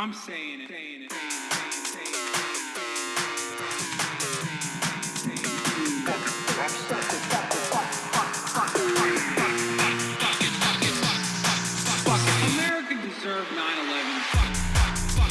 I'm saying it. America deserved 9/11.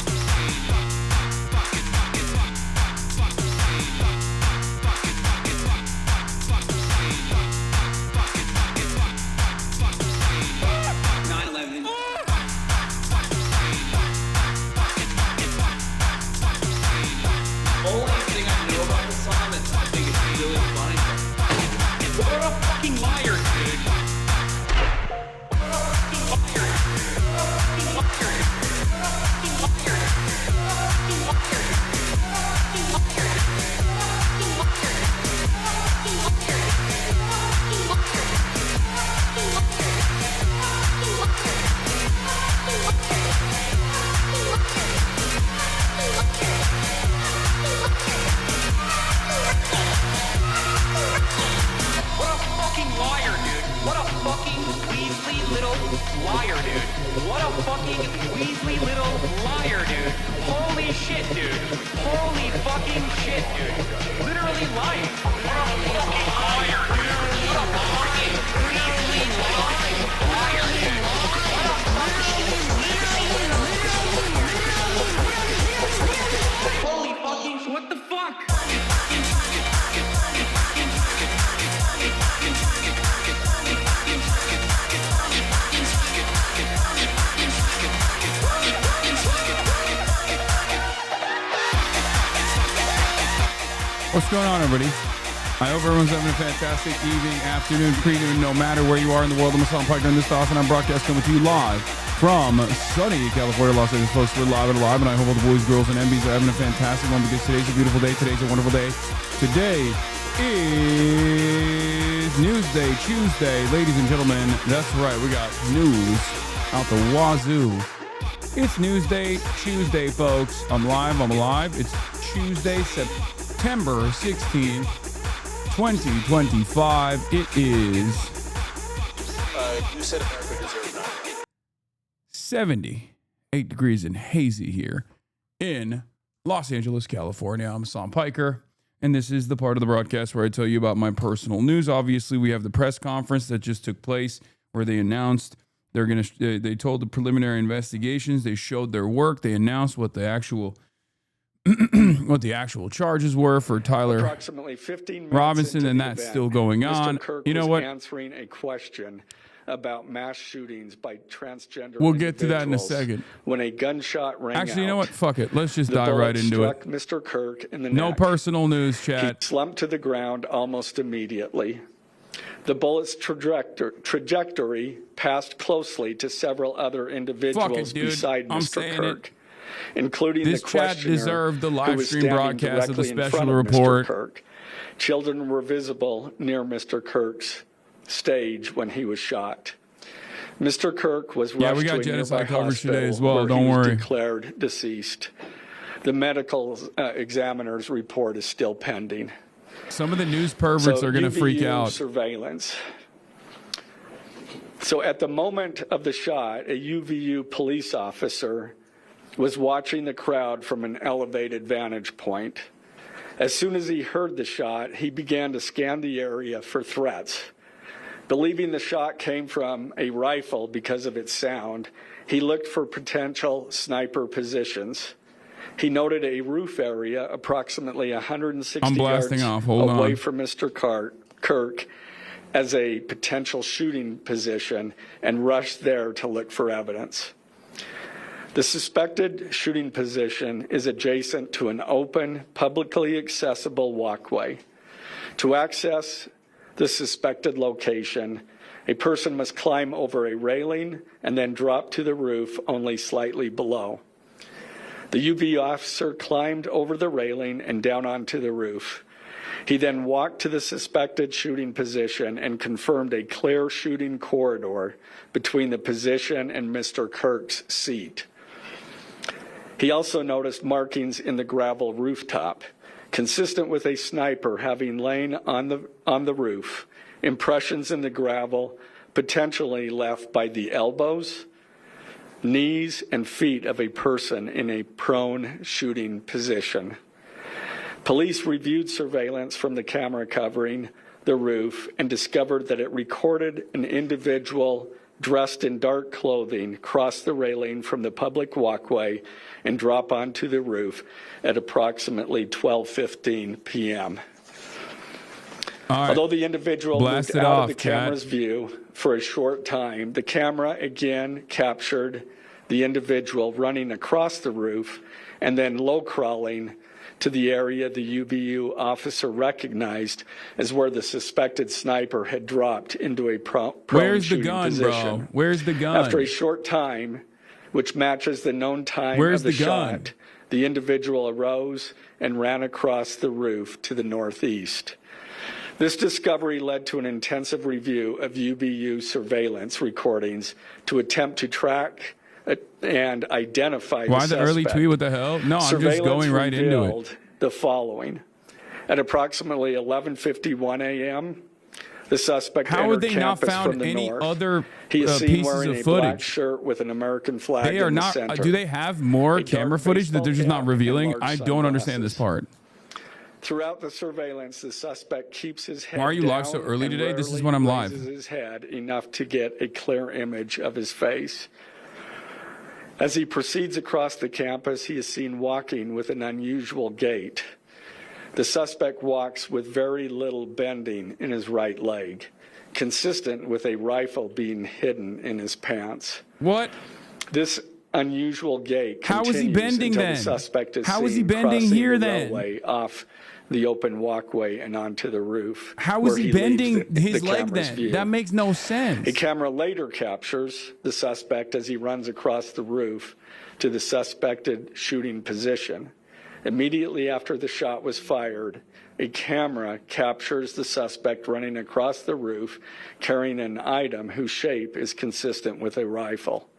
What's going on, everybody? I hope everyone's having a fantastic evening, afternoon, pre-noon, no matter where you are in the world. I'm Hasan, Piker, and this is Hasan. I'm broadcasting with you live from sunny California, Los Angeles. Folks, we're live and alive, and I hope all the boys, girls, and MBs are having a fantastic one because today's a beautiful day. Today's a wonderful day. Today is Newsday, Tuesday. Ladies and gentlemen, that's right. We got news out the wazoo. It's Newsday, Tuesday, folks. I'm live. I'm alive. It's Tuesday, September 16th, 2025. It is you said America deserves 9/11. 78 degrees and hazy here in Los Angeles, California. I'm Hasan Piker, and this is the part of the broadcast where I tell you about my personal news. Obviously, we have the press conference that just took place where they announced they told the preliminary investigations, they showed their work, they announced what the actual charges were for Tyler approximately 15 minutes Robinson, into and the that's event, still going on. Mr. Kirk You know was what? answering a question about mass shootings by transgender We'll get to that in a individuals second. when a gunshot rang Actually, you know out. what? Fuck it. Let's just The dive right bullet into struck it. Mr. Kirk in the No neck. personal news, He chat. slumped to the ground almost immediately. The bullet's trajectory passed closely to several other individuals dude. beside I'm Mr. saying Kirk, including This the chat questioner deserved the who live was stream standing broadcast of the directly in front special of report. Mr. Kirk. Children were visible near Mr. Kirk's stage when he was shot. Mr. Kirk was rushed we got to a genocide nearby coverage hospital today as well, where don't he was worry. declared deceased. The medical examiner's report is still pending. Some of the news perverts are going to freak UVU out. surveillance. So at the moment of the shot, a UVU police officer was watching the crowd from an elevated vantage point. As soon as he heard the shot, he began to scan the area for threats. Believing the shot came from a rifle because of its sound, he looked for potential sniper positions. He noted a roof area approximately 160 I'm blasting yards off. Hold away on. from Mr. Kirk as a potential shooting position and rushed there to look for evidence. The suspected shooting position is adjacent to an open, publicly accessible walkway. To access the suspected location, a person must climb over a railing and then drop to the roof only slightly below. The UV officer climbed over the railing and down onto the roof. He then walked to the suspected shooting position and confirmed a clear shooting corridor between the position and Mr. Kirk's seat. He also noticed markings in the gravel rooftop, consistent with a sniper having lain on the roof, impressions in the gravel potentially left by the elbows, knees and feet of a person in a prone shooting position. Police reviewed surveillance from the camera covering the roof and discovered that it recorded an individual dressed in dark clothing cross the railing from the public walkway and drop onto the roof at approximately 12:15 p.m. All right. Although the individual Blast moved it out off, of the camera's view for a short time, the camera again captured the individual running across the roof and then low crawling to the area the UVU officer recognized as where the suspected sniper had dropped into a prone Where's the shooting gun, position. bro? Where's the gun? After a short time, which matches the known time Where's of the the gun? shot, the individual arose and ran across the roof to the northeast. This discovery led to an intensive review of UVU surveillance recordings to attempt to track and identify the Why suspect. the early tweet? What the hell? No, I'm just going right into it. Revealed the following. At approximately 11:51 a.m., the suspect How would entered they not campus found from the any north. other He is seen pieces wearing of a black footage? shirt with an American flag They are in the not. center. Do they have more A dark camera footage that they're just baseball not cap revealing? and large I don't understand this sunglasses. part. Throughout the surveillance, the suspect keeps his head Why are you live down so early and today? This is rarely when I'm live. raises his head enough to get a clear image of his face. As he proceeds across the campus, he is seen walking with an unusual gait. The suspect walks with very little bending in his right leg, consistent with a rifle being hidden in his pants. What? This unusual gait How is he continues bending until then? the suspect is How is he seen bending crossing here the then? railway off the open walkway and onto the roof. How is where he leaves bending his the leg camera's then? view. That makes no sense. A camera later captures the suspect as he runs across the roof to the suspected shooting position. Immediately after the shot was fired, a camera captures the suspect running across the roof carrying an item whose shape is consistent with a rifle.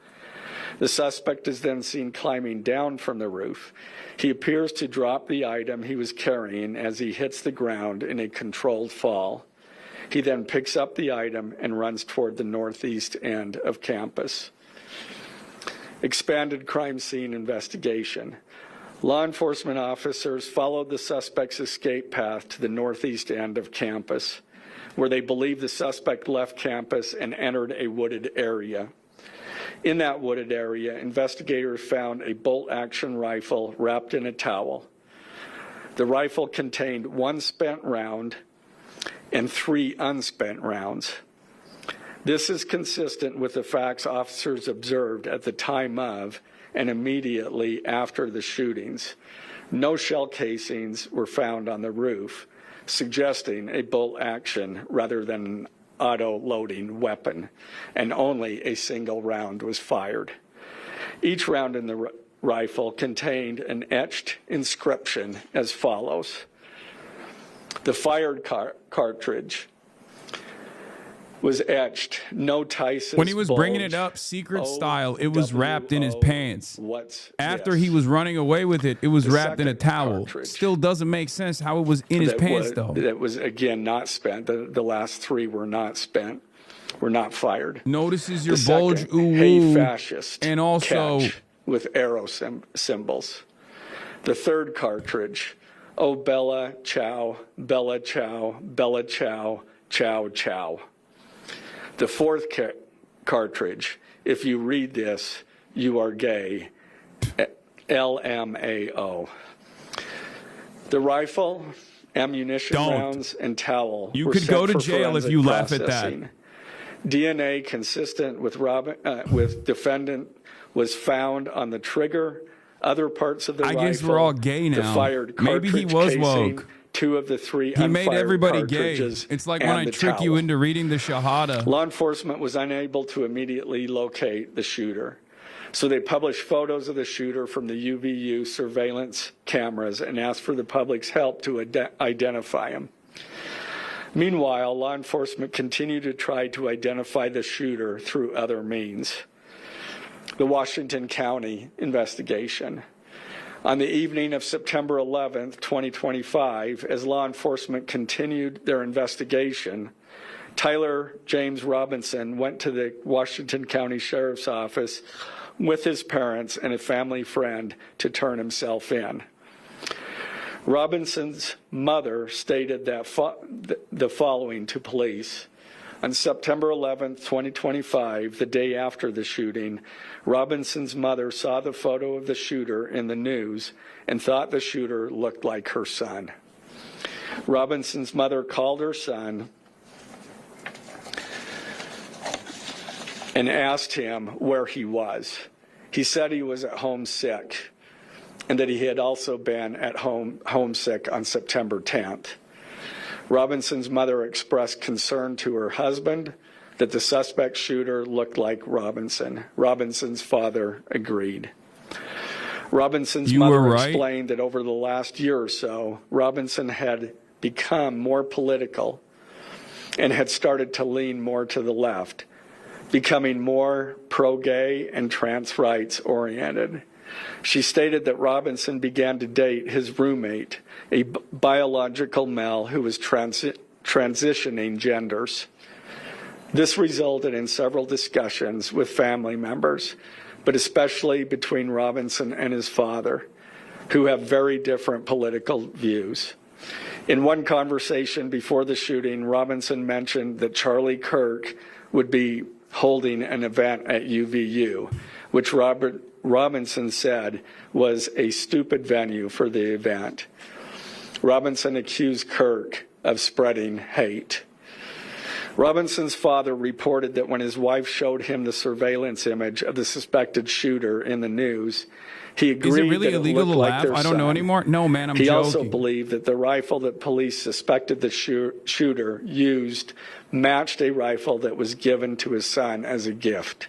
The suspect is then seen climbing down from the roof. He appears to drop the item he was carrying as he hits the ground in a controlled fall. He then picks up the item and runs toward the northeast end of campus. Expanded crime scene investigation. Law enforcement officers followed the suspect's escape path to the northeast end of campus, where they believe the suspect left campus and entered a wooded area. In that wooded area, investigators found a bolt-action rifle wrapped in a towel. The rifle contained one spent round and 3 unspent rounds. This is consistent with the facts officers observed at the time of and immediately after the shootings. No shell casings were found on the roof, suggesting a bolt action rather than an auto-loading weapon, and only a single round was fired. Each round in the rifle contained an etched inscription as follows. The fired cartridge was etched, no Tyson. When he was bringing it up secret style, it was wrapped in his pants. After he was running away with it, it was wrapped in a towel. Still doesn't make sense how it was in his pants, though. That was, again, not spent. The last 3 were not spent, were not fired. Notices your The bulge, second, ooh, hey fascist, and also catch with arrow symbols. The third cartridge, oh Bella Chow, Bella Chow, Bella Chow, Chow Chow. The fourth cartridge, if you read this, you are gay, LMAO. The rifle, ammunition rounds, and towel. You were could sent go to for jail if forensic you laugh at that. processing. DNA consistent with defendant was found on the trigger, other parts of the rifle. I guess we're all gay now. The fired cartridge Maybe he was casing, woke. 2 of the 3 He made unfired everybody gay. cartridges It's like when and I the trick you towel. into reading the Shahada. Law enforcement was unable to immediately locate the shooter, so they published photos of the shooter from the UVU surveillance cameras and asked for the public's help to identify him. Meanwhile, law enforcement continued to try to identify the shooter through other means. The Washington County investigation. On the evening of September 11th, 2025, as law enforcement continued their investigation, Tyler James Robinson went to the Washington County Sheriff's Office with his parents and a family friend to turn himself in. Robinson's mother stated that the following to police. On September 11, 2025, the day after the shooting, Robinson's mother saw the photo of the shooter in the news and thought the shooter looked like her son. Robinson's mother called her son and asked him where he was. He said he was at home sick and that he had also been at home homesick on September 10th. Robinson's mother expressed concern to her husband that the suspect shooter looked like Robinson. Robinson's father agreed. Robinson's mother explained that over the last year or so, Robinson had become more political and had started to lean more to the left, becoming more pro-gay and trans rights oriented. She stated that Robinson began to date his roommate, a biological male who was transitioning genders. This resulted in several discussions with family members, but especially between Robinson and his father, who have very different political views. In one conversation before the shooting, Robinson mentioned that Charlie Kirk would be holding an event at UVU, which Robinson said was a stupid venue for the event. Robinson accused Kirk of spreading hate. Robinson's father reported that when his wife showed him the surveillance image of the suspected shooter in the news, he agreed. Is it really illegal to laugh? I don't know anymore. No, man, I'm joking. He joking. also believed that the rifle that police suspected the shooter used matched a rifle that was given to his son as a gift.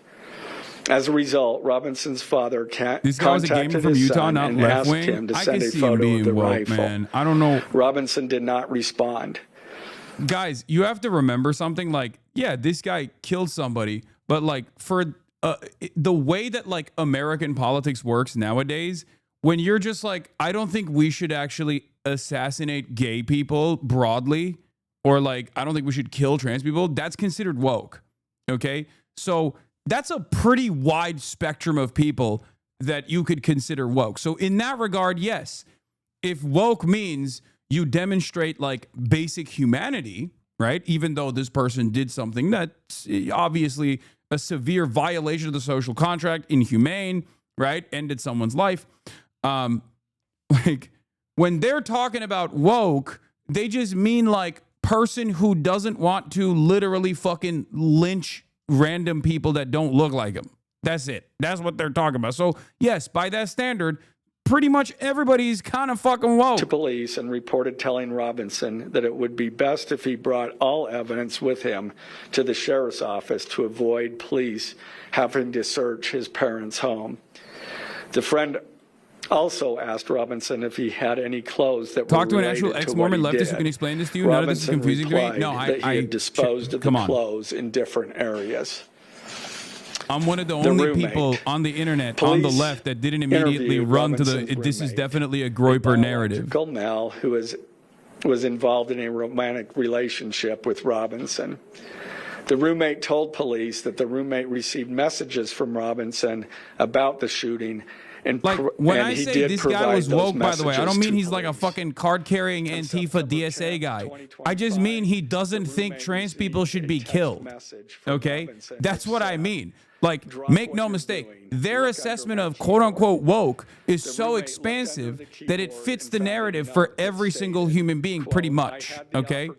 As a result, Robinson's father this guy was a gamer from Utah, not left wing. Him to I send can a see photo him being of the woke, rifle. man. I don't know. Robinson did not respond. Guys, you have to remember something. Like, yeah, this guy killed somebody, but like for the way that like American politics works nowadays, when you're just like, I don't think we should actually assassinate gay people broadly, or like, I don't think we should kill trans people, that's considered woke. Okay. So that's a pretty wide spectrum of people that you could consider woke. So in that regard, yes, if woke means you demonstrate like basic humanity, right? Even though this person did something that's obviously a severe violation of the social contract, inhumane, right? Ended someone's life. Like when they're talking about woke, they just mean like person who doesn't want to literally fucking lynch random people that don't look like them. That's it. That's what they're talking about. So yes, by that standard, pretty much everybody's kind of fucking woke. To police and reported telling Robinson that it would be best if he brought all evidence with him to the sheriff's office to avoid police having to search his parents' home. The friend also asked Robinson if he had any clothes that Talk were to an actual ex-Mormon leftist who can explain this to you. None of this is confusing to me. No, that he had disposed of the clothes in different areas. I'm one of the only people on the internet on the left that didn't immediately run to the. This is definitely a Groyper narrative. Male who was involved in a romantic relationship with Robinson. The roommate told police that the roommate received messages from Robinson about the shooting. And like when I say this guy was woke, by the way, I don't mean he's like a fucking card-carrying Antifa DSA guy. I just mean he doesn't think trans people should be killed. Okay? That's what I mean. Like, make no mistake, their assessment of quote-unquote woke is so expansive that it fits the narrative for every single human being pretty much, okay?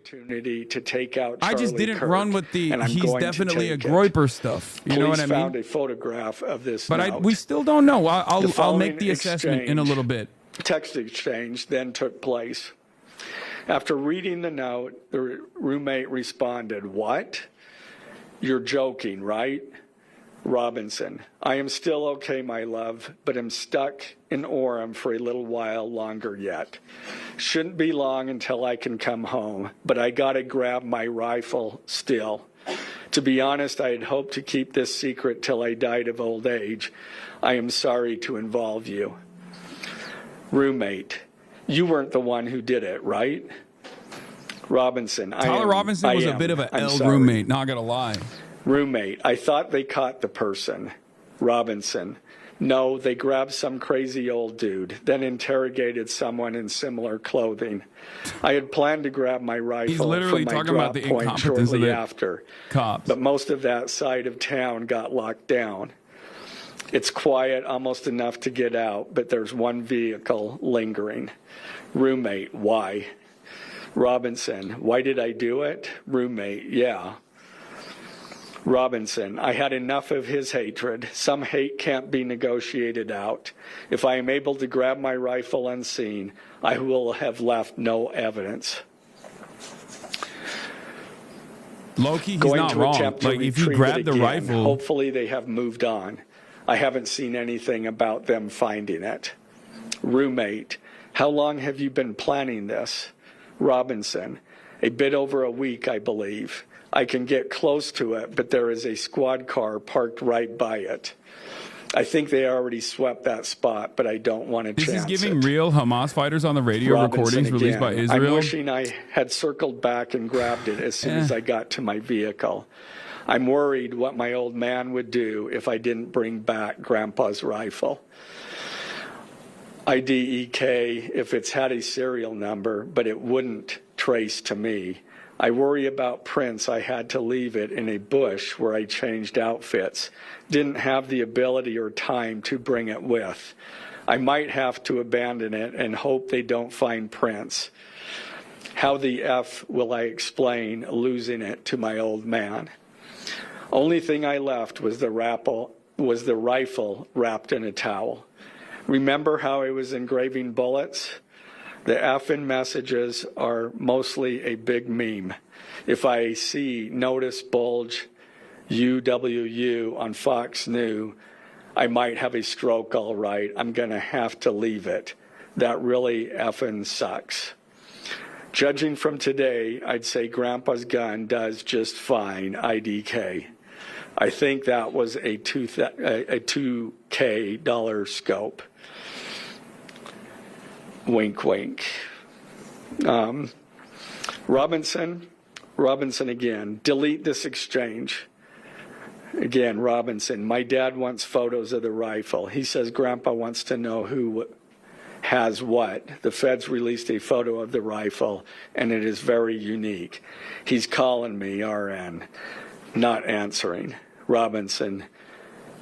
I just didn't run with the he's definitely a Groyper stuff. You know what I mean? Found a photograph of this but we still don't know. I'll make the assessment in a little bit. Text exchange then took place. After reading the note, the roommate responded, "What? You're joking, right? Robinson, I am still okay, my love, but am stuck in Orem for a little while longer yet. Shouldn't be long until I can come home, but I gotta grab my rifle still. To be honest, I had hoped to keep this secret till I died of old age. I am sorry to involve you." Roommate, you weren't the one who did it, right? Robinson, Tyler Robinson was a bit of an L roommate, not gonna lie. Roommate, I thought they caught the person. Robinson: no, they grabbed some crazy old dude, then interrogated someone in similar clothing. I had planned to grab my rifle literally from my talking about drop the point incompetence of shortly the after, cops. but most of that side of town got locked down. It's quiet, almost enough to get out, but there's one vehicle lingering. Roommate: why? Robinson: why did I do it? Roommate: yeah. Robinson: I had enough of his hatred. Some hate can't be negotiated out. If I am able to grab my rifle unseen, I will have left no evidence. Low-key, he's Going not to wrong. attempt to Like, if you retrieve grab it the again. rifle, Hopefully they have moved on. I haven't seen anything about them finding it. Roommate: how long have you been planning this? Robinson: a bit over a week, I believe. I can get close to it, but there is a squad car parked right by it. I think they already swept that spot, but I don't want to this chance is giving it. real Hamas fighters on the radio Robinson recordings released by again: Israel. I'm wishing I had circled back and grabbed it as soon as I got to my vehicle. I'm worried what my old man would do if I didn't bring back Grandpa's rifle. IDEK if it's had a serial number, but it wouldn't trace to me. I worry about prints. I had to leave it in a bush where I changed outfits. Didn't have the ability or time to bring it with. I might have to abandon it and hope they don't find prints. How the F will I explain losing it to my old man? Only thing I left was the rifle wrapped in a towel. Remember how I was engraving bullets? The effing messages are mostly a big meme. If I see notice bulge UWU on Fox News, I might have a stroke all right. I'm going to have to leave it. That really effing sucks. Judging from today, I'd say Grandpa's gun does just fine, IDK. I think that was a $2K dollar scope. Wink, wink. Robinson again, delete this exchange. Again, Robinson: my dad wants photos of the rifle. He says Grandpa wants to know who has what. The feds released a photo of the rifle, and it is very unique. He's calling me, RN. Not answering. Robinson: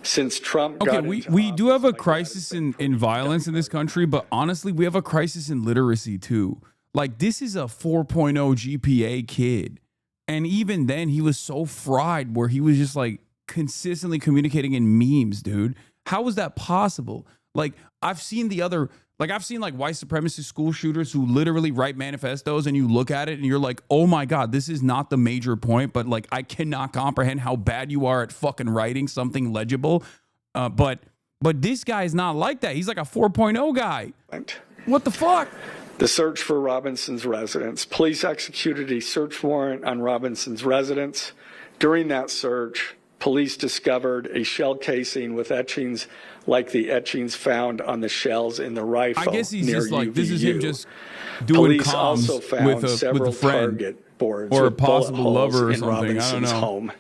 since Trump got we do have a crisis in violence in this country, but honestly, we have a crisis in literacy too. Like, this is a 4.0 GPA kid. And even then, he was so fried where he was just like consistently communicating in memes, dude. How is that possible? Like, I've seen like white supremacist school shooters who literally write manifestos, and you look at it and you're like, oh my God, this is not the major point, but like, I cannot comprehend how bad you are at fucking writing something legible. But this guy is not like that. He's like a 4.0 guy. What the fuck? The search for Robinson's residence. Police executed a search warrant on Robinson's residence. During that search, police discovered a shell casing with etchings like the etchings found on the shells in the rifle. I guess he's near just like, UVU. this is him just doing Police comms also found with several a friend target boards or a with bullet possible holes lover or in something. Robinson's I don't know. home.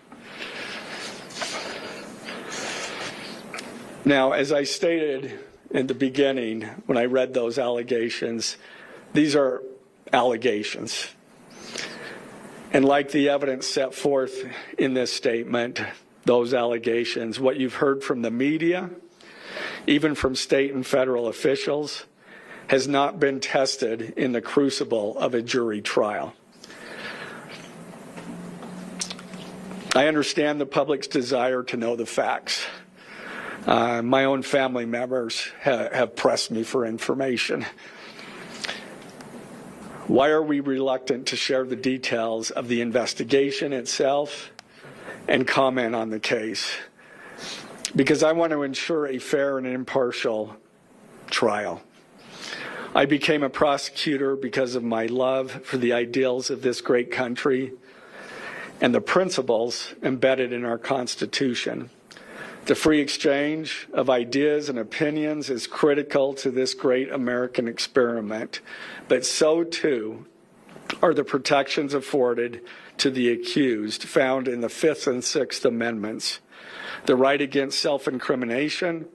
Now, as I stated in the beginning, when I read those allegations, these are allegations. And like the evidence set forth in this statement, those allegations, what you've heard from the media, even from state and federal officials, has not been tested in the crucible of a jury trial. I understand the public's desire to know the facts. My own family members have pressed me for information. Why are we reluctant to share the details of the investigation itself and comment on the case? Because I want to ensure a fair and impartial trial. I became a prosecutor because of my love for the ideals of this great country and the principles embedded in our Constitution. The free exchange of ideas and opinions is critical to this great American experiment, but so too are the protections afforded to the accused found in the Fifth and Sixth Amendments. the right against self-incrimination,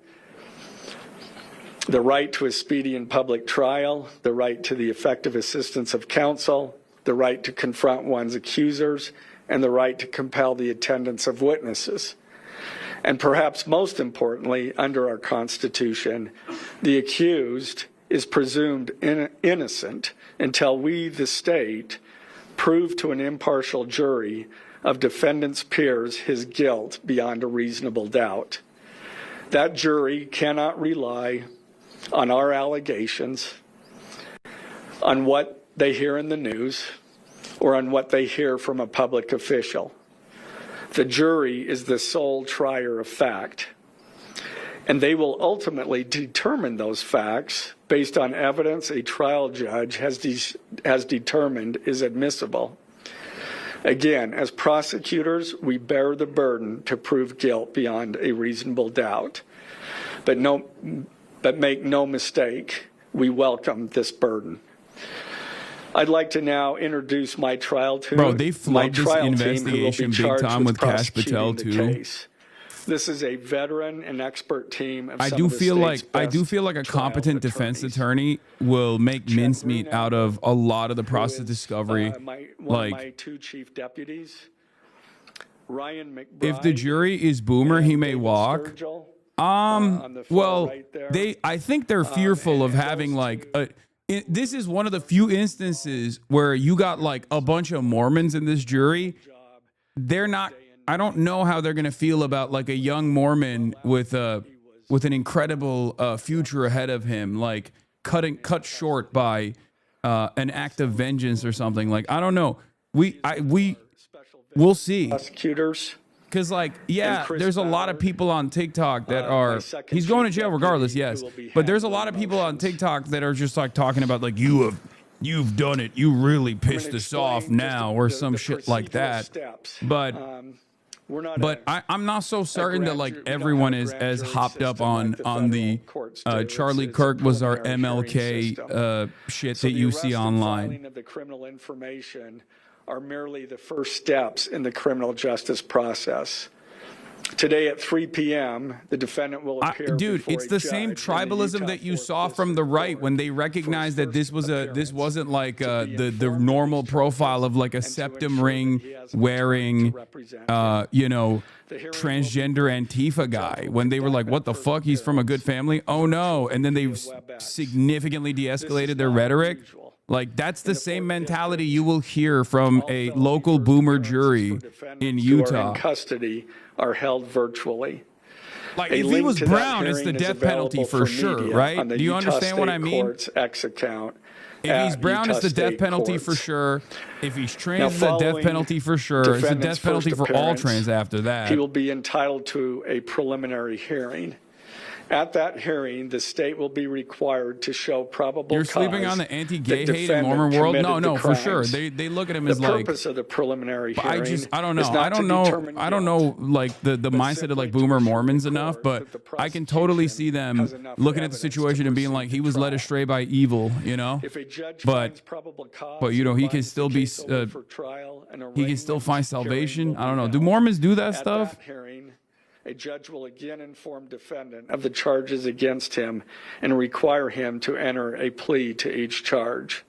the right to a speedy and public trial, the right to the effective assistance of counsel, the right to confront one's accusers, and the right to compel the attendance of witnesses. And perhaps most importantly, under our Constitution, the accused is presumed innocent until we, the state, prove to an impartial jury of defendant's peers his guilt beyond a reasonable doubt. That jury cannot rely on our allegations, on what they hear in the news, or on what they hear from a public official. The jury is the sole trier of fact, and they will ultimately determine those facts based on evidence a trial judge has determined is admissible. Again, as prosecutors, we bear the burden to prove guilt beyond a reasonable doubt. But make no mistake, we welcome this burden. I'd like to now introduce my trial team. Bro, they flubbed this investigation big time with Kash Patel too. This is a veteran and expert team. Of I do feel like a competent defense attorney will make mincemeat out of a lot of the process discovery. One of my two chief deputies, Ryan McBride. If the jury is Boomer, he may walk. Well, I think they're fearful of having like a. This is one of the few instances where you got like a bunch of Mormons in this jury. They're not. I don't know how they're gonna feel about like a young Mormon with an incredible future ahead of him, like cut short by an act of vengeance or something. Like I don't know. We'll see. Prosecutors. Because, like, yeah, there's a lot of people on TikTok that are, he's going to jail regardless, yes. But there's a lot of people on TikTok that are just, like, talking about, like, you've done it. You really pissed us off now or some shit like that. But I'm not so certain that, like, everyone is as hopped up on the Charlie Kirk was our MLK shit that you see online. The criminal information are merely the first steps in the criminal justice process. Today at 3 p.m., the defendant will appear. Dude, it's the same tribalism that you saw from the right when they recognized that this wasn't like the normal profile of like a septum ring wearing, transgender Antifa guy. When they were like, "What the fuck? He's from a good family." Oh no! And then they significantly de-escalated their rhetoric. Like, that's the same mentality you will hear from a local Boomer jury in Utah. In custody are held virtually. Like, if he was brown, it's the death penalty for sure, right? Do you understand what I mean? X account. If he's brown, it's the death penalty for sure. If he's trans, it's the death penalty for sure. It's the death penalty for all trans after that. He will be entitled to a preliminary hearing. At that hearing, the state will be required to show probable You're cause. sleeping on the anti-gay hate in Mormon world? No, for sure. They look at him as like. The purpose of the preliminary hearing. I don't know like the mindset of like Boomer Mormons enough, but I can totally see them looking at the situation and being like, he was led astray by evil, you know. If a judge but finds probable cause, but you know he can still be he can still find salvation. I don't know. Do Mormons do that stuff? At that hearing, a judge will again inform defendant of the charges against him and require him to enter a plea to each charge.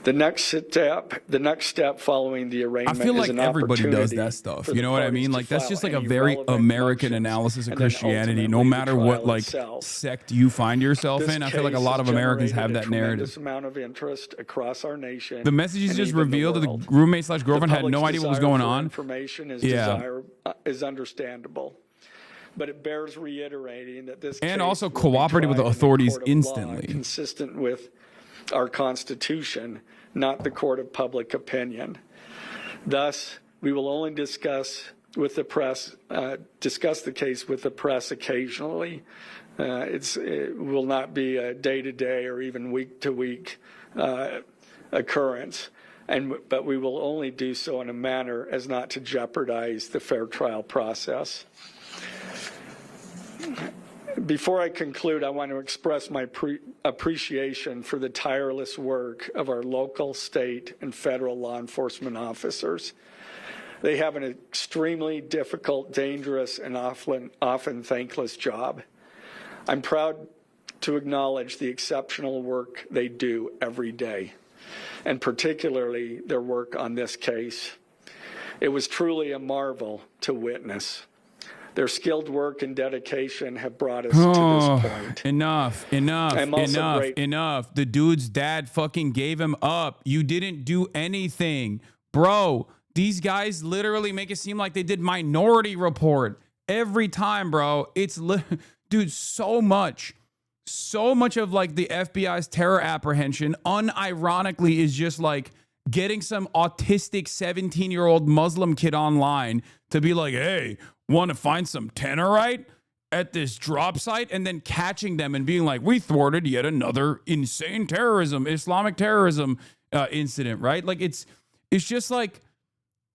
The next step following the arraignment I feel like is an everybody does that stuff. You know what I mean? Like, that's just like a very American analysis of Christianity. No matter what like sect you find yourself in, I feel like a lot of Americans have that narrative. Amount of interest across our nation. The messages just revealed that the roommate/girlfriend had no idea what was going on. Information is understandable. But it bears reiterating that this and also cooperated with the authorities instantly, consistent with our Constitution, not the court of public opinion. Thus, we will only discuss the case with the press occasionally. It will not be a day-to-day or even week-to-week occurrence. But we will only do so in a manner as not to jeopardize the fair trial process. Before I conclude, I want to express my appreciation for the tireless work of our local, state, and federal law enforcement officers. They have an extremely difficult, dangerous, and often thankless job. I'm proud to acknowledge the exceptional work they do every day, and particularly their work on this case. It was truly a marvel to witness. Their skilled work and dedication have brought us to this point. Enough. The dude's dad fucking gave him up. You didn't do anything. Bro, these guys literally make it seem like they did Minority Report every time, bro. Dude, so much of like the FBI's terror apprehension unironically is just like getting some autistic 17-year-old Muslim kid online to be like, hey, want to find some Tenorite at this drop site, and then catching them and being like, we thwarted yet another insane Islamic terrorism incident, right? Like it's just like,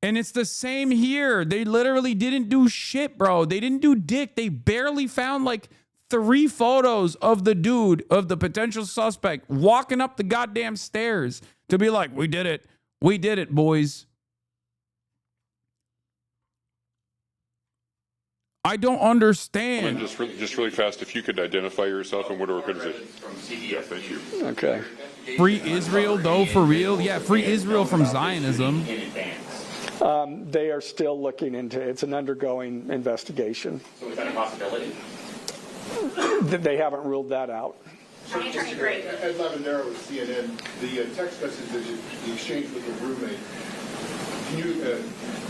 and it's the same here. They literally didn't do shit, bro. They didn't do dick. They barely found like 3 photos of the dude, of the potential suspect, walking up the goddamn stairs to be like, we did it. We did it, boys. I don't understand. Just really fast, if you could identify yourself and what organization. From CDF. Thank you. Okay. Free Israel, though, for real? Yeah, free Israel from Zionism. In advance. They are still looking into it. It's an undergoing investigation. So is that a possibility? They haven't ruled that out. Ed Lavendera with CNN, the text message that you exchanged with your roommate, can you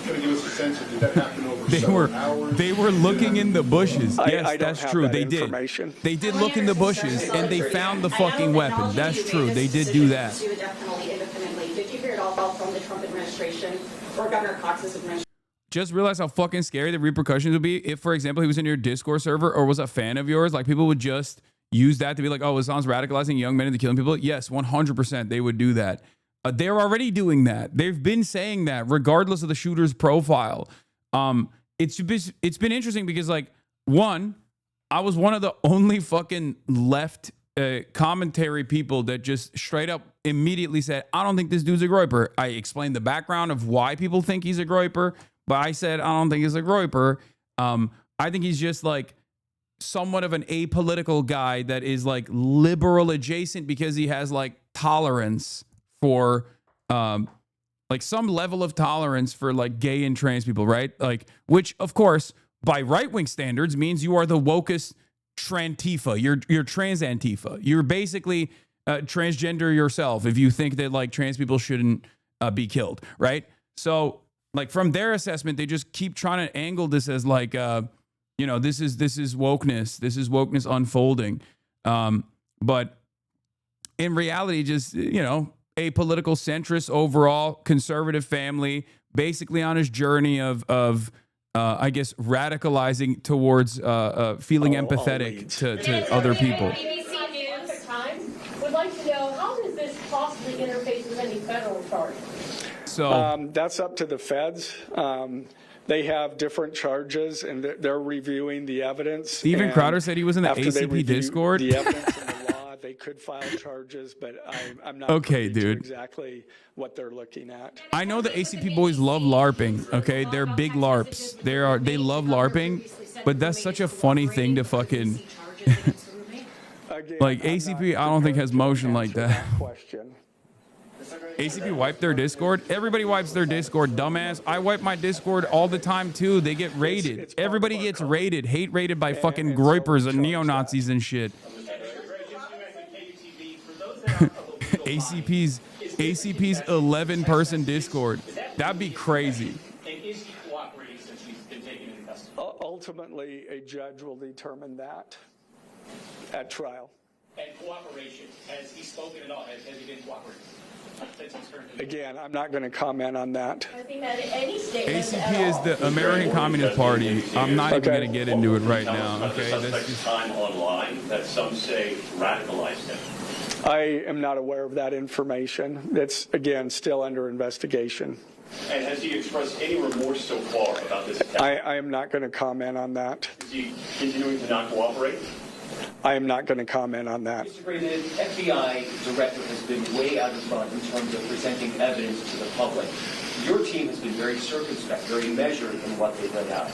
kind of give us a sense of, did that happen over several hours? They were looking in the bushes. Yes, I don't that's have true. that They did. information. They did look in the bushes and they found the fucking weapon. That's true. They did do that. Definitely independently. Did you hear it all from the Trump administration or Governor Cox's administration? Just realize how fucking scary the repercussions would be if, for example, he was in your Discord server or was a fan of yours. Like, people would just use that to be like, oh, Hassan's radicalizing young men into killing people. Yes, 100% they would do that. They're already doing that. They've been saying that regardless of the shooter's profile. It's been interesting because, like, one, I was one of the only fucking left commentary people that just straight up immediately said, I don't think this dude's a groyper. I explained the background of why people think he's a groyper, but I said, I don't think he's a groyper. I think he's just like somewhat of an apolitical guy that is like liberal adjacent because he has like tolerance for like some level of tolerance for like gay and trans people, right? Like, which of course by right-wing standards means you are the wokest trantifa. You're trans antifa. You're basically transgender yourself if you think that like trans people shouldn't be killed, right? So like from their assessment, they just keep trying to angle this as like you know, this is wokeness. This is wokeness unfolding. But in reality, just, you know, a political centrist overall conservative family, basically on his journey of I guess radicalizing towards feeling empathetic to other people. ABC News Times would like to know, how does this possibly interface with any federal charges? So that's up to the feds. They have different charges, and they're reviewing the evidence. Steven Crowder said he was in the ACP Discord. The evidence and the law, they could file charges, but I'm not okay, privy to dude. exactly what they're looking at. I know the ACP boys love LARPing. Okay, they're big LARPs. They love LARPing, but that's such a funny thing to fucking Again, like I'm ACP. not I don't think has prepared to motion like answer that. Question. ACP wiped their Discord. Everybody wipes their Discord, dumbass. I wipe my Discord all the time too. They get raided. It's part Everybody of our gets culture. raided, hate raided by fucking and so groypers and we neo-Nazis and shit. ACP's 11-person Discord. That'd be crazy. And is he cooperating since he's been taken into custody? Ultimately, a judge will determine that at trial. And cooperation, has he spoken at all? Has he been cooperating? Since he's turned into- Again, I'm not going to comment on that. Has he made any statements at ACP is all? the American Communist Party. I'm not even going to get into it right now. Okay, The that's suspect's just, time online that some say radicalized him. I am not aware of that information. That's, again, still under investigation. And has he expressed any remorse so far about this attack? I am not going to comment on that. Is he continuing to not cooperate? I am not going to comment on that. Mr. Gray, the FBI director has been way out in front in terms of presenting evidence to the public. Your team has been very circumspect, very measured in what they let out.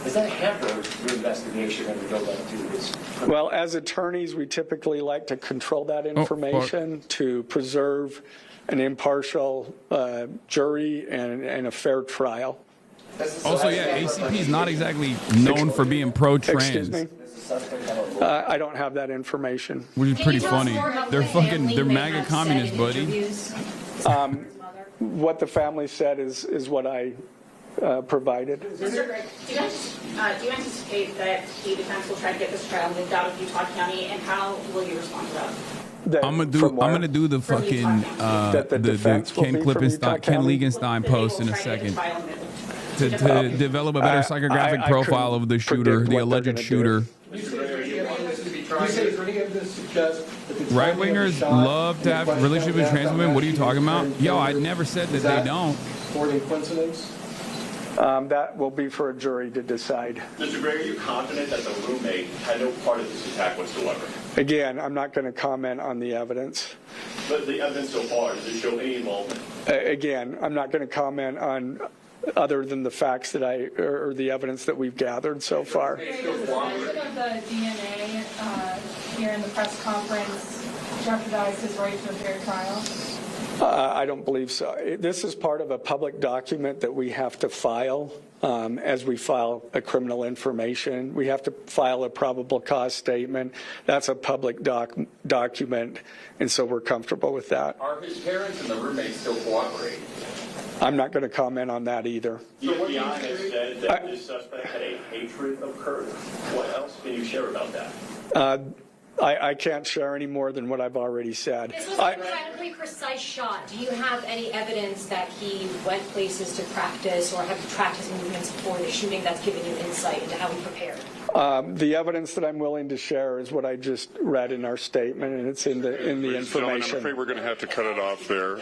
Does that hamper your investigation and the go-back to this? Well, as attorneys, we typically like to control that information to preserve an impartial jury and a fair trial. Also, yeah, ACP is not exactly known for being pro-trans. Excuse me? I don't have that information. Which is pretty funny. They're MAGA communists, buddy. What the family said is what I provided. Mr. Gray, do you anticipate that the defense will try to get this trial moved out of Utah County, and how will you respond to that? I'm gonna do the fucking the Ken Klippenstein, Ken Liegenstein post in a second to develop a better psychographic profile of the shooter, the alleged shooter. Right wingers love to have relationships with trans women. What are you talking about? Yo, I never said that they don't. Coincidence? That will be for a jury to decide. Mr. Gray, are you confident that the roommate had no part of this attack whatsoever? Again, I'm not going to comment on the evidence. But the evidence so far, does it show any involvement? Again, I'm not going to comment on other than the facts that or the evidence that we've gathered so far. Does the mention of the DNA here in the press conference jeopardize his right to a fair trial? I don't believe so. This is part of a public document that we have to file as we file a criminal information. We have to file a probable cause statement. That's a public document, and so we're comfortable with that. Are his parents and the roommate still cooperating? I'm not going to comment on that either. The FBI has said that this suspect had a hatred of Kirk. What else can you share about that? I can't share any more than what I've already said. This was an incredibly precise shot. Do you have any evidence that he went places to practice or have tracked his movements before the shooting that's given you insight into how he prepared? The evidence that I'm willing to share is what I just read in our statement, and it's in the information. I'm afraid we're going to have to cut it off there.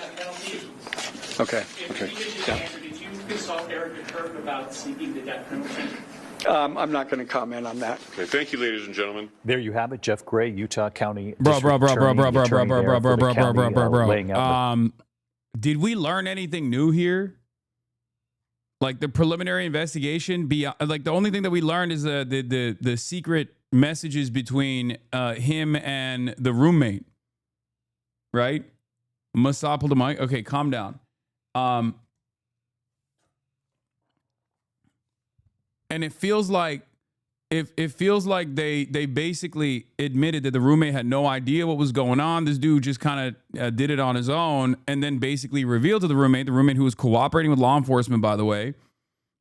Okay. Did you consult Eric Kirk about seeking the death penalty? I'm not going to comment on that. Okay, thank you, ladies and gentlemen. There you have it, Jeff Gray, Utah County. Bro. Did we learn anything new here? Like the preliminary investigation, like the only thing that we learned is the secret messages between him and the roommate, right? Masapal the mic. Okay, calm down. And it feels like they basically admitted that the roommate had no idea what was going on. This dude just kind of did it on his own, and then basically revealed to the roommate who was cooperating with law enforcement, by the way.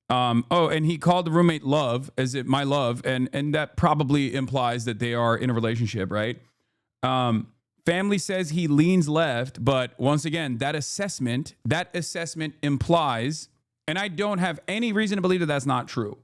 And he called the roommate love, as it my love, and that probably implies that they are in a relationship, right? Family says he leans left, but once again, that assessment implies, and I don't have any reason to believe that that's not true.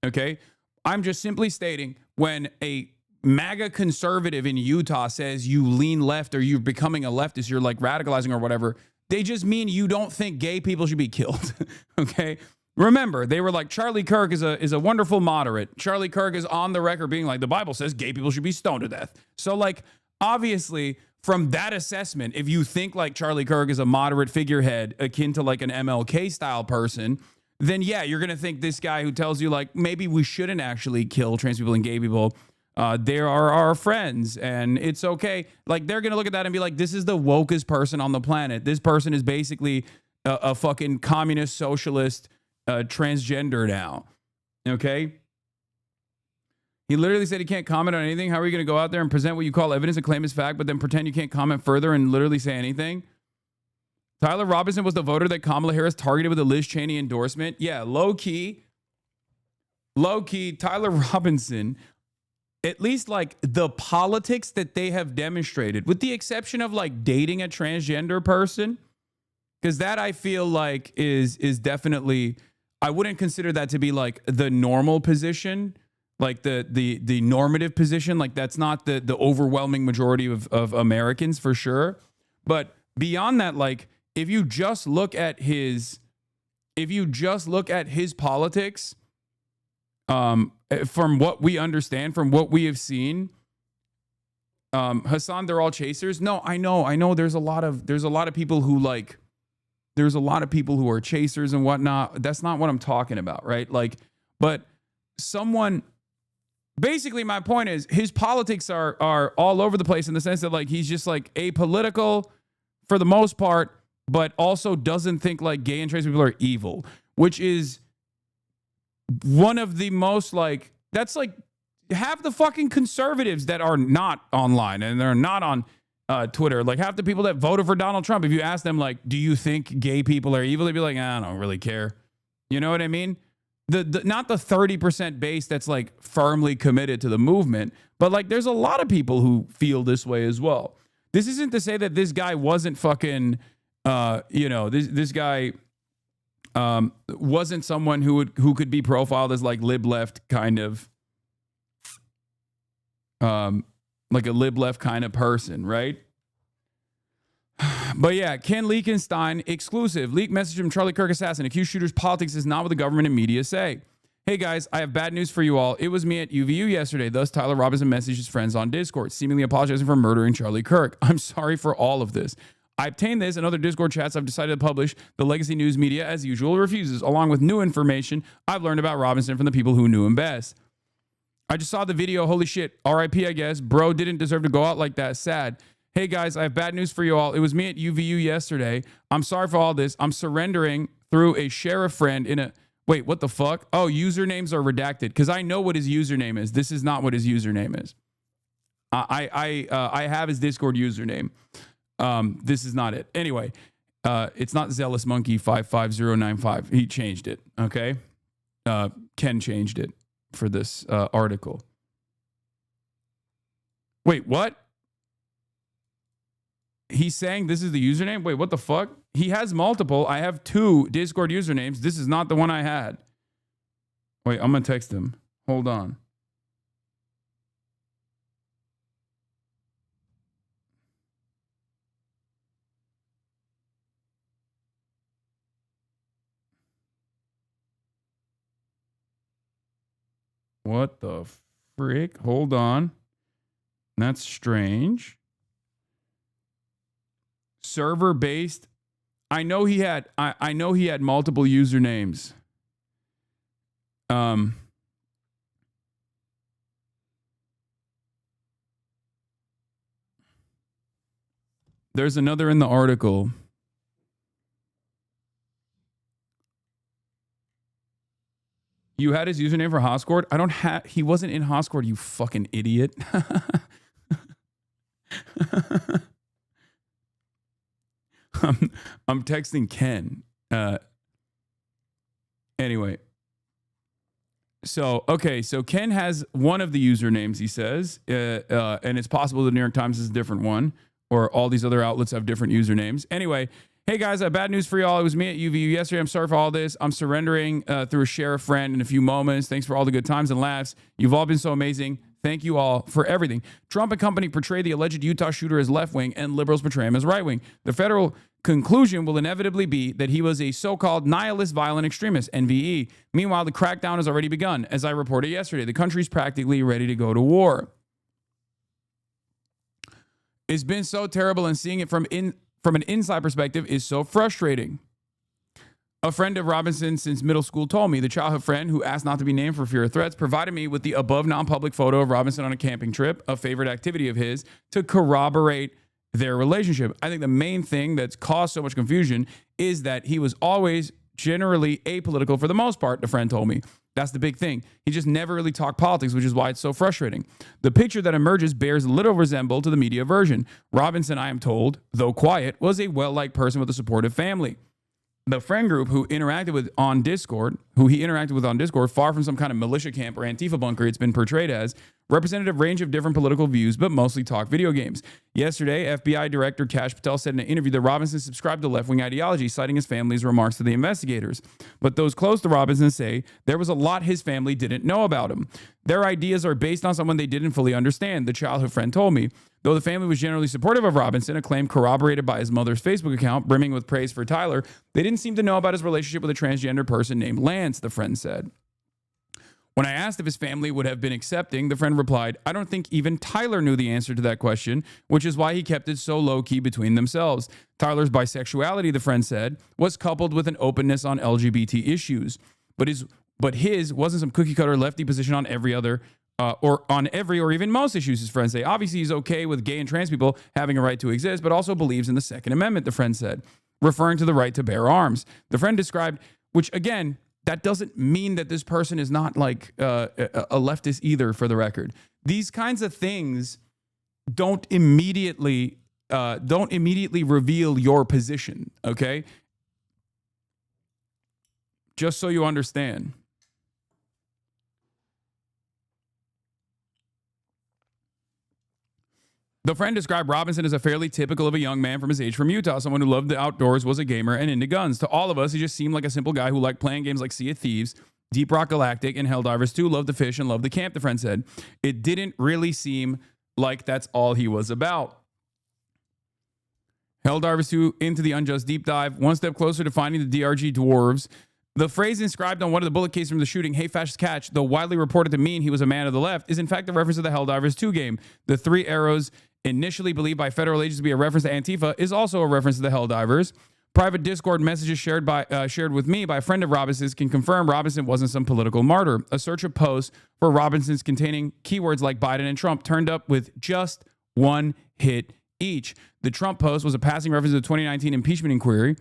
Okay, I'm just simply stating when a MAGA conservative in Utah says you lean left or you're becoming a leftist, you're like radicalizing or whatever, they just mean you don't think gay people should be killed. Okay, remember they were like Charlie Kirk is a wonderful moderate. Charlie Kirk is on the record being like the Bible says gay people should be stoned to death. So like obviously from that assessment, if you think like Charlie Kirk is a moderate figurehead akin to like an MLK style person, then yeah, you're going to think this guy who tells you like, maybe we shouldn't actually kill trans people and gay people. They are our friends and it's okay. Like they're going to look at that and be like, this is the wokest person on the planet. This person is basically a fucking communist, socialist, transgender now. Okay. He literally said he can't comment on anything. How are you going to go out there and present what you call evidence and claim as fact, but then pretend you can't comment further and literally say anything? Tyler Robinson was the voter that Kamala Harris targeted with a Liz Cheney endorsement. Yeah, low key, Tyler Robinson, at least like the politics that they have demonstrated, with the exception of like dating a transgender person, because that I feel like is definitely, I wouldn't consider that to be like the normal position, like the normative position. Like that's not the overwhelming majority of Americans for sure. But beyond that, like, if you just look at his politics, from what we understand, from what we have seen, Hasan, they're all chasers. No, I know. There's a lot of people who like. There's a lot of people who are chasers and whatnot. That's not what I'm talking about, right? Like, but someone. Basically, my point is his politics are all over the place in the sense that like he's just like apolitical for the most part, but also doesn't think like gay and trans people are evil, which is one of the most like that's like half the fucking conservatives that are not online and they're not on Twitter. Like half the people that voted for Donald Trump, if you ask them like, do you think gay people are evil? They'd be like, I don't really care. You know what I mean? The not the 30% base that's like firmly committed to the movement, but like there's a lot of people who feel this way as well. This isn't to say that this guy wasn't fucking this guy wasn't someone who could be profiled as like lib left kind of like a lib left kind of person, right? But yeah, Ken Leakenstein, exclusive. Leak message from Charlie Kirk assassin. Accused shooters politics is not what the government and media say. Hey guys, I have bad news for you all. It was me at UVU yesterday. Thus, Tyler Robinson messaged his friends on Discord, seemingly apologizing for murdering Charlie Kirk. I'm sorry for all of this. I obtained this and other Discord chats. I've decided to publish. The legacy news media, as usual, refuses, along with new information I've learned about Robinson from the people who knew him best. I just saw the video. Holy shit. RIP, I guess. Bro didn't deserve to go out like that. Sad. Hey guys, I have bad news for you all. It was me at UVU yesterday. I'm sorry for all this. I'm surrendering through a sheriff friend in a... Wait, what the fuck? Oh, usernames are redacted because I know what his username is. This is not what his username is. I have his Discord username. This is not it. Anyway, it's not Zealous Monkey 55095. He changed it. Okay. Ken changed it for this article. Wait, what? He's saying this is the username? Wait, what the fuck? He has multiple. I have 2 Discord usernames. This is not the one I had. Wait, I'm going to text him. Hold on. What the frick? Hold on. That's strange. Server based. I know he had multiple usernames. There's another in the article. You had his username for Hoscord? I don't have. He wasn't in Hoscord, you fucking idiot. I'm texting Ken. Anyway. So Ken has one of the usernames, he says, and it's possible the New York Times is a different one, or all these other outlets have different usernames. Anyway, hey guys, I have bad news for y'all. It was me at UVU yesterday. I'm sorry for all this. I'm surrendering through a sheriff friend in a few moments. Thanks for all the good times and laughs. You've all been so amazing. Thank you all for everything. Trump and company portray the alleged Utah shooter as left-wing and liberals portray him as right-wing. The federal conclusion will inevitably be that he was a so-called nihilist violent extremist, NVE. Meanwhile, the crackdown has already begun. As I reported yesterday, the country's practically ready to go to war. It's been so terrible, and seeing it from an inside perspective is so frustrating. A friend of Robinson since middle school told me, the childhood friend who asked not to be named for fear of threats, provided me with the above non-public photo of Robinson on a camping trip, a favorite activity of his, to corroborate their relationship. I think the main thing that's caused so much confusion is that he was always generally apolitical for the most part, the friend told me. That's the big thing. He just never really talked politics, which is why it's so frustrating. The picture that emerges bears little resemblance to the media version. Robinson, I am told, though quiet, was a well-liked person with a supportive family. The friend group who he interacted with on Discord, far from some kind of militia camp or Antifa bunker it's been portrayed as, represented a range of different political views, but mostly talked video games. Yesterday, FBI Director Kash Patel said in an interview that Robinson subscribed to left-wing ideology, citing his family's remarks to the investigators. But those close to Robinson say there was a lot his family didn't know about him. Their ideas are based on someone they didn't fully understand, the childhood friend told me. Though the family was generally supportive of Robinson, a claim corroborated by his mother's Facebook account, brimming with praise for Tyler, they didn't seem to know about his relationship with a transgender person named Lance, the friend said. When I asked if his family would have been accepting, the friend replied, I don't think even Tyler knew the answer to that question, which is why he kept it so low-key between themselves. Tyler's bisexuality, the friend said, was coupled with an openness on LGBT issues. But his wasn't some cookie-cutter lefty position on every other or even most issues, his friends say. Obviously, he's okay with gay and trans people having a right to exist, but also believes in the Second Amendment, the friend said, referring to the right to bear arms. The friend described, which again, that doesn't mean that this person is not like a leftist either, for the record. These kinds of things don't immediately reveal your position, okay? Just so you understand. The friend described Robinson as a fairly typical of a young man from his age from Utah, someone who loved the outdoors, was a gamer, and into guns. To all of us, he just seemed like a simple guy who liked playing games like Sea of Thieves, Deep Rock Galactic, and Helldivers 2, loved to fish and loved the camp, the friend said. It didn't really seem like that's all he was about. Helldivers 2, Into the Unjust Deep Dive, one step closer to finding the DRG dwarves. The phrase inscribed on one of the bullet cases from the shooting, "Hey, fascist catch," though widely reported to mean he was a man of the left, is in fact a reference to the Helldivers 2 game. The 3 arrows, initially believed by federal agents to be a reference to Antifa, is also a reference to the Helldivers. Private Discord messages shared with me by a friend of Robinson's can confirm Robinson wasn't some political martyr. A search of posts for Robinson's containing keywords like Biden and Trump turned up with just one hit each. The Trump post was a passing reference to the 2019 impeachment inquiry.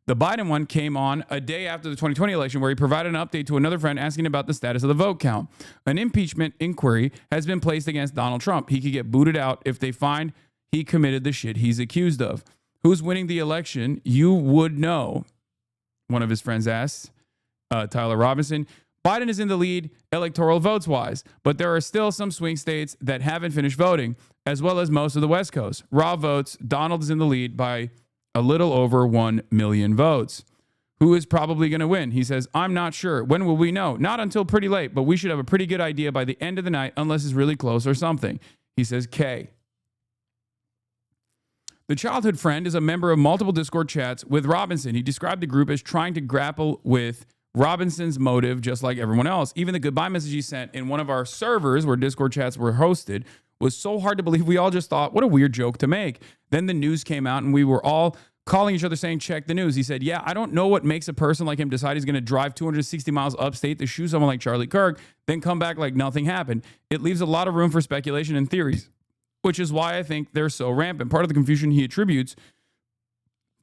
The Biden one came on a day after the 2020 election, where he provided an update to another friend asking about the status of the vote count. An impeachment inquiry has been placed against Donald Trump. He could get booted out if they find he committed the shit he's accused of. Who's winning the election? You would know, one of his friends asked Tyler Robinson. Biden is in the lead electoral votes-wise, but there are still some swing states that haven't finished voting, as well as most of the West Coast. Raw votes, Donald is in the lead by a little over 1 million votes. Who is probably going to win? He says, I'm not sure. When will we know? Not until pretty late, but we should have a pretty good idea by the end of the night, unless it's really close or something. He says, K. The childhood friend is a member of multiple Discord chats with Robinson. He described the group as trying to grapple with Robinson's motive, just like everyone else. Even the goodbye message he sent in one of our servers where Discord chats were hosted was so hard to believe. We all just thought, what a weird joke to make. Then the news came out and we were all calling each other saying, check the news. He said, yeah, I don't know what makes a person like him decide he's going to drive 260 miles upstate to shoot someone like Charlie Kirk, then come back like nothing happened. It leaves a lot of room for speculation and theories, which is why I think they're so rampant. Part of the confusion he attributes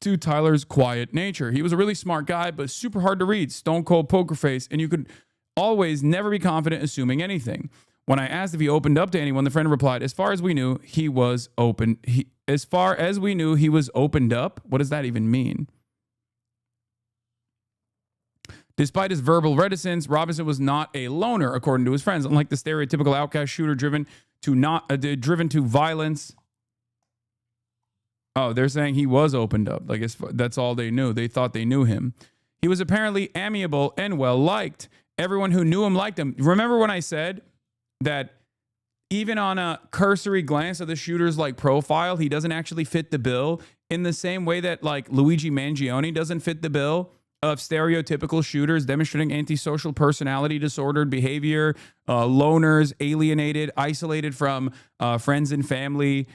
to Tyler's quiet nature. He was a really smart guy, but super hard to read, stone cold poker face, and you could always never be confident assuming anything. When I asked if he opened up to anyone, the friend replied, as far as we knew, he was open. As far as we knew, he was opened up. What does that even mean? Despite his verbal reticence, Robinson was not a loner, according to his friends. Unlike the stereotypical outcast shooter driven to violence. Oh, they're saying he was opened up. Like that's all they knew. They thought they knew him. He was apparently amiable and well-liked. Everyone who knew him liked him. Remember when I said that even on a cursory glance of the shooter's like profile, he doesn't actually fit the bill in the same way that like Luigi Mangione doesn't fit the bill of stereotypical shooters demonstrating antisocial personality disordered behavior, loners, alienated, isolated from friends and family,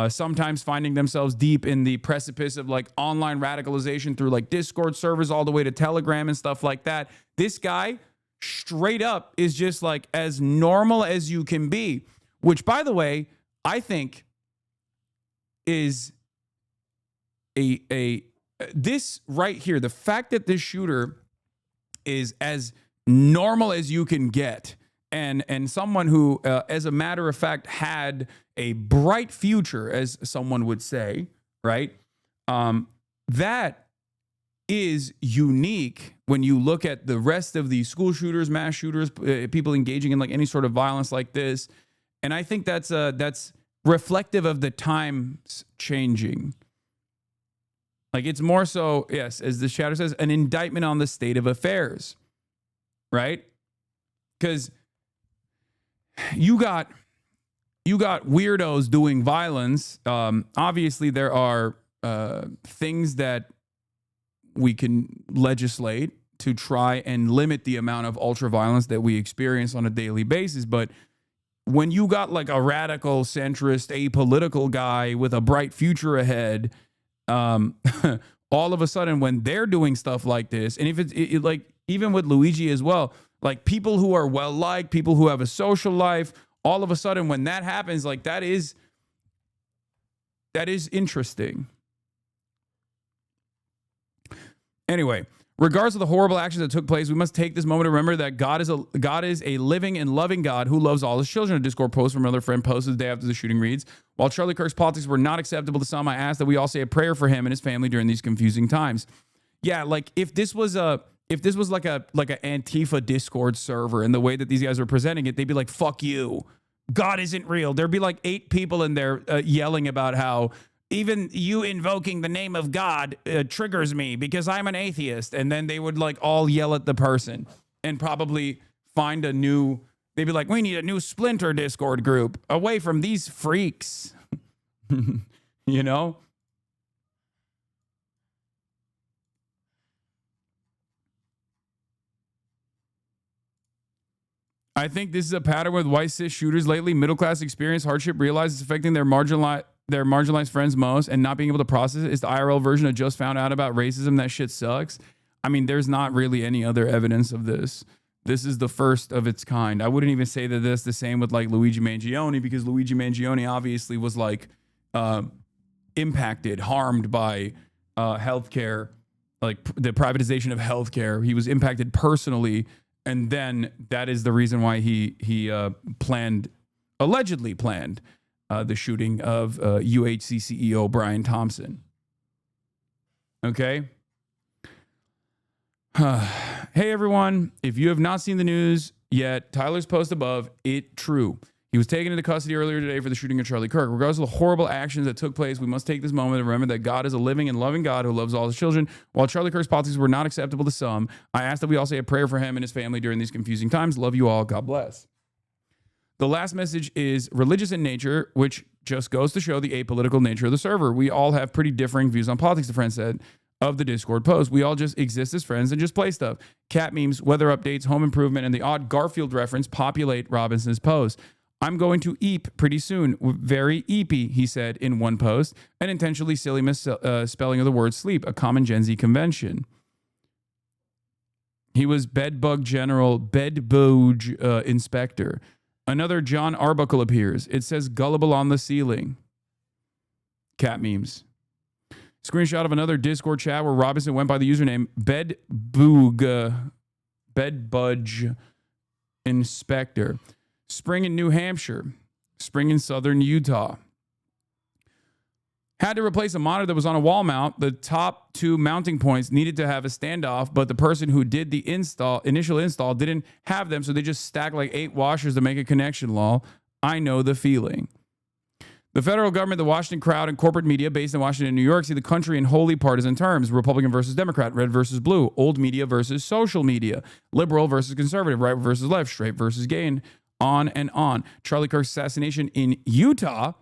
sometimes finding themselves deep in the precipice of like online radicalization through like Discord servers all the way to Telegram and stuff like that. This guy straight up is just like as normal as you can be, which by the way, I think is this right here, the fact that this shooter is as normal as you can get and someone who, as a matter of fact, had a bright future, as someone would say, right? That is unique when you look at the rest of the school shooters, mass shooters, people engaging in like any sort of violence like this. And I think that's reflective of the times changing. Like it's more so, yes, as the chatter says, an indictment on the state of affairs, right? Because you got weirdos doing violence. Obviously, there are things that we can legislate to try and limit the amount of ultra violence that we experience on a daily basis. But when you got like a radical, centrist, apolitical guy with a bright future ahead, all of a sudden when they're doing stuff like this, and if it's like even with Luigi as well, like people who are well liked, people who have a social life, all of a sudden when that happens, like that is interesting. Anyway, regardless of the horrible actions that took place, we must take this moment to remember that God is a living and loving God who loves all his children. A Discord post from another friend posted the day after the shooting reads, while Charlie Kirk's politics were not acceptable to some, I ask that we all say a prayer for him and his family during these confusing times. Yeah, like if this was like an Antifa Discord server and the way that these guys were presenting it, they'd be like, fuck you. God isn't real. There'd be like 8 people in there yelling about how even you invoking the name of God triggers me because I'm an atheist. And then they would like all yell at the person and probably find a new, they'd be like, we need a new splinter Discord group away from these freaks. You know? I think this is a pattern with white cis shooters lately. Middle class experience hardship, realize it's affecting their marginalized friends most, and not being able to process it is the IRL version of just found out about racism. That shit sucks. I mean, there's not really any other evidence of this. This is the first of its kind. I wouldn't even say that that's the same with like Luigi Mangione, because Luigi Mangione obviously was like impacted, harmed by healthcare, like the privatization of healthcare. He was impacted personally. And then that is the reason why he allegedly planned the shooting of UHC CEO Brian Thompson. Okay. Hey, everyone. If you have not seen the news yet, Tyler's post above, it true. He was taken into custody earlier today for the shooting of Charlie Kirk. Regardless of the horrible actions that took place, we must take this moment to remember that God is a living and loving God who loves all his children. While Charlie Kirk's politics were not acceptable to some, I ask that we all say a prayer for him and his family during these confusing times. Love you all. God bless. The last message is religious in nature, which just goes to show the apolitical nature of the server. We all have pretty differing views on politics, the friend said of the Discord post. We all just exist as friends and just play stuff. Cat memes, weather updates, home improvement, and the odd Garfield reference populate Robinson's post. I'm going to eep pretty soon. Very eepy, he said in one post. An intentionally silly misspelling of the word sleep, a common Gen Z convention. He was bedbug inspector. Another John Arbuckle appears. It says gullible on the ceiling. Cat memes. Screenshot of another Discord chat where Robinson went by the username bedbudge inspector. Spring in New Hampshire. Spring in southern Utah. Had to replace a monitor that was on a wall mount. The top 2 mounting points needed to have a standoff, but the person who did the initial install didn't have them, so they just stacked like 8 washers to make a connection. Lol. I know the feeling. The federal government, the Washington crowd, and corporate media based in Washington and New York see the country in wholly partisan terms. Republican versus Democrat, red versus blue, old media versus social media, liberal versus conservative, right versus left, straight versus gay, and on and on. Charlie Kirk's assassination in Utah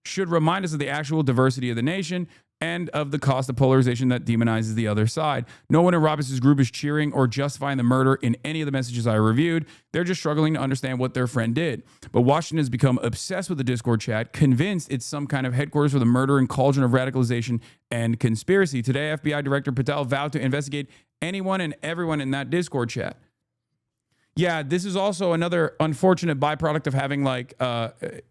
should remind us of the actual diversity of the nation and of the cost of polarization that demonizes the other side. No one in Robinson's group is cheering or justifying the murder in any of the messages I reviewed. They're just struggling to understand what their friend did. But Washington has become obsessed with the Discord chat, convinced it's some kind of headquarters for the murder and cauldron of radicalization and conspiracy. Today, FBI Director Patel vowed to investigate anyone and everyone in that Discord chat. Yeah, this is also another unfortunate byproduct of having like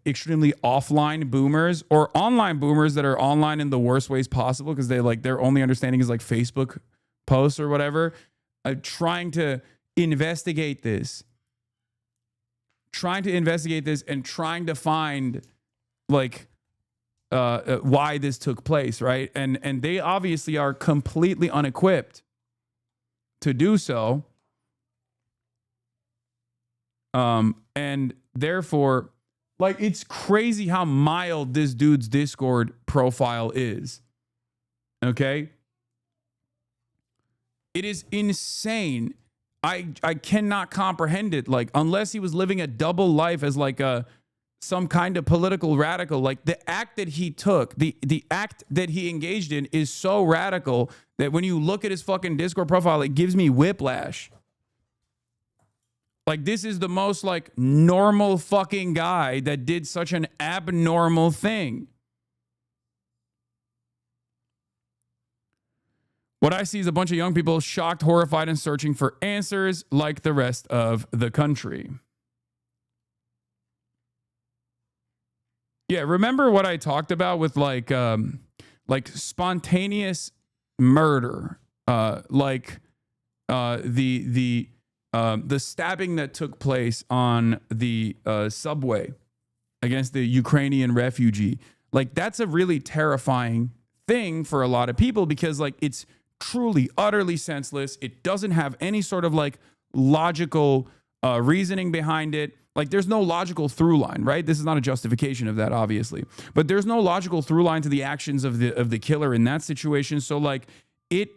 extremely offline boomers or online boomers that are online in the worst ways possible because they like their only understanding is like Facebook posts or whatever. Trying to investigate this and trying to find like why this took place, right? And they obviously are completely unequipped to do so. And therefore, like, it's crazy how mild this dude's Discord profile is. Okay? It is insane. I cannot comprehend it. Like, unless he was living a double life as like a some kind of political radical. Like the act that he took, the act that he engaged in is so radical that when you look at his fucking Discord profile, it gives me whiplash. Like this is the most like normal fucking guy that did such an abnormal thing. What I see is a bunch of young people shocked, horrified, and searching for answers like the rest of the country. Yeah, remember what I talked about with like spontaneous murder, the stabbing that took place on the subway against the Ukrainian refugee. Like that's a really terrifying thing for a lot of people because like it's truly, utterly senseless. It doesn't have any sort of like logical reasoning behind it. Like there's no logical through line, right? This is not a justification of that, obviously, but there's no logical through line to the actions of the killer in that situation. So like it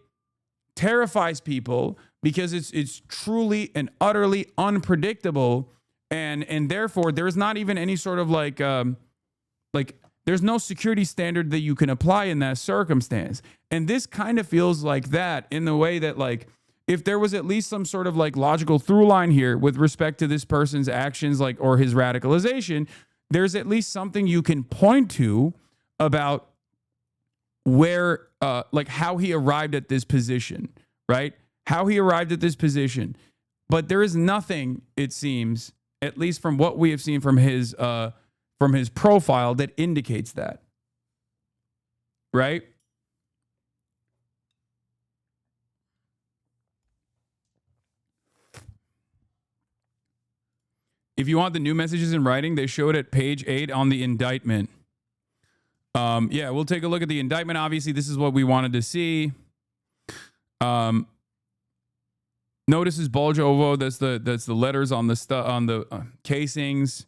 terrifies people because it's truly and utterly unpredictable, and therefore there's not even any sort of like there's no security standard that you can apply in that circumstance. And this kind of feels like that in the way that like if there was at least some sort of like logical through line here with respect to this person's actions, like, or his radicalization, there's at least something you can point to about where, like how he arrived at this position, right? How he arrived at this position. But there is nothing, it seems, at least from what we have seen from his profile, that indicates that, right? If you want the new messages in writing, they show it at page 8 on the indictment. Yeah, we'll take a look at the indictment. Obviously, this is what we wanted to see. Notices bulge ovo. That's the letters on the casings.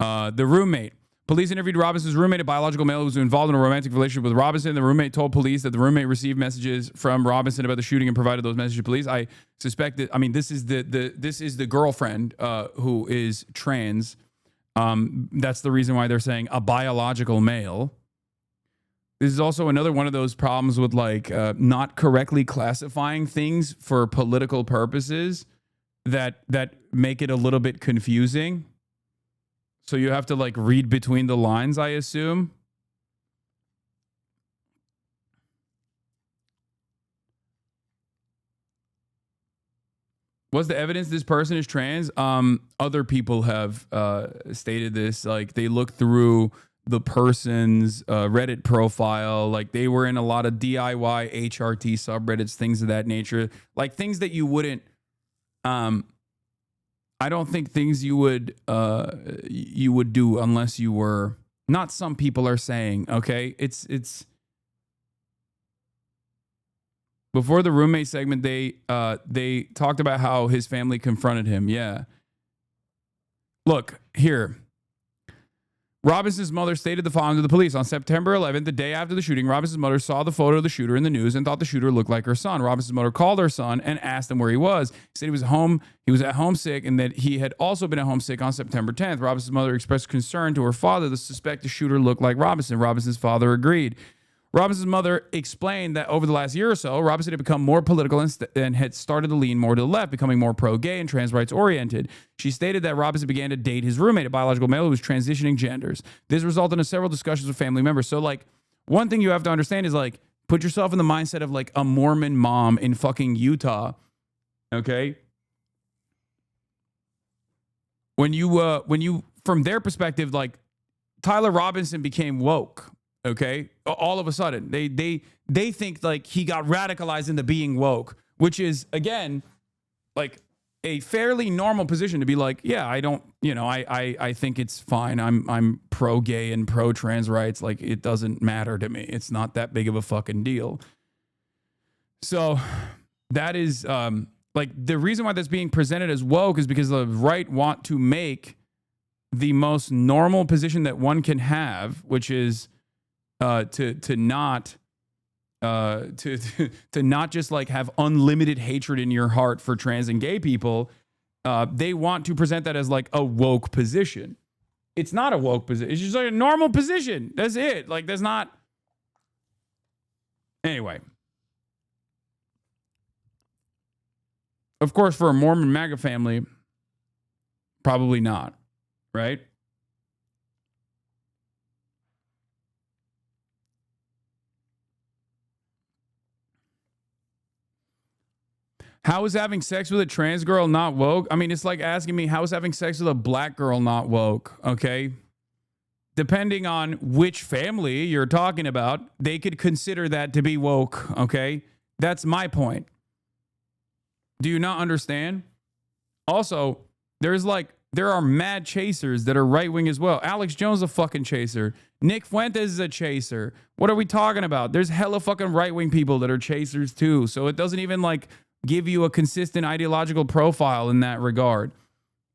The roommate. Police interviewed Robinson's roommate, a biological male who was involved in a romantic relationship with Robinson. The roommate told police that the roommate received messages from Robinson about the shooting and provided those messages to police. I suspect that, I mean, this is the girlfriend who is trans. That's the reason why they're saying a biological male. This is also another one of those problems with like not correctly classifying things for political purposes that make it a little bit confusing. So you have to like read between the lines, I assume. Was the evidence this person is trans? Other people have stated this. Like they looked through the person's Reddit profile. Like they were in a lot of DIY HRT subreddits, things of that nature. Like things that you wouldn't. I don't think things you would do unless you were not. Some people are saying, okay, it's before the roommate segment. They talked about how his family confronted him. Yeah. Look here. Robinson's mother stated the following to the police. On September 11th, the day after the shooting, Robinson's mother saw the photo of the shooter in the news and thought the shooter looked like her son. Robinson's mother called her son and asked him where he was. He said he was home. He was at home sick, and that he had also been at home sick on September 10th. Robinson's mother expressed concern to her father. The suspected shooter looked like Robinson. Robinson's father agreed. Robinson's mother explained that over the last year or so, Robinson had become more political and had started to lean more to the left, becoming more pro-gay and trans rights oriented. She stated that Robinson began to date his roommate, a biological male who was transitioning genders. This resulted in several discussions with family members. So, like, one thing you have to understand is, like, put yourself in the mindset of, like, a Mormon mom in fucking Utah, okay? When you, from their perspective, like, Tyler Robinson became woke. Okay, all of a sudden they think like he got radicalized into being woke, which is again like a fairly normal position to be like, yeah, I don't, you know, I think it's fine. I'm pro gay and pro trans rights. Like it doesn't matter to me. It's not that big of a fucking deal. So that is like the reason why that's being presented as woke is because the right want to make the most normal position that one can have, which is to not just like have unlimited hatred in your heart for trans and gay people. They want to present that as like a woke position. It's not a woke position. It's just like a normal position. That's it. Like, there's not. Anyway. Of course, for a Mormon MAGA family, probably not, right? How is having sex with a trans girl not woke? I mean, it's like asking me, how is having sex with a black girl not woke? Okay. Depending on which family you're talking about, they could consider that to be woke. Okay. That's my point. Do you not understand? Also, there are mad chasers that are right wing as well. Alex Jones is a fucking chaser. Nick Fuentes is a chaser. What are we talking about? There's hella fucking right wing people that are chasers too. So it doesn't even like give you a consistent ideological profile in that regard.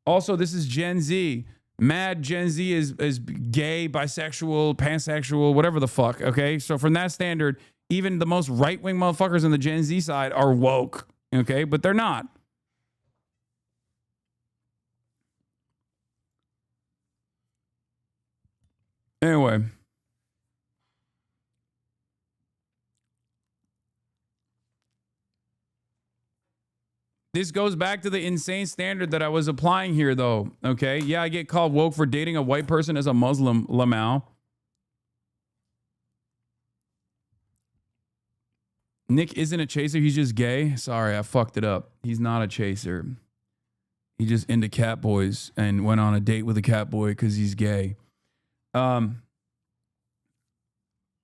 Also, this is Gen Z. Mad Gen Z is gay, bisexual, pansexual, whatever the fuck, okay? So from that standard, even the most right-wing motherfuckers on the Gen Z side are woke, okay? But they're not. Anyway. This goes back to the insane standard that I was applying here, though. Okay. Yeah, I get called woke for dating a white person as a Muslim, Lamau. Nick isn't a chaser. He's just gay. Sorry, I fucked it up. He's not a chaser. He just into cat boys and went on a date with a cat boy because he's gay.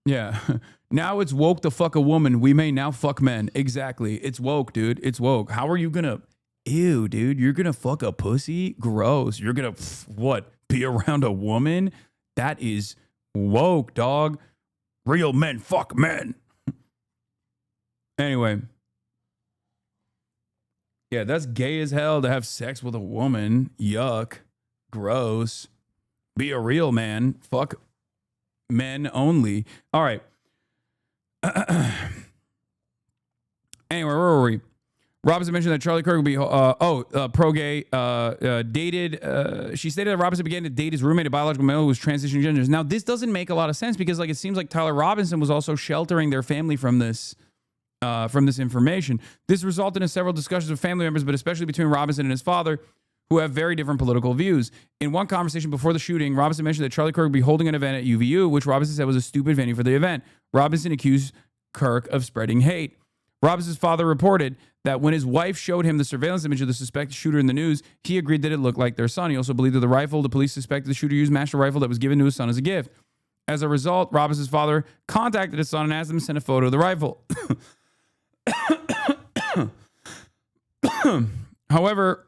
Yeah. Now it's woke to fuck a woman. We may now fuck men. Exactly. It's woke, dude. It's woke. How are you gonna... Ew, dude. You're gonna fuck a pussy? Gross. You're gonna... What? Be around a woman? That is woke, dog. Real men fuck men. Anyway. Yeah, that's gay as hell to have sex with a woman. Yuck. Gross. Be a real man. Fuck men only. All right. Anyway, where were we? Robinson mentioned that Charlie Kirk would be pro-gay, dated. She stated that Robinson began to date his roommate, a biological male who was transitioning genders. Now, this doesn't make a lot of sense because, like, it seems like Tyler Robinson was also sheltering their family from this information. This resulted in several discussions with family members, but especially between Robinson and his father, who have very different political views. In one conversation before the shooting, Robinson mentioned that Charlie Kirk would be holding an event at UVU, which Robinson said was a stupid venue for the event. Robinson accused Kirk of spreading hate. Robinson's father reported that when his wife showed him the surveillance image of the suspected shooter in the news, he agreed that it looked like their son. He also believed that the rifle the police suspected the shooter used matched a rifle that was given to his son as a gift. As a result, Robinson's father contacted his son and asked him to send a photo of the rifle. However,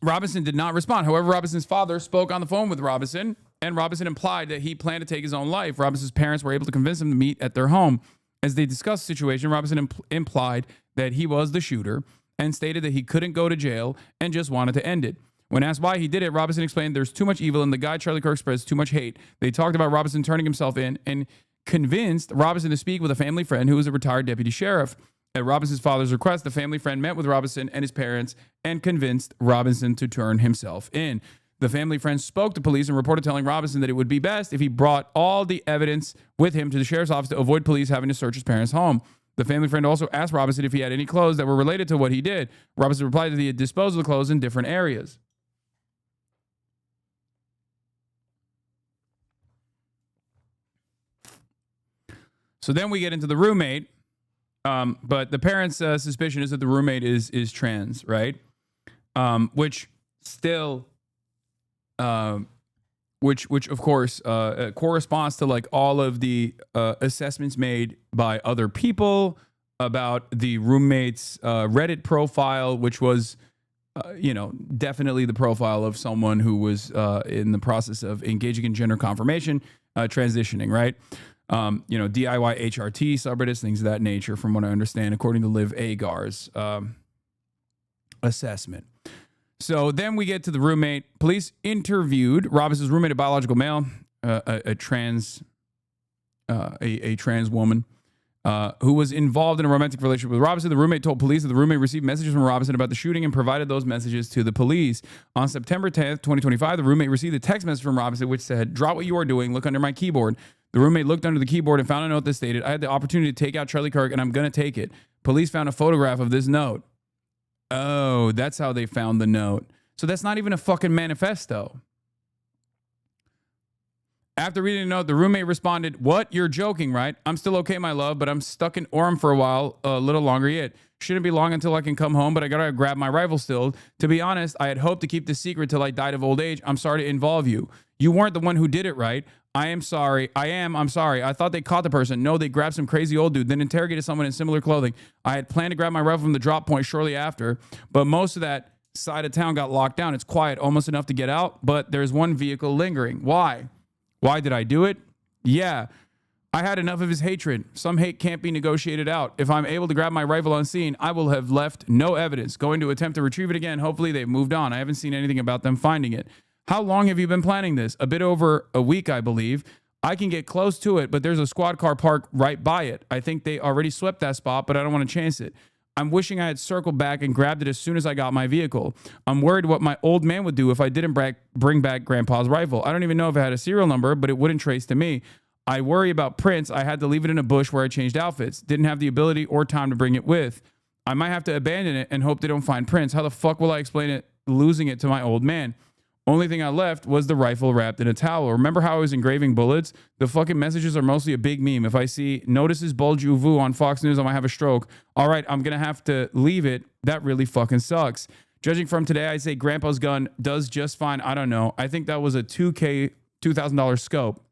Robinson did not respond. However, Robinson's father spoke on the phone with Robinson, and Robinson implied that he planned to take his own life. Robinson's parents were able to convince him to meet at their home. As they discussed the situation, Robinson implied that he was the shooter and stated that he couldn't go to jail and just wanted to end it. When asked why he did it, Robinson explained there's too much evil and the guy Charlie Kirk spreads too much hate. They talked about Robinson turning himself in and convinced Robinson to speak with a family friend who was a retired deputy sheriff. At Robinson's father's request, the family friend met with Robinson and his parents and convinced Robinson to turn himself in. The family friend spoke to police and reported telling Robinson that it would be best if he brought all the evidence with him to the sheriff's office to avoid police having to search his parents' home. The family friend also asked Robinson if he had any clothes that were related to what he did. Robinson replied that he had disposed of the clothes in different areas. So then we get into the roommate. But the parents' suspicion is that the roommate is trans, right? Which still, which of course corresponds to like all of the assessments made by other people about the roommate's Reddit profile, which was, definitely the profile of someone who was in the process of engaging in gender confirmation, transitioning, right? DIY HRT subreddits, things of that nature, from what I understand, according to Liv Agar's assessment. So then we get to the roommate. Police interviewed Robinson's roommate, a biological male, a trans woman, who was involved in a romantic relationship with Robinson. The roommate told police that the roommate received messages from Robinson about the shooting and provided those messages to the police. On September 10th, 2025, the roommate received a text message from Robinson which said, "Drop what you are doing, look under my keyboard." The roommate looked under the keyboard and found a note that stated, "I had the opportunity to take out Charlie Kirk and I'm going to take it." Police found a photograph of this note. Oh, that's how they found the note. So that's not even a fucking manifesto. After reading the note, the roommate responded, "What? You're joking, right? I'm still okay, my love, but I'm stuck in Orem for a little longer yet. Shouldn't be long until I can come home, but I gotta grab my rifle still. To be honest, I had hoped to keep this secret till I died of old age. I'm sorry to involve you. You weren't the one who did it, right? I'm sorry. I'm sorry. I thought they caught the person. No, they grabbed some crazy old dude, then interrogated someone in similar clothing. I had planned to grab my rifle from the drop point shortly after, but most of that side of town got locked down. It's quiet, almost enough to get out, but there's one vehicle lingering. Why? Why did I do it? Yeah, I had enough of his hatred. Some hate can't be negotiated out. If I'm able to grab my rifle unseen, I will have left no evidence. Going to attempt to retrieve it again. Hopefully they've moved on. I haven't seen anything about them finding it. How long have you been planning this? A bit over a week, I believe. I can get close to it, but there's a squad car parked right by it. I think they already swept that spot, but I don't want to chance it. I'm wishing I had circled back and grabbed it as soon as I got my vehicle. I'm worried what my old man would do if I didn't bring back Grandpa's rifle. I don't even know if it had a serial number, but it wouldn't trace to me. I worry about prints. I had to leave it in a bush where I changed outfits. Didn't have the ability or time to bring it with. I might have to abandon it and hope they don't find prints. How the fuck will I explain it, losing it to my old man? Only thing I left was the rifle wrapped in a towel. Remember how I was engraving bullets? The fucking messages are mostly a big meme. If I see notices bulge uvu on Fox News, I might have a stroke. All right, I'm going to have to leave it. That really fucking sucks. Judging from today, I'd say Grandpa's gun does just fine. I don't know. I think that was a $2,000 scope.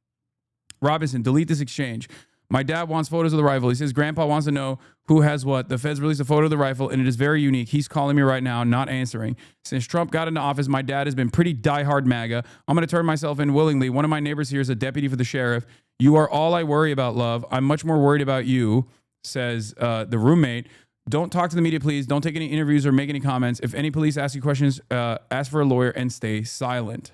Robinson, delete this exchange. My dad wants photos of the rifle. He says Grandpa wants to know who has what. The feds released a photo of the rifle, and it is very unique. He's calling me right now, not answering. Since Trump got into office, my dad has been pretty diehard MAGA. I'm going to turn myself in willingly. One of my neighbors here is a deputy for the sheriff. You are all I worry about, love. I'm much more worried about you, says the roommate. Don't talk to the media, please. Don't take any interviews or make any comments. If any police ask you questions, ask for a lawyer and stay silent.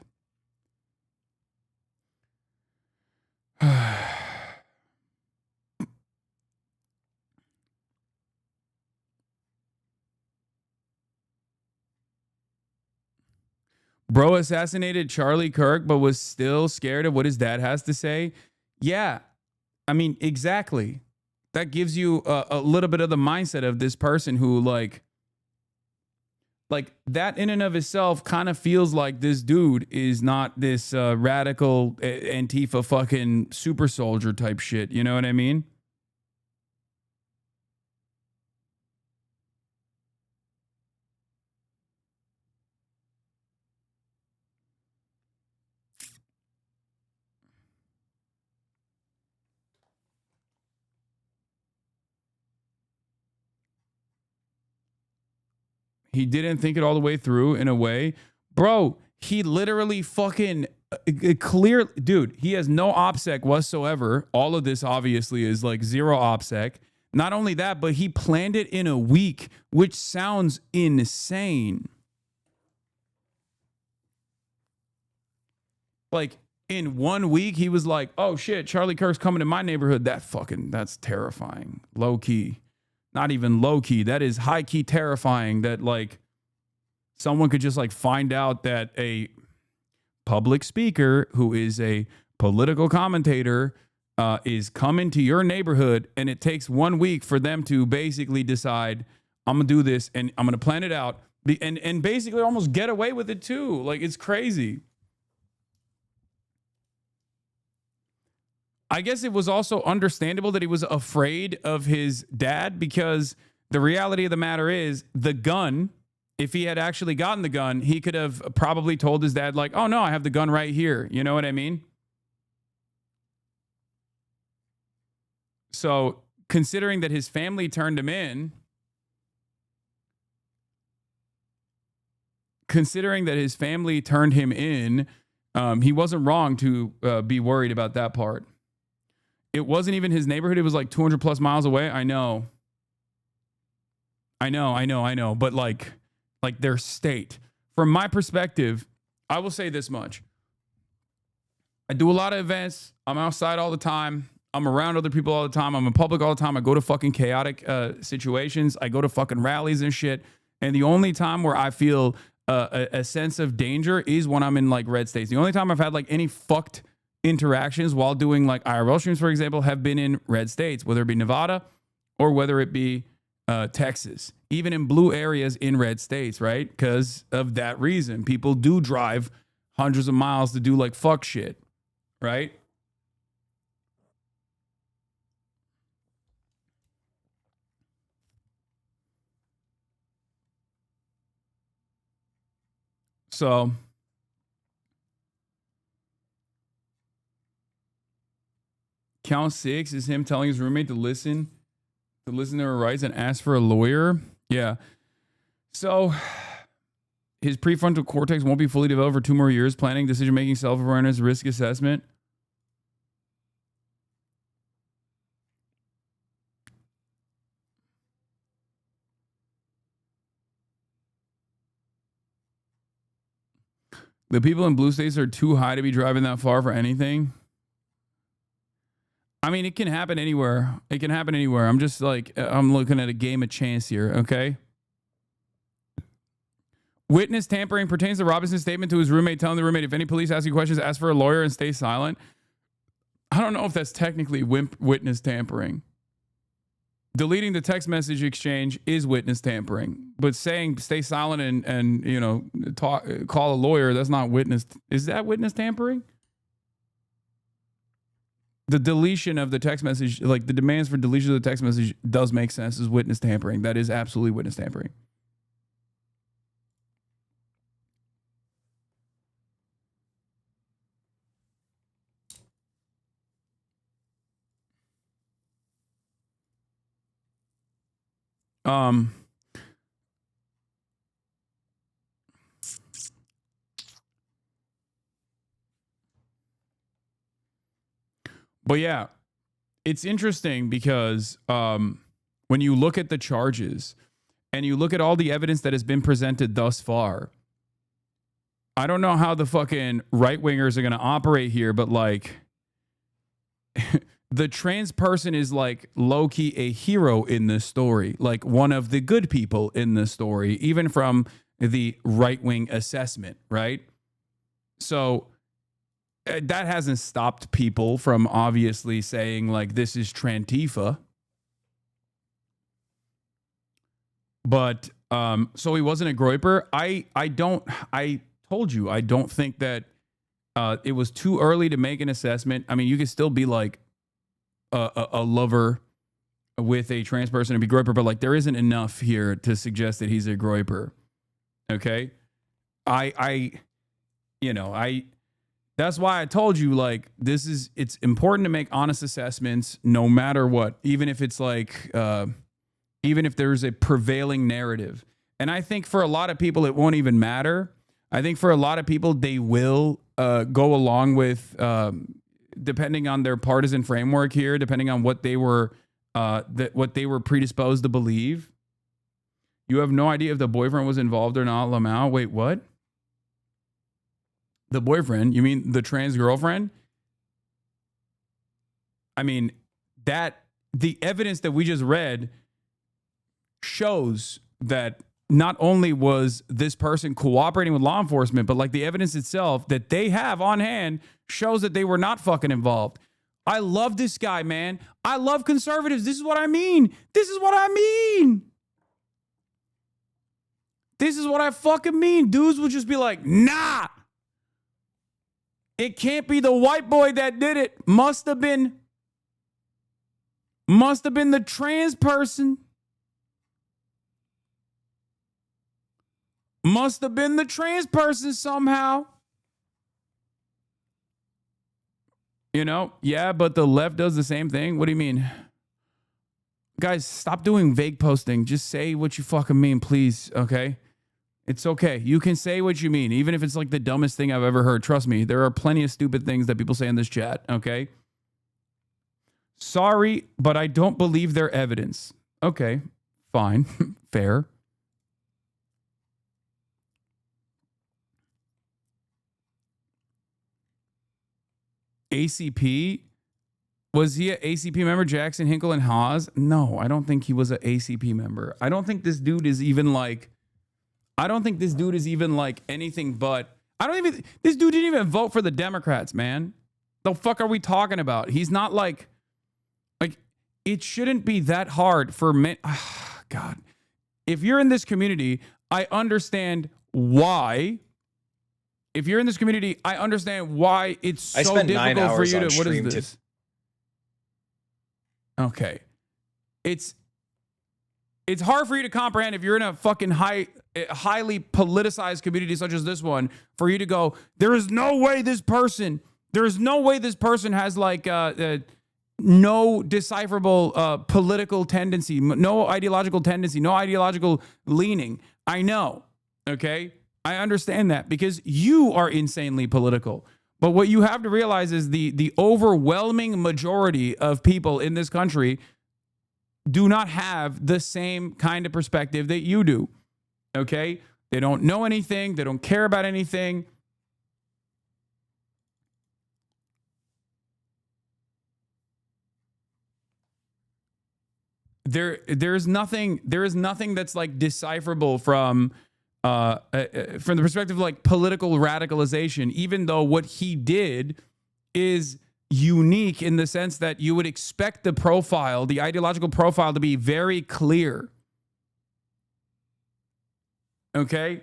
Bro assassinated Charlie Kirk, but was still scared of what his dad has to say. Yeah, I mean, exactly. That gives you a little bit of the mindset of this person who like that in and of itself kind of feels like this dude is not this radical Antifa fucking super soldier type shit. You know what I mean? He didn't think it all the way through in a way. Bro, he literally fucking clear. Dude, he has no OPSEC whatsoever. All of this obviously is like zero OPSEC. Not only that, but he planned it in a week, which sounds insane. Like in 1 week, he was like, oh shit, Charlie Kirk's coming to my neighborhood. That's terrifying. Low key. Not even low key. That is high key terrifying that like someone could just like find out that a public speaker who is a political commentator is coming to your neighborhood, and it takes 1 week for them to basically decide, I'm going to do this and I'm going to plan it out and basically almost get away with it too. Like, it's crazy. I guess it was also understandable that he was afraid of his dad, because the reality of the matter is the gun, if he had actually gotten the gun, he could have probably told his dad like, oh no, I have the gun right here. You know what I mean? So considering that his family turned him in, he wasn't wrong to be worried about that part. It wasn't even his neighborhood. It was like 200 plus miles away. I know. But like their state. From my perspective, I will say this much. I do a lot of events. I'm outside all the time. I'm around other people all the time. I'm in public all the time. I go to fucking chaotic situations. I go to fucking rallies and shit. And the only time where I feel a sense of danger is when I'm in like red states. The only time I've had like any fucked interactions while doing like IRL streams, for example, have been in red states, whether it be Nevada or whether it be Texas, even in blue areas in red states, right? Because of that reason, people do drive hundreds of miles to do like fuck shit, right? So count 6 is him telling his roommate to listen to her rights and ask for a lawyer. Yeah. So his prefrontal cortex won't be fully developed for 2 more years. Planning, decision-making, self-awareness, risk assessment. The people in blue states are too high to be driving that far for anything. I mean, it can happen anywhere. It can happen anywhere. I'm just like, I'm looking at a game of chance here, okay? Witness tampering pertains to Robinson's statement to his roommate, telling the roommate, if any police ask you questions, ask for a lawyer and stay silent. I don't know if that's technically witness tampering. Deleting the text message exchange is witness tampering, but saying stay silent and you know, call a lawyer, that's not witness. Is that witness tampering? The deletion of the text message, like the demands for deletion of the text message does make sense as witness tampering. That is absolutely witness tampering. But yeah, it's interesting because when you look at the charges and you look at all the evidence that has been presented thus far, I don't know how the fucking right-wingers are going to operate here, but like the trans person is like low-key a hero in this story, like one of the good people in this story, even from the right-wing assessment, right? So that hasn't stopped people from obviously saying like this is Trantifa. But so he wasn't a groiper. I told you I don't think that it was too early to make an assessment. I mean, you could still be like a lover with a trans person and be groiper, but like there isn't enough here to suggest that he's a groiper. Okay? That's why I told you, like, it's important to make honest assessments no matter what, even if it's like, even if there's a prevailing narrative. And I think for a lot of people, it won't even matter. I think for a lot of people, they will go along with, depending on their partisan framework here, depending on what they were predisposed to believe. You have no idea if the boyfriend was involved or not, Lamau. Wait, what? The boyfriend? You mean the trans girlfriend? I mean, the evidence that we just read shows that not only was this person cooperating with law enforcement, but like the evidence itself that they have on hand shows that they were not fucking involved. I love this guy, man. I love conservatives. This is what I mean. This is what I mean. This is what I fucking mean. Dudes would just be like, nah. It can't be the white boy that did it. Must have been the trans person. Must have been the trans person somehow. You know? Yeah, but the left does the same thing. What do you mean? Guys, stop doing vague posting. Just say what you fucking mean, please, okay? It's okay. You can say what you mean, even if it's like the dumbest thing I've ever heard. Trust me, there are plenty of stupid things that people say in this chat, okay? Sorry, but I don't believe their evidence. Okay, fine, fair. ACP, Was he an ACP member, Jackson, Hinkle, and Haas? No, I don't think he was an ACP member. I don't think this dude is even like, anything but, this dude didn't even vote for the Democrats, man. The fuck are we talking about? He's not like, it shouldn't be that hard for men. God, if you're in this community, I understand why. If you're in this community, I understand why it's so difficult for you to, what is this? Okay. It's hard for you to comprehend if you're in a fucking highly politicized community such as this one, for you to go, there is no way this person has like no decipherable political tendency, no ideological tendency, no ideological leaning. I know, okay? I understand that because you are insanely political. But what you have to realize is the overwhelming majority of people in this country do not have the same kind of perspective that you do, okay? They don't know anything. They don't care about anything. There is nothing that's like decipherable from the perspective of like political radicalization, even though what he did is unique in the sense that you would expect the profile, the ideological profile, to be very clear. Okay?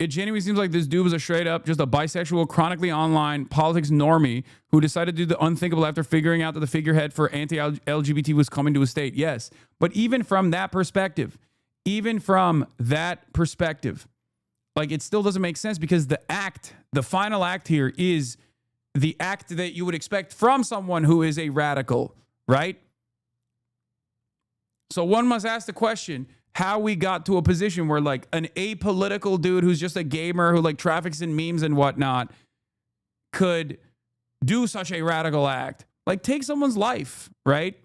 It genuinely seems like this dude was just a bisexual, chronically online politics normie who decided to do the unthinkable after figuring out that the figurehead for anti-LGBT was coming to his state. Yes. But even from that perspective, like, it still doesn't make sense because the final act here is the act that you would expect from someone who is a radical, right? So one must ask the question, how we got to a position where like an apolitical dude who's just a gamer who like traffics in memes and whatnot could do such a radical act, like take someone's life, right?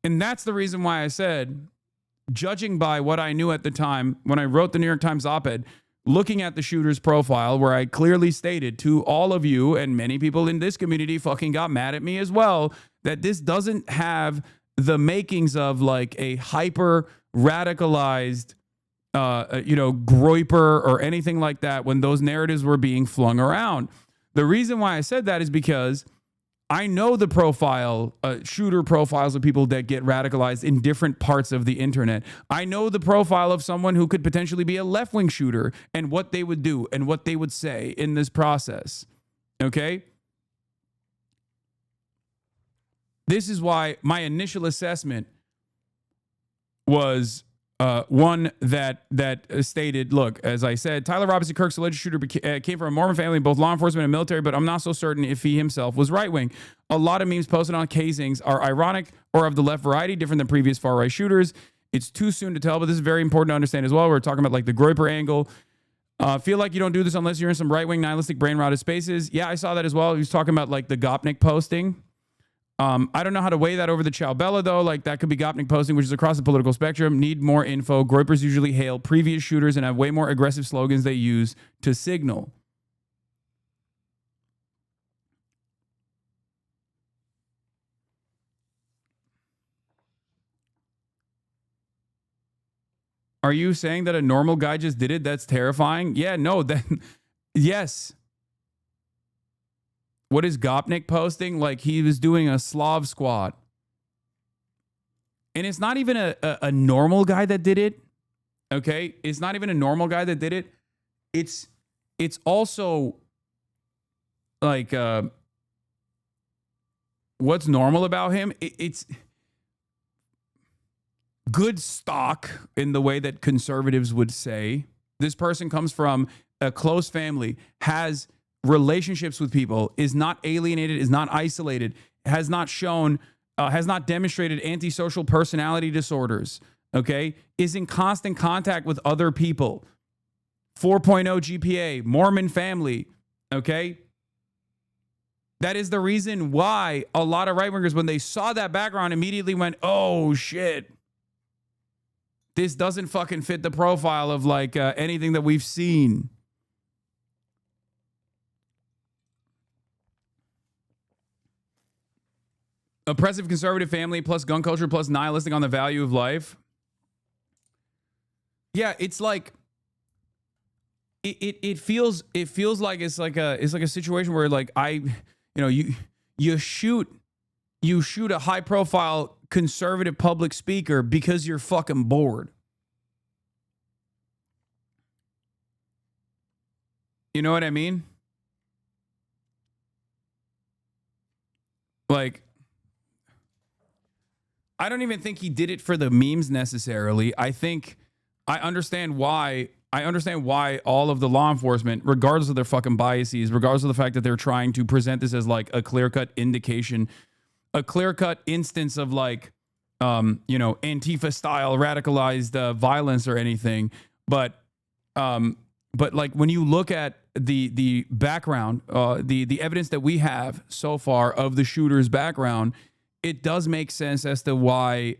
And that's the reason why I said, judging by what I knew at the time when I wrote the New York Times op-ed, looking at the shooter's profile, where I clearly stated to all of you, and many people in this community fucking got mad at me as well, that this doesn't have the makings of like a hyper radicalized, groiper or anything like that when those narratives were being flung around. The reason why I said that is because I know the shooter profiles of people that get radicalized in different parts of the internet. I know the profile of someone who could potentially be a left-wing shooter and what they would do and what they would say in this process. Okay? This is why my initial assessment was one that stated, look, as I said, Tyler Robinson Kirk's alleged shooter came from a Mormon family, both law enforcement and military, but I'm not so certain if he himself was right-wing. A lot of memes posted on casings are ironic or of the left variety, different than previous far-right shooters. It's too soon to tell, but this is very important to understand as well. We're talking about like the Groiper angle. Feel like you don't do this unless you're in some right-wing, nihilistic, brain-rotted spaces. Yeah, I saw that as well. He was talking about like the Gopnik posting. I don't know how to weigh that over the Chow Bella, though. Like, that could be Gopnik posting, which is across the political spectrum. Need more info. Groypers usually hail previous shooters and have way more aggressive slogans they use to signal. Are you saying that a normal guy just did it? That's terrifying. Yeah, no, yes. What is Gopnik posting? Like, he was doing a Slav squat. And it's not even a normal guy that did it. Okay? It's not even a normal guy that did it. It's also like what's normal about him? It's good stock in the way that conservatives would say. This person comes from a close family, has relationships with people, is not alienated, is not isolated, has not demonstrated antisocial personality disorders, okay? Is in constant contact with other people. 4.0 GPA, Mormon family, okay? That is the reason why a lot of right-wingers, when they saw that background, immediately went, oh, shit. This doesn't fucking fit the profile of like anything that we've seen. Oppressive conservative family plus gun culture plus nihilistic on the value of life. Yeah, it's like it feels like it's like a situation where like you shoot a high profile conservative public speaker because you're fucking bored. You know what I mean? Like, I don't even think he did it for the memes necessarily. I understand why all of the law enforcement, regardless of their fucking biases, regardless of the fact that they're trying to present this as like a clear-cut indication, a clear-cut instance of like, Antifa style radicalized violence or anything. But like when you look at the background, the evidence that we have so far of the shooter's background, it does make sense as to why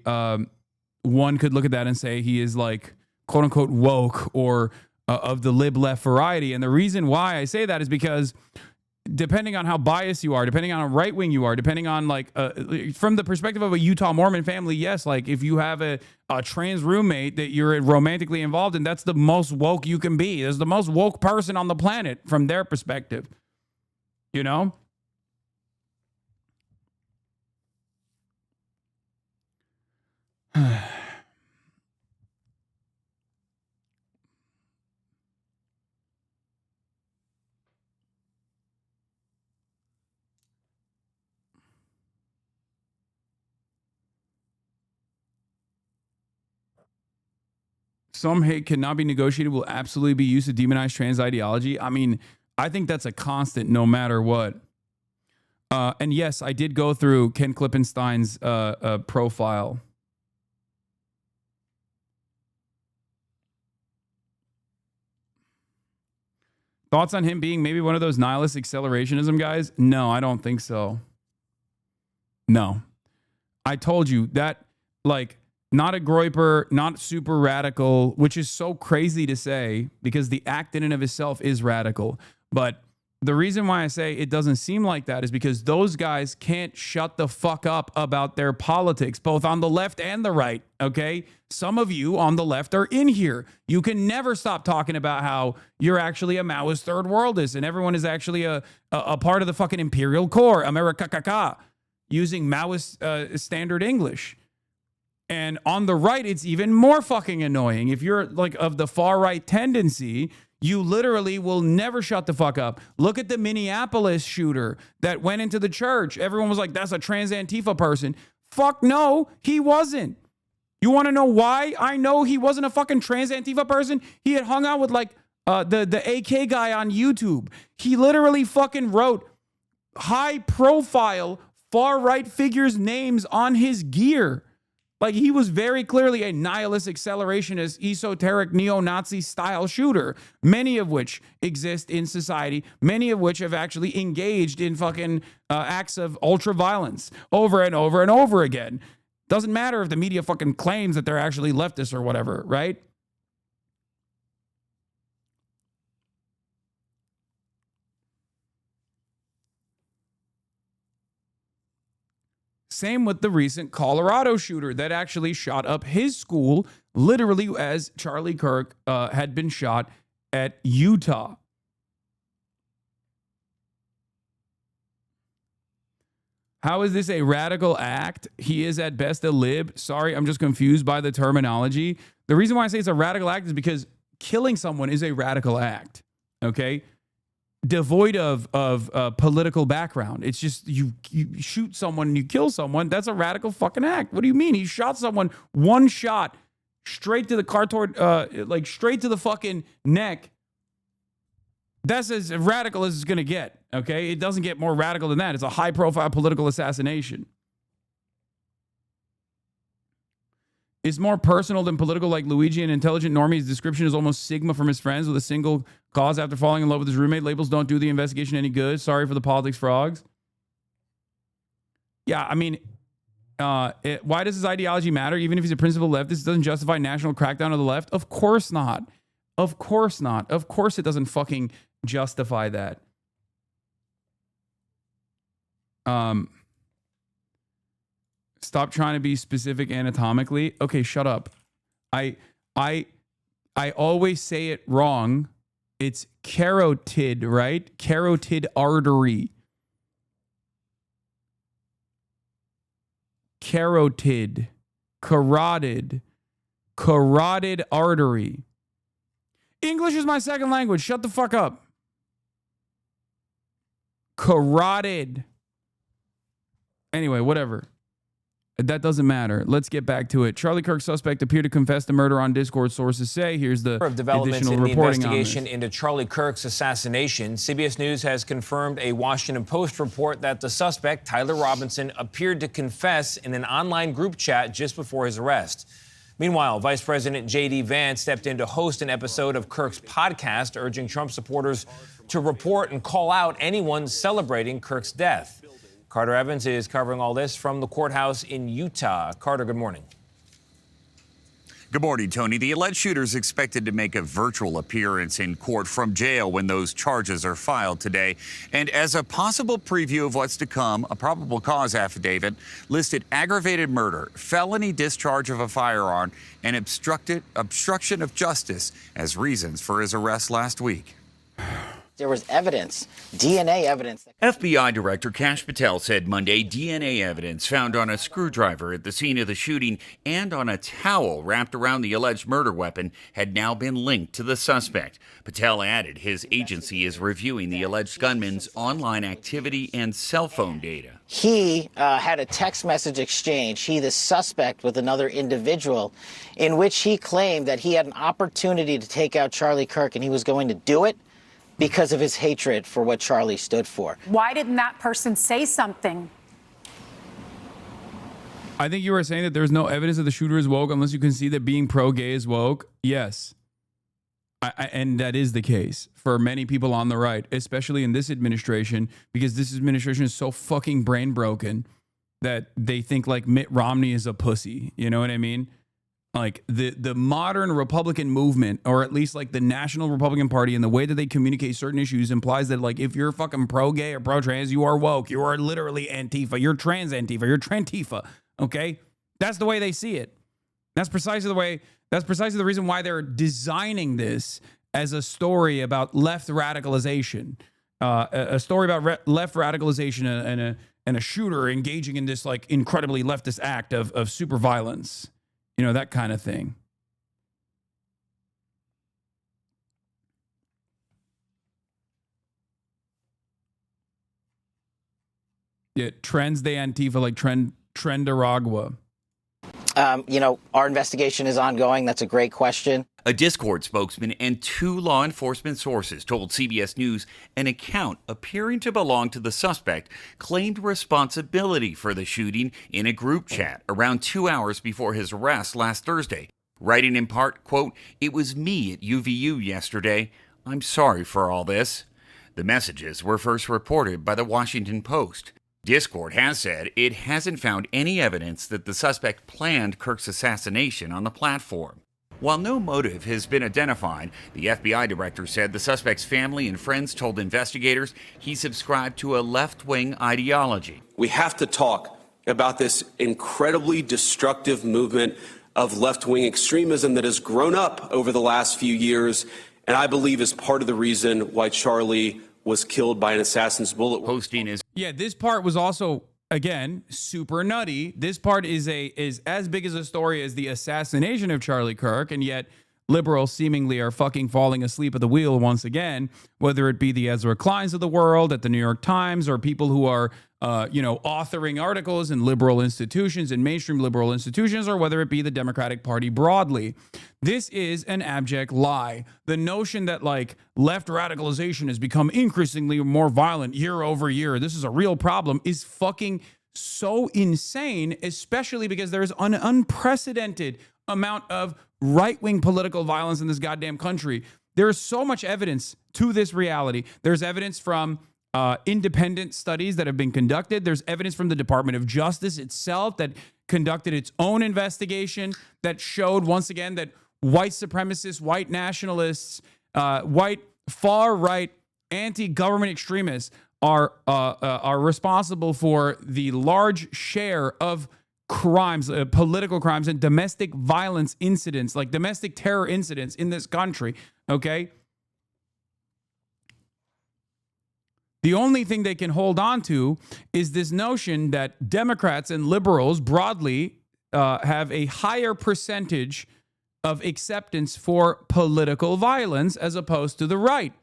one could look at that and say he is like quote unquote woke or of the lib left variety. And the reason why I say that is because depending on how biased you are, depending on how right wing you are, depending on like from the perspective of a Utah Mormon family, yes, like if you have a trans roommate that you're romantically involved in, that's the most woke you can be. There's the most woke person on the planet from their perspective, you know? Some hate cannot be negotiated, will absolutely be used to demonize trans ideology. I mean, I think that's a constant no matter what. And yes, I did go through Ken Klippenstein's profile. Thoughts on him being maybe one of those nihilist accelerationism guys? No, I don't think so. No. I told you that, like, not a groyper, not super radical, which is so crazy to say because the act in and of itself is radical. But the reason why I say it doesn't seem like that is because those guys can't shut the fuck up about their politics, both on the left and the right, okay? Some of you on the left are in here. You can never stop talking about how you're actually a Maoist third worldist and everyone is actually a part of the fucking imperial core, America, using Maoist standard English. And on the right, it's even more fucking annoying. If you're like of the far right tendency, you literally will never shut the fuck up. Look at the Minneapolis shooter that went into the church. Everyone was like, that's a trans Antifa person. Fuck no, he wasn't. You want to know why I know he wasn't a fucking trans Antifa person? He had hung out with like the AK guy on YouTube. He literally fucking wrote high profile far right figures' names on his gear. Like, he was very clearly a nihilist, accelerationist, esoteric, neo-Nazi style shooter, many of which exist in society, many of which have actually engaged in fucking acts of ultra violence over and over and over again. Doesn't matter if the media fucking claims that they're actually leftists or whatever, right? Same with the recent Colorado shooter that actually shot up his school, literally as Charlie Kirk had been shot at Utah. How is this a radical act? He is at best a lib. Sorry, I'm just confused by the terminology. The reason why I say it's a radical act is because killing someone is a radical act, okay? Devoid of political background. It's just you shoot someone and you kill someone. That's a radical fucking act. What do you mean? He shot someone, one shot straight to the cartord, like straight to the fucking neck. That's as radical as it's gonna get. Okay, it doesn't get more radical than that. It's a high-profile political assassination. It's more personal than political, like Luigi, an intelligent normie. His description is almost Sigma from his friends with a single cause after falling in love with his roommate. Labels don't do the investigation any good. Sorry for the politics frogs. Yeah, I mean, why does his ideology matter? Even if he's a principled leftist, it doesn't justify national crackdown of the left? Of course not. Of course not. Of course it doesn't fucking justify that. Stop trying to be specific anatomically. Okay, shut up. I always say it wrong. It's carotid, right? Carotid artery. Carotid. Carotid. Carotid artery. English is my second language. Shut the fuck up. Carotid. Anyway, whatever. That doesn't matter. Let's get back to it. Charlie Kirk suspect appeared to confess to murder on Discord, sources say. Here's the of developments additional in the reporting investigation on this. into Charlie Kirk's assassination. CBS News has confirmed a Washington Post report that the suspect, Tyler Robinson, appeared to confess in an online group chat just before his arrest. Meanwhile, Vice President J.D. Vance stepped in to host an episode of Kirk's podcast, urging Trump supporters to report and call out anyone celebrating Kirk's death. Carter Evans is covering all this from the courthouse in Utah. Carter, good morning. Good morning, Tony. The alleged shooter is expected to make a virtual appearance in court from jail when those charges are filed today. And as a possible preview of what's to come, a probable cause affidavit listed aggravated murder, felony discharge of a firearm, and obstruction of justice as reasons for his arrest last week. There was evidence, DNA evidence. FBI Director Kash Patel said Monday DNA evidence found on a screwdriver at the scene of the shooting and on a towel wrapped around the alleged murder weapon had now been linked to the suspect. Patel added his agency is reviewing the alleged gunman's online activity and cell phone data. He had a text message exchange, he, the suspect, with another individual, in which he claimed that he had an opportunity to take out Charlie Kirk and he was going to do it because of his hatred for what Charlie stood for. Why didn't that person say something? I think you were saying that there's no evidence that the shooter is woke unless you can see that being pro-gay is woke. Yes. And that is the case for many people on the right, especially in this administration, because this administration is so fucking brain broken that they think like Mitt Romney is a pussy. You know what I mean? Like the modern Republican movement, or at least like the National Republican Party, and the way that they communicate certain issues implies that like if you're fucking pro-gay or pro-trans, you are woke. You are literally Antifa. You're trans Antifa. You're Trantifa. Okay? That's the way they see it. That's precisely the reason why they're designing this as a story about left radicalization. A story about left radicalization and a shooter engaging in this like incredibly leftist act of super violence. You know, that kind of thing. Yeah, trends de Antifa, like Trendaragua. You know, our investigation is ongoing. That's a great question. A Discord spokesman and two law enforcement sources told CBS News an account appearing to belong to the suspect claimed responsibility for the shooting in a group chat around 2 hours before his arrest last Thursday, writing in part, quote, "It was me at UVU yesterday. I'm sorry for all this." The messages were first reported by the Washington Post. Discord has said it hasn't found any evidence that the suspect planned Kirk's assassination on the platform. While no motive has been identified, the FBI director said the suspect's family and friends told investigators he subscribed to a left-wing ideology. We have to talk about this incredibly destructive movement of left-wing extremism that has grown up over the last few years, and I believe is part of the reason why Charlie was killed by an assassin's bullet. Posting is... Yeah, this part was also, again, super nutty. This part is as big as a story as the assassination of Charlie Kirk, and yet liberals seemingly are fucking falling asleep at the wheel once again, whether it be the Ezra Kleins of the world at the New York Times or people who are, authoring articles in liberal institutions and mainstream liberal institutions, or whether it be the Democratic Party broadly. This is an abject lie. The notion that like left radicalization has become increasingly more violent year over year, this is a real problem, is fucking so insane, especially because there is an unprecedented amount of right-wing political violence in this goddamn country. There is so much evidence to this reality. There's evidence from independent studies that have been conducted. There's evidence from the Department of Justice itself that conducted its own investigation that showed once again that white supremacists, white nationalists, white far-right anti-government extremists are responsible for the large share of crimes, political crimes, and domestic violence incidents, like domestic terror incidents in this country, okay? The only thing they can hold on to is this notion that Democrats and liberals broadly have a higher percentage of acceptance for political violence as opposed to the right.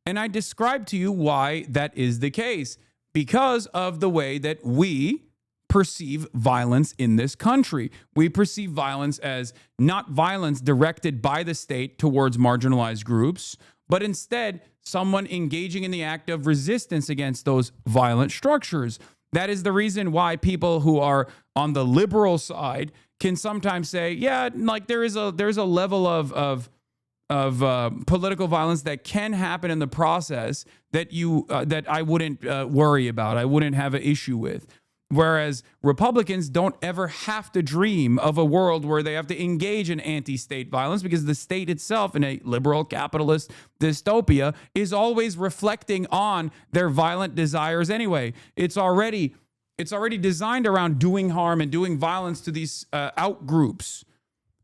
And I described to you why that is the case. Because of the way that we perceive violence in this country. We perceive violence as not violence directed by the state towards marginalized groups, but instead someone engaging in the act of resistance against those violent structures. That is the reason why people who are on the liberal side can sometimes say, yeah, like there's a level of political violence that can happen in the process that that I wouldn't worry about. I wouldn't have an issue with. Whereas Republicans don't ever have to dream of a world where they have to engage in anti-state violence because the state itself in a liberal capitalist dystopia is always reflecting on their violent desires anyway. It's already designed around doing harm and doing violence to these out groups,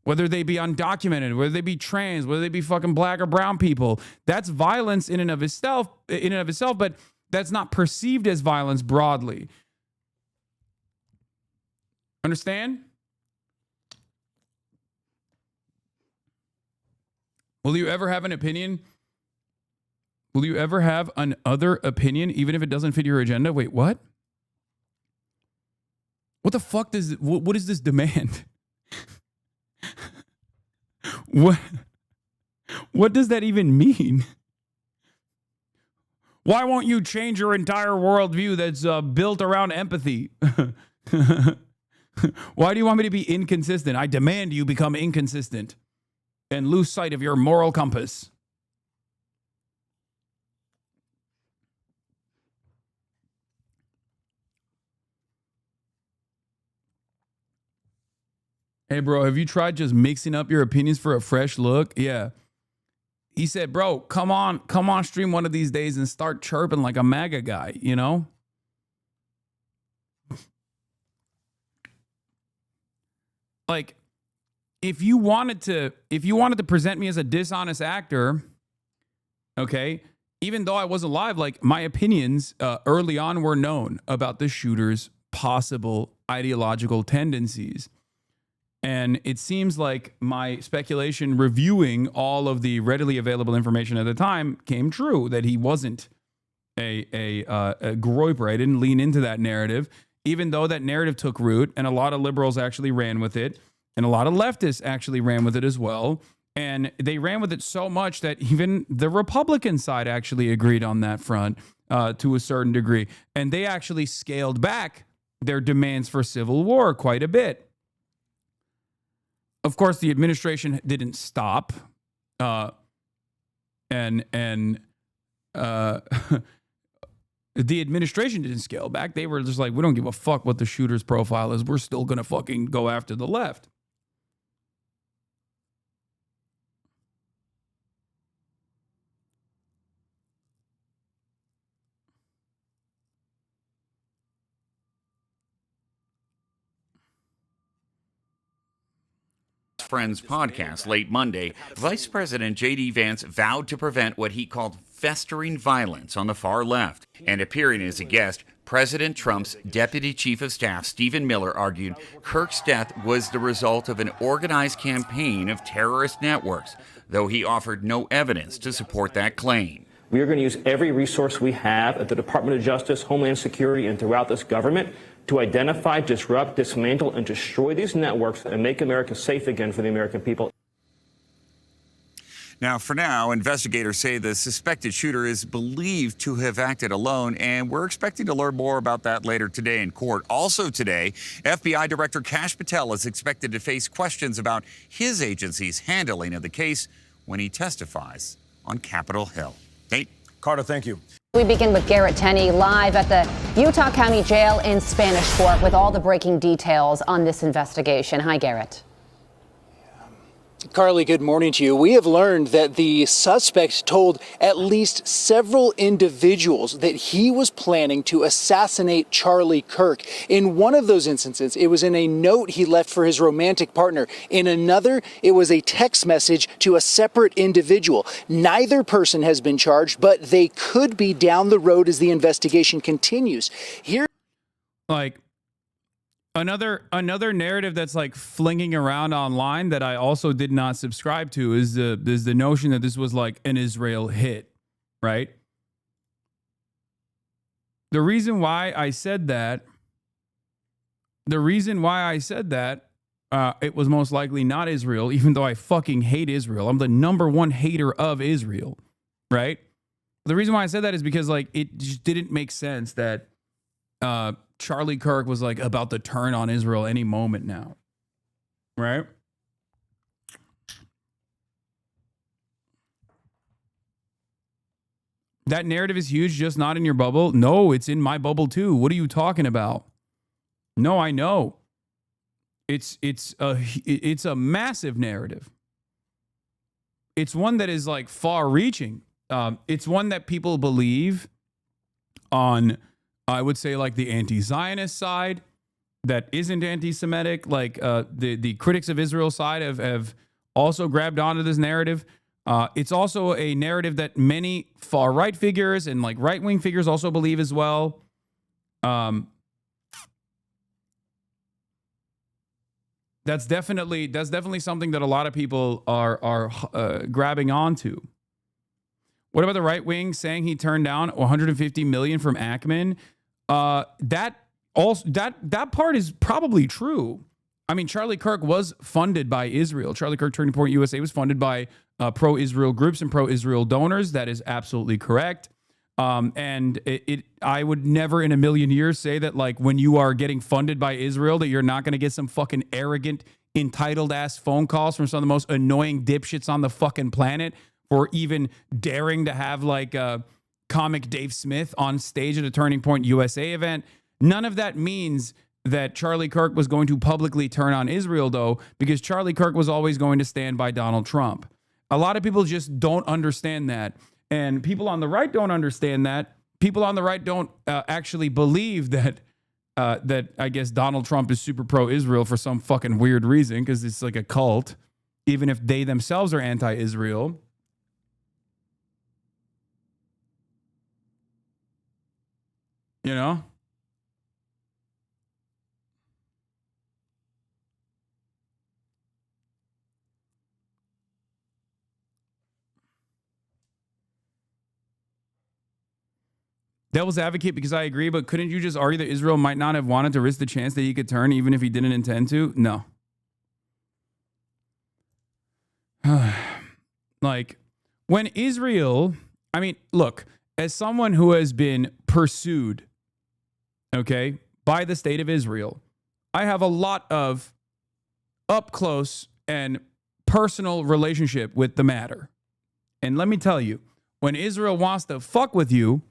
whether they be undocumented, whether they be trans, whether they be fucking black or brown people. That's violence in and of itself, but that's not perceived as violence broadly. Understand? Will you ever have an opinion? Will you ever have another opinion, even if it doesn't fit your agenda? Wait, what? What the fuck what is this demand? What does that even mean? Why won't you change your entire worldview that's built around empathy? Why do you want me to be inconsistent? I demand you become inconsistent and lose sight of your moral compass. Hey, bro, have you tried just mixing up your opinions for a fresh look? Yeah. He said, bro, come on stream one of these days and start chirping like a MAGA guy, you know? Like, if you wanted to present me as a dishonest actor, okay, even though I wasn't live, like my opinions early on were known about the shooter's possible ideological tendencies. And it seems like my speculation reviewing all of the readily available information at the time came true, that he wasn't a groyper. I didn't lean into that narrative, even though that narrative took root and a lot of liberals actually ran with it and a lot of leftists actually ran with it as well. And they ran with it so much that even the Republican side actually agreed on that front to a certain degree. And they actually scaled back their demands for civil war quite a bit. Of course, the administration didn't stop, the administration didn't scale back. They were just like, we don't give a fuck what the shooter's profile is. We're still going to fucking go after the left. Friends podcast late Monday, Vice President J.D. Vance vowed to prevent what he called festering violence on the far left. And appearing as a guest, President Trump's Deputy Chief of Staff, Stephen Miller, argued Kirk's death was the result of an organized campaign of terrorist networks, though he offered no evidence to support that claim. We are going to use every resource we have at the Department of Justice, Homeland Security, and throughout this government to identify, disrupt, dismantle, and destroy these networks and make America safe again for the American people. Now, for now, investigators say the suspected shooter is believed to have acted alone, and we're expecting to learn more about that later today in court. Also today, FBI Director Kash Patel is expected to face questions about his agency's handling of the case when he testifies on Capitol Hill. Nate? Carter, thank you. We begin with Garrett Tenney live at the Utah County Jail in Spanish Fork with all the breaking details on this investigation. Hi, Garrett. Carly, good morning to you. We have learned that the suspect told at least several individuals that he was planning to assassinate Charlie Kirk. In one of those instances, it was in a note he left for his romantic partner. In another, it was a text message to a separate individual. Neither person has been charged, but they could be down the road as the investigation continues. Here, like, Another narrative that's like flinging around online that I also did not subscribe to is the notion that this was like an Israel hit, right? The reason why I said that, it was most likely not Israel, even though I fucking hate Israel. I'm the #1 hater of Israel, right? The reason why I said that is because like it just didn't make sense that Charlie Kirk was like about to turn on Israel any moment now, right? That narrative is huge, just not in your bubble. No, it's in my bubble too. What are you talking about? No, I know. It's a massive narrative. It's one that is like far-reaching. It's one that people believe on, I would say, like the anti-Zionist side that isn't anti-Semitic. Like the critics of Israel side have also grabbed onto this narrative. It's also a narrative that many far-right figures and like right-wing figures also believe as well. That's definitely something that a lot of people are grabbing onto. What about the right wing saying he turned down $150 million from Ackman? That part is probably true. I mean, Charlie Kirk was funded by Israel. Charlie Kirk Turning Point USA was funded by pro-Israel groups and pro-Israel donors. That is absolutely correct. And I would never in a million years say that like when you are getting funded by Israel that you're not going to get some fucking arrogant, entitled ass phone calls from some of the most annoying dipshits on the fucking planet for even daring to have like comic Dave Smith on stage at a Turning Point USA event. None of that means that Charlie Kirk was going to publicly turn on Israel, though, because Charlie Kirk was always going to stand by Donald Trump. A lot of people just don't understand that. And people on the right don't understand that. People on the right don't actually believe that that I guess Donald Trump is super pro-Israel for some fucking weird reason, because it's like a cult, even if they themselves are anti-Israel. You know? Devil's advocate, because I agree, but couldn't you just argue that Israel might not have wanted to risk the chance that he could turn even if he didn't intend to? No. Like, when Israel, I mean, look, as someone who has been pursued, okay, by the state of Israel, I have a lot of up close and personal relationship with the matter. And let me tell you, when Israel wants to fuck with you,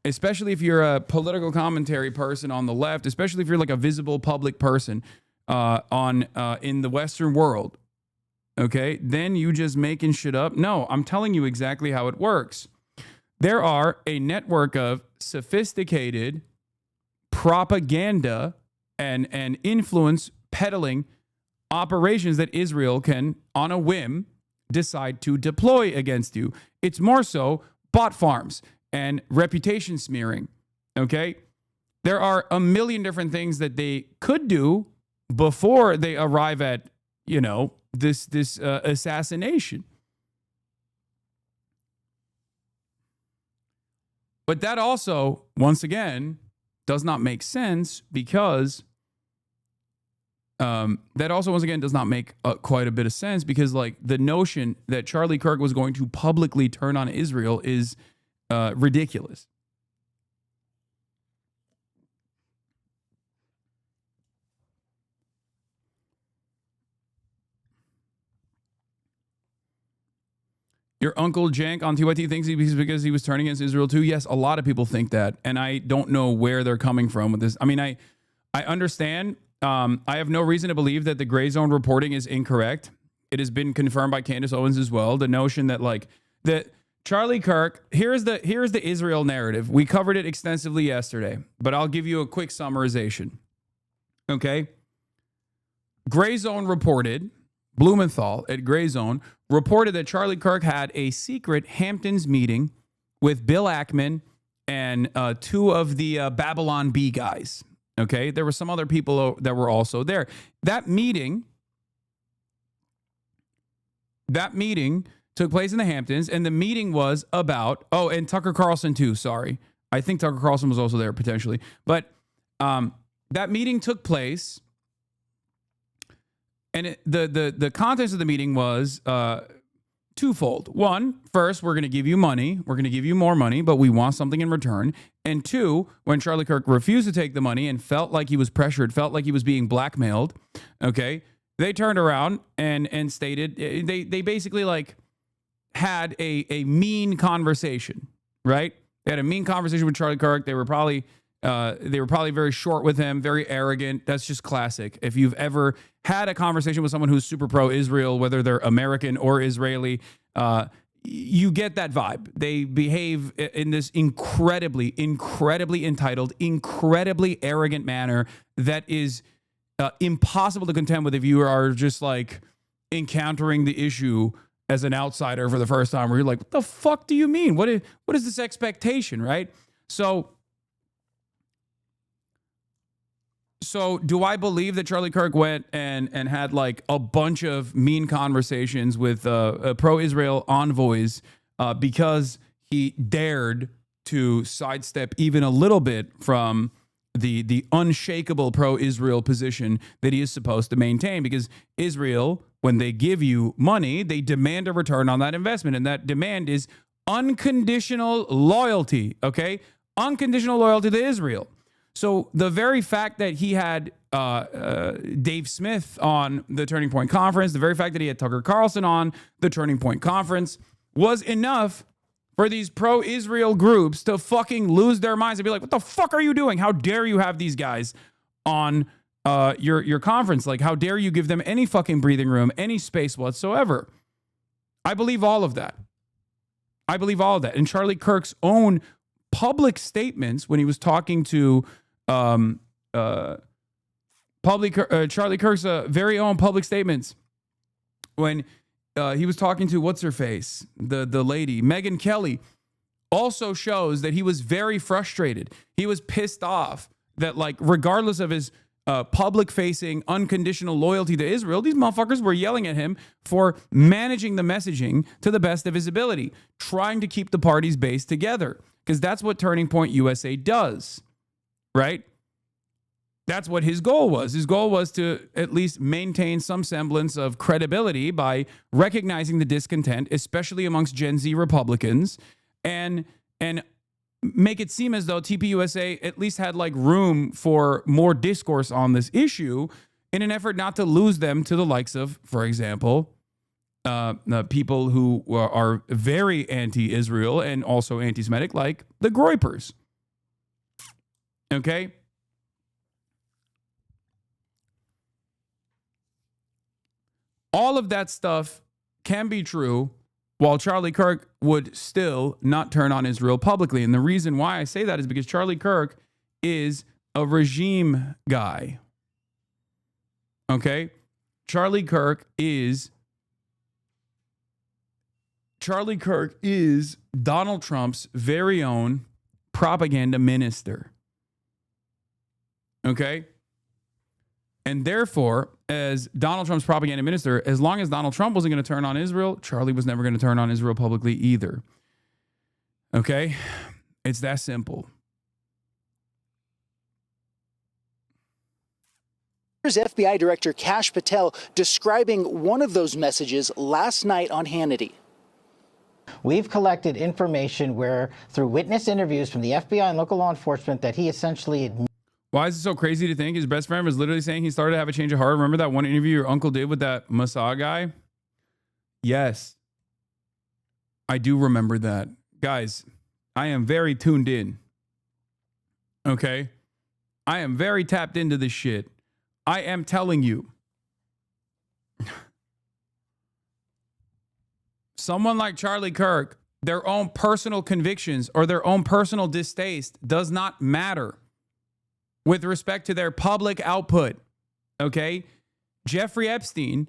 especially if you're a political commentary person on the left, especially if you're like a visible public person in the Western world, okay, then you just making shit up. No, I'm telling you exactly how it works. There are a network of sophisticated propaganda and influence peddling operations that Israel can, on a whim, decide to deploy against you. It's more so bot farms and reputation smearing, okay? There are a million different things that they could do before they arrive at, you know, this assassination. But that also, once again, does not make sense because that also, once again, does not make quite a bit of sense because, like, the notion that Charlie Kirk was going to publicly turn on Israel is ridiculous. Your Uncle Jank on TYT thinks because he was turning against Israel too. Yes, a lot of people think that, and I don't know where they're coming from with this. I mean, I understand. I have no reason to believe that the gray zone reporting is incorrect. it has been confirmed by Candace Owens as well. The notion that like that Charlie Kirk, here's the Israel narrative. We covered it extensively yesterday, but I'll give you a quick summarization. Okay. Gray Zone reported, Blumenthal at Gray Zone reported that Charlie Kirk had a secret Hamptons meeting with Bill Ackman and two of the Babylon Bee guys. Okay. There were some other people that were also there. That meeting took place in the Hamptons, and the meeting was about, and Tucker Carlson too, sorry. I think Tucker Carlson was also there potentially. But that meeting took place, and the contents of the meeting was twofold. One, first, we're going to give you money. We're going to give you more money, but we want something in return. And two, when Charlie Kirk refused to take the money and felt like he was pressured, felt like he was being blackmailed, okay, they turned around and stated, they basically like had a mean conversation, right? They had a mean conversation with Charlie Kirk. They were probably very short with him, very arrogant. That's just classic. If you've ever had a conversation with someone who's super pro-Israel, whether they're American or Israeli, you get that vibe. They behave in this incredibly entitled, incredibly arrogant manner that is impossible to contend with if you are just like encountering the issue as an outsider for the first time, where you're like, what the fuck do you mean? What is this expectation, right? So do I believe that Charlie Kirk went and had like a bunch of mean conversations with pro-Israel envoys because he dared to sidestep even a little bit from the unshakable pro-Israel position that he is supposed to maintain? Because Israel, when they give you money, they demand a return on that investment. And that demand is unconditional loyalty, okay? Unconditional loyalty to Israel. So the very fact that he had Dave Smith on the Turning Point Conference, the very fact that he had Tucker Carlson on the Turning Point Conference was enough for these pro-Israel groups to fucking lose their minds and be like, what the fuck are you doing? How dare you have these guys on your conference? Like, how dare you give them any fucking breathing room, any space whatsoever? I believe all of that. And Charlie Kirk's own public statements when he was talking to Charlie Kirk's very own public statements when he was talking to what's her face, the lady Megyn Kelly, also shows that he was very frustrated. He was pissed off that, like, regardless of his public facing unconditional loyalty to Israel, these motherfuckers were yelling at him for managing the messaging to the best of his ability, trying to keep the party's base together, because that's what Turning Point USA does, right? That's what his goal was. His goal was to at least maintain some semblance of credibility by recognizing the discontent, especially amongst Gen Z Republicans, and make it seem as though TPUSA at least had like room for more discourse on this issue in an effort not to lose them to the likes of, for example, people who are very anti-Israel and also anti-Semitic, like the Groypers. Okay? All of that stuff can be true while Charlie Kirk would still not turn on Israel publicly. And the reason why I say that is because Charlie Kirk is a regime guy. Okay? Charlie Kirk is Donald Trump's very own propaganda minister. Okay? And therefore, as Donald Trump's propaganda minister, as long as Donald Trump wasn't going to turn on Israel, Charlie was never going to turn on Israel publicly either. Okay? It's that simple. Here's FBI Director Kash Patel describing one of those messages last night on Hannity. We've collected information where, through witness interviews from the FBI and local law enforcement, that he essentially admitted. Why is it so crazy to think his best friend was literally saying he started to have a change of heart? Remember that one interview your uncle did with that Mossad guy? Yes. I do remember that. Guys, I am very tuned in. Okay? I am very tapped into this shit. I am telling you. someone like Charlie Kirk, their own personal convictions or their own personal distaste does not matter with respect to their public output. Okay? Jeffrey Epstein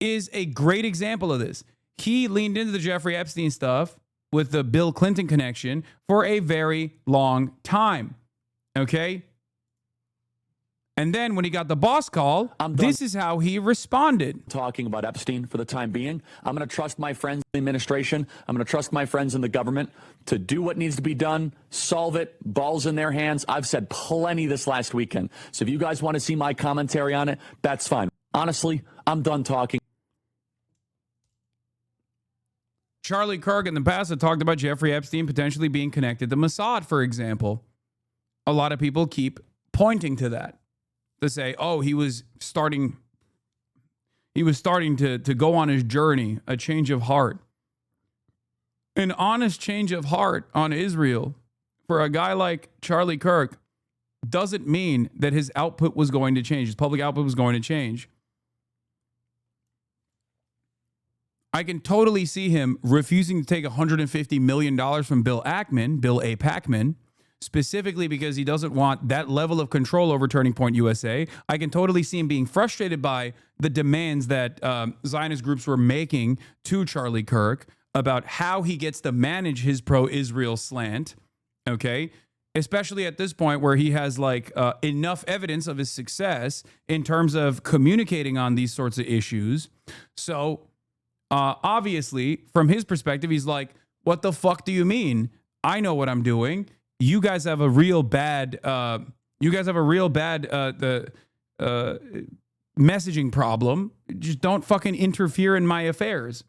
is a great example of this. He leaned into the Jeffrey Epstein stuff with the Bill Clinton connection for a very long time. Okay? And then when he got the boss call, this is how he responded. Talking about Epstein for the time being. I'm going to trust my friends in the administration. I'm going to trust my friends in the government to do what needs to be done, solve it, balls in their hands. I've said plenty this last weekend. So if you guys want to see my commentary on it, that's fine. Honestly, I'm done talking. Charlie Kirk in the past had talked about Jeffrey Epstein potentially being connected to Mossad, for example. A lot of people keep pointing to that. To say, oh, he was starting to go on his journey, a change of heart. An honest change of heart on Israel for a guy like Charlie Kirk doesn't mean that his output was going to change, his public output was going to change. I can totally see him refusing to take $150 million from Bill A. Packman, specifically because he doesn't want that level of control over Turning Point USA. I can totally see him being frustrated by the demands that Zionist groups were making to Charlie Kirk about how he gets to manage his pro-Israel slant, okay? Especially at this point where he has enough evidence of his success in terms of communicating on these sorts of issues. So obviously, from his perspective, he's like, what the fuck do you mean? I know what I'm doing. You guys have a real bad messaging problem. Just don't fucking interfere in my affairs.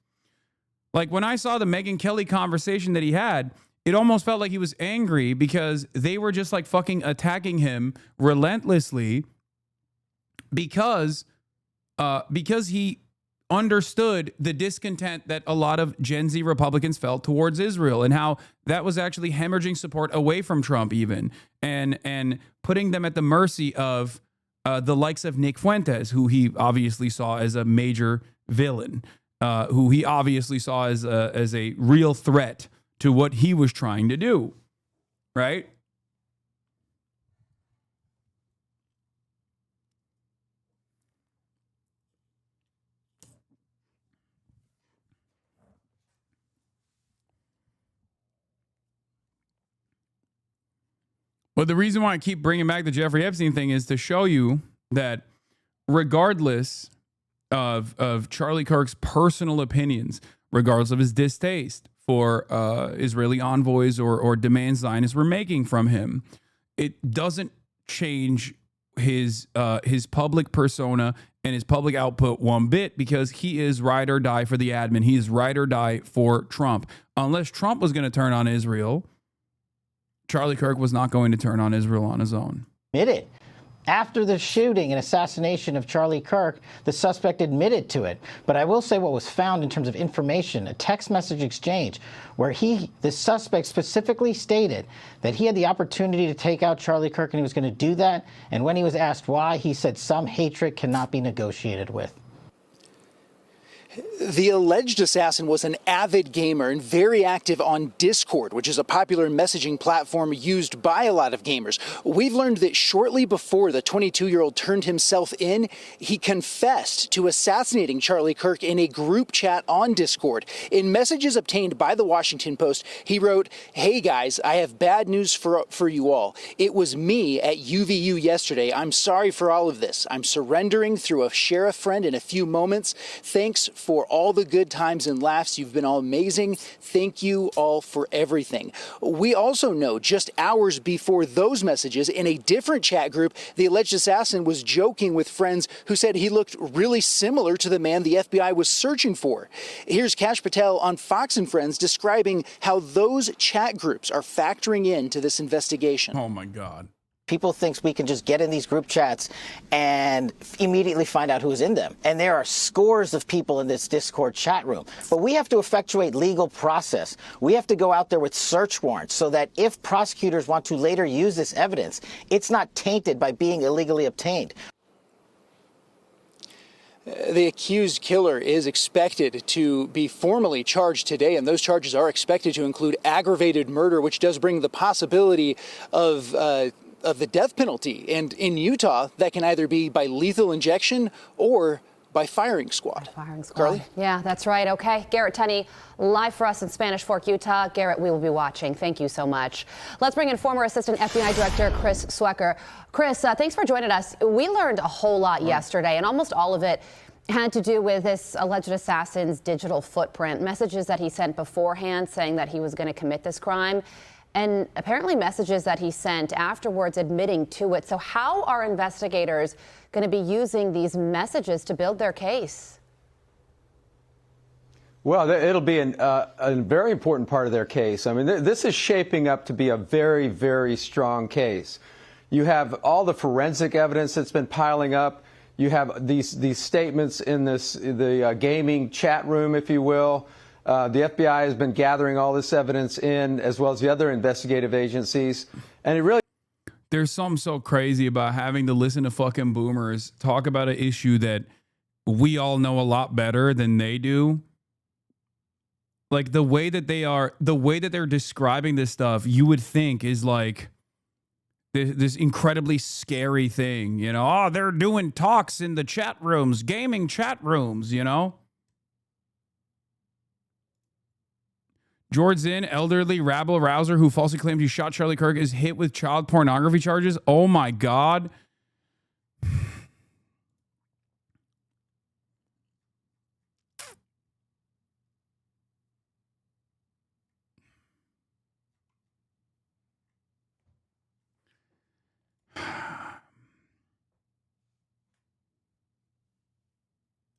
Like when I saw the Megyn Kelly conversation that he had, it almost felt like he was angry because they were just like fucking attacking him relentlessly because he understood the discontent that a lot of Gen Z Republicans felt towards Israel and how that was actually hemorrhaging support away from Trump even and putting them at the mercy of the likes of Nick Fuentes, who he obviously saw as a major villain, who he obviously saw as a real threat to what he was trying to do, right? But the reason why I keep bringing back the Jeffrey Epstein thing is to show you that regardless of Charlie Kirk's personal opinions, regardless of his distaste for Israeli envoys or demands Zionists were making from him, it doesn't change his public persona and his public output one bit because he is ride or die for the admin. He is ride or die for Trump. Unless Trump was going to turn on Israel, Charlie Kirk was not going to turn on Israel on his own. Admitted. After the shooting and assassination of Charlie Kirk, the suspect admitted to it. But I will say what was found in terms of information, a text message exchange where the suspect specifically stated that he had the opportunity to take out Charlie Kirk and he was going to do that. And when he was asked why, he said some hatred cannot be negotiated with. The alleged assassin was an avid gamer and very active on Discord, which is a popular messaging platform used by a lot of gamers. We've learned that shortly before the 22-year-old turned himself in, he confessed to assassinating Charlie Kirk in a group chat on Discord. In messages obtained by the Washington Post, he wrote, "Hey guys, I have bad news for you all. It was me at UVU yesterday. I'm sorry for all of this. I'm surrendering through a sheriff friend in a few moments. Thanks for all the good times and laughs. You've been all amazing. Thank you all for everything." We also know just hours before those messages in a different chat group, the alleged assassin was joking with friends who said he looked really similar to the man the FBI was searching for. Here's Kash Patel on Fox and Friends describing how those chat groups are factoring into this investigation. Oh my God. People think we can just get in these group chats and immediately find out who's in them. And there are scores of people in this Discord chat room. But we have to effectuate legal process. We have to go out there with search warrants so that if prosecutors want to later use this evidence, it's not tainted by being illegally obtained. The accused killer is expected to be formally charged today, and those charges are expected to include aggravated murder, which does bring the possibility of the death penalty. And in Utah, that can either be by lethal injection or by firing squad. Carly? Yeah, that's right. Okay. Garrett Tenney, live for us in Spanish Fork, Utah. Garrett, we will be watching. Thank you so much. Let's bring in former Assistant FBI Director Chris Swecker. Chris, thanks for joining us. We learned a whole lot yesterday, and almost all of it had to do with this alleged assassin's digital footprint, messages that he sent beforehand saying that he was going to commit this crime, and apparently messages that he sent afterwards admitting to it. So how are investigators going to be using these messages to build their case? Well, it'll be a very important part of their case. I mean, this is shaping up to be a very, very strong case. You have all the forensic evidence that's been piling up. You have these statements in the gaming chat room, if you will. The FBI has been gathering all this evidence in, as well as the other investigative agencies. And it really... There's something so crazy about having to listen to fucking boomers talk about an issue that we all know a lot better than they do. Like the way that they're describing this stuff, you would think is like this incredibly scary thing, you know? Oh, they're doing talks in the chat rooms, gaming chat rooms, you know? George Zinn, elderly rabble rouser who falsely claimed he shot Charlie Kirk, is hit with child pornography charges. Oh my God.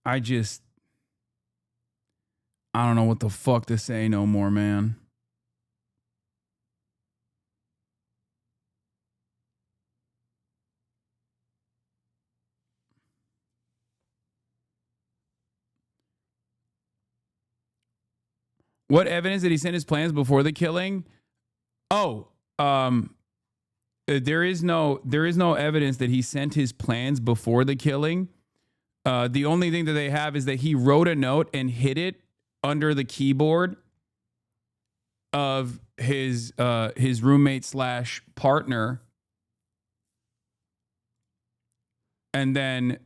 I don't know what the fuck to say no more, man. What evidence did he send his plans before the killing? Oh, there is no evidence that he sent his plans before the killing. The only thing that they have is that he wrote a note and hid it under the keyboard of his roommate / partner, and then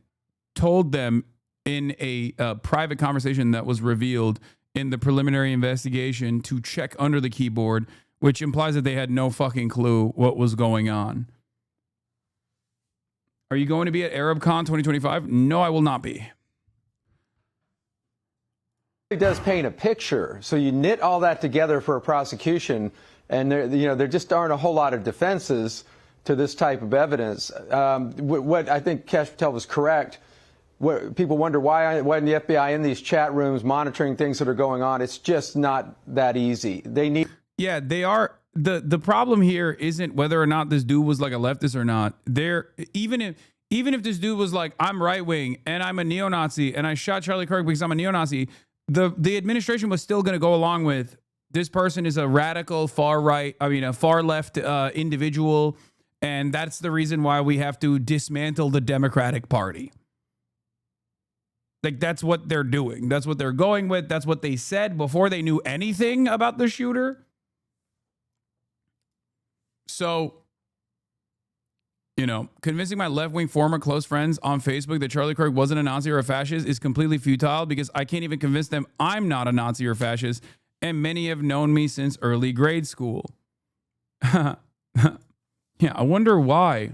told them in a private conversation that was revealed in the preliminary investigation to check under the keyboard, which implies that they had no fucking clue what was going on. Are you going to be at ArabCon 2025? No, I will not be. It does paint a picture. So you knit all that together for a prosecution, and there just aren't a whole lot of defenses to this type of evidence. What I think Kesh Patel was correct. What people wonder, why isn't the FBI in these chat rooms monitoring things that are going on? It's just not that easy. They need. Yeah, they are. The problem here isn't whether or not this dude was like a leftist or not. Even if this dude was like, I'm right wing and I'm a neo-Nazi and I shot Charlie Kirk because I'm a neo-Nazi, the administration was still going to go along with this person is a radical far left individual, and that's the reason why we have to dismantle the Democratic Party. Like, that's what they're doing. That's what they're going with. That's what they said before they knew anything about the shooter. So, convincing my left-wing former close friends on Facebook that Charlie Kirk wasn't a Nazi or a fascist is completely futile because I can't even convince them I'm not a Nazi or fascist, and many have known me since early grade school. Yeah, I wonder why.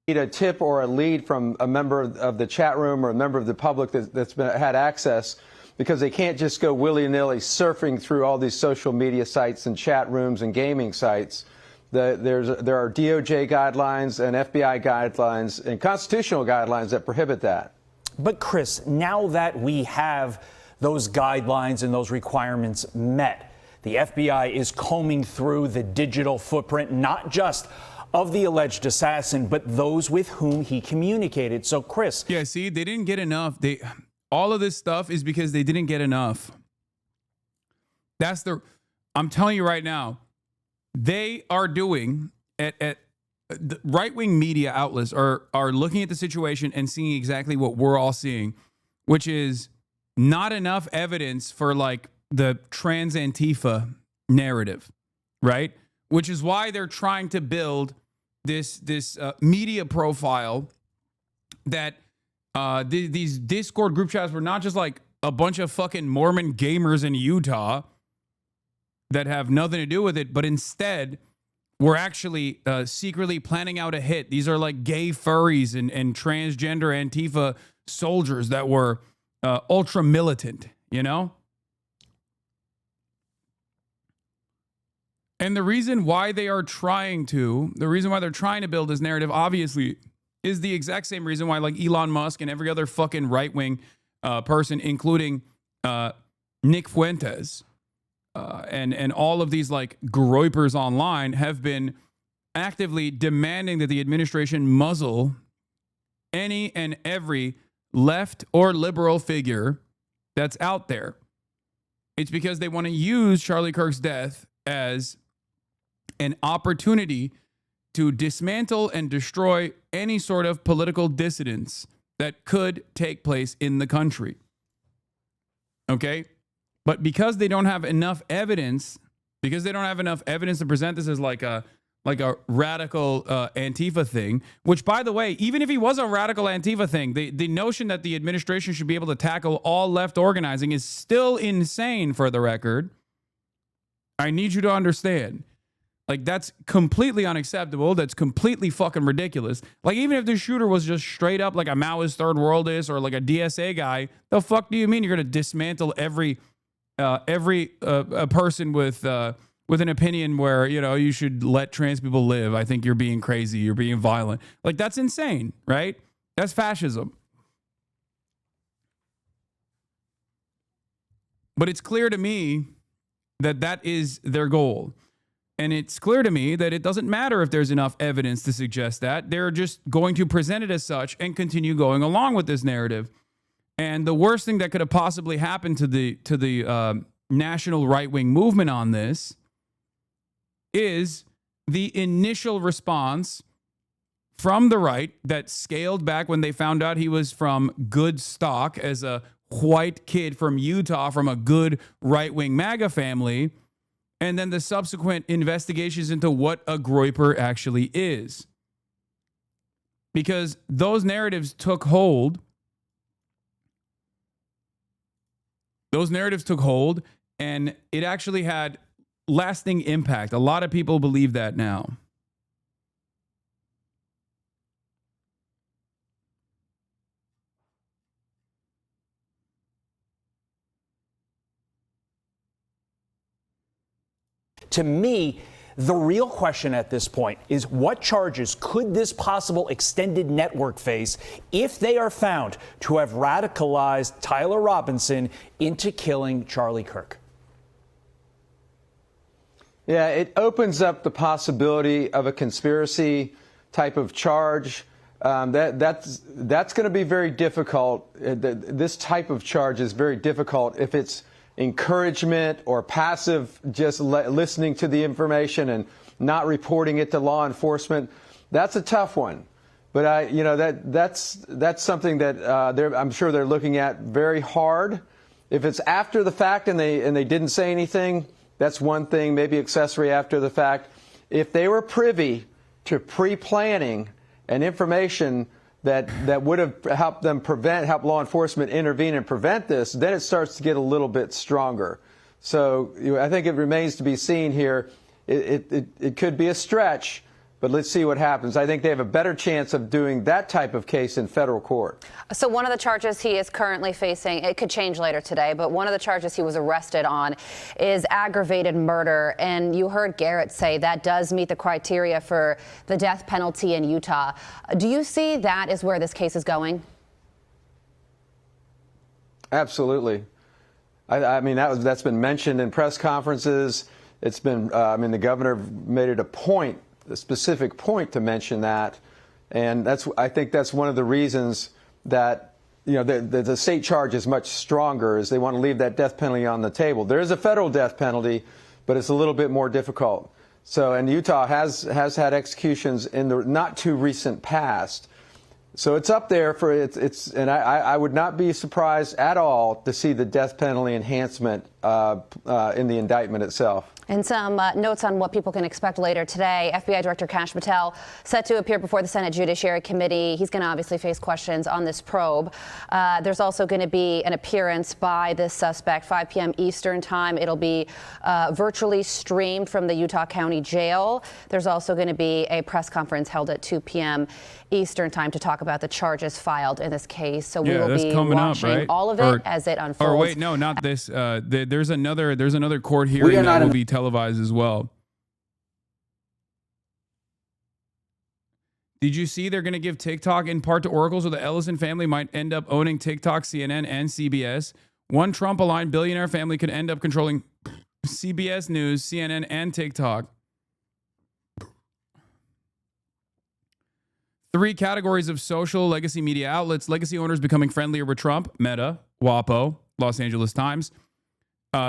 Need a tip or a lead from a member of the chat room or a member of the public that's had access, because they can't just go willy-nilly surfing through all these social media sites and chat rooms and gaming sites. There are DOJ guidelines and FBI guidelines and constitutional guidelines that prohibit that. But Chris, now that we have those guidelines and those requirements met, the FBI is combing through the digital footprint, not just of the alleged assassin, but those with whom he communicated. So, Chris. Yeah, see, they didn't get enough. All of this stuff is because they didn't get enough. I'm telling you right now, they are doing at the right-wing media outlets are looking at the situation and seeing exactly what we're all seeing, which is not enough evidence for like the trans Antifa narrative, right? Which is why they're trying to build this media profile that these Discord group chats were not just like a bunch of fucking Mormon gamers in Utah that have nothing to do with it, but instead we're actually secretly planning out a hit. These are like gay furries and transgender Antifa soldiers that were ultra militant, you know? And the reason why they're trying to build this narrative, obviously, is the exact same reason why like Elon Musk and every other fucking right-wing person, including Nick Fuentes, and all of these like groypers online have been actively demanding that the administration muzzle any and every left or liberal figure that's out there. It's because they want to use Charlie Kirk's death as an opportunity to dismantle and destroy any sort of political dissidence that could take place in the country. Okay? But because they don't have enough evidence, to present this as like a radical Antifa thing, which, by the way, even if he was a radical Antifa thing, the notion that the administration should be able to tackle all left organizing is still insane, for the record. I need you to understand. Like, that's completely unacceptable. That's completely fucking ridiculous. Like, even if the shooter was just straight up like a Maoist third worldist or like a DSA guy, the fuck do you mean you're going to dismantle every person with an opinion where, you know, you should let trans people live? I think you're being crazy. You're being violent. Like, that's insane, right? That's fascism. But it's clear to me that that is their goal. And it's clear to me that it doesn't matter if there's enough evidence to suggest that. They're just going to present it as such and continue going along with this narrative. And the worst thing that could have possibly happened to the national right-wing movement on this is the initial response from the right that scaled back when they found out he was from good stock as a white kid from Utah from a good right-wing MAGA family, and then the subsequent investigations into what a groyper actually is. Because those narratives took hold. And it actually had lasting impact. A lot of people believe that now. To me, the real question at this point is what charges could this possible extended network face if they are found to have radicalized Tyler Robinson into killing Charlie Kirk? Yeah, it opens up the possibility of a conspiracy type of charge. That's going to be very difficult. This type of charge is very difficult if it's encouragement or passive, just listening to the information and not reporting it to law enforcement. That's a tough one. But that's something that I'm sure they're looking at very hard. If it's after the fact and they didn't say anything, that's one thing. Maybe accessory after the fact. If they were privy to pre-planning and information that would have helped help law enforcement intervene and prevent this, then it starts to get a little bit stronger. So I think it remains to be seen here. It could be a stretch, but let's see what happens. I think they have a better chance of doing that type of case in federal court. So one of the charges he is currently facing, it could change later today, but one of the charges he was arrested on is aggravated murder. And you heard Garrett say that does meet the criteria for the death penalty in Utah. Do you see that as where this case is going? Absolutely. I mean, that's been mentioned in press conferences. It's been, the governor made it a specific point to mention that. And I think that's one of the reasons that the state charge is much stronger, as they want to leave that death penalty on the table. There is a federal death penalty, but it's a little bit more difficult. So, and Utah has had executions in the not too recent past. So it's up there for and I would not be surprised at all to see the death penalty enhancement in the indictment itself. And some notes on what people can expect later today. FBI Director Kash Patel set to appear before the Senate Judiciary Committee. He's going to obviously face questions on this probe. There's also going to be an appearance by this suspect, 5 p.m. Eastern time. It'll be virtually streamed from the Utah County Jail. There's also going to be a press conference held at 2 p.m. Eastern time to talk about the charges filed in this case. So we will be watching all of it as it unfolds. Or wait, no, not this. There's another court hearing that will be televised as well. Did you see they're going to give TikTok in part to Oracle, so the Ellison family might end up owning TikTok, CNN, and CBS? One Trump-aligned billionaire family could end up controlling CBS News, CNN, and TikTok. 3 categories of social legacy media outlets. Legacy owners becoming friendlier with Trump. Meta, WAPO, Los Angeles Times.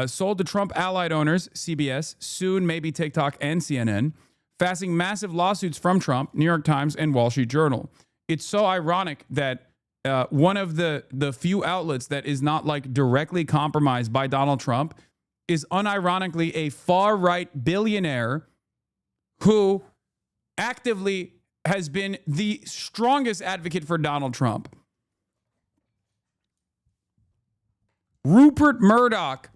Sold to Trump-allied owners, CBS, soon maybe TikTok and CNN, facing massive lawsuits from Trump, New York Times, and Wall Street Journal. It's so ironic that one of the few outlets that is not like directly compromised by Donald Trump is unironically a far-right billionaire who actively has been the strongest advocate for Donald Trump. Rupert Murdoch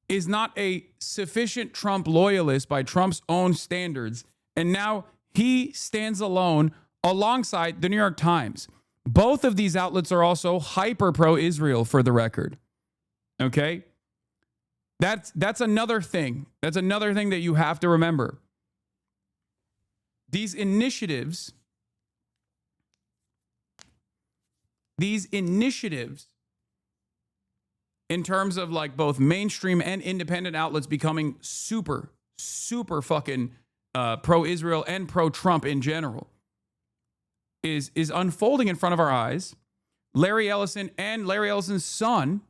is not a sufficient Trump loyalist by Trump's own standards, and now he stands alone alongside the New York Times. Both of these outlets are also hyper pro-Israel, for the record. Okay? That's another thing. That's another thing that you have to remember. These initiatives in terms of like both mainstream and independent outlets becoming super fucking pro-Israel and pro-Trump in general is unfolding in front of our eyes. Larry Ellison and Larry Ellison's son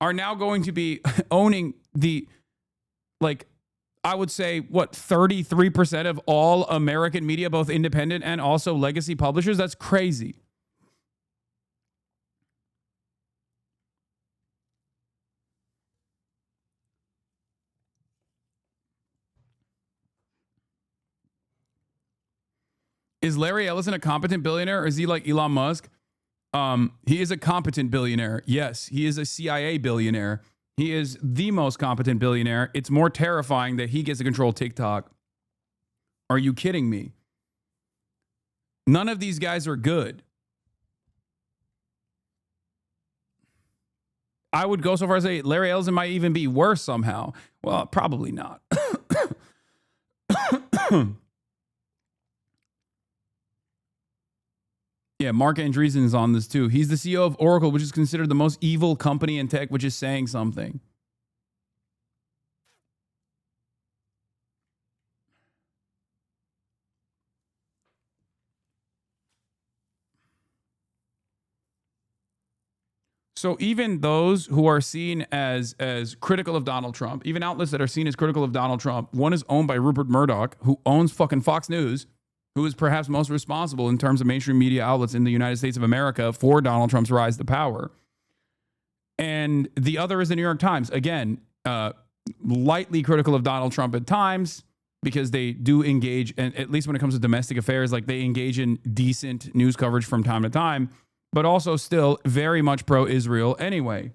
are now going to be owning the, like, I would say, 33% of all American media, both independent and also legacy publishers. That's crazy. Is Larry Ellison a competent billionaire, or is he like Elon Musk? He is a competent billionaire. Yes, he is a CIA billionaire. He is the most competent billionaire. It's more terrifying that he gets to control TikTok. Are you kidding me? None of these guys are good. I would go so far as to say Larry Ellison might even be worse somehow. Well, probably not. Yeah, Mark Andreessen is on this too. He's the CEO of Oracle, which is considered the most evil company in tech, which is saying something. So even those who are seen as critical of Donald Trump, even outlets that are seen as critical of Donald Trump, one is owned by Rupert Murdoch, who owns fucking Fox News, who is perhaps most responsible in terms of mainstream media outlets in the United States of America for Donald Trump's rise to power. And the other is the New York Times. Again, lightly critical of Donald Trump at times, because they do engage, and at least when it comes to domestic affairs, like they engage in decent news coverage from time to time, but also still very much pro-Israel anyway.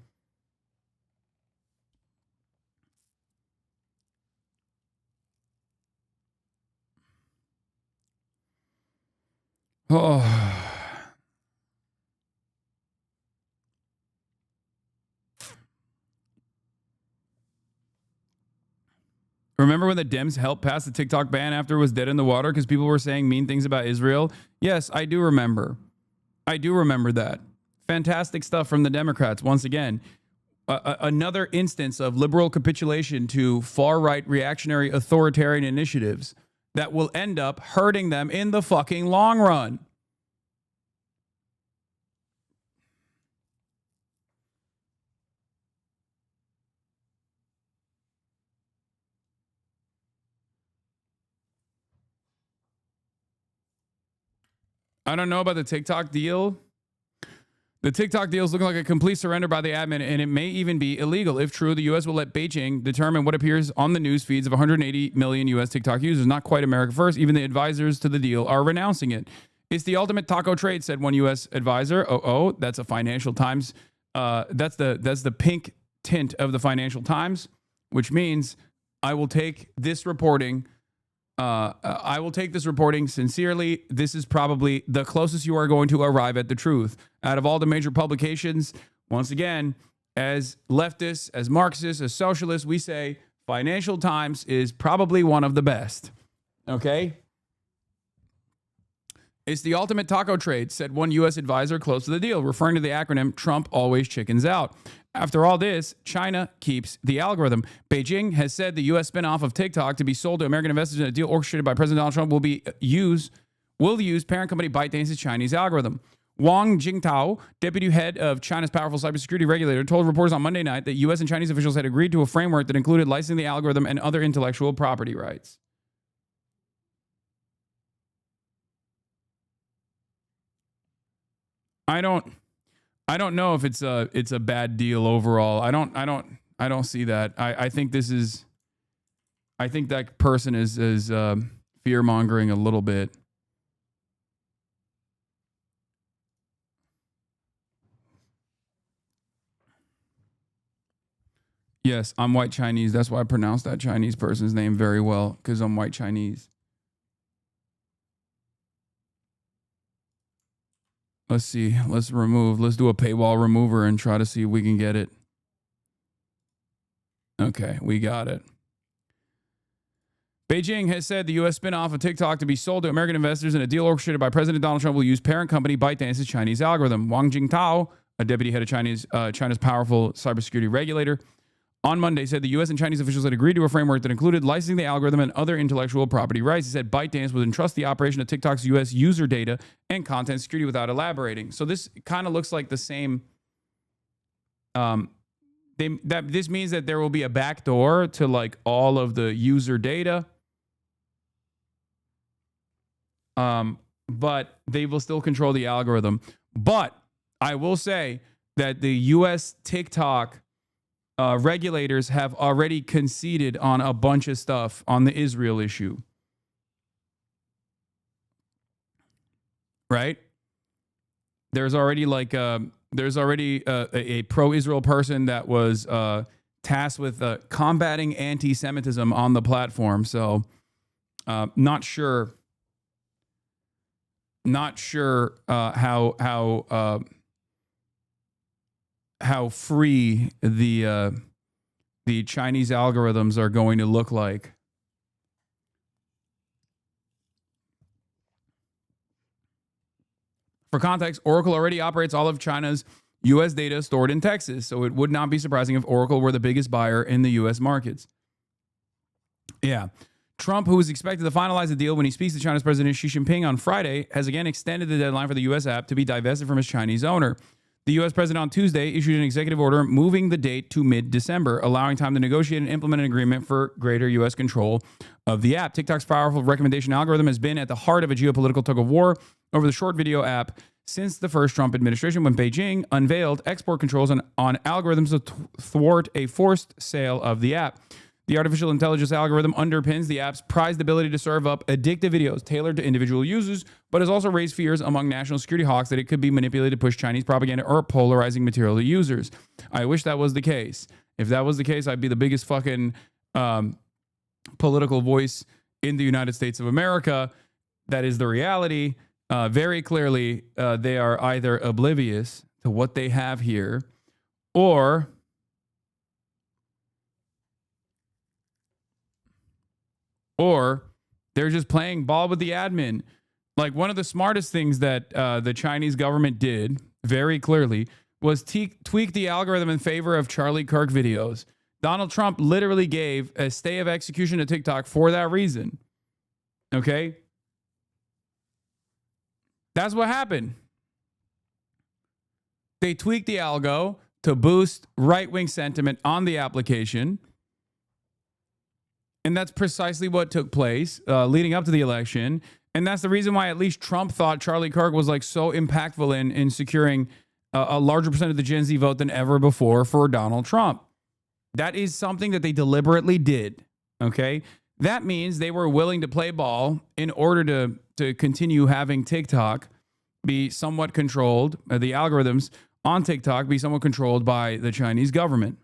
Oh. Remember when the Dems helped pass the TikTok ban after it was dead in the water because people were saying mean things about Israel? Yes, I do remember. I do remember that. Fantastic stuff from the Democrats. Once again, another instance of liberal capitulation to far-right reactionary authoritarian initiatives that will end up hurting them in the fucking long run. I don't know about the TikTok deal. The TikTok deal is looking like a complete surrender by the admin, and it may even be illegal. If true, the U.S. will let Beijing determine what appears on the news feeds of 180 million U.S. TikTok users. Not quite America first. Even the advisors to the deal are renouncing it. It's the ultimate taco trade, said one U.S. advisor. That's a Financial Times. That's the pink tint of the Financial Times, which means I will take this reporting. I will take this reporting sincerely. This is probably the closest you are going to arrive at the truth. Out of all the major publications, once again, as leftists, as Marxists, as socialists, we say Financial Times is probably one of the best. Okay? It's the ultimate taco trade, said one U.S. advisor close to the deal, referring to the acronym Trump always chickens out. After all this, China keeps the algorithm. Beijing has said the U.S. spinoff of TikTok to be sold to American investors in a deal orchestrated by President Donald Trump will use parent company ByteDance's Chinese algorithm. Wang Jingtao, deputy head of China's powerful cybersecurity regulator, told reporters on Monday night that U.S. and Chinese officials had agreed to a framework that included licensing the algorithm and other intellectual property rights. I don't know if it's a bad deal overall. I don't see that. I think that person is fear mongering a little bit. Yes, I'm white Chinese. That's why I pronounced that Chinese person's name very well, because I'm white Chinese. Let's see. Let's do a paywall remover and try to see if we can get it. Okay, we got it. Beijing has said the U.S. spinoff of TikTok to be sold to American investors in a deal orchestrated by President Donald Trump will use parent company ByteDance's Chinese algorithm. Wang Jingtao, a deputy head of China's powerful cybersecurity regulator, on Monday said the U.S. and Chinese officials had agreed to a framework that included licensing the algorithm and other intellectual property rights. He said ByteDance would entrust the operation of TikTok's U.S. user data and content security without elaborating. So this kind of looks like the same. This means that there will be a backdoor to like all of the user data, but they will still control the algorithm. But I will say that the U.S. TikTok regulators have already conceded on a bunch of stuff on the Israel issue. Right? There's already a pro-Israel person that was tasked with combating anti-Semitism on the platform. So not sure how free the Chinese algorithms are going to look like. For context, Oracle already operates all of China's U.S. data stored in Texas, so it would not be surprising if Oracle were the biggest buyer in the U.S. markets. Yeah. Trump, who is expected to finalize the deal when he speaks to China's President Xi Jinping on Friday, has again extended the deadline for the U.S. app to be divested from its Chinese owner. The U.S. president on Tuesday issued an executive order moving the date to mid-December, allowing time to negotiate and implement an agreement for greater U.S. control of the app. TikTok's powerful recommendation algorithm has been at the heart of a geopolitical tug-of-war over the short video app since the first Trump administration, when Beijing unveiled export controls on algorithms to thwart a forced sale of the app. The artificial intelligence algorithm underpins the app's prized ability to serve up addictive videos tailored to individual users, but has also raised fears among national security hawks that it could be manipulated to push Chinese propaganda or polarizing material to users. I wish that was the case. If that was the case, I'd be the biggest fucking political voice in the United States of America. That is the reality. Very clearly, they are either oblivious to what they have here, or they're just playing ball with the admin. Like, one of the smartest things that the Chinese government did very clearly was tweak the algorithm in favor of Charlie Kirk videos. Donald Trump literally gave a stay of execution to TikTok for that reason. Okay? That's what happened. They tweaked the algo to boost right-wing sentiment on the application. And that's precisely what took place leading up to the election. And that's the reason why at least Trump thought Charlie Kirk was like so impactful in securing a larger percent of the Gen Z vote than ever before for Donald Trump. That is something that they deliberately did. Okay. That means they were willing to play ball in order to continue having TikTok be somewhat controlled, the algorithms on TikTok be somewhat controlled by the Chinese government.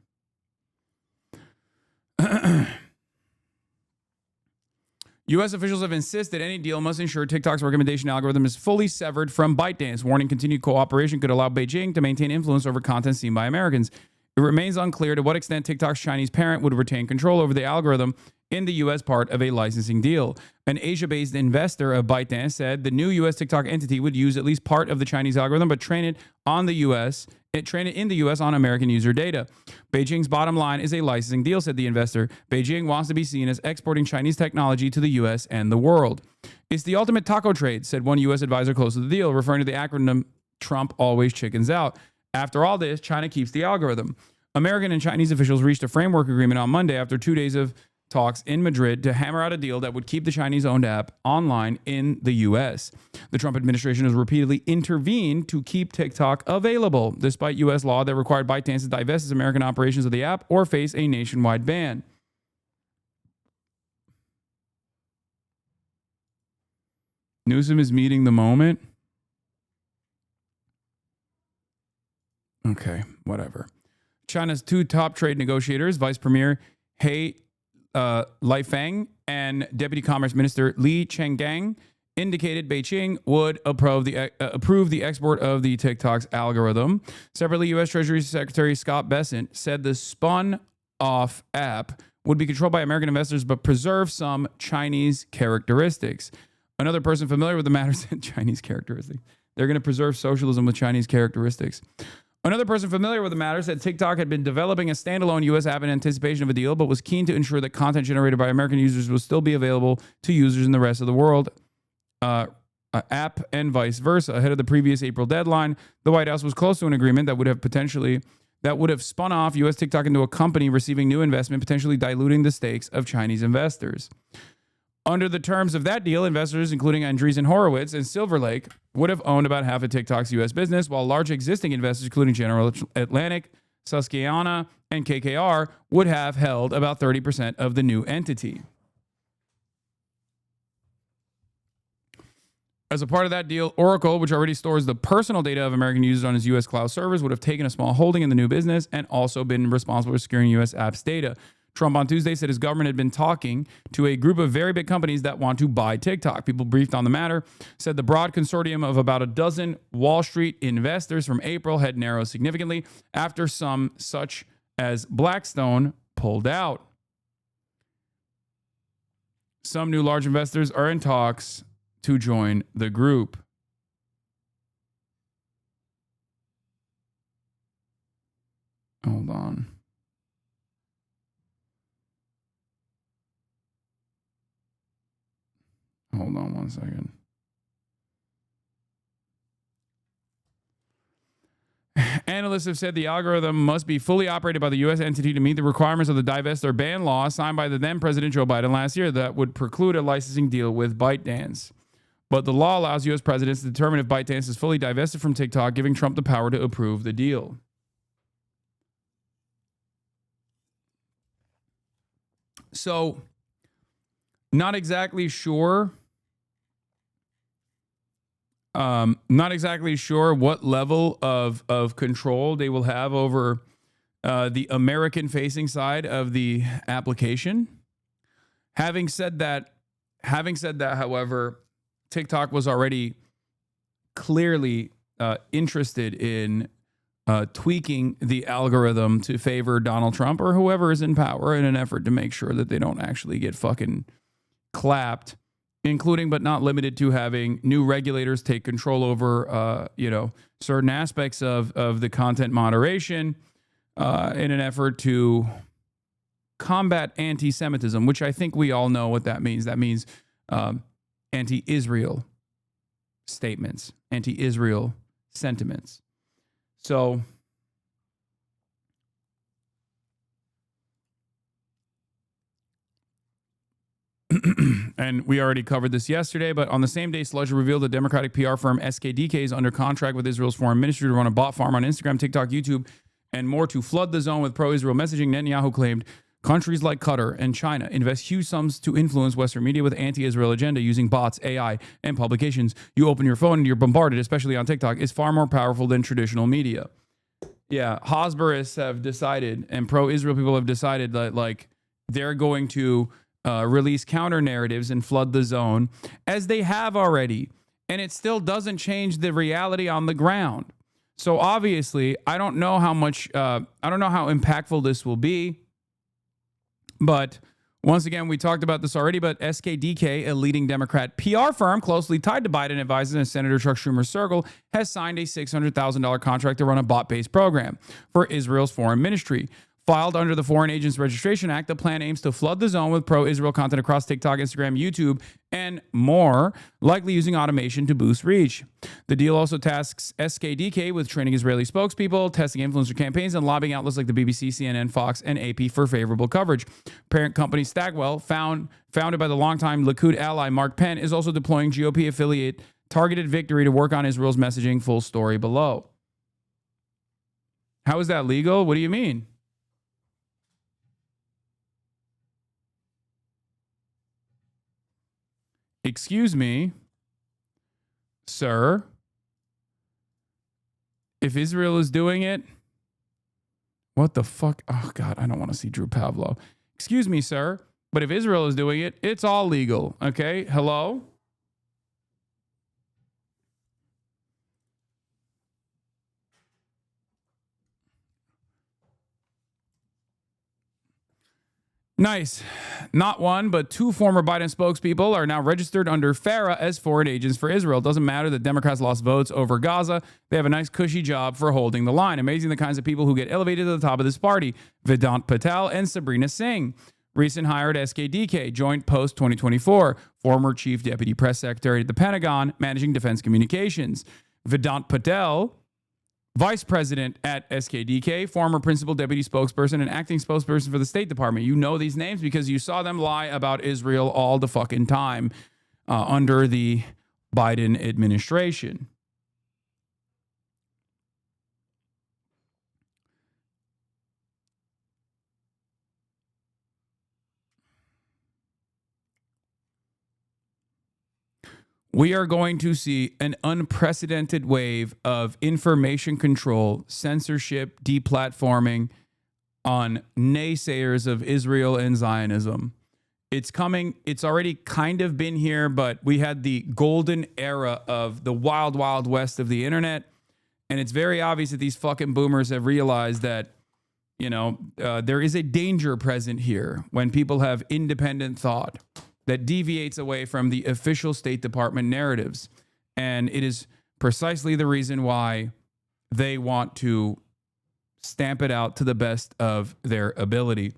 U.S. officials have insisted any deal must ensure TikTok's recommendation algorithm is fully severed from ByteDance, warning continued cooperation could allow Beijing to maintain influence over content seen by Americans. It remains unclear to what extent TikTok's Chinese parent would retain control over the algorithm in the U.S. part of a licensing deal. An Asia-based investor of ByteDance said the new U.S. TikTok entity would use at least part of the Chinese algorithm, but train it in the U.S. on American user data. Beijing's bottom line is a licensing deal, said the investor. Beijing wants to be seen as exporting Chinese technology to the U.S. and the world. It's the ultimate taco trade, said one U.S. advisor close to the deal, referring to the acronym Trump always chickens out. After all this, China keeps the algorithm. American and Chinese officials reached a framework agreement on Monday after 2 days of talks in Madrid to hammer out a deal that would keep the Chinese-owned app online in the U.S. The Trump administration has repeatedly intervened to keep TikTok available, despite U.S. law that required ByteDance to divest its American operations of the app or face a nationwide ban. Newsom is meeting the moment. Okay, whatever. China's two top trade negotiators, Vice Premier He Lifeng and Deputy Commerce Minister Li Chenggang, indicated Beijing would approve the export of the TikTok's algorithm. Separately, U.S. Treasury Secretary Scott Bessent said the spun-off app would be controlled by American investors but preserve some Chinese characteristics. Another person familiar with the matter said Chinese characteristics. They're going to preserve socialism with Chinese characteristics. Another person familiar with the matter said TikTok had been developing a standalone U.S. app in anticipation of a deal, but was keen to ensure that content generated by American users will still be available to users in the rest of the world, app and vice versa. Ahead of the previous April deadline, the White House was close to an agreement that would have spun off U.S. TikTok into a company receiving new investment, potentially diluting the stakes of Chinese investors. Under the terms of that deal, investors, including Andreessen Horowitz and Silver Lake, would have owned about half of TikTok's U.S. business, while large existing investors, including General Atlantic, Susquehanna, and KKR, would have held about 30% of the new entity. As a part of that deal, Oracle, which already stores the personal data of American users on its U.S. cloud servers, would have taken a small holding in the new business and also been responsible for securing U.S. apps data. Trump on Tuesday said his government had been talking to a group of very big companies that want to buy TikTok. People briefed on the matter said the broad consortium of about a dozen Wall Street investors from April had narrowed significantly after some such as Blackstone pulled out. Some new large investors are in talks to join the group. Hold on. Hold on one second. Analysts have said the algorithm must be fully operated by the U.S. entity to meet the requirements of the divest or ban law signed by the then President Joe Biden last year that would preclude a licensing deal with ByteDance. But the law allows U.S. presidents to determine if ByteDance is fully divested from TikTok, giving Trump the power to approve the deal. So, not exactly sure what level of control they will have over the American-facing side of the application. Having said that, however, TikTok was already clearly interested in tweaking the algorithm to favor Donald Trump or whoever is in power in an effort to make sure that they don't actually get fucking clapped, including but not limited to having new regulators take control over, certain aspects of the content moderation in an effort to combat anti-Semitism, which I think we all know what that means. That means anti-Israel statements, anti-Israel sentiments. So and we already covered this yesterday, but on the same day, Sludge revealed the Democratic PR firm SKDK is under contract with Israel's foreign ministry to run a bot farm on Instagram, TikTok, YouTube, and more to flood the zone with pro-Israel messaging. Netanyahu claimed countries like Qatar and China invest huge sums to influence Western media with anti-Israel agenda using bots, AI, and publications. You open your phone and you're bombarded, especially on TikTok. It's far more powerful than traditional media. Yeah, Hasbarists have decided, and pro-Israel people have decided that, like, they're going to release counter narratives and flood the zone, as they have already, and it still doesn't change the reality on the ground. So obviously, I don't know how impactful this will be, but once again, we talked about this already, but SKDK, a leading Democrat PR firm closely tied to Biden advisors and Senator Chuck Schumer's circle, has signed a $600,000 contract to run a bot-based program for Israel's foreign ministry. Filed under the Foreign Agents Registration Act, the plan aims to flood the zone with pro-Israel content across TikTok, Instagram, YouTube, and more, likely using automation to boost reach. The deal also tasks SKDK with training Israeli spokespeople, testing influencer campaigns, and lobbying outlets like the BBC, CNN, Fox, and AP for favorable coverage. Parent company Stagwell, founded by the longtime Likud ally Mark Penn, is also deploying GOP affiliate Targeted Victory to work on Israel's messaging. Full story below. How is that legal? What do you mean? Excuse me, sir. If Israel is doing it, what the fuck? Oh, God, I don't want to see Drew Pavlo. Excuse me, sir. But if Israel is doing it, it's all legal. Okay? Hello? Nice. Not one, but two former Biden spokespeople are now registered under FARA as foreign agents for Israel. It doesn't matter that Democrats lost votes over Gaza. They have a nice cushy job for holding the line. Amazing the kinds of people who get elevated to the top of this party. Vedant Patel and Sabrina Singh. Recent hire at SKDK, Joint Post 2024. Former Chief Deputy Press Secretary at the Pentagon, managing defense communications. Vedant Patel, Vice President at SKDK, former Principal Deputy Spokesperson and Acting Spokesperson for the State Department. You know these names because you saw them lie about Israel all the fucking time under the Biden administration. We are going to see an unprecedented wave of information control, censorship, deplatforming on naysayers of Israel and Zionism. It's coming. It's already kind of been here, but we had the golden era of the wild, wild west of the internet. And it's very obvious that these fucking boomers have realized that, you know, there is a danger present here when people have independent thought that deviates away from the official State Department narratives. And it is precisely the reason why they want to stamp it out to the best of their ability.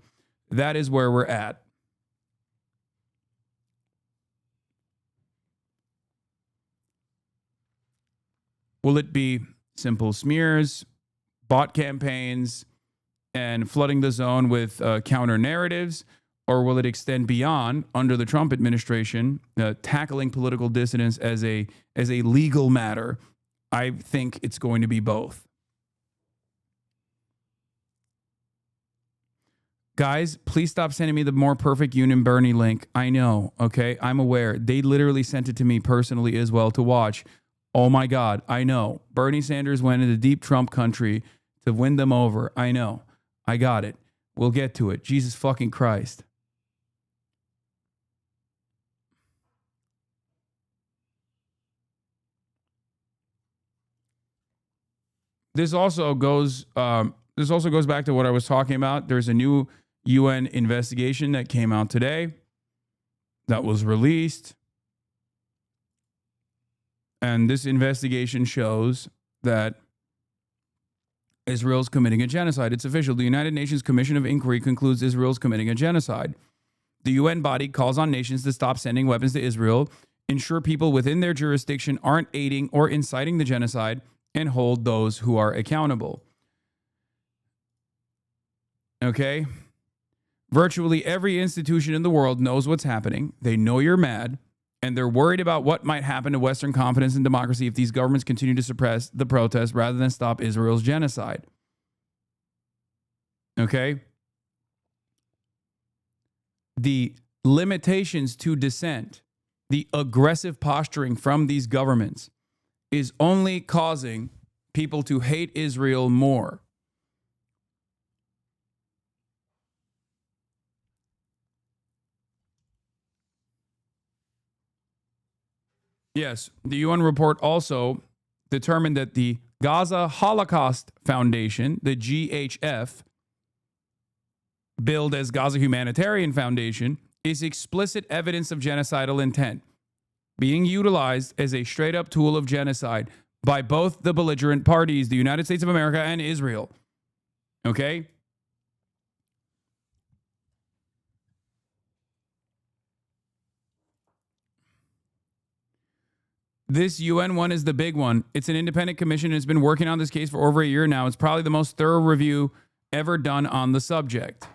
That is where we're at. Will it be simple smears, bot campaigns, and flooding the zone with counter narratives? Or will it extend beyond, under the Trump administration, tackling political dissidents as a legal matter? I think it's going to be both. Guys, please stop sending me the More Perfect Union Bernie link. I know, okay? I'm aware. They literally sent it to me personally as well to watch. Oh my God, I know. Bernie Sanders went into deep Trump country to win them over. I know. I got it. We'll get to it. Jesus fucking Christ. This also goes back to what I was talking about. There's a new UN investigation that came out today that was released. And this investigation shows that Israel's committing a genocide. It's official. The United Nations Commission of Inquiry concludes Israel's committing a genocide. The UN body calls on nations to stop sending weapons to Israel, ensure people within their jurisdiction aren't aiding or inciting the genocide, and hold those who are accountable. Okay? Virtually every institution in the world knows what's happening. They know you're mad, and they're worried about what might happen to Western confidence in democracy if these governments continue to suppress the protests rather than stop Israel's genocide. Okay? The limitations to dissent, the aggressive posturing from these governments is only causing people to hate Israel more. Yes, the UN report also determined that the Gaza Holocaust Foundation, the GHF, billed as Gaza Humanitarian Foundation, is explicit evidence of genocidal intent, being utilized as a straight-up tool of genocide by both the belligerent parties, the United States of America and Israel. Okay? This UN one is the big one. It's an independent commission and has been working on this case for over a year now. It's probably the most thorough review ever done on the subject.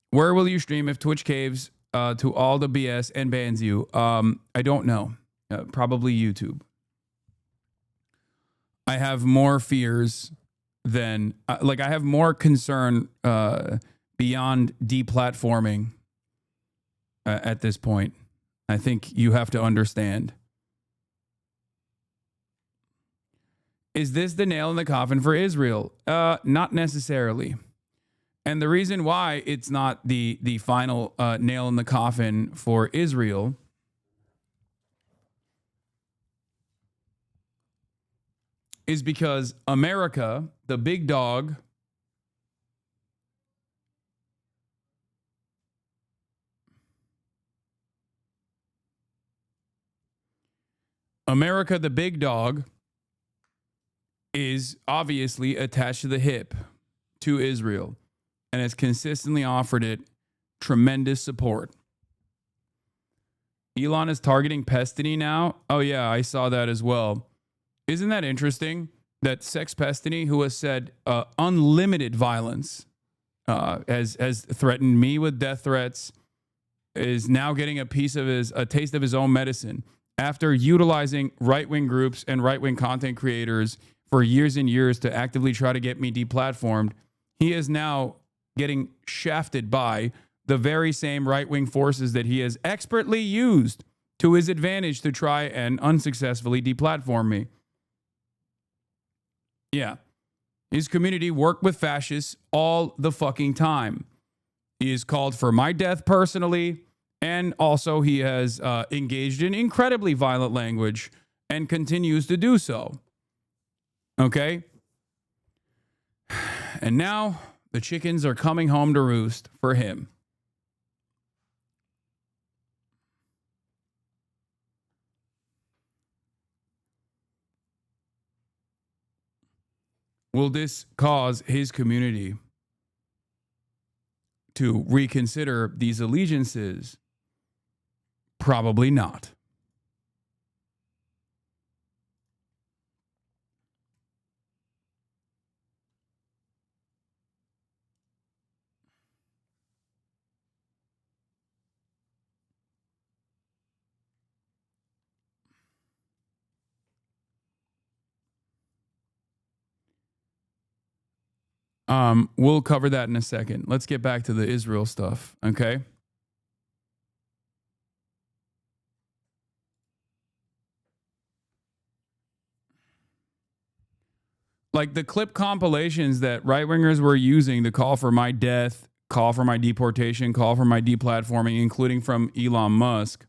Where will you stream if Twitch caves to all the BS and bans you? I don't know. Probably YouTube. I have more fears than... I have more concern beyond deplatforming at this point. I think you have to understand. Is this the nail in the coffin for Israel? Not necessarily. And the reason why it's not the final nail in the coffin for Israel is because America, the big dog, America, the big dog, is obviously attached to the hip to Israel and has consistently offered it tremendous support. Elon is targeting Pestany now. Oh, yeah, I saw that as well. Isn't that interesting that Sex Pestany, who has said unlimited violence, has threatened me with death threats, is now getting a taste of his own medicine after utilizing right-wing groups and right-wing content creators for years and years to actively try to get me deplatformed. He is now getting shafted by the very same right-wing forces that he has expertly used to his advantage to try and unsuccessfully deplatform me. Yeah. His community worked with fascists all the fucking time. He has called for my death personally, and also he has engaged in incredibly violent language and continues to do so. Okay? And now the chickens are coming home to roost for him. Will this cause his community to reconsider these allegiances? Probably not. We'll cover that in a second. Let's get back to the Israel stuff, okay? Like the clip compilations that right-wingers were using to call for my death, call for my deportation, call for my deplatforming, including from Elon Musk,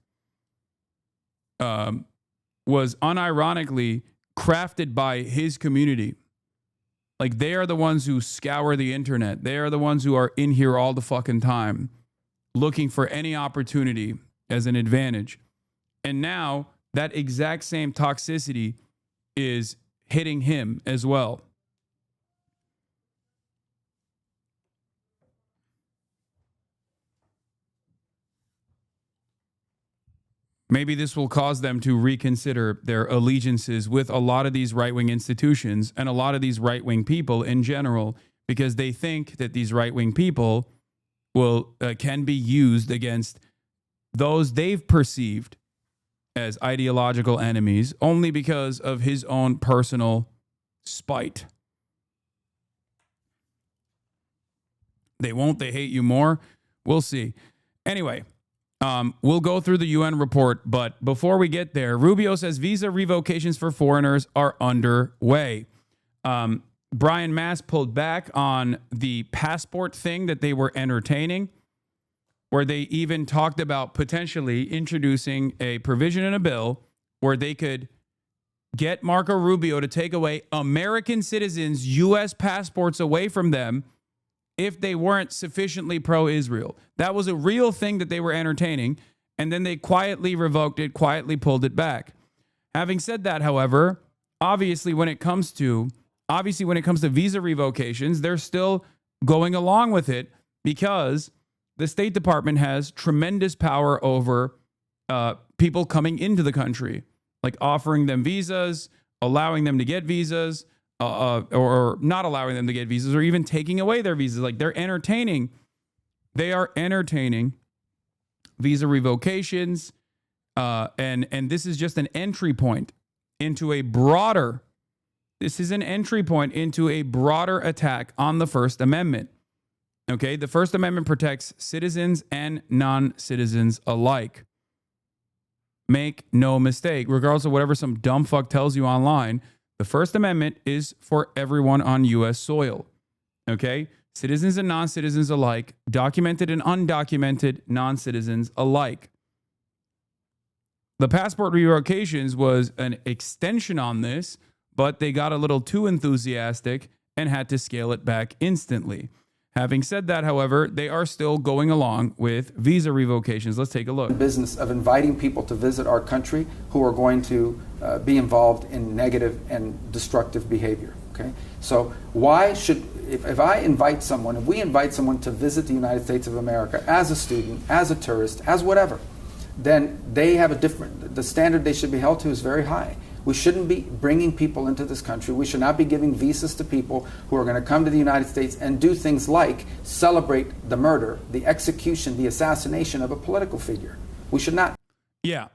was unironically crafted by his community. Like, they are the ones who scour the internet. They are the ones who are in here all the fucking time, looking for any opportunity as an advantage. And now that exact same toxicity is hitting him as well. Maybe this will cause them to reconsider their allegiances with a lot of these right-wing institutions and a lot of these right-wing people in general, because they think that these right-wing people can be used against those they've perceived as ideological enemies only because of his own personal spite. They won't. They hate you more. We'll see. Anyway, we'll go through the UN report, but before we get there, Rubio says visa revocations for foreigners are underway. Brian Mast pulled back on the passport thing that they were entertaining, where they even talked about potentially introducing a provision in a bill where they could get Marco Rubio to take away American citizens' U.S. passports away from them if they weren't sufficiently pro-Israel. That was a real thing that they were entertaining, and then they quietly revoked it, quietly pulled it back. Having said that, however, obviously when it comes to visa revocations, they're still going along with it because the State Department has tremendous power over people coming into the country, like offering them visas, allowing them to get visas, or not allowing them to get visas, or even taking away their visas. Like they are entertaining visa revocations, and this is just an entry point into a broader. This is an entry point into a broader attack on the First Amendment. Okay, the First Amendment protects citizens and non-citizens alike. Make no mistake, regardless of whatever some dumb fuck tells you online, the First Amendment is for everyone on U.S. soil. Okay, citizens and non-citizens alike, documented and undocumented non-citizens alike. The passport revocations was an extension on this, but they got a little too enthusiastic and had to scale it back instantly. Having said that, however, they are still going along with visa revocations. Let's take a look. The business of inviting people to visit our country who are going to be involved in negative and destructive behavior. Okay, so why should, if we invite someone to visit the United States of America as a student, as a tourist, as whatever, then they have the standard they should be held to is very high. We shouldn't be bringing people into this country. We should not be giving visas to people who are going to come to the United States and do things like celebrate the murder, the execution, the assassination of a political figure. We should not. Yeah.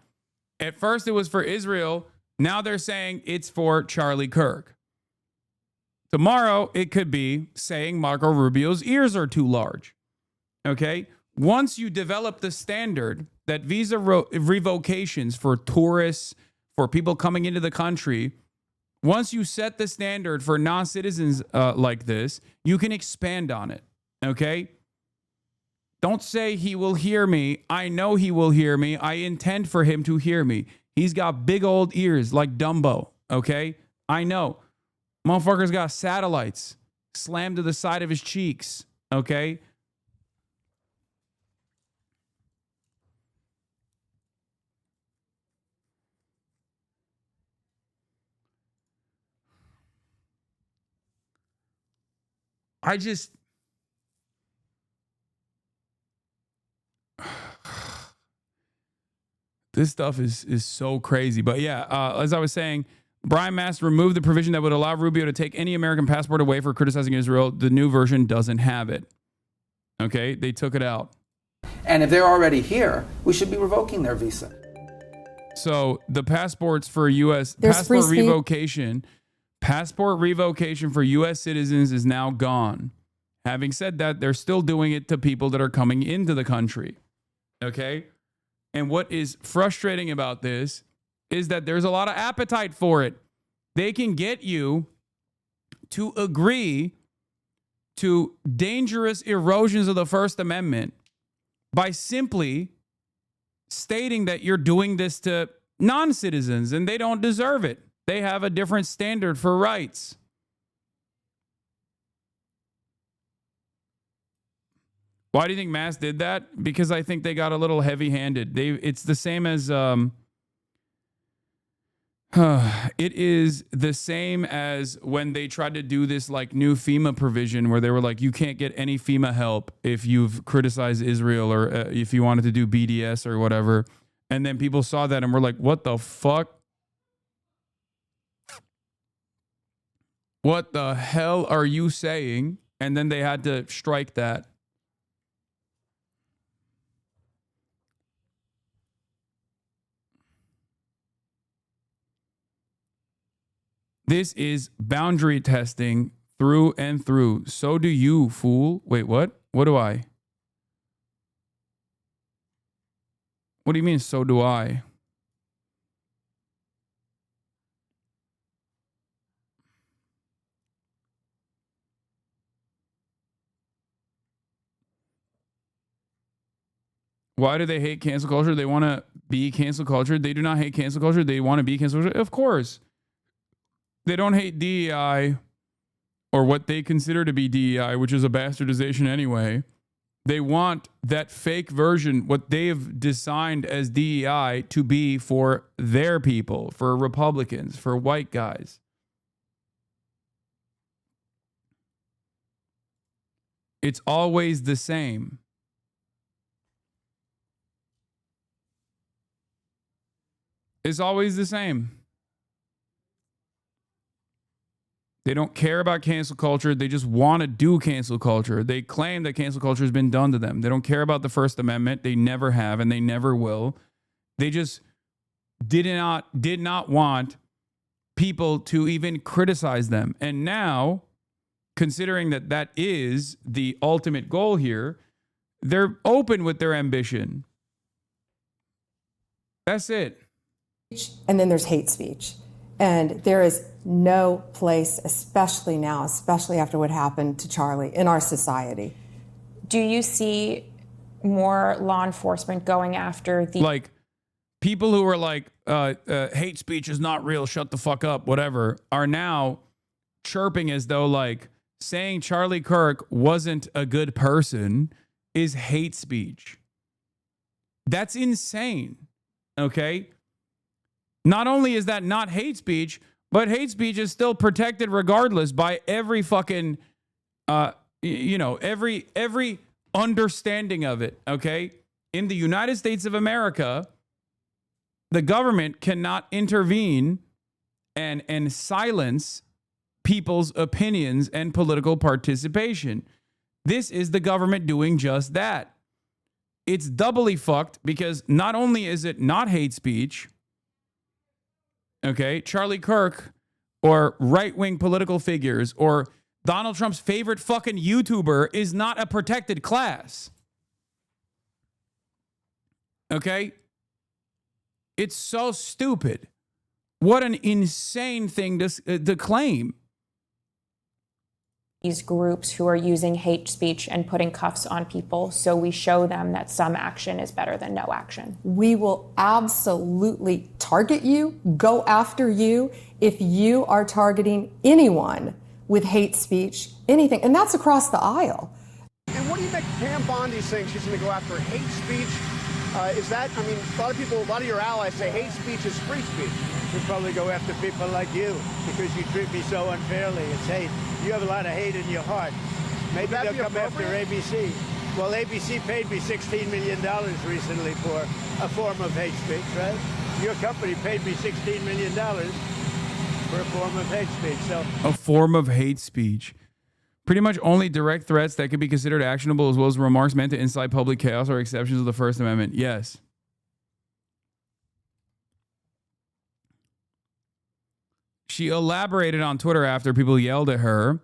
At first it was for Israel. Now they're saying it's for Charlie Kirk. Tomorrow it could be saying Marco Rubio's ears are too large. Okay? Once you develop the standard that visa revocations for tourists, for people coming into the country, once you set the standard for non-citizens like this, you can expand on it, okay? Don't say he will hear me. I know he will hear me. I intend for him to hear me. He's got big old ears like Dumbo, okay? I know. Motherfucker's got satellites slammed to the side of his cheeks, okay? This stuff is so crazy. But yeah, as I was saying, Brian Mast removed the provision that would allow Rubio to take any American passport away for criticizing Israel. The new version doesn't have it. Okay, they took it out. And if they're already here, we should be revoking their visa. So the passports for U.S. passport revocation for U.S. citizens is now gone. Having said that, they're still doing it to people that are coming into the country. Okay? And what is frustrating about this is that there's a lot of appetite for it. They can get you to agree to dangerous erosions of the First Amendment by simply stating that you're doing this to non-citizens and they don't deserve it. They have a different standard for rights. Why do you think Mast did that? Because I think they got a little heavy-handed. It's the same as it is the same as when they tried to do this like new FEMA provision where they were like, you can't get any FEMA help if you've criticized Israel or if you wanted to do BDS or whatever. And then people saw that and were like, what the fuck? What the hell are you saying? And then they had to strike that. This is boundary testing through and through. So do you, fool. Wait, what? What do I? What do you mean, so do I? Why do they hate cancel culture? They want to be cancel culture. They do not hate cancel culture. They want to be cancel culture. Of course. They don't hate DEI or what they consider to be DEI, which is a bastardization anyway. They want that fake version, what they've designed as DEI, to be for their people, for Republicans, for white guys. It's always the same. It's always the same. They don't care about cancel culture. They just want to do cancel culture. They claim that cancel culture has been done to them. They don't care about the First Amendment. They never have, and they never will. They just did not want people to even criticize them. And now, considering that that is the ultimate goal here, they're open with their ambition. That's it. And then there's hate speech. And there is no place, especially now, especially after what happened to Charlie, in our society. Do you see more law enforcement going after the... Like, people who are like, hate speech is not real, shut the fuck up, whatever, are now chirping as though, like, saying Charlie Kirk wasn't a good person is hate speech. That's insane, okay? Not only is that not hate speech, but hate speech is still protected regardless by every fucking, every understanding of it, okay? In the United States of America, the government cannot intervene and silence people's opinions and political participation. This is the government doing just that. It's doubly fucked because not only is it not hate speech, okay, Charlie Kirk or right-wing political figures or Donald Trump's favorite fucking YouTuber is not a protected class. Okay? It's so stupid. What an insane thing to claim. These groups who are using hate speech and putting cuffs on people, so we show them that some action is better than no action. We will absolutely target you, go after you, if you are targeting anyone with hate speech, anything. And that's across the aisle. And what do you make of Pam Bondi's saying she's going to go after hate speech? Is that, I mean, a lot of your allies say hate speech is free speech. We'd probably go after people like you because you treat me so unfairly. It's hate. You have a lot of hate in your heart. Maybe they'll come after ABC. Well, ABC paid me $16 million recently for a form of hate speech, right? Your company paid me $16 million for a form of hate speech. So a form of hate speech. Pretty much only direct threats that could be considered actionable, as well as remarks meant to incite public chaos, are exceptions of the First Amendment. Yes. She elaborated on Twitter after people yelled at her.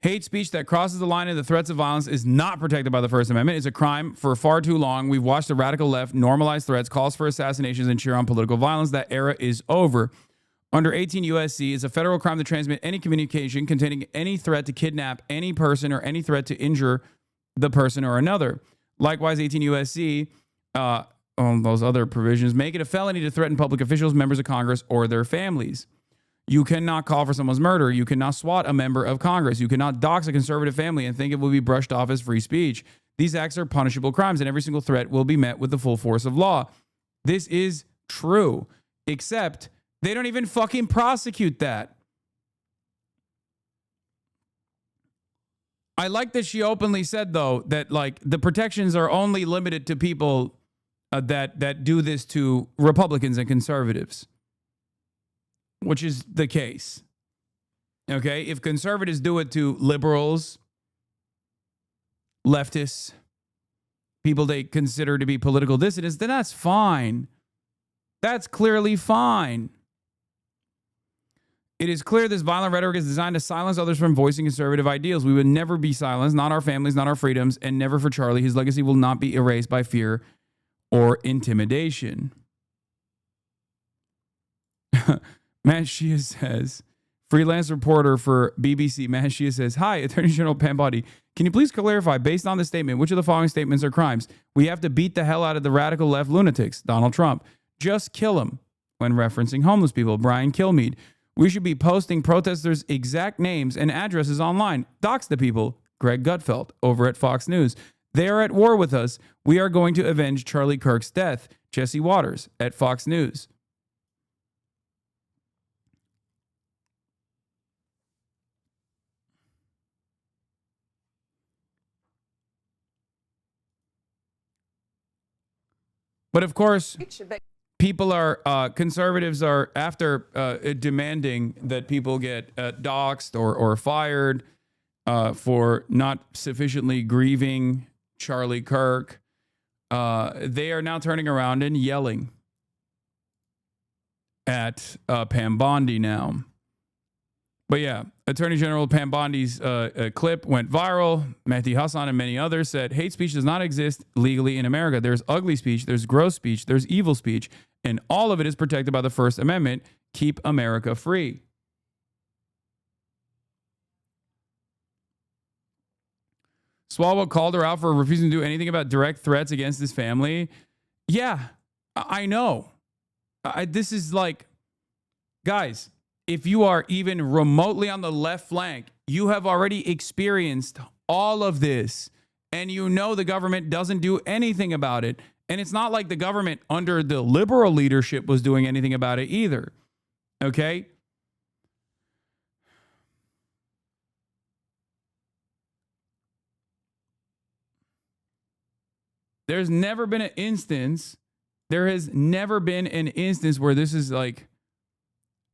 Hate speech that crosses the line into threats of violence is not protected by the First Amendment. It's a crime for far too long. We've watched the radical left normalize threats, calls for assassinations, and cheer on political violence. That era is over. Under 18 U.S.C., it's a federal crime to transmit any communication containing any threat to kidnap any person or any threat to injure the person or another. Likewise, 18 U.S.C., those other provisions, make it a felony to threaten public officials, members of Congress, or their families. You cannot call for someone's murder. You cannot swat a member of Congress. You cannot dox a conservative family and think it will be brushed off as free speech. These acts are punishable crimes, and every single threat will be met with the full force of law. This is true, except they don't even fucking prosecute that. I like that she openly said, though, that like the protections are only limited to people that do this to Republicans and conservatives, which is the case. Okay, if conservatives do it to liberals leftists, people they consider to be political dissidents, then that's fine. That's clearly fine. It is clear this violent rhetoric is designed to silence others from voicing conservative ideals. We would never be silenced, not our families, not our freedoms, and never for Charlie. His legacy will not be erased by fear or intimidation. Mashia says, freelance reporter for BBC, Mashia says, hi, Attorney General Pambody. Can you please clarify, based on the statement, which of the following statements are crimes? We have to beat the hell out of the radical left lunatics. Donald Trump. Just kill them. When referencing homeless people. Brian Kilmeade. We should be posting protesters' exact names and addresses online. Dox the people. Greg Gutfeld over at Fox News. They are at war with us. We are going to avenge Charlie Kirk's death. Jesse Waters at Fox News. But of course, people are, conservatives are after demanding that people get doxxed or fired for not sufficiently grieving Charlie Kirk. They are now turning around and yelling at Pam Bondi now. But yeah, Attorney General Pam Bondi's clip went viral. Mehdi Hasan and many others said hate speech does not exist legally in America. There's ugly speech, there's gross speech, there's evil speech, and all of it is protected by the First Amendment. Keep America free. Swalwell called her out for refusing to do anything about direct threats against his family. Yeah, I know. This is like, guys, if you are even remotely on the left flank, you have already experienced all of this, and you know the government doesn't do anything about it. And it's not like the government under the liberal leadership was doing anything about it either. Okay? There's never been an instance, there has never been an instance where this is like,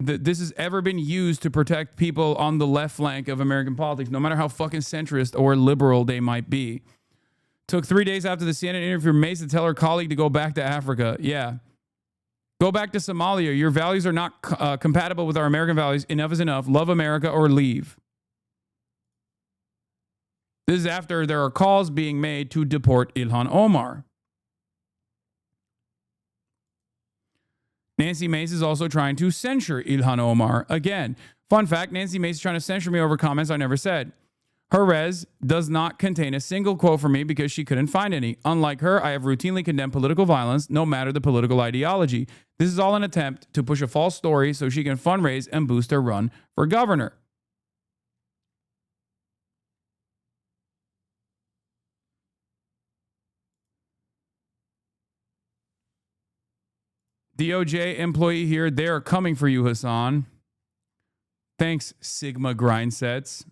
this has ever been used to protect people on the left flank of American politics, no matter how fucking centrist or liberal they might be. Took 3 days after the CNN interview for Mace to tell her colleague to go back to Africa. Yeah. Go back to Somalia. Your values are not compatible with our American values. Enough is enough. Love America or leave. This is after there are calls being made to deport Ilhan Omar. Nancy Mace is also trying to censure Ilhan Omar again. Fun fact, Nancy Mace is trying to censure me over comments I never said. Her res does not contain a single quote from me because she couldn't find any. Unlike her, I have routinely condemned political violence, no matter the political ideology. This is all an attempt to push a false story so she can fundraise and boost her run for governor. DOJ employee here. They are coming for you, Hasan. Thanks, Sigma Grindsets.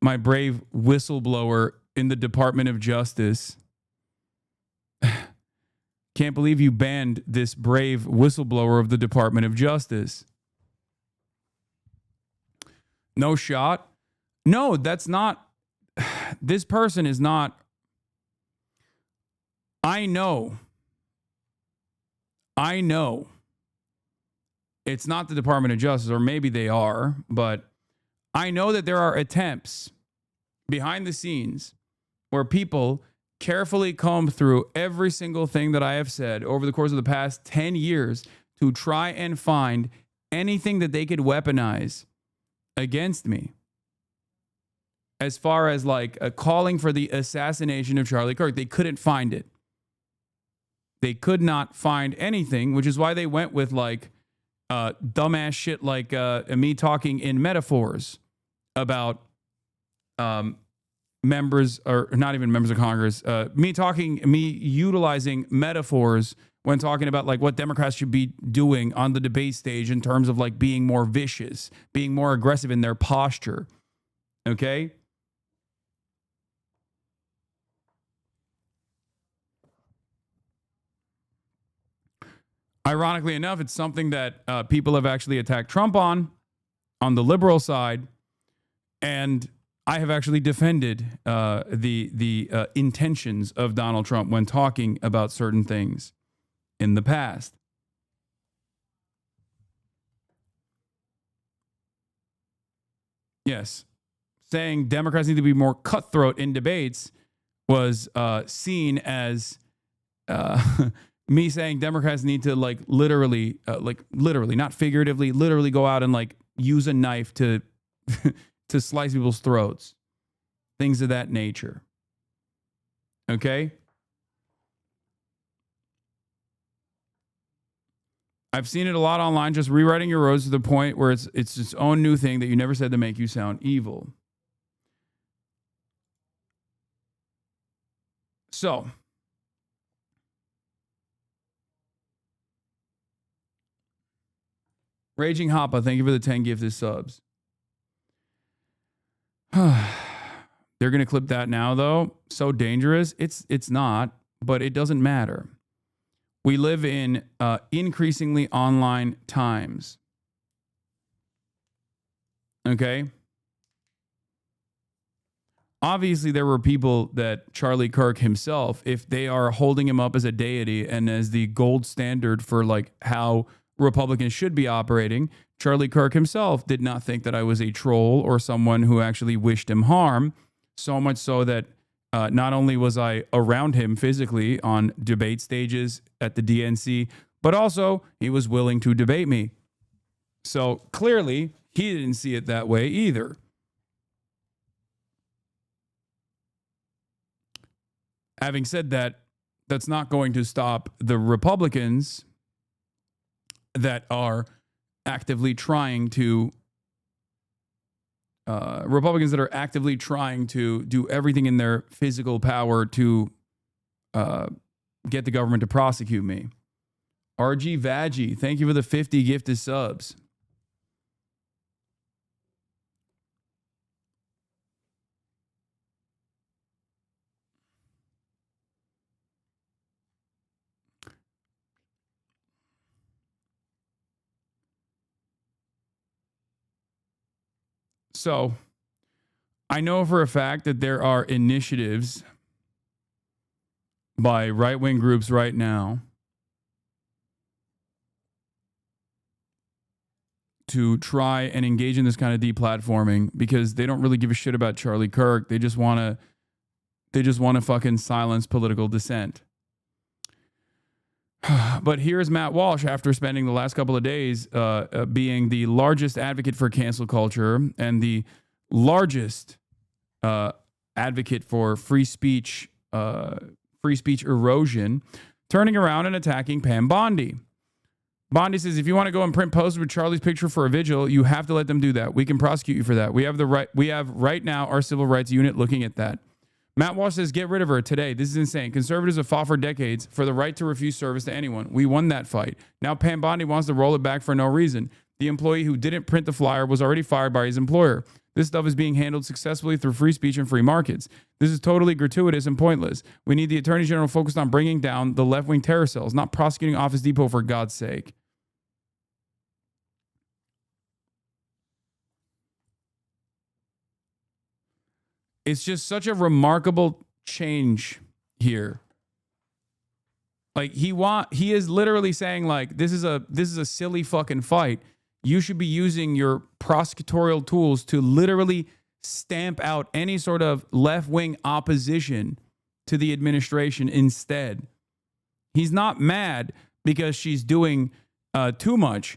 My brave whistleblower in the Department of Justice. Can't believe you banned this brave whistleblower of the Department of Justice. No shot? No, that's not. This person is not. I know it's not the Department of Justice, or maybe they are, but I know that there are attempts behind the scenes where people carefully comb through every single thing that I have said over the course of the past 10 years to try and find anything that they could weaponize against me. As far as like calling for the assassination of Charlie Kirk, they couldn't find it. They could not find anything, which is why they went with like dumbass shit like me talking in metaphors about members, or not even members of Congress, me utilizing metaphors when talking about like what Democrats should be doing on the debate stage in terms of like being more vicious, being more aggressive in their posture. Okay? Ironically enough, it's something that people have actually attacked Trump on the liberal side. And I have actually defended the intentions of Donald Trump when talking about certain things in the past. Yes, saying Democrats need to be more cutthroat in debates was seen as me saying Democrats need to literally, not figuratively, literally go out and use a knife to to slice people's throats, things of that nature. Okay? I've seen it a lot online, just rewriting your roads to the point where it's its own new thing that you never said to make you sound evil. So, Raging Hoppa, thank you for the 10 gifted subs. They're going to clip that now, though. So dangerous. It's not, but it doesn't matter. We live in increasingly online times. Okay? Obviously, there were people that Charlie Kirk himself, if they are holding him up as a deity and as the gold standard for how Republicans should be operating, Charlie Kirk himself did not think that I was a troll or someone who actually wished him harm, so much so that not only was I around him physically on debate stages at the DNC, but also he was willing to debate me. So clearly, he didn't see it that way either. Having said that, that's not going to stop the Republicans that are actively trying to do everything in their physical power to get the government to prosecute me. RG Vaggie, thank you for the 50 gifted subs. So, I know for a fact that there are initiatives by right-wing groups right now to try and engage in this kind of deplatforming because they don't really give a shit about Charlie Kirk. They just want to fucking silence political dissent. But here's Matt Walsh after spending the last couple of days being the largest advocate for cancel culture and the largest advocate for free speech erosion, turning around and attacking Pam Bondi. Bondi says, if you want to go and print posters with Charlie's picture for a vigil, you have to let them do that. We can prosecute you for that. We have right now our civil rights unit looking at that. Matt Walsh says, get rid of her today. This is insane. Conservatives have fought for decades for the right to refuse service to anyone. We won that fight. Now Pam Bondi wants to roll it back for no reason. The employee who didn't print the flyer was already fired by his employer. This stuff is being handled successfully through free speech and free markets. This is totally gratuitous and pointless. We need the Attorney General focused on bringing down the left-wing terror cells, not prosecuting Office Depot for God's sake. It's just such a remarkable change here. He is literally saying this is a silly fucking fight. You should be using your prosecutorial tools to literally stamp out any sort of left-wing opposition to the administration instead. He's not mad because she's doing too much.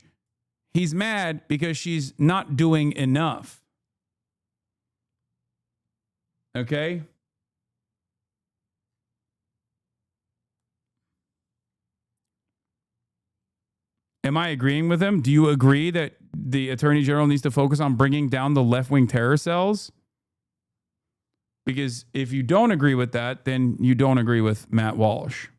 He's mad because she's not doing enough. Okay? Am I agreeing with him? Do you agree that the Attorney General needs to focus on bringing down the left-wing terror cells? Because if you don't agree with that, then you don't agree with Matt Walsh.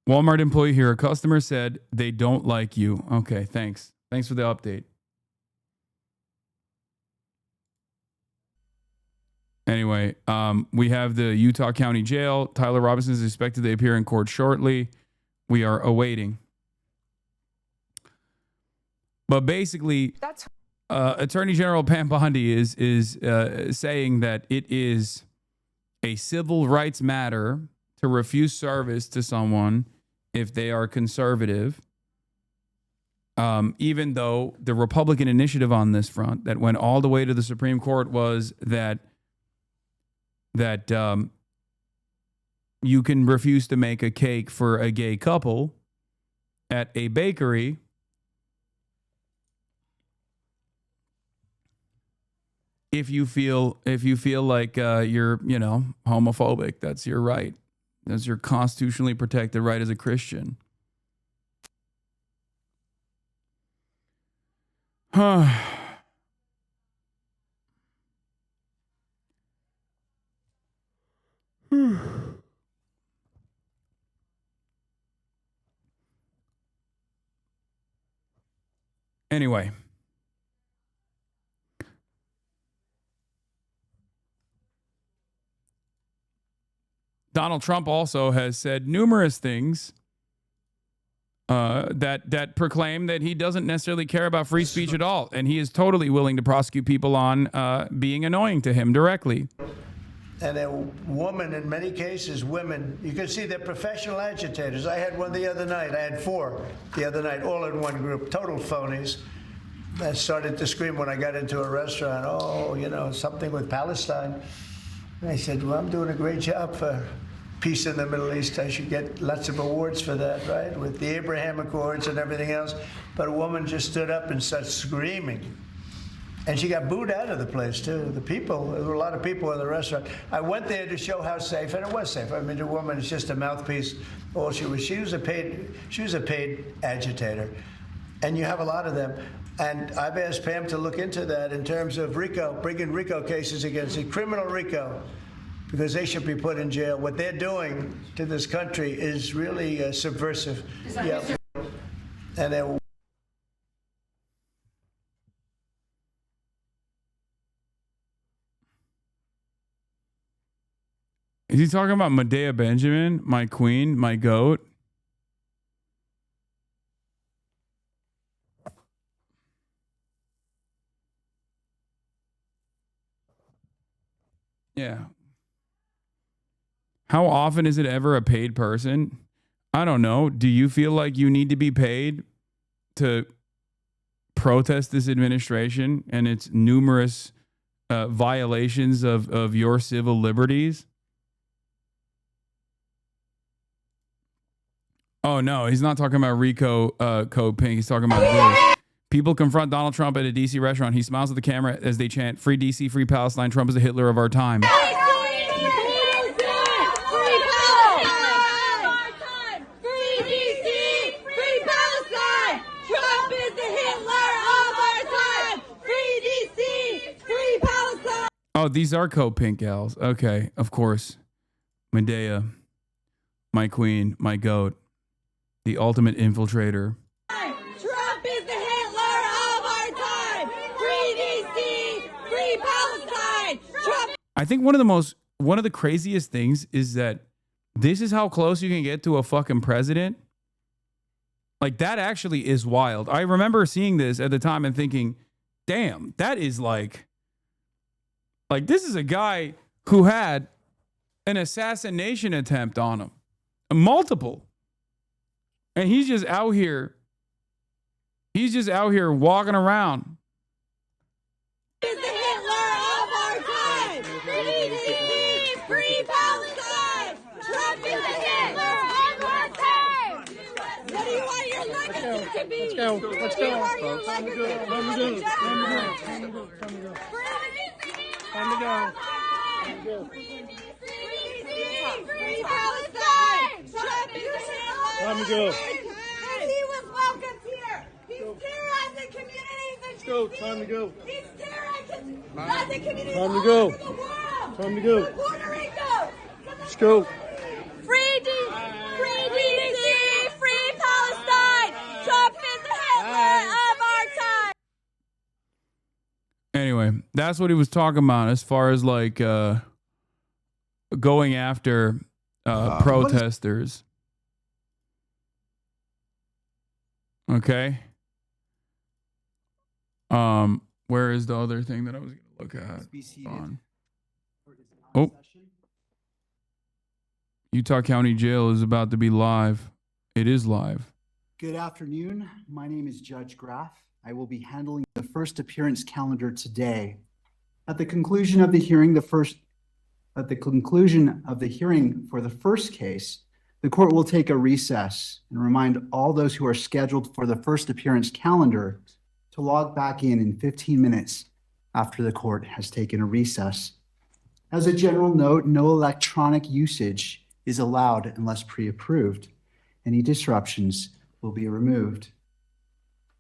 Walmart employee here. A customer said they don't like you. Okay, thanks. Thanks for the update. Anyway, we have the Utah County Jail. Tyler Robinson is expected to appear in court shortly. We are awaiting. But basically, Attorney General Pam Bondi is saying that it is a civil rights matter to refuse service to someone if they are conservative. Even though the Republican initiative on this front that went all the way to the Supreme Court was that you can refuse to make a cake for a gay couple at a bakery if you feel like you're homophobic. That's your right. That's your constitutionally protected right as a Christian. Anyway. Donald Trump also has said numerous things that proclaim that he doesn't necessarily care about free speech at all. And he is totally willing to prosecute people on being annoying to him directly. And a woman, in many cases, women, you can see they're professional agitators. I had one the other night. I had 4 the other night, all in one group, total phonies. I started to scream when I got into a restaurant, something with Palestine. And I said, well, I'm doing a great job for peace in the Middle East. I should get lots of awards for that, right? With the Abraham Accords and everything else. But a woman just stood up and started screaming. And she got booed out of the place, too. There were a lot of people in the restaurant. I went there to show how safe, and it was safe. I mean, the woman is just a mouthpiece. All she was a paid agitator. And you have a lot of them. And I've asked Pam to look into that in terms of RICO, bringing RICO cases against it, criminal RICO, because they should be put in jail. What they're doing to this country is really subversive. Yeah. And they Is he talking about Medea Benjamin, my queen, my goat? Yeah. How often is it ever a paid person? I don't know. Do you feel like you need to be paid to protest this administration and its numerous violations of your civil liberties? Oh, no, he's not talking about Rico Code Pink. He's talking about this. People confront Donald Trump at a D.C. restaurant. He smiles at the camera as they chant, "Free D.C., free Palestine. Trump is the Hitler of our time." Oh, these are Code Pink gals. Okay, of course. Medea, my queen, my goat, the ultimate infiltrator. Trump is the Hitler of our time. Free DC, free Palestine. Trump. I think one of the craziest things is that this is how close you can get to a fucking president. Like, that actually is wild. I remember seeing this at the time and thinking, damn, that is like this is a guy who had an assassination attempt on him. Multiple. And he's just out here walking around. Is the Hitler of our time. Free DC, free Palestine. Trump is the Hitler of our time. What do you want your legacy to be? Let's go. What do you want your legacy to be? Time to go. Free DC, free Palestine. Trump is the Hitler. Time to go. And he was welcomed here. He's terrorizing communities. Let's go. Time to go. He's terrorizing communities Time to all go. over the world. Time to go. To Puerto Rico. Let's go. Free DC, free Palestine. Trump is the Hitler of our time. Anyway, that's what he was talking about as far as like going after protesters. Okay. Where is the other thing that I was going to look at? On. Oh. Utah County Jail is about to be live. It is live. Good afternoon. My name is Judge Graff. I will be handling the first appearance calendar today. At the conclusion of the hearing, for the first case, the court will take a recess and remind all those who are scheduled for the first appearance calendar to log back in 15 minutes after the court has taken a recess. As a general note, no electronic usage is allowed unless pre-approved. Any disruptions will be removed.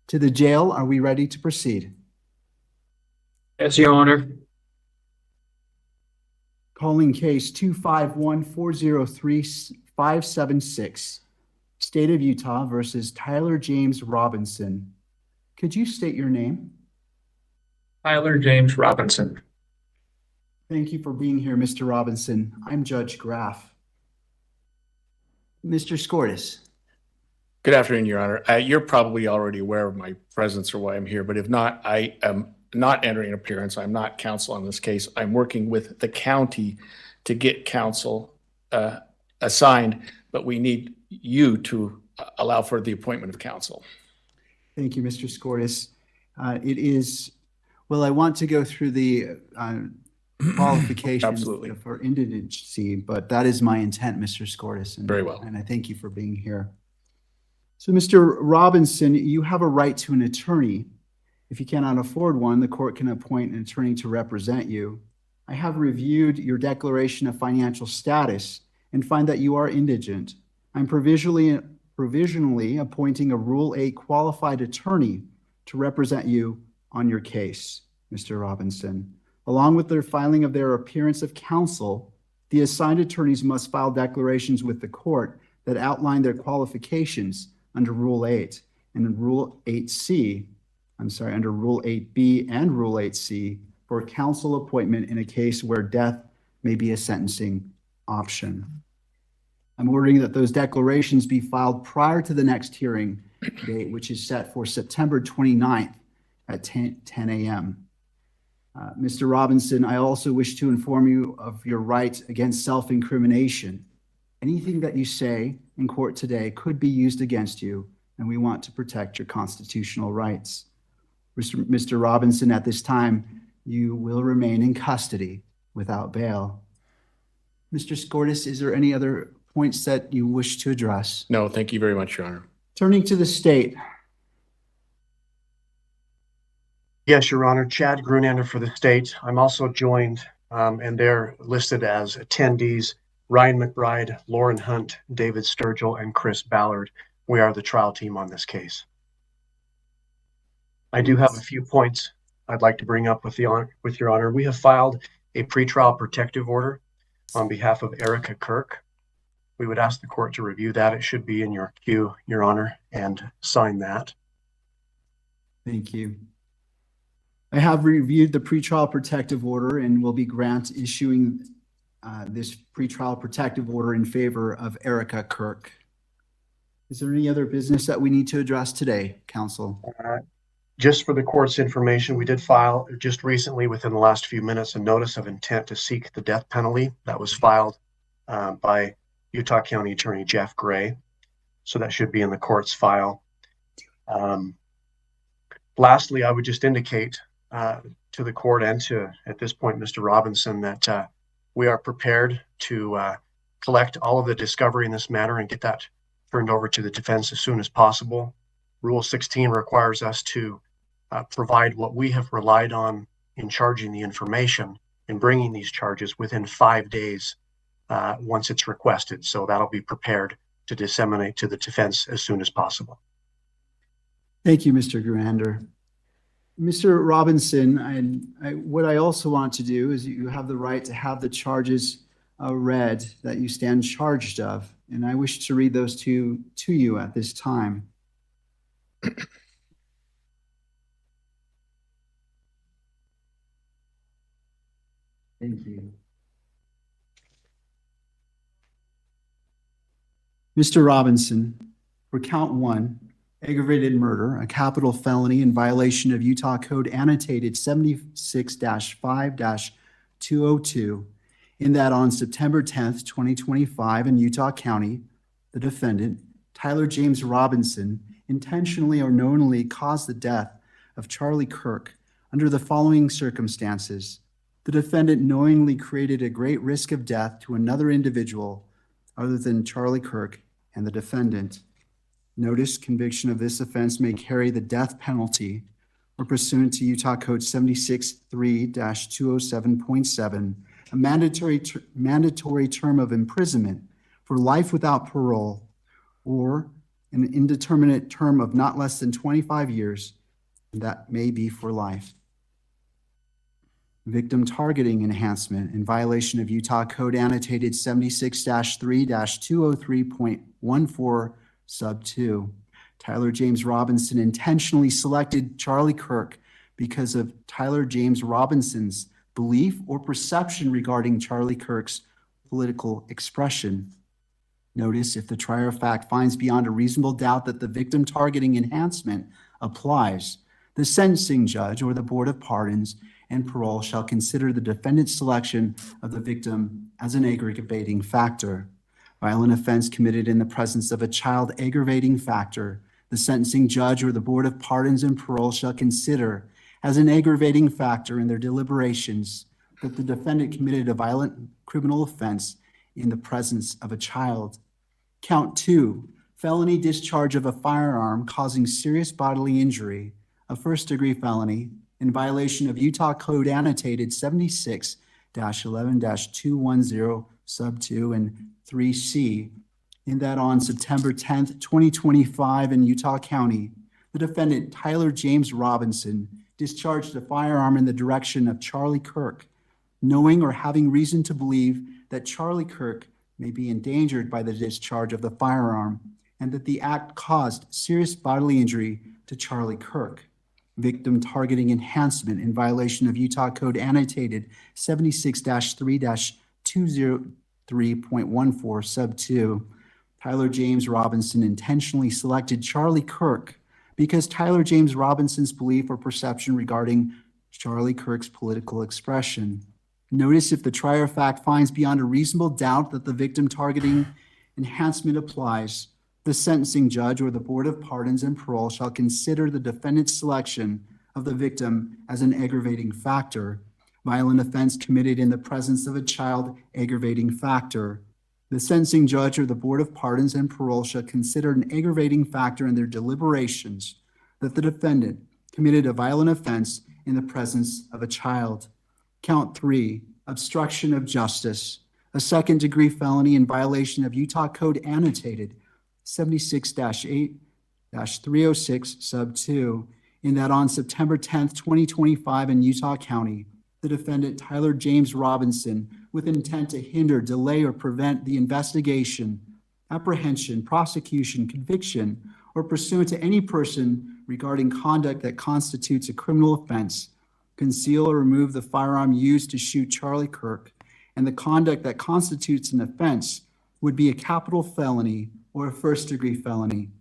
To the jail, are we ready to proceed? Yes, Your Honor. Calling case 251-403-576, State of Utah versus Tyler James Robinson. Could you state your name? Tyler James Robinson. Thank you for being here, Mr. Robinson. I'm Judge Graff. Mr. Skortis. Good afternoon, Your Honor. You're probably already aware of my presence or why I'm here, but if not, I am not entering an appearance. I'm not counsel on this case. I'm working with the county to get counsel assigned, but we need you to allow for the appointment of counsel. Thank you, Mr. Skortis. I want to go through the qualifications for indigency, but that is my intent, Mr. Skortis. Very well. And I thank you for being here. So, Mr. Robinson, you have a right to an attorney. If you cannot afford one, the court can appoint an attorney to represent you. I have reviewed your declaration of financial status and find that you are indigent. I'm provisionally appointing a Rule 8 qualified attorney to represent you on your case, Mr. Robinson. Along with their filing of their appearance of counsel, the assigned attorneys must file declarations with the court that outline their qualifications under Rule 8 and Rule 8C. Under Rule 8B and Rule 8C for counsel appointment in a case where death may be a sentencing option. I'm ordering that those declarations be filed prior to the next hearing date, which is set for September 29th at 10 a.m. Mr. Robinson, I also wish to inform you of your right against self-incrimination. Anything that you say in court today could be used against you, and we want to protect your constitutional rights. Mr. Robinson, at this time, you will remain in custody without bail. Mr. Skortis, is there any other points that you wish to address? No, thank you very much, Your Honor. Turning to the state. Yes, Your Honor. Chad Grunander for the state. I'm also joined, and they're listed as attendees, Ryan McBride, Lauren Hunt, David Sturgill, and Chris Ballard. We are the trial team on this case. I do have a few points I'd like to bring up with Your Honor. We have filed a pretrial protective order on behalf of Erica Kirk. We would ask the court to review that. It should be in your queue, Your Honor, and sign that. Thank you. I have reviewed the pretrial protective order and will be issuing this pretrial protective order in favor of Erica Kirk. Is there any other business that we need to address today, counsel? Just for the court's information, we did file just recently, within the last few minutes, a notice of intent to seek the death penalty that was filed by Utah County Attorney Jeff Gray. So that should be in the court's file. Lastly, I would just indicate to the court and to, at this point, Mr. Robinson, that we are prepared to collect all of the discovery in this matter and get that turned over to the defense as soon as possible. Rule 16 requires us to provide what we have relied on in charging the information and bringing these charges within 5 days once it's requested. So that'll be prepared to disseminate to the defense as soon as possible. Thank you, Mr. Grunander. Mr. Robinson, what I also want to do is you have the right to have the charges read that you stand charged of, and I wish to read those to you at this time. Thank you. Mr. Robinson, for count 1, aggravated murder, a capital felony in violation of Utah Code annotated 76-5-202, in that on September 10th, 2025 in Utah County, the defendant, Tyler James Robinson, intentionally or knowingly caused the death of Charlie Kirk under the following circumstances. The defendant knowingly created a great risk of death to another individual other than Charlie Kirk and the defendant. Notice conviction of this offense may carry the death penalty or pursuant to Utah Code 76-3-207.7, a mandatory term of imprisonment for life without parole or an indeterminate term of not less than 25 years, that may be for life. Victim targeting enhancement in violation of Utah Code annotated 76-3-203.14 sub 2. Tyler James Robinson intentionally selected Charlie Kirk because of Tyler James Robinson's belief or perception regarding Charlie Kirk's political expression. Notice if the trier of fact finds beyond a reasonable doubt that the victim targeting enhancement applies, the sentencing judge or the Board of Pardons and Parole shall consider the defendant's selection of the victim as an aggravating factor. Violent offense committed in the presence of a child aggravating factor, the sentencing judge or the Board of Pardons and Parole shall consider as an aggravating factor in their deliberations that the defendant committed a violent criminal offense in the presence of a child. Count 2, felony discharge of a firearm causing serious bodily injury, a first-degree felony, in violation of Utah Code annotated 76-11-210 sub 2 and 3C, in that on September 10th, 2025 in Utah County, the defendant Tyler James Robinson discharged a firearm in the direction of Charlie Kirk, knowing or having reason to believe that Charlie Kirk may be endangered by the discharge of the firearm and that the act caused serious bodily injury to Charlie Kirk. Victim targeting enhancement in violation of Utah Code annotated 76-3-203.14 sub 2. Tyler James Robinson intentionally selected Charlie Kirk because Tyler James Robinson's belief or perception regarding Charlie Kirk's political expression. Notice if the trier of fact finds beyond a reasonable doubt that the victim targeting enhancement applies, the sentencing judge or the Board of Pardons and Parole shall consider the defendant's selection of the victim as an aggravating factor. Violent offense committed in the presence of a child aggravating factor. The sentencing judge or the Board of Pardons and Parole shall consider an aggravating factor in their deliberations that the defendant committed a violent offense in the presence of a child. Count 3, obstruction of justice, a second-degree felony in violation of Utah Code annotated 76-8-306 sub 2, in that on September 10th, 2025 in Utah County, the defendant Tyler James Robinson, with intent to hinder, delay, or prevent the investigation, apprehension, prosecution, conviction, or pursuant to any person regarding conduct that constitutes a criminal offense, conceal or remove the firearm used to shoot Charlie Kirk, and the conduct that constitutes an offense would be a capital felony or a first-degree felony.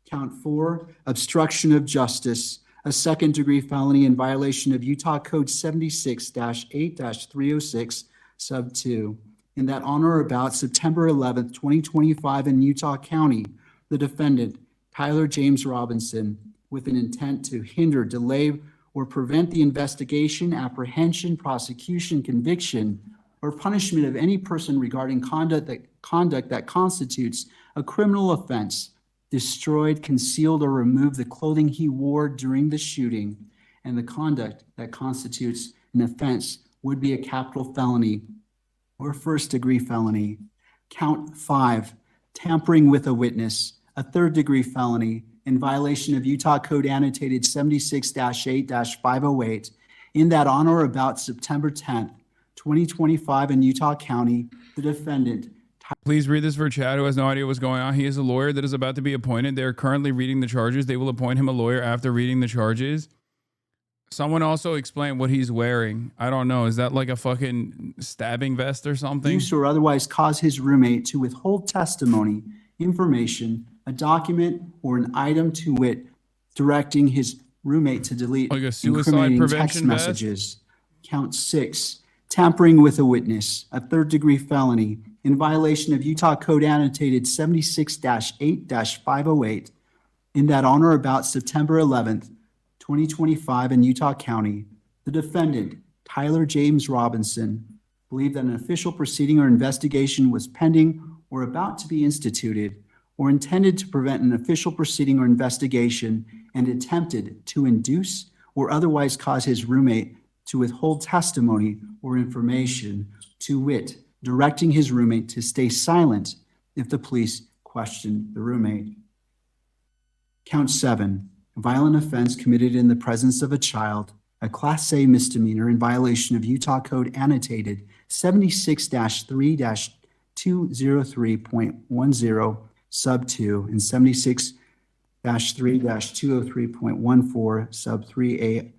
Count 4, obstruction of justice, a second-degree felony in violation of Utah Code 76-8-306 sub 2, in that on or about September 11th, 2025 in Utah County, the defendant, Tyler James Robinson, with an intent to hinder, delay, or prevent the investigation, apprehension, prosecution, conviction, or punishment of any person regarding conduct that constitutes a criminal offense, destroyed, concealed, or removed the clothing he wore during the shooting, and the conduct that constitutes an offense would be a capital felony or first-degree felony. Count 5, tampering with a witness, a third-degree felony in violation of Utah Code annotated 76-8-508, in that on or about September 10th, 2025 in Utah County, the defendant. Please read this for Chad, who has no idea what's going on. He is a lawyer that is about to be appointed. They're currently reading the charges. They will appoint him a lawyer after reading the charges. Someone also explain what he's wearing. I don't know. Is that like a fucking stabbing vest or something? Use or otherwise cause his roommate to withhold testimony information, a document, or an item to wit, directing his roommate to delete Like a suicide incriminating text prevention vest? messages. Count 6, tampering with a witness, a third-degree felony in violation of Utah Code Annotated 76-8-508 in that on or about September 11th, 2025 in Utah County, the defendant, Tyler James Robinson, believed that an official proceeding or investigation was pending or about to be instituted, or intended to prevent an official proceeding or investigation, and attempted to induce or otherwise cause his roommate to withhold testimony or information, to wit, directing his roommate to stay silent if the police questioned the roommate. Count 7, violent offense committed in the presence of a child, a Class A misdemeanor in violation of Utah Code Annotated 76-3-203.10 sub 2 and 76-3-203.14 sub 3a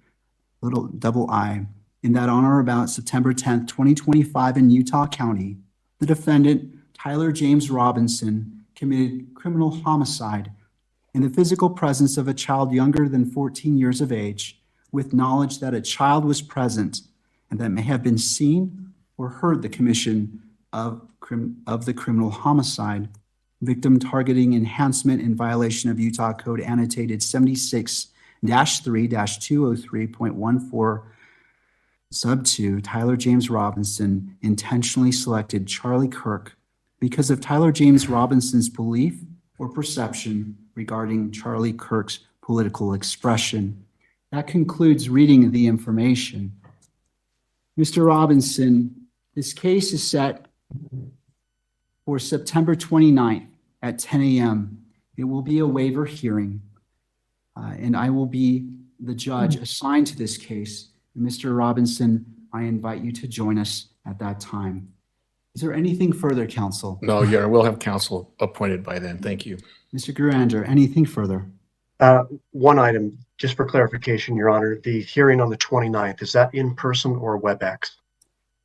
little double I in that on or about September 10th, 2025 in Utah County, the defendant, Tyler James Robinson, committed criminal homicide in the physical presence of a child younger than 14 years of age, with knowledge that a child was present and that may have been seen or heard the commission of the criminal homicide. Victim targeting enhancement in violation of Utah Code Annotated 76-3-203.14 sub 2, Tyler James Robinson intentionally selected Charlie Kirk because of Tyler James Robinson's belief or perception regarding Charlie Kirk's political expression. That concludes reading the information. Mr. Robinson, this case is set for September 29th at 10 a.m. It will be a waiver hearing, and I will be the judge assigned to this case. Mr. Robinson, I invite you to join us at that time. Is there anything further, counsel? No, Your Honor, we'll have counsel appointed by then. Thank you. Mr. Gurander, anything further? One item, just for clarification, Your Honor, the hearing on the 29th, is that in person or WebEx?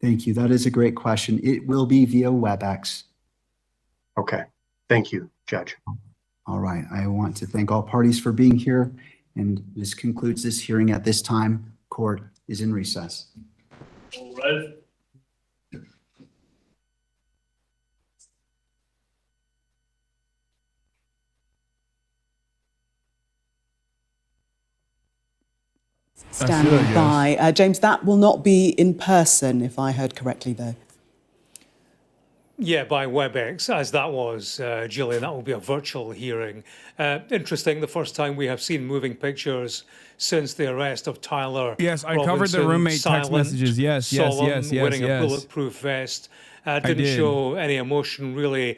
Thank you. That is a great question. It will be via WebEx. Okay. Thank you, Judge. All right. I want to thank all parties for being here, and this concludes this hearing at this time. Court is in recess. All right. Standing by. James, that will not be in person, if I heard correctly, though. Yeah, by WebEx, as that was, Gillian. That will be a virtual hearing. Interesting, the first time we have seen moving pictures since the arrest of Tyler. Yes, I Robinson, covered the roommate text silent, messages. Yes, solemn, wearing a bulletproof vest. Didn't show any emotion, really.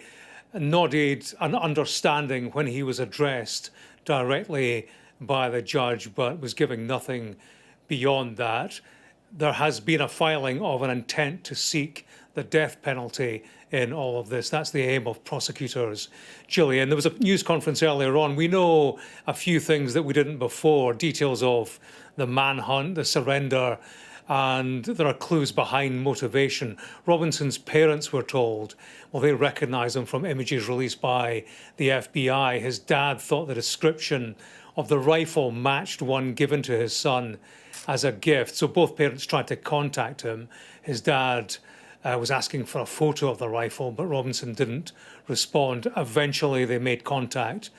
Nodded an understanding when he was addressed directly by the judge, but was giving nothing beyond that. There has been a filing of an intent to seek the death penalty in all of this. That's the aim of prosecutors. Gillian, there was a news conference earlier on. We know a few things that we didn't before, details of the manhunt, the surrender, and there are clues behind motivation. Robinson's parents were told, well, they recognize him from images released by the FBI. His dad thought the description of the rifle matched one given to his son as a gift. So both parents tried to contact him. His dad was asking for a photo of the rifle, but Robinson didn't respond. Eventually, they made contact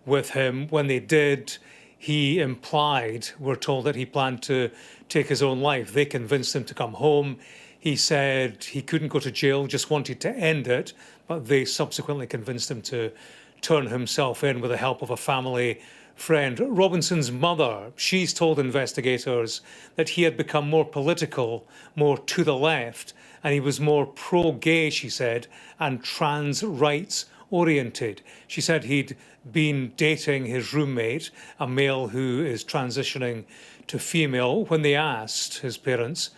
with him. When they did, he implied, we're told, that he planned to take his own life. They convinced him to come home. He said he couldn't go to jail, just wanted to end it, but they subsequently convinced him to turn himself in with the help of a family friend. Robinson's mother, she's told investigators that he had become more political, more to the left, and he was more pro-gay, she said, and trans rights oriented. She said he'd been dating his roommate, a male who is transitioning to female. When they asked his parents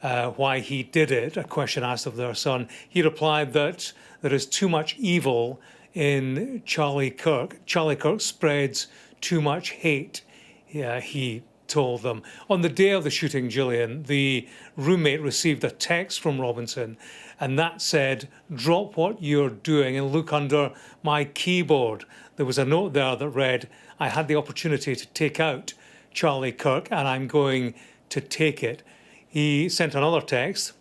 why he did it, a question asked of their son, he replied that there is too much evil in Charlie Kirk. Charlie Kirk spreads too much hate. He told them. On the day of the shooting, Gillian, the roommate received a text from Robinson, and that said, drop what you're doing and look under my keyboard. There was a note there that read, I had the opportunity to take out Charlie Kirk, and I'm going to take it. He sent another text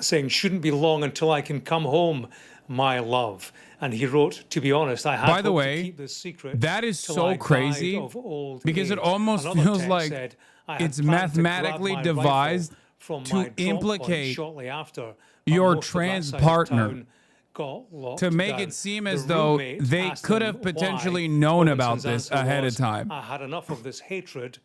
saying, shouldn't be long until I can come home, my love. And he wrote, to be honest, I had By the hoped way, to keep this secret that is till so I died crazy of old because it age." almost Another feels text like said, "I had it's planned to grab mathematically my devised rifle from to my drop point implicate shortly after, but your most of that trans side of partner town got locked to make down." it seem The as though roommate they asked could him have potentially why. known about Robinson's this answer ahead of was, time. I had enough of this hatred.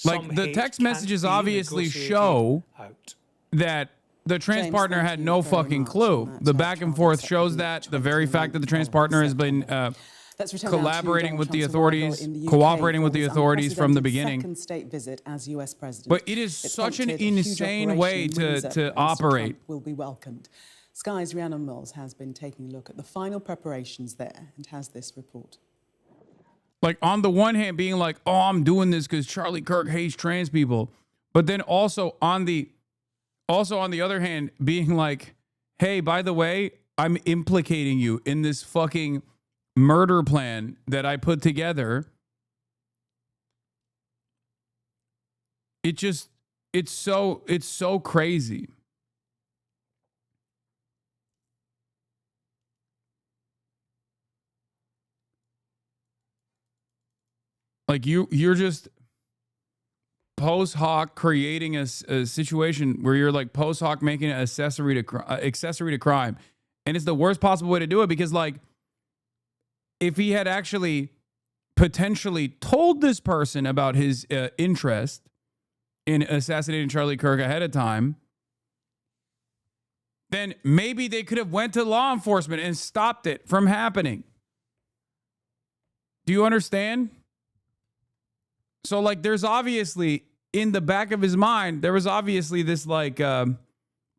Like Some the hate text can't messages be obviously negotiated show out. that the trans James, partner thank had you no very fucking much clue. on that The back and forth shows that. The very fact that the trans partner has been Let's return now to collaborating with the Donald Trump's arrival authorities, in the UK cooperating with for the his authorities from the unprecedented beginning. Second state visit as US president. But it is It's such an prompted a huge insane way operation in Windsor, to where Mr. operate. Trump will be welcomed. Sky's Rhiannon Mills has been taking a look at the final preparations there and has this report. Like on the one hand being like, oh, I'm doing this because Charlie Kirk hates trans people. But then also on the other hand, being like, hey, by the way, I'm implicating you in this fucking murder plan that I put together. It's so crazy. Like you're just post hoc creating a situation where you're like post hoc making an accessory to crime, and it's the worst possible way to do it because like if he had actually potentially told this person about his interest in assassinating Charlie Kirk ahead of time, then maybe they could have went to law enforcement and stopped it from happening. Do you understand? So like there's obviously in the back of his mind, there was obviously this like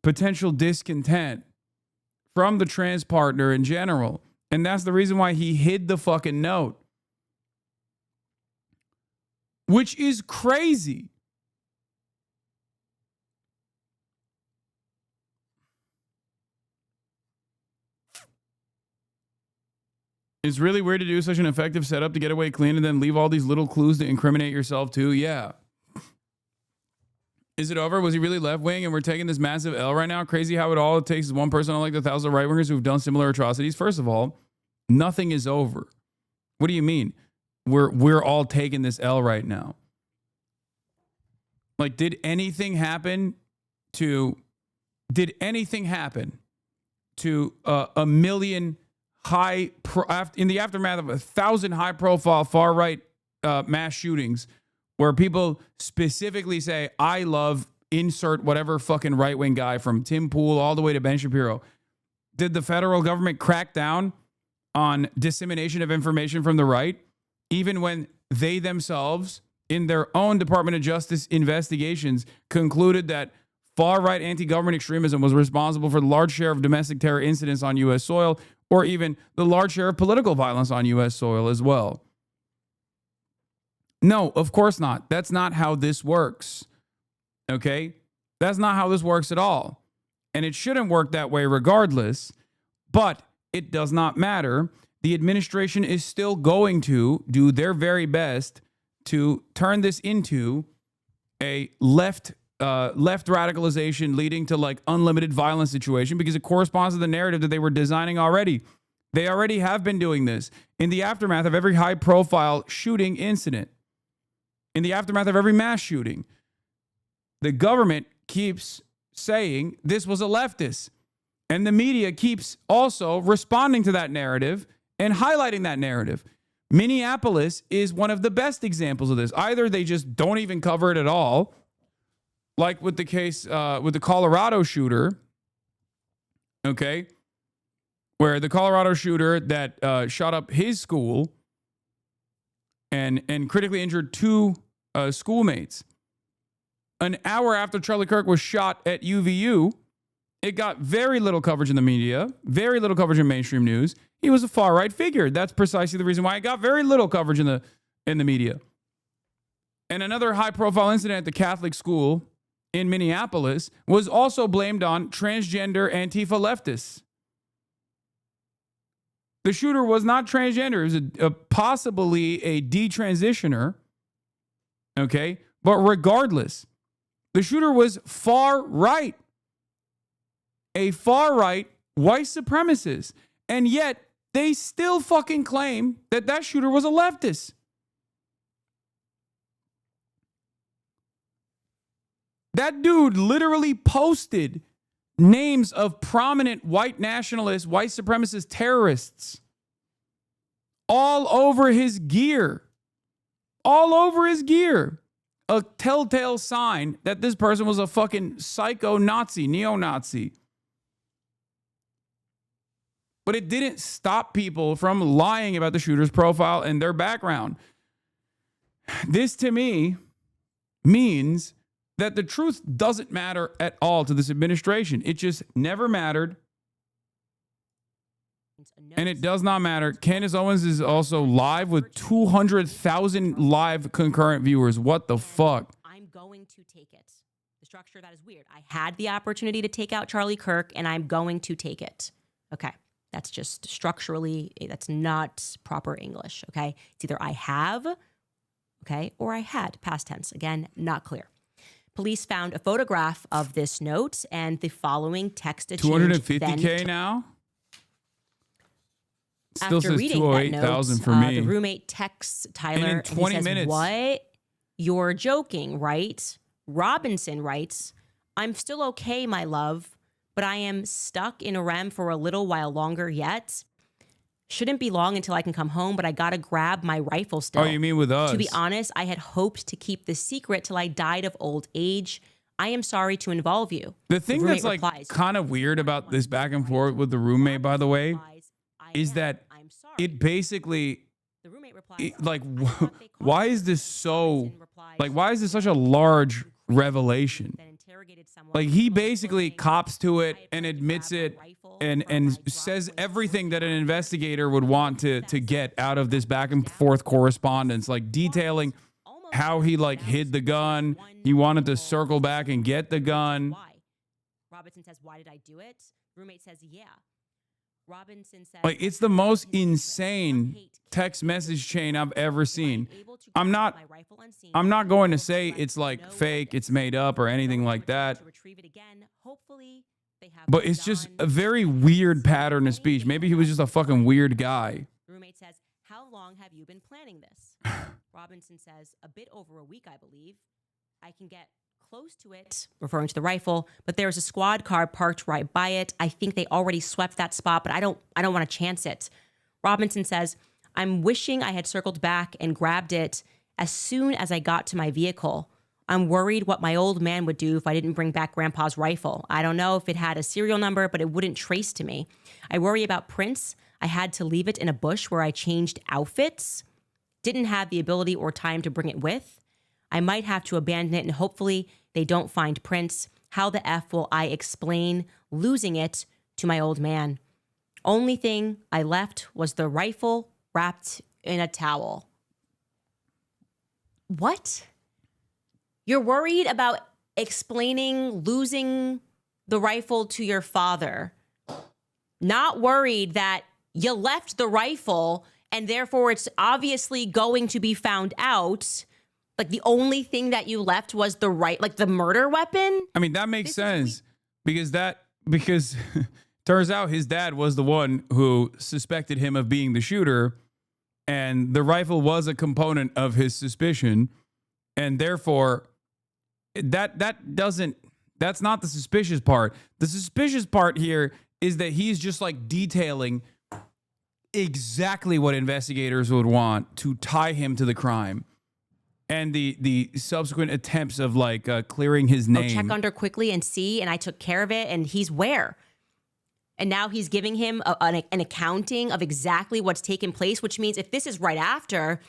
potential discontent from the trans partner in general. And that's the reason why he hid the fucking note. Which is crazy. It's really weird to do such an effective setup to get away clean and then leave all these little clues to incriminate yourself too. Yeah. Is it over? Was he really left wing and we're taking this massive L right now? Crazy how it takes is one person on like the 1,000 right wingers who've done similar atrocities. First of all, nothing is over. What do you mean? We're all taking this L right now. Like, did anything happen to a million in the aftermath of 1,000 high profile far right mass shootings where people specifically say, I love insert whatever fucking right wing guy from Tim Pool all the way to Ben Shapiro? Did the federal government crack down on dissemination of information from the right, even when they themselves, in their own Department of Justice investigations, concluded that far-right anti-government extremism was responsible for the large share of domestic terror incidents on U.S. soil, or even the large share of political violence on U.S. soil as well? No, of course not. That's not how this works. Okay? That's not how this works at all. And it shouldn't work that way regardless, but it does not matter. The administration is still going to do their very best to turn this into a left radicalization leading to like unlimited violence situation because it corresponds to the narrative that they were designing already. They already have been doing this in the aftermath of every high profile shooting incident, in the aftermath of every mass shooting. The government keeps saying this was a leftist, and the media keeps also responding to that narrative and highlighting that narrative. Minneapolis is one of the best examples of this. Either they just don't even cover it at all, like with the case with the Colorado shooter, okay, where the Colorado shooter that shot up his school and critically injured two schoolmates. An hour after Charlie Kirk was shot at UVU, it got very little coverage in the media, very little coverage in mainstream news. He was a far-right figure. That's precisely the reason why it got very little coverage in the media. And another high-profile incident at the Catholic school in Minneapolis was also blamed on transgender Antifa leftists. The shooter was not transgender. It was possibly a detransitioner. Okay? But regardless, the shooter was far right. A far right white supremacist. And yet, they still fucking claim that that shooter was a leftist. That dude literally posted names of prominent white nationalists, white supremacist terrorists all over his gear. All over his gear. A telltale sign that this person was a fucking psycho Nazi, neo-Nazi. But it didn't stop people from lying about the shooter's profile and their background. This, to me, means that the truth doesn't matter at all to this administration. It just never mattered. And it does not matter. Candace Owens is also live with 200,000 live concurrent viewers. What the fuck? I'm going to take it. The structure of that is weird. I had the opportunity to take out Charlie Kirk, and I'm going to take it. Okay. That's just structurally, that's not proper English, okay? It's either I have, okay, or I had, past tense. Again, not clear. Police found a photograph of this note and the following text exchange. 250K now? Still After says reading 208,000 that for note, me. the roommate texts Tyler And in 20 he says, minutes. "What? You're joking, right?" Robinson writes, "I'm still okay, my love, but I am stuck in Orem for a little while longer yet. Shouldn't be long until I can come home, but I gotta grab my rifle still." Oh, you mean with us? To be honest, I had hoped to keep this secret till I died of old age. I am sorry to involve you. The thing roommate that's like replies, kind of weird about this back and forth with the roommate, by the way, is that it basically, like, why is this so, like, why is this such a large revelation? Like, he basically cops to it and admits it and says everything that an investigator would want to get out of this back and forth correspondence, like detailing how he like hid the gun. He wanted to circle back and get the gun. Robinson says, "Why did I do it?" Roommate says, "Yeah." Robinson says, Like, it's the most insane text message chain I've ever seen. I'm not going to say it's like fake, it's made up or anything like that. But it's just a very weird pattern of speech. Maybe he was just a fucking weird guy. Roommate says, "How long have you been planning this?" Robinson says, "A bit over a week, I believe. I can get close to it," referring to the rifle, "but there's a squad car parked right by it. I think they already swept that spot, but I don't want to chance it." Robinson says, "I'm wishing I had circled back and grabbed it as soon as I got to my vehicle. I'm worried what my old man would do if I didn't bring back Grandpa's rifle. I don't know if it had a serial number, but it wouldn't trace to me. I worry about prints. I had to leave it in a bush where I changed outfits. Didn't have the ability or time to bring it with. I might have to abandon it and hopefully they don't find prints. How the F will I explain losing it to my old man? Only thing I left was the rifle wrapped in a towel." What? You're worried about explaining losing the rifle to your father. Not worried that you left the rifle and therefore it's obviously going to be found out. Like, the only thing that you left was the the murder weapon? I mean, that makes sense because turns out his dad was the one who suspected him of being the shooter, and the rifle was a component of his suspicion, and therefore that's not the suspicious part. The suspicious part here is that he's just like detailing exactly what investigators would want to tie him to the crime. And the subsequent attempts of like clearing his name. Check under quickly and see, and I took care of it, and he's where? And now he's giving him an accounting of exactly what's taken place, which means if this is right after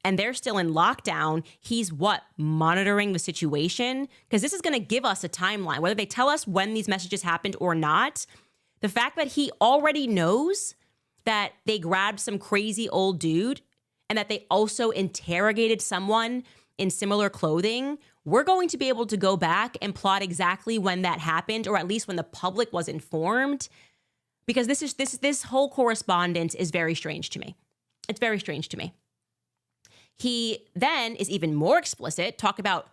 and they're still in lockdown, he's what? Monitoring the situation? Because this is going to give us a timeline, whether they tell us when these messages happened or not. The fact that he already knows that they grabbed some crazy old dude and that they also interrogated someone in similar clothing, we're going to be able to go back and plot exactly when that happened, or at least when the public was informed, because this whole correspondence is very strange to me. It's very strange to me. He then is even more explicit, talk about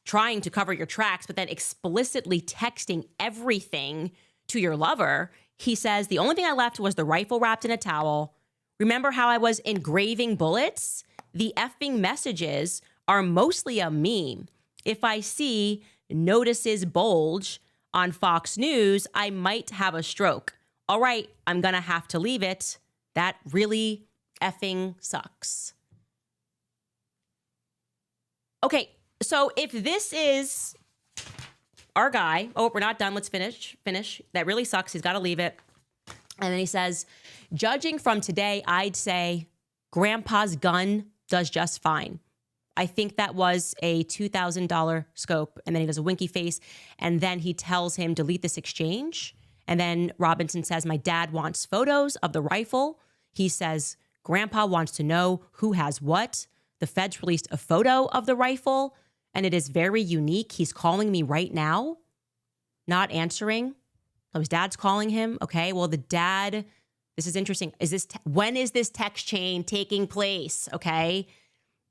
trying to cover your tracks, but then explicitly texting everything to your lover. He says, the only thing I left was the rifle wrapped in a towel. Remember how I was engraving bullets? The effing messages are mostly a meme. If I see notices bulge on Fox News, I might have a stroke. All right, I'm gonna have to leave it. That really effing sucks. Okay, so if this is our guy, oh, we're not done, let's finish. That really sucks, he's gotta leave it. And then he says, judging from today, I'd say Grandpa's gun does just fine. I think that was a $2,000 scope. And then he does a winky face. And then he tells him, delete this exchange. And then Robinson says, my dad wants photos of the rifle. He says, Grandpa wants to know who has what. The feds released a photo of the rifle, and it is very unique. He's calling me right now, not answering. So his dad's calling him. Okay, well, the dad, this is interesting. When is this text chain taking place? Okay,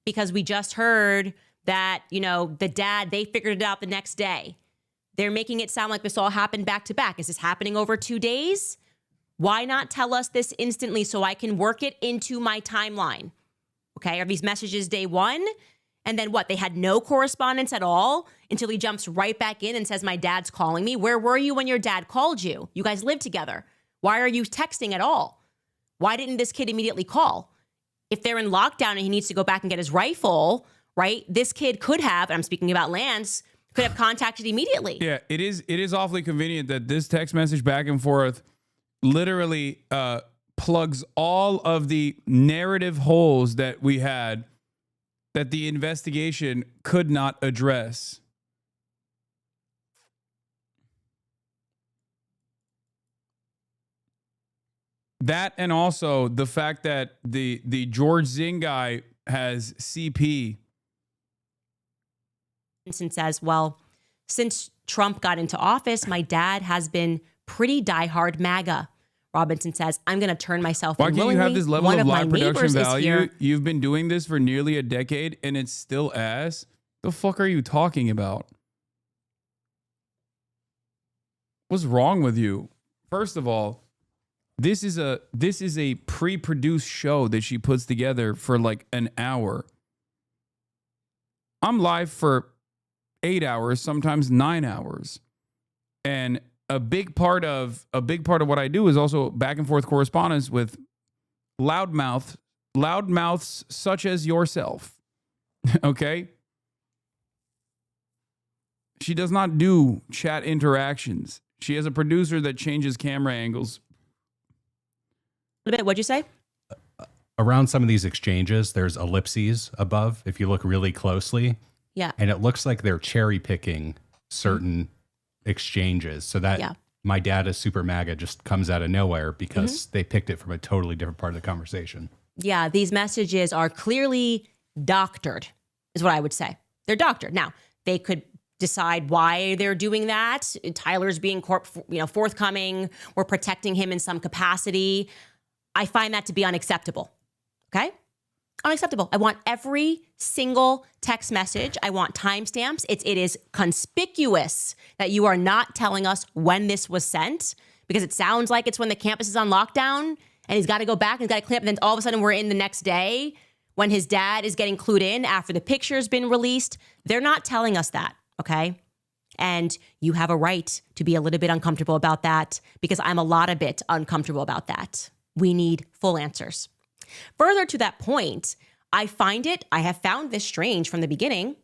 because we just heard that, you know, the dad, they figured it out the next day. They're making it sound like this all happened back to back. Is this happening over 2 days? Why not tell us this instantly so I can work it into my timeline? Okay, are these messages day one? And then what? They had no correspondence at all until he jumps right back in and says, my dad's calling me. Where were you when your dad called you? You guys lived together. Why are you texting at all? Why didn't this kid immediately call? If they're in lockdown and he needs to go back and get his rifle, right? This kid could have, and I'm speaking about Lance, could have contacted immediately. Yeah, it is awfully convenient that this text message back and forth literally plugs all of the narrative holes that we had that the investigation could not address. That, and also the fact that the George Zing guy has CP. And says, well, since Trump got into office, my dad has been pretty diehard MAGA. Robinson says, I'm going to turn myself in. Why can't you have this level One of my live production neighbors is value? here. You've been doing this for nearly a decade and it's still ass? The fuck are you talking about? What's wrong with you? First of all, this is a pre-produced show that she puts together for like an hour. I'm live for 8 hours, sometimes 9 hours. And a big part of what I do is also back and forth correspondence with loudmouths such as yourself. Okay? She does not do chat interactions. She has a producer that changes camera angles. A bit, what'd you say? Around some of these exchanges, there's ellipses above, if you look really closely. Yeah. And it looks like they're cherry picking certain exchanges. So that my dad is super MAGA just comes out of nowhere because they picked it from a totally different part of the conversation. Yeah, these messages are clearly doctored, is what I would say. They're doctored. Now, they could decide why they're doing that. Tyler's being forthcoming. We're protecting him in some capacity. I find that to be unacceptable. Okay? Unacceptable. I want every single text message. I want timestamps. It is conspicuous that you are not telling us when this was sent, because it sounds like it's when the campus is on lockdown and he's got to go back and he's got to clean up. And then all of a sudden we're in the next day when his dad is getting clued in after the picture's been released. They're not telling us that. Okay? And you have a right to be a little bit uncomfortable about that, because I'm a lot of bit uncomfortable about that. We need full answers. Further to that point, I have found this strange from the beginning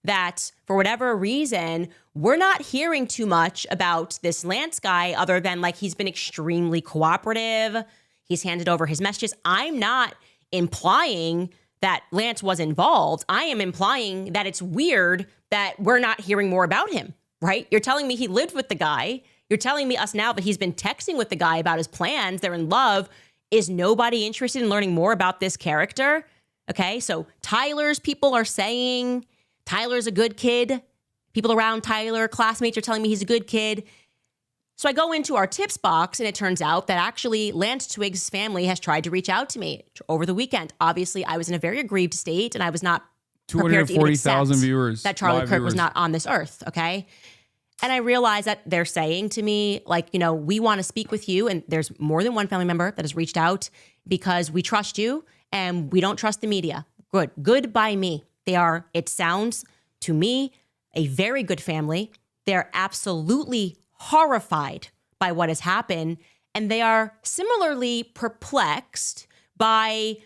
that for whatever reason, we're not hearing too much about this Lance guy other than like he's been extremely cooperative. He's handed over his messages. I'm not implying that Lance was involved. I am implying that it's weird that we're not hearing more about him, right? You're telling me he lived with the guy. You're telling me us now that he's been texting with the guy about his plans. They're in love. Is nobody interested in learning more about this character? Okay, so Tyler's people are saying Tyler's a good kid. People around Tyler, classmates are telling me he's a good kid. So I go into our tips box, and it turns out that actually Lance Twiggs' family has tried to reach out to me over the weekend. Obviously, I was in a very aggrieved state, and I was not prepared to even accept 240,000 viewers. that Charlie live Kirk was viewers. not on this earth, okay? And I realize that they're saying to me, like, you know, we want to speak with you. And there's more than one family member that has reached out because we trust you and we don't trust the media. Good. Good by me. They are, it sounds to me, a very good family. They're absolutely horrified by what has happened. And they are similarly perplexed by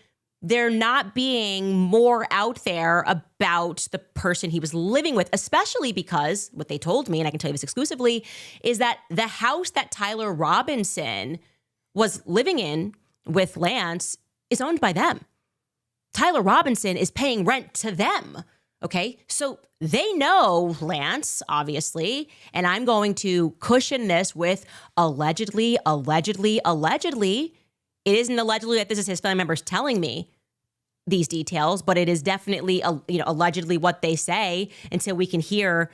there not being more out there about the person he was living with, especially because what they told me, and I can tell you this exclusively, is that the house that Tyler Robinson was living in with Lance is owned by them. Tyler Robinson is paying rent to them. Okay, so they know Lance, obviously, and I'm going to cushion this with allegedly. It isn't allegedly that this is his family members telling me these details, but it is definitely, allegedly what they say until we can hear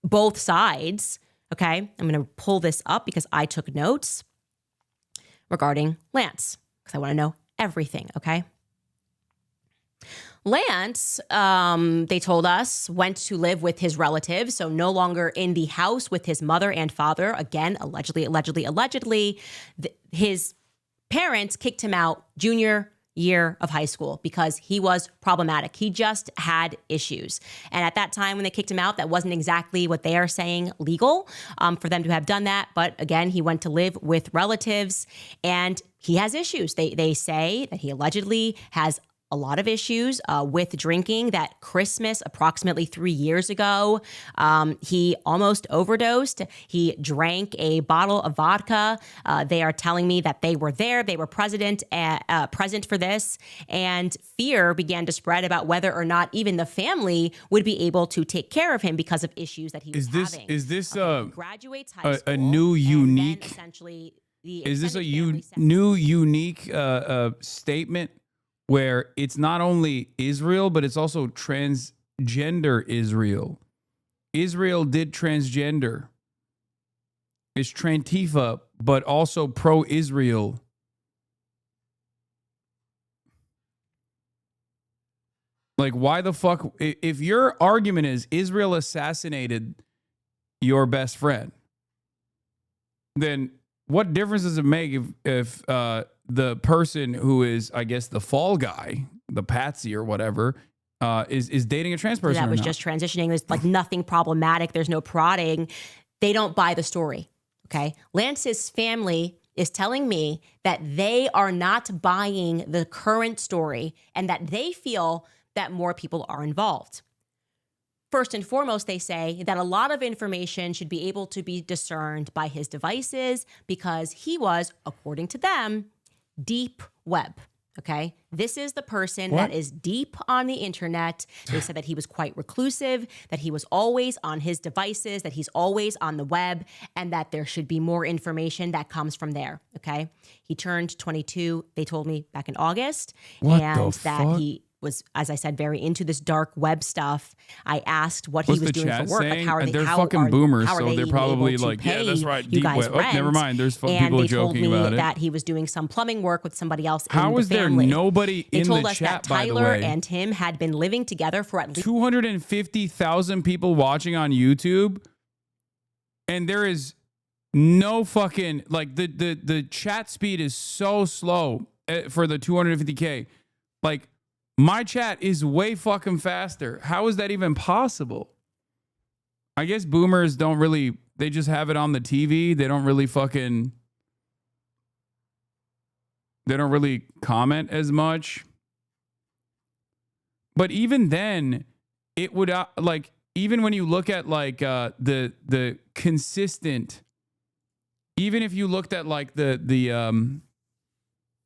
both sides. Okay, I'm going to pull this up because I took notes regarding Lance because I want to know everything. Okay. Lance, they told us, went to live with his relatives, so no longer in the house with his mother and father. Again, allegedly. His parents kicked him out junior year of high school because he was problematic. He just had issues. And at that time when they kicked him out, that wasn't exactly what they are saying legal for them to have done that. But again, he went to live with relatives and he has issues. They say that he allegedly has a lot of issues with drinking. That Christmas, approximately 3 years ago, he almost overdosed. He drank a bottle of vodka. They are telling me that they were there. They were present for this. And fear began to spread about whether or not even the family would be able to take care of him because of issues that he was having. Is this graduates high school, a new unique? Essentially, the is this a extended family new unique statement? Where it's not only Israel, but it's also transgender Israel. Israel did transgender. It's Trantifa, but also pro-Israel. Like, why the fuck? If your argument is Israel assassinated your best friend, then what difference does it make if the person who is, I guess, the fall guy, the patsy or whatever, is dating a trans person? That was just transitioning. There's like nothing problematic. There's no prodding. They don't buy the story. Okay. Lance's family is telling me that they are not buying the current story and that they feel that more people are involved. First and foremost, they say that a lot of information should be able to be discerned by his devices because he was, according to them, deep web. Okay. This is the person that is deep on the internet. They said that he was quite reclusive, that he was always on his devices, that he's always on the web, and that there should be more information that comes from there. Okay. He turned 22, they told me, back in August. And that he was, as I said, very into this dark web stuff. I asked what he was doing for work. Like, how are they? They're fucking boomers, so they're probably like, yeah, that's right. You guys web. Oh, never mind. There's people joking about it. And they told me that he was doing some plumbing work with somebody else. How is there nobody in the chat? They told us that Tyler and him had been living together for at least 250,000 people watching on YouTube, and there is no fucking like the chat speed is so slow for the 250K. Like, my chat is way fucking faster. How is that even possible? I guess boomers don't really, they just have it on the TV. They don't really comment as much. But even then, it would like, even when you look at like the consistent, even if you looked at like the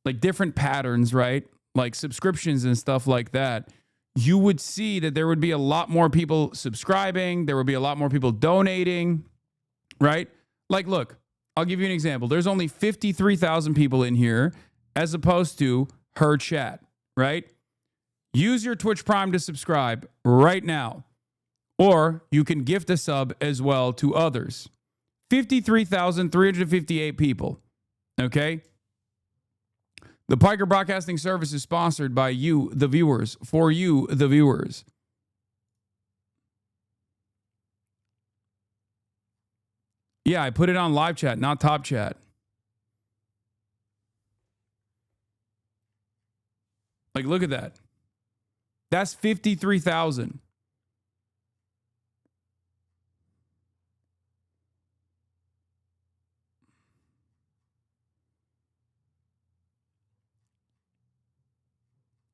like different patterns, right? Like subscriptions and stuff like that, you would see that there would be a lot more people subscribing. There would be a lot more people donating, right? Like, look, I'll give you an example. There's only 53,000 people in here as opposed to her chat, right? Use your Twitch Prime to subscribe right now. Or you can gift a sub as well to others. 53,358 people. Okay? The Piker Broadcasting Service is sponsored by you, the viewers, for you, the viewers. Yeah, I put it on live chat, not top chat. Like, look at that. That's 53,000.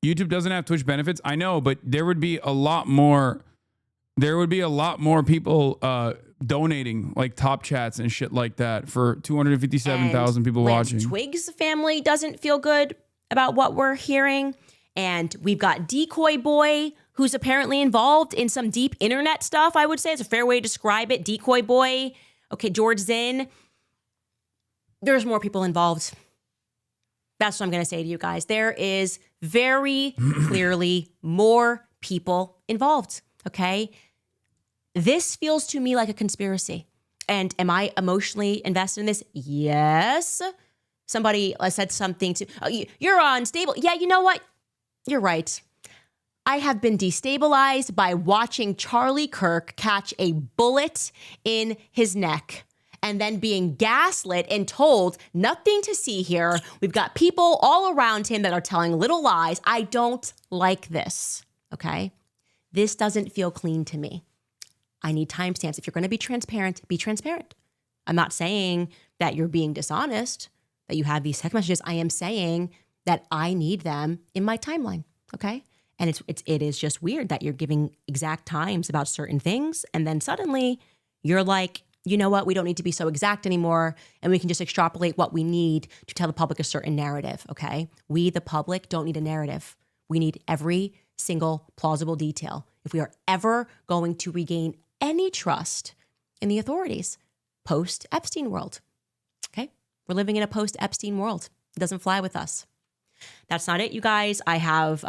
YouTube doesn't have Twitch benefits. I know, but there would be a lot more. There would be a lot more people donating, like top chats and shit like that, for 257,000 people Lance watching. Twig's family doesn't feel good about what we're hearing. And we've got Decoy Boy, who's apparently involved in some deep internet stuff, I would say. It's a fair way to describe it. Decoy Boy. Okay, George Zinn. There's more people involved. That's what I'm going to say to you guys. There is very clearly more people involved, okay? This feels to me like a conspiracy. And am I emotionally invested in this? Yes. Somebody said something to, oh, you're unstable. Yeah, you know what? You're right. I have been destabilized by watching Charlie Kirk catch a bullet in his neck and then being gaslit and told nothing to see here. We've got people all around him that are telling little lies. I don't like this, okay? This doesn't feel clean to me. I need timestamps. If you're going to be transparent, be transparent. I'm not saying that you're being dishonest, that you have these text messages. I am saying that I need them in my timeline, okay? And it is just weird that you're giving exact times about certain things, and then suddenly you're like, you know what, we don't need to be so exact anymore, and we can just extrapolate what we need to tell the public a certain narrative, okay? We, the public, don't need a narrative. We need every single plausible detail. If we are ever going to regain any trust in the authorities, post-Epstein world, okay? We're living in a post-Epstein world. It doesn't fly with us. That's not it, you guys. I have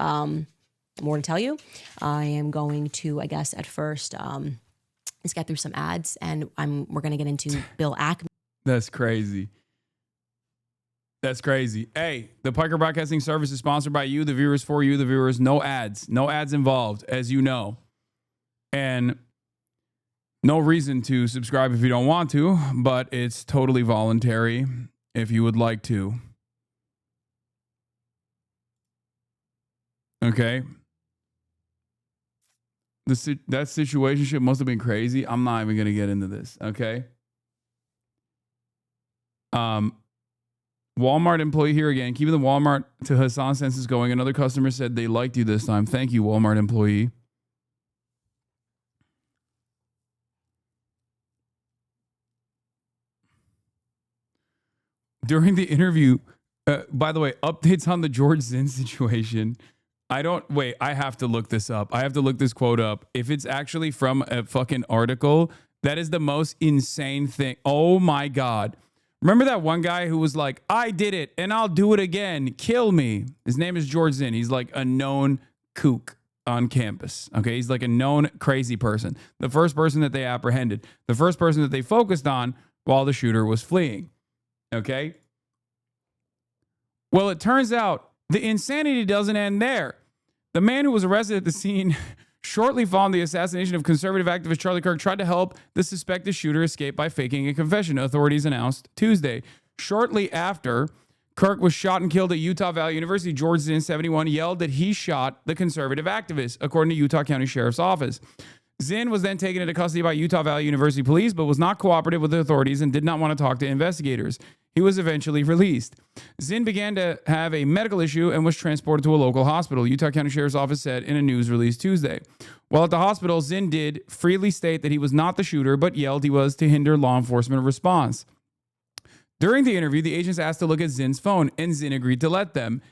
more to tell you. I am going to, I guess, at first, let's get through some ads, and we're going to get into Bill Ackman. That's crazy. That's crazy. Hey, the Piker Broadcasting Service is sponsored by you, the viewers, for you, the viewers. No ads. No ads involved, as you know. And no reason to subscribe if you don't want to, but it's totally voluntary if you would like to. Okay. That situationship must have been crazy. I'm not even going to get into this. Okay. Walmart employee here again, keeping the Walmart to Hasan census going. Another customer said they liked you this time. Thank you, Walmart employee. During the interview, by the way, updates on the George Zinn situation. I have to look this up. I have to look this quote up. If it's actually from a fucking article, that is the most insane thing. Oh my God. Remember that one guy who was like, I did it and I'll do it again. Kill me. His name is George Zinn. He's like a known kook on campus. Okay. He's like a known crazy person. The first person that they apprehended, the first person that they focused on while the shooter was fleeing. Okay. Well, it turns out the insanity doesn't end there. The man who was arrested at the scene shortly following the assassination of conservative activist Charlie Kirk tried to help the suspected shooter escape by faking a confession, authorities announced Tuesday. Shortly after Kirk was shot and killed at Utah Valley University, George Zinn, 71, yelled that he shot the conservative activist, according to Utah County Sheriff's Office. Zinn was then taken into custody by Utah Valley University police, but was not cooperative with the authorities and did not want to talk to investigators. He was eventually released. Zinn began to have a medical issue and was transported to a local hospital, Utah County Sheriff's Office said in a news release Tuesday. While at the hospital, Zinn did freely state that he was not the shooter, but yelled he was to hinder law enforcement response. During the interview, the agents asked to look at Zinn's phone, and Zinn agreed to let them.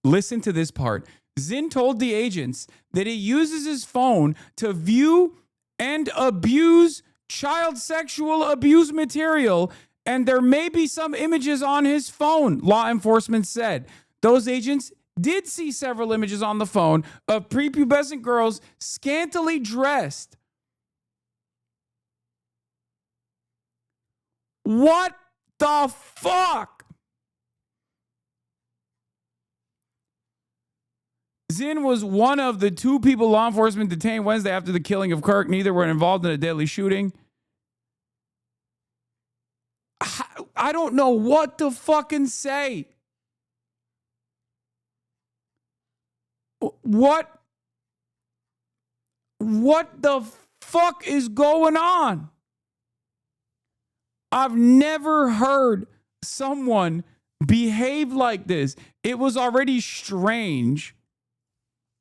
Listen to this part. Zinn told the agents that he uses his phone to view and abuse child sexual abuse material, and there may be some images on his phone, law enforcement said. Those agents did see several images on the phone of prepubescent girls scantily dressed. What the fuck? Zinn was one of the 2 people law enforcement detained Wednesday after the killing of Kirk. Neither were involved in a deadly shooting. I don't know what to fucking say. What the fuck is going on? I've never heard someone behave like this. It was already strange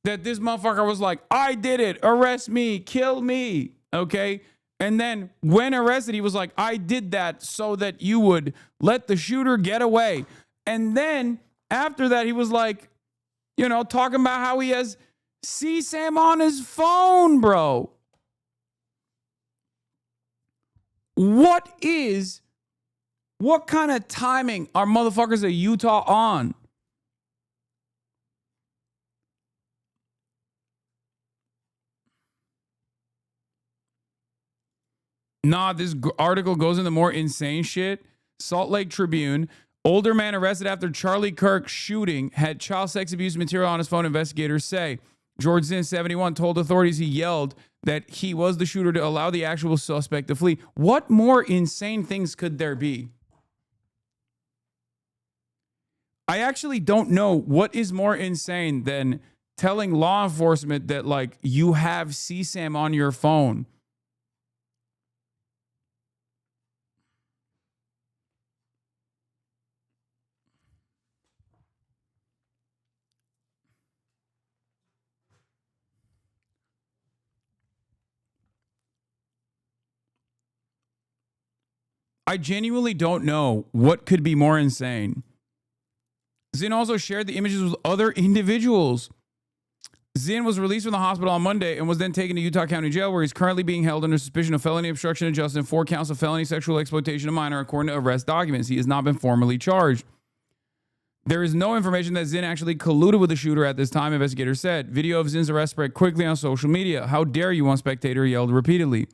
that this motherfucker was like, I did it. Arrest me. Kill me. Okay. And then when arrested, he was like, I did that so that you would let the shooter get away. And then after that, he was like, you know, talking about how he has CSAM on his phone, bro. What kind of timing are motherfuckers at Utah on? Nah, this article goes into more insane shit. Salt Lake Tribune. Older man arrested after Charlie Kirk shooting had child sex abuse material on his phone, investigators say. George Zinn, 71, told authorities he yelled that he was the shooter to allow the actual suspect to flee. What more insane things could there be? I actually don't know what is more insane than telling law enforcement that, like, you have CSAM on your phone. I genuinely don't know what could be more insane. Zinn also shared the images with other individuals. Zinn was released from the hospital on Monday and was then taken to Utah County Jail, where he's currently being held under suspicion of felony obstruction of justice and 4 counts of felony sexual exploitation of minor, according to arrest documents. He has not been formally charged. There is no information that Zinn actually colluded with the shooter at this time, investigators said. Video of Zinn's arrest spread quickly on social media. How dare you, one spectator yelled repeatedly.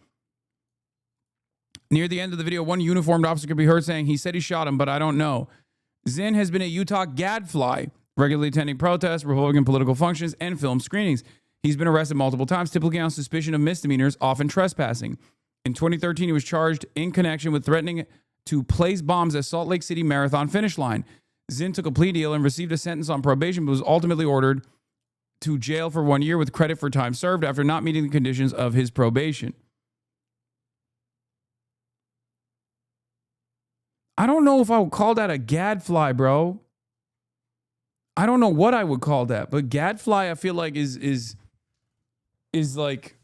Near the end of the video, one uniformed officer could be heard saying, he said he shot him, but I don't know. Zinn has been a Utah gadfly, regularly attending protests, Republican political functions, and film screenings. He's been arrested multiple times, typically on suspicion of misdemeanors, often trespassing. In 2013, he was charged in connection with threatening to place bombs at Salt Lake City Marathon finish line. Zinn took a plea deal and received a sentence on probation, but was ultimately ordered to jail for 1 year with credit for time served after not meeting the conditions of his probation. I don't know if I would call that a gadfly, bro. I don't know what I would call that, but gadfly I feel like is like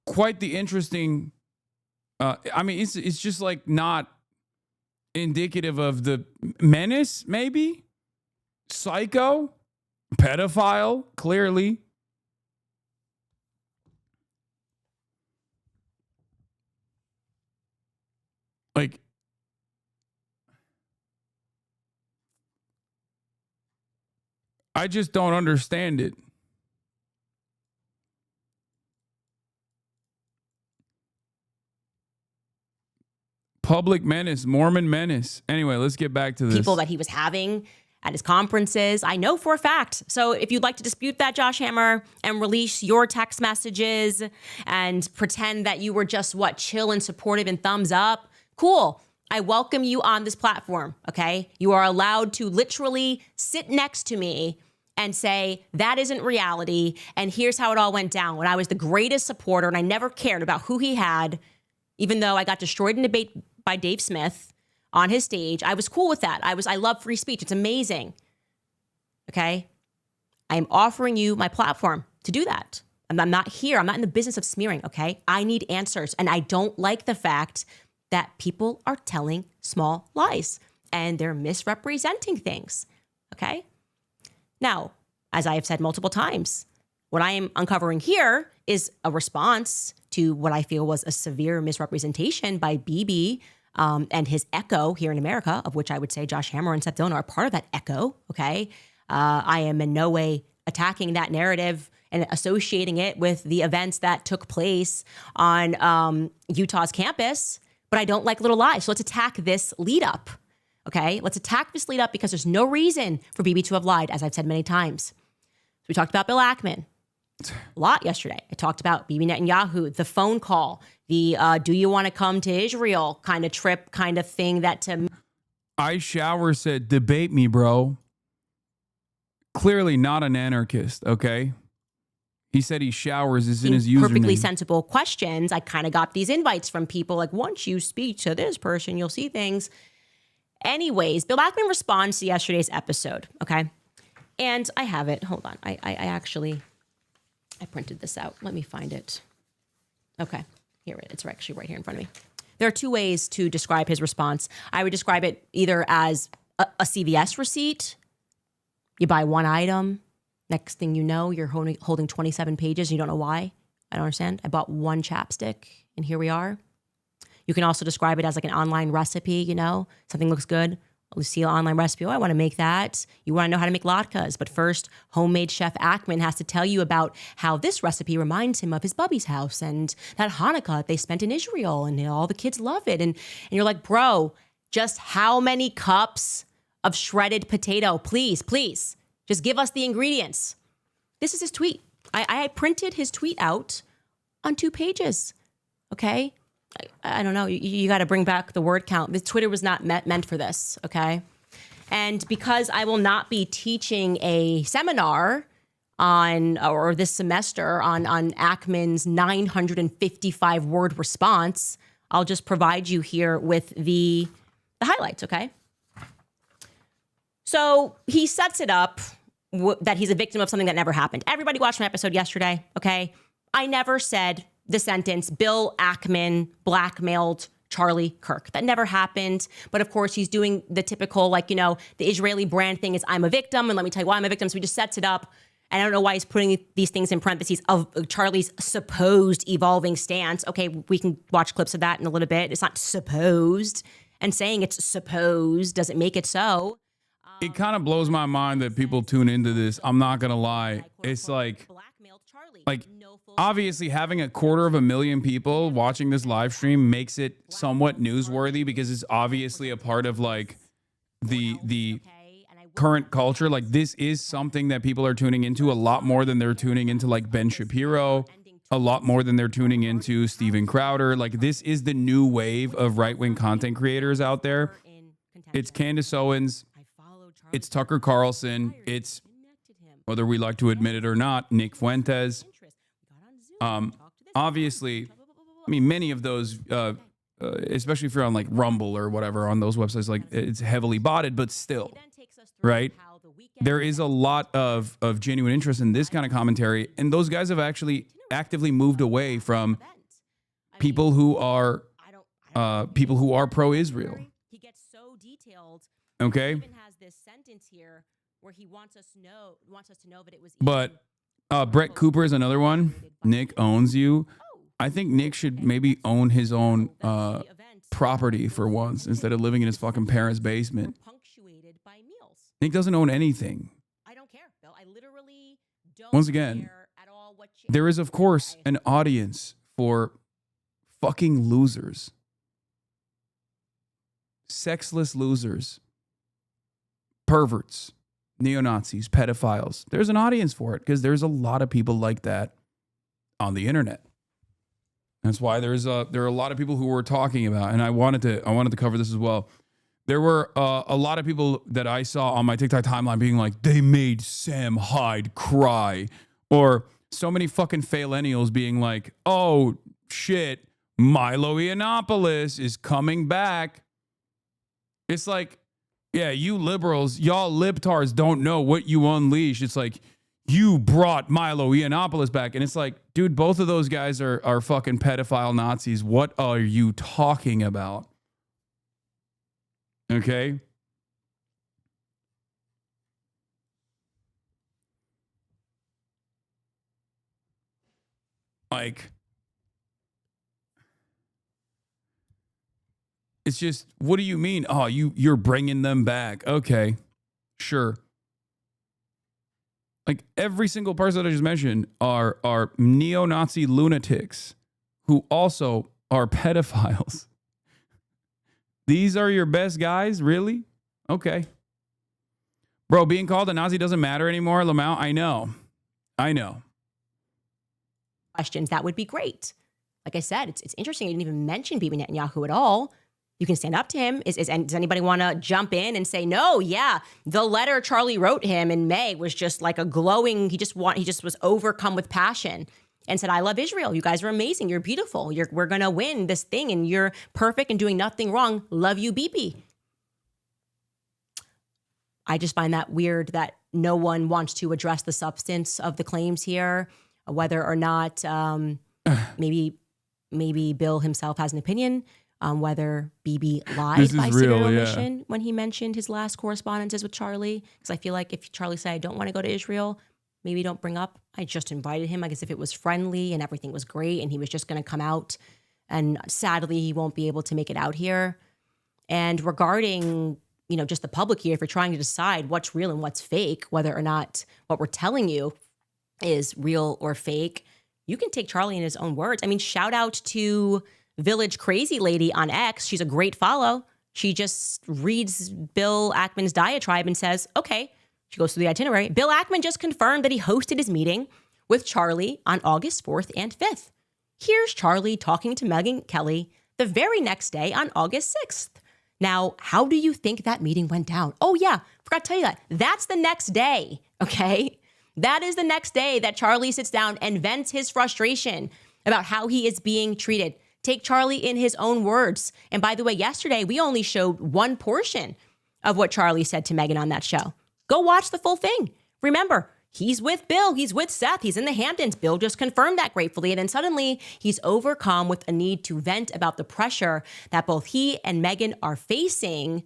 quite the interesting. I mean, it's just like not indicative of the menace, maybe psycho, pedophile, clearly. Like, I just don't understand it. Public menace, Mormon menace. Anyway, let's get back to this. People that he was having at his conferences. I know for a fact. So if you'd like to dispute that, Josh Hammer, and release your text messages and pretend that you were just, chill and supportive and thumbs up, cool. I welcome you on this platform, okay? You are allowed to literally sit next to me and say, that isn't reality, and here's how it all went down. When I was the greatest supporter and I never cared about who he had, even though I got destroyed in debate by Dave Smith on his stage, I was cool with that. I love free speech. It's amazing. Okay? I'm offering you my platform to do that. I'm not here. I'm not in the business of smearing, okay? I need answers, and I don't like the fact that people are telling small lies and they're misrepresenting things, okay? Now, as I have said multiple times, what I am uncovering here is a response to what I feel was a severe misrepresentation by BB and his echo here in America, of which I would say Josh Hammer and Seth Dillon are part of that echo, okay? I am in no way attacking that narrative and associating it with the events that took place on Utah's campus, but I don't like little lies. So let's attack this lead up. Okay, let's attack this lead up because there's no reason for Bibi to have lied, as I've said many times. We talked about Bill Ackman a lot yesterday. I talked about Bibi Netanyahu, the phone call, the do you want to come to Israel kind of trip kind of thing that to... I Shower said, debate me, bro. Clearly not an anarchist, okay? He said he showers is in his username. Perfectly sensible questions. I kind of got these invites from people like, once you speak to this person, you'll see things. Anyways, Bill Ackman responds to yesterday's episode, okay? And I have it. Hold on. I printed this out. Let me find it. Okay. Here it is. It's actually right here in front of me. There are two ways to describe his response. I would describe it either as a CVS receipt. You buy one item. Next thing you know, you're holding 27 pages. You don't know why. I don't understand. I bought one chapstick, and here we are. You can also describe it as like an online recipe, you know? Something looks good. You see an online recipe. Oh, I want to make that. You want to know how to make latkes. But first, homemade chef Ackman has to tell you about how this recipe reminds him of his bubby's house and that Hanukkah they spent in Israel, and all the kids love it. And you're like, bro, just how many cups of shredded potato? Please, please, just give us the ingredients. This is his tweet. I printed his tweet out on 2 pages, okay? I don't know. You got to bring back the word count. The Twitter was not meant for this, okay? And because I will not be teaching a seminar on, or this semester on Ackman's 955 word response, I'll just provide you here with the highlights, okay? So he sets it up that he's a victim of something that never happened. Everybody watched my episode yesterday, okay? I never said the sentence, Bill Ackman blackmailed Charlie Kirk. That never happened. But of course, he's doing the typical, like, you know, the Israeli brand thing is I'm a victim, and let me tell you why I'm a victim. So he just sets it up. And I don't know why he's putting these things in parentheses of Charlie's supposed evolving stance. Okay, we can watch clips of that in a little bit. It's not supposed. And saying it's supposed doesn't make it so. It kind of blows my mind that people tune into this. I'm not going to lie. It's like obviously having 250,000 people watching this live stream makes it somewhat newsworthy because it's obviously a part of like the current culture. Like this is something that people are tuning into a lot more than they're tuning into like Ben Shapiro, a lot more than they're tuning into Steven Crowder. Like this is the new wave of right-wing content creators out there. It's Candace Owens. It's Tucker Carlson. It's, whether we like to admit it or not, Nick Fuentes. Obviously, I mean, many of those, especially if you're on like Rumble or whatever on those websites, like it's heavily botted, but still, right? There is a lot of genuine interest in this kind of commentary, and those guys have actually actively moved away from people who are pro-Israel. He gets so detailed. Okay. He even has this sentence here where he wants us to know that it was. But Brett Cooper is another one. Nick owns you. I think Nick should maybe own his own property for once instead of living in his fucking parents' basement. Nick doesn't own anything. I don't care, Bill. I literally don't. Once again, there is of course an audience for fucking losers, sexless losers, perverts, neo-Nazis, pedophiles. There's an audience for it because there's a lot of people like that on the internet. That's why there are a lot of people who we're talking about, and I wanted to cover this as well. There were a lot of people that I saw on my TikTok timeline being like, they made Sam Hyde cry, or so many fucking faillennials being like, oh shit, Milo Yiannopoulos is coming back. It's like, yeah, you liberals, y'all libtards don't know what you unleashed. It's like, you brought Milo Yiannopoulos back. And it's like, dude, both of those guys are fucking pedophile Nazis. What are you talking about? Okay? Like, it's just, what do you mean? Oh, you're bringing them back. Okay, sure. Like every single person that I just mentioned are neo-Nazi lunatics who also are pedophiles. These are your best guys? Really? Okay. Bro, being called a Nazi doesn't matter anymore, Lamau. I know. Questions, that would be great. Like I said, it's interesting. I didn't even mention Bibi Netanyahu at all. You can stand up to him. And does anybody want to jump in and say, no, yeah, the letter Charlie wrote him in May was just like a glowing, he just was overcome with passion and said, I love Israel. You guys are amazing. You're beautiful. We're going to win this thing and you're perfect and doing nothing wrong. Love you, Bibi. I just find that weird that no one wants to address the substance of the claims here, whether or not maybe Bill himself has an opinion. Whether Bibi lied by severe omission when he mentioned his last correspondences with Charlie. Because I feel like if Charlie said, I don't want to go to Israel, maybe don't bring up, I just invited him. I guess if it was friendly and everything was great and he was just going to come out. And sadly, he won't be able to make it out here. And regarding, just the public here, if you're trying to decide what's real and what's fake, whether or not what we're telling you is real or fake, you can take Charlie in his own words. I mean, shout out to Village Crazy Lady on X. She's a great follow. She just reads Bill Ackman's diatribe and says, okay, she goes through the itinerary. Bill Ackman just confirmed that he hosted his meeting with Charlie on August 4th and 5th. Here's Charlie talking to Megyn Kelly the very next day on August 6th. Now, how do you think that meeting went down? Oh yeah, forgot to tell you that. That's the next day, okay? That is the next day that Charlie sits down and vents his frustration about how he is being treated. Take Charlie in his own words. And by the way, yesterday, we only showed one portion of what Charlie said to Megyn on that show. Go watch the full thing. Remember, he's with Bill. He's with Seth. He's in the Hamptons. Bill just confirmed that gratefully. And then suddenly he's overcome with a need to vent about the pressure that both he and Megyn are facing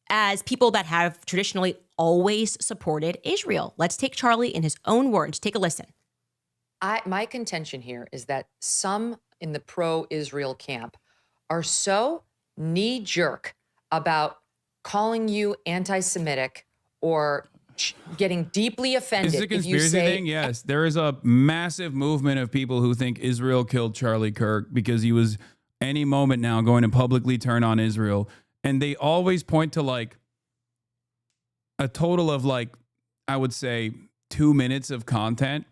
as people that have traditionally always supported Israel. Let's take Charlie in his own words. Take a listen. My contention here is that some in the pro-Israel camp are so knee-jerk about calling you anti-Semitic or getting deeply offended. Is it a conspiracy thing? Yes. There is a massive movement of people who think Israel killed Charlie Kirk because he was any moment now going to publicly turn on Israel. And they always point to like a total of like, I would say 2 minutes of content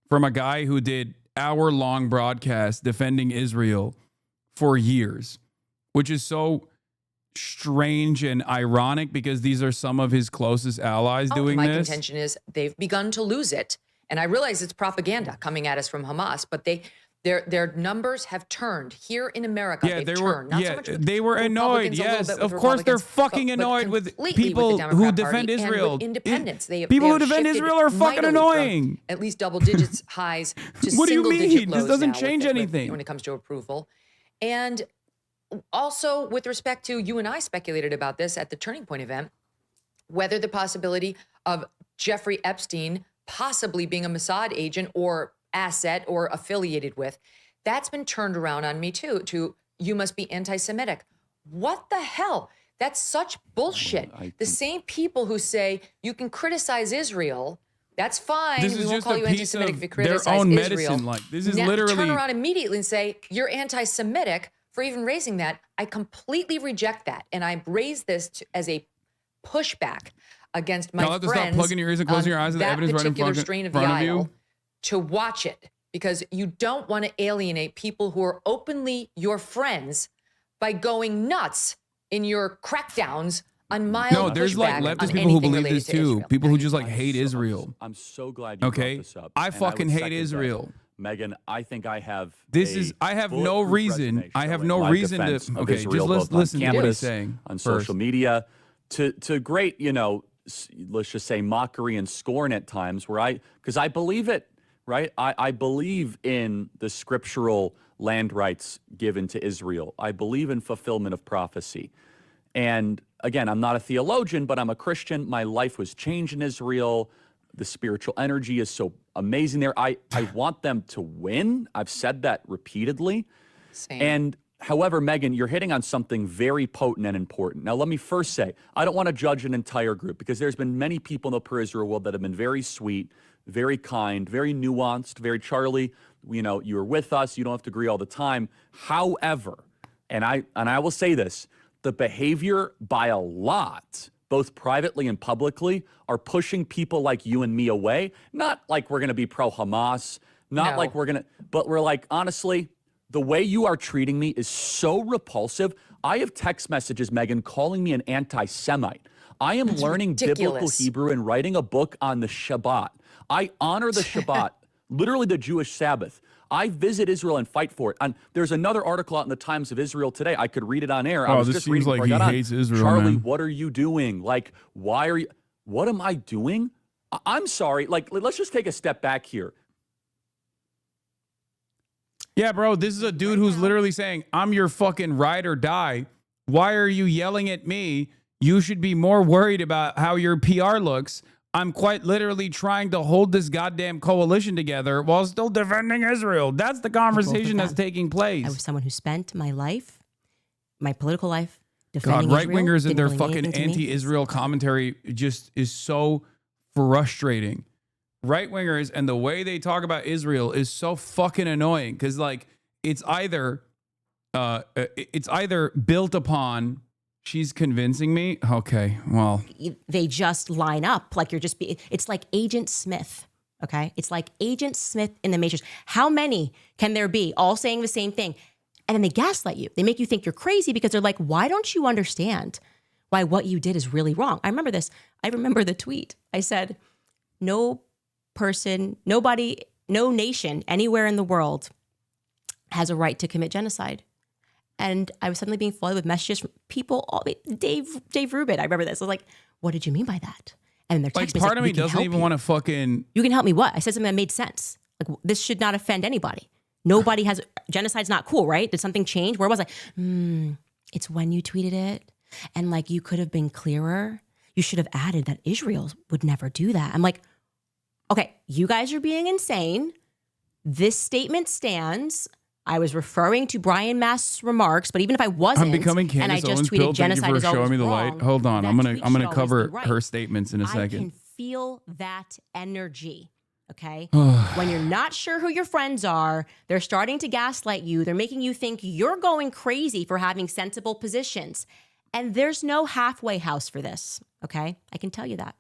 from a guy who did hour-long broadcast defending Israel for years, which is so strange and ironic because these are some of his closest allies doing my this. My contention is they've begun to lose it. And I realize it's propaganda coming at us from Hamas, but their numbers have turned here in America. Yeah, they were annoyed. Yes, of course they're fucking annoyed with people who defend Israel. Independents. People who defend Israel are fucking annoying. At least double digits highs to what do you mean? This doesn't change anything when it comes to approval. And also with respect to, you and I speculated about this at the Turning Point event, whether the possibility of Jeffrey Epstein possibly being a Mossad agent or asset or affiliated with, that's been turned around on me too, to you must be anti-Semitic. What the hell? That's such bullshit. The same people who say you can criticize Israel, that's fine. This we is won't just call a you piece anti-Semitic of if you criticize their own Israel. medicine. Like this is now, literally turn around immediately and say you're anti-Semitic for even raising that. I completely reject that, and I raise this as a pushback against my friends. Stop plugging your ears and closing your eyes. That evidence right in particular front, strain of the front aisle of you. To watch it, because you don't want to alienate people who are openly your friends by going nuts in your crackdowns on mild No, there's like leftist people who believe this too. People who just like hate Israel. I'm so glad you brought this up. I and fucking would hate second that. Megyn. Megyn, I think I have. I have no reason. I have no reason to. Okay, Israel, just listen to what he's saying on first. social media, to great, let's just say mockery and scorn at times. Because I believe it, right? I believe in the scriptural land rights given to Israel. I believe in fulfillment of prophecy, and again, I'm not a theologian, but I'm a Christian. My life was changed in Israel. The spiritual energy is so amazing there. I want them to win. I've said that repeatedly. Same. And However, Megan, you're hitting on something very potent and important. Now, let me first say, I don't want to judge an entire group because there's been many people in the pro-Israel world that have been very sweet, very kind, very nuanced, very Charlie, you know, you're with us, you don't have to agree all the time. However, and I will say this, the behavior by a lot, both privately and publicly, are pushing people like you and me away. Not like we're going to be pro-Hamas, not like we're going to, but we're like, honestly, the way you are treating me is so repulsive. I have text messages, Megan, calling me an anti-Semite. I am learning biblical Hebrew and writing a book on the Shabbat. I honor the Shabbat, literally the Jewish Sabbath. I visit Israel and fight for it. And there's another article out in the Times of Israel today. I could read it on air. Oh, I was this just seems reading like before I got he on. hates Israel, Charlie, man. what are you doing? Like, why are you? What am I doing? I'm sorry. Like, let's just take a step back here. Yeah, bro, this is a dude who's literally saying, I'm your fucking ride or die. Why are you yelling at me? You should be more worried about how your PR looks. I'm quite literally trying to hold this goddamn coalition together while still defending Israel. That's the conversation that's taking place. I was someone who spent my life, my political life, defending God, Israel. right-wingers and Didn't their really mean fucking anything to me. anti-Israel commentary just is so frustrating. Right-wingers and the way they talk about Israel is so fucking annoying because, like, it's either built upon she's convincing me. Okay, well, They just line up like you're just it's like Agent Smith. Okay, it's like Agent Smith in the Matrix. How many can there be all saying the same thing? And then they gaslight you. They make you think you're crazy because they're like, why don't you understand why what you did is really wrong? I remember this. I remember the tweet. I said, no person, nobody, no nation anywhere in the world has a right to commit genocide. And I was suddenly being flooded with messages from people, Dave Rubin. I remember this. I was like, what did you mean by that? And they're like, part of me doesn't even want to fucking... You can help me what? I said something that made sense. Like, this should not offend anybody. Nobody has... Genocide's not cool, right? Did something change? Where was I? It's when you tweeted it. And, like, you could have been clearer. You should have added that Israel would never do that. I'm like, okay, you guys are being insane. This statement stands. I was referring to Brian Mast's remarks, but even if I wasn't, I'm becoming Candace and I just Owens tweeted Pill. Thank you genocide for is always showing me the wrong, light. Hold on, I'm that gonna tweet should cover always be right. her statements in a I second. can feel that energy. Okay. When you're not sure who your friends are, they're starting to gaslight you. They're making you think you're going crazy for having sensible positions. And there's no halfway house for this. Okay. I can tell you that.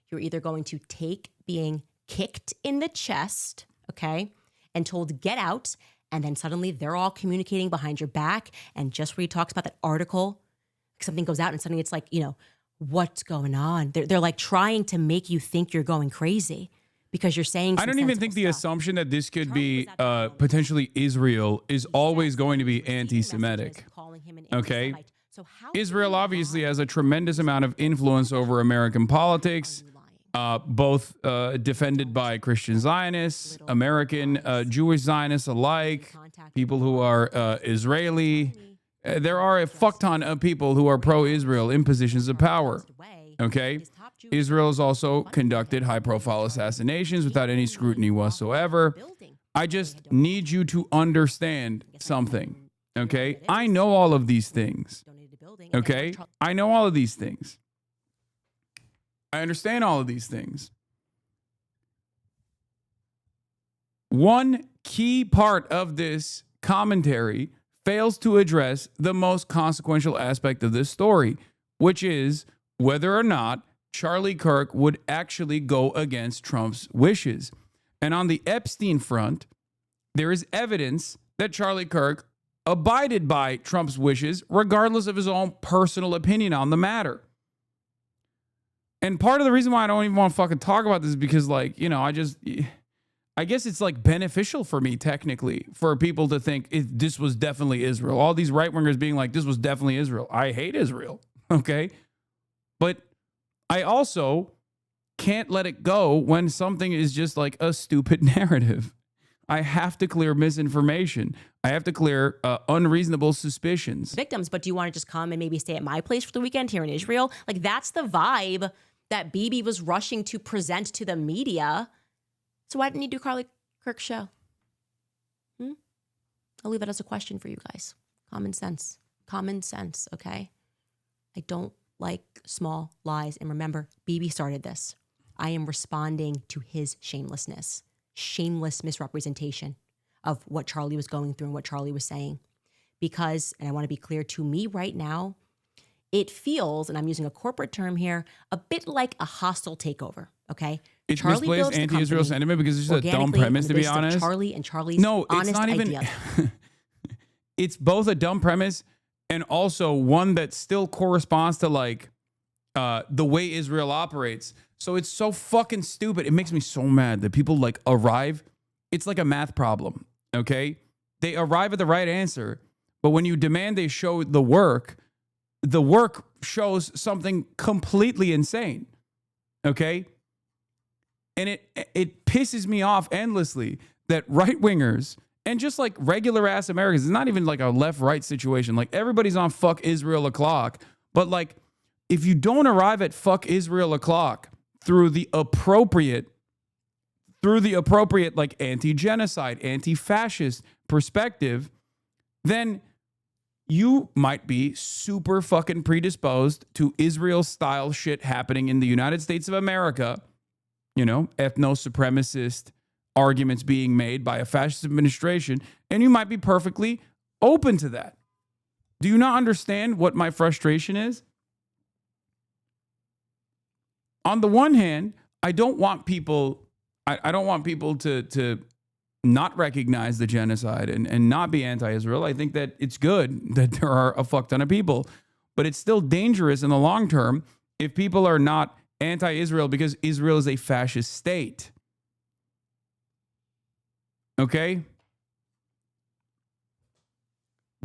You're either going to take being kicked in the chest, okay, and told get out, and then suddenly they're all communicating behind your back. And just where he talks about that article, something goes out and suddenly it's like, you know, what's going on? They're like trying to make you think you're going crazy because you're saying I don't even think the assumption that this could be potentially Israel is always going to be anti-Semitic. Okay? Israel obviously has a tremendous amount of influence over American politics, both defended by Christian Zionists, American Jewish Zionists alike, people who are Israeli. There are a fuck ton of people who are pro-Israel in positions of power. Okay? Israel has also conducted high-profile assassinations without any scrutiny whatsoever. I just need you to understand something. Okay? I know all of these things. Okay? I know all of these things. I understand all of these things. One key part of this commentary fails to address the most consequential aspect of this story, which is whether or not Charlie Kirk would actually go against Trump's wishes. And on the Epstein front, there is evidence that Charlie Kirk abided by Trump's wishes, regardless of his own personal opinion on the matter. And part of the reason why I don't even want to fucking talk about this is because, like, you know, I guess it's like beneficial for me technically for people to think this was definitely Israel. All these right-wingers being like, this was definitely Israel. I hate Israel. Okay. But I also can't let it go when something is just like a stupid narrative. I have to clear misinformation. I have to clear unreasonable suspicions. Victims, but do you want to just come and maybe stay at my place for the weekend here in Israel? Like, that's the vibe that Bibi was rushing to present to the media. So why didn't you do Charlie Kirk's show? I'll leave that as a question for you guys. Common sense. Common sense, okay? I don't like small lies. And remember, Bibi started this. I am responding to his shamelessness, shameless misrepresentation of what Charlie was going through and what Charlie was saying. Because, and I want to be clear, to me right now, it feels, and I'm using a corporate term here, a bit like a hostile takeover, okay? It's Charlie misplaced builds the anti-Israel company sentiment because it's just a dumb organically premise, on to the be basis of honest. Charlie and Charlie's No, it's honest not even. ideas. It's both a dumb premise and also one that still corresponds to like the way Israel operates. So it's so fucking stupid. It makes me so mad that people like arrive. It's like a math problem, okay? They arrive at the right answer, but when you demand they show the work shows something completely insane, okay? And it pisses me off endlessly that right-wingers and just like regular ass Americans, it's not even like a left-right situation. Like everybody's on fuck Israel o'clock, but like if you don't arrive at fuck Israel o'clock through the appropriate like anti-genocide, anti-fascist perspective, then you might be super fucking predisposed to Israel-style shit happening in the United States of America. You know, ethno-supremacist arguments being made by a fascist administration, and you might be perfectly open to that. Do you not understand what my frustration is? On the one hand, I don't want people to not recognize the genocide and not be anti-Israel. I think that it's good that there are a fuck ton of people, but it's still dangerous in the long term if people are not anti-Israel because Israel is a fascist state. Okay?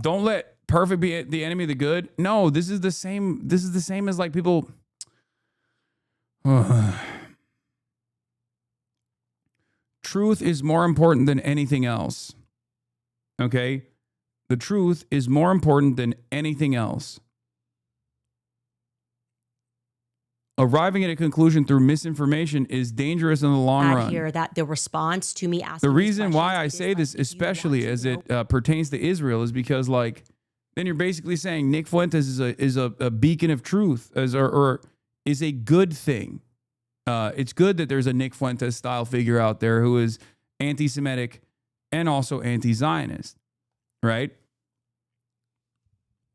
Don't let perfect be the enemy of the good. No, this is the same as like people. Truth is more important than anything else. Okay? The truth is more important than anything else. Arriving at a conclusion through misinformation is dangerous in the long run. Here that the response to me asking The reason why I say this, especially as it pertains to Israel, is because like then you're basically saying Nick Fuentes is a beacon of truth, or is a good thing. It's good that there's a Nick Fuentes style figure out there who is anti-Semitic and also anti-Zionist, right?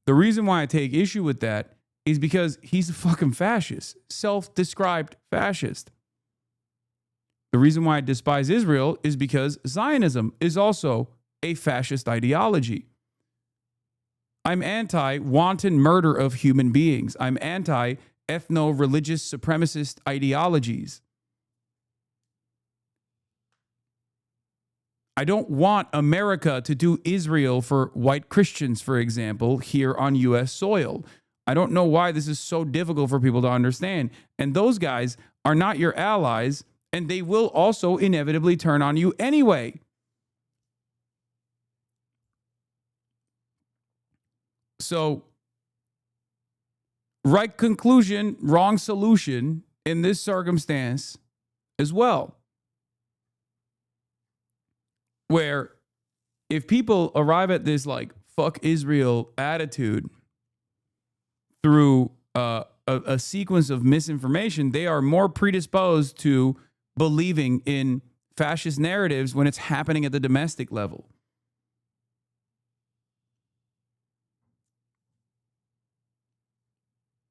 The reason why I take issue with that is because he's a fucking fascist, self-described fascist. The reason why I despise Israel is because Zionism is also a fascist ideology. I'm anti-wanton murder of human beings. I'm anti-ethno-religious supremacist ideologies. I don't want America to do Israel for white Christians, for example, here on U.S. soil. I don't know why this is so difficult for people to understand. And those guys are not your allies, and they will also inevitably turn on you anyway. So, right conclusion, wrong solution in this circumstance as well. Where if people arrive at this like fuck Israel attitude through a sequence of misinformation, they are more predisposed to believing in fascist narratives when it's happening at the domestic level.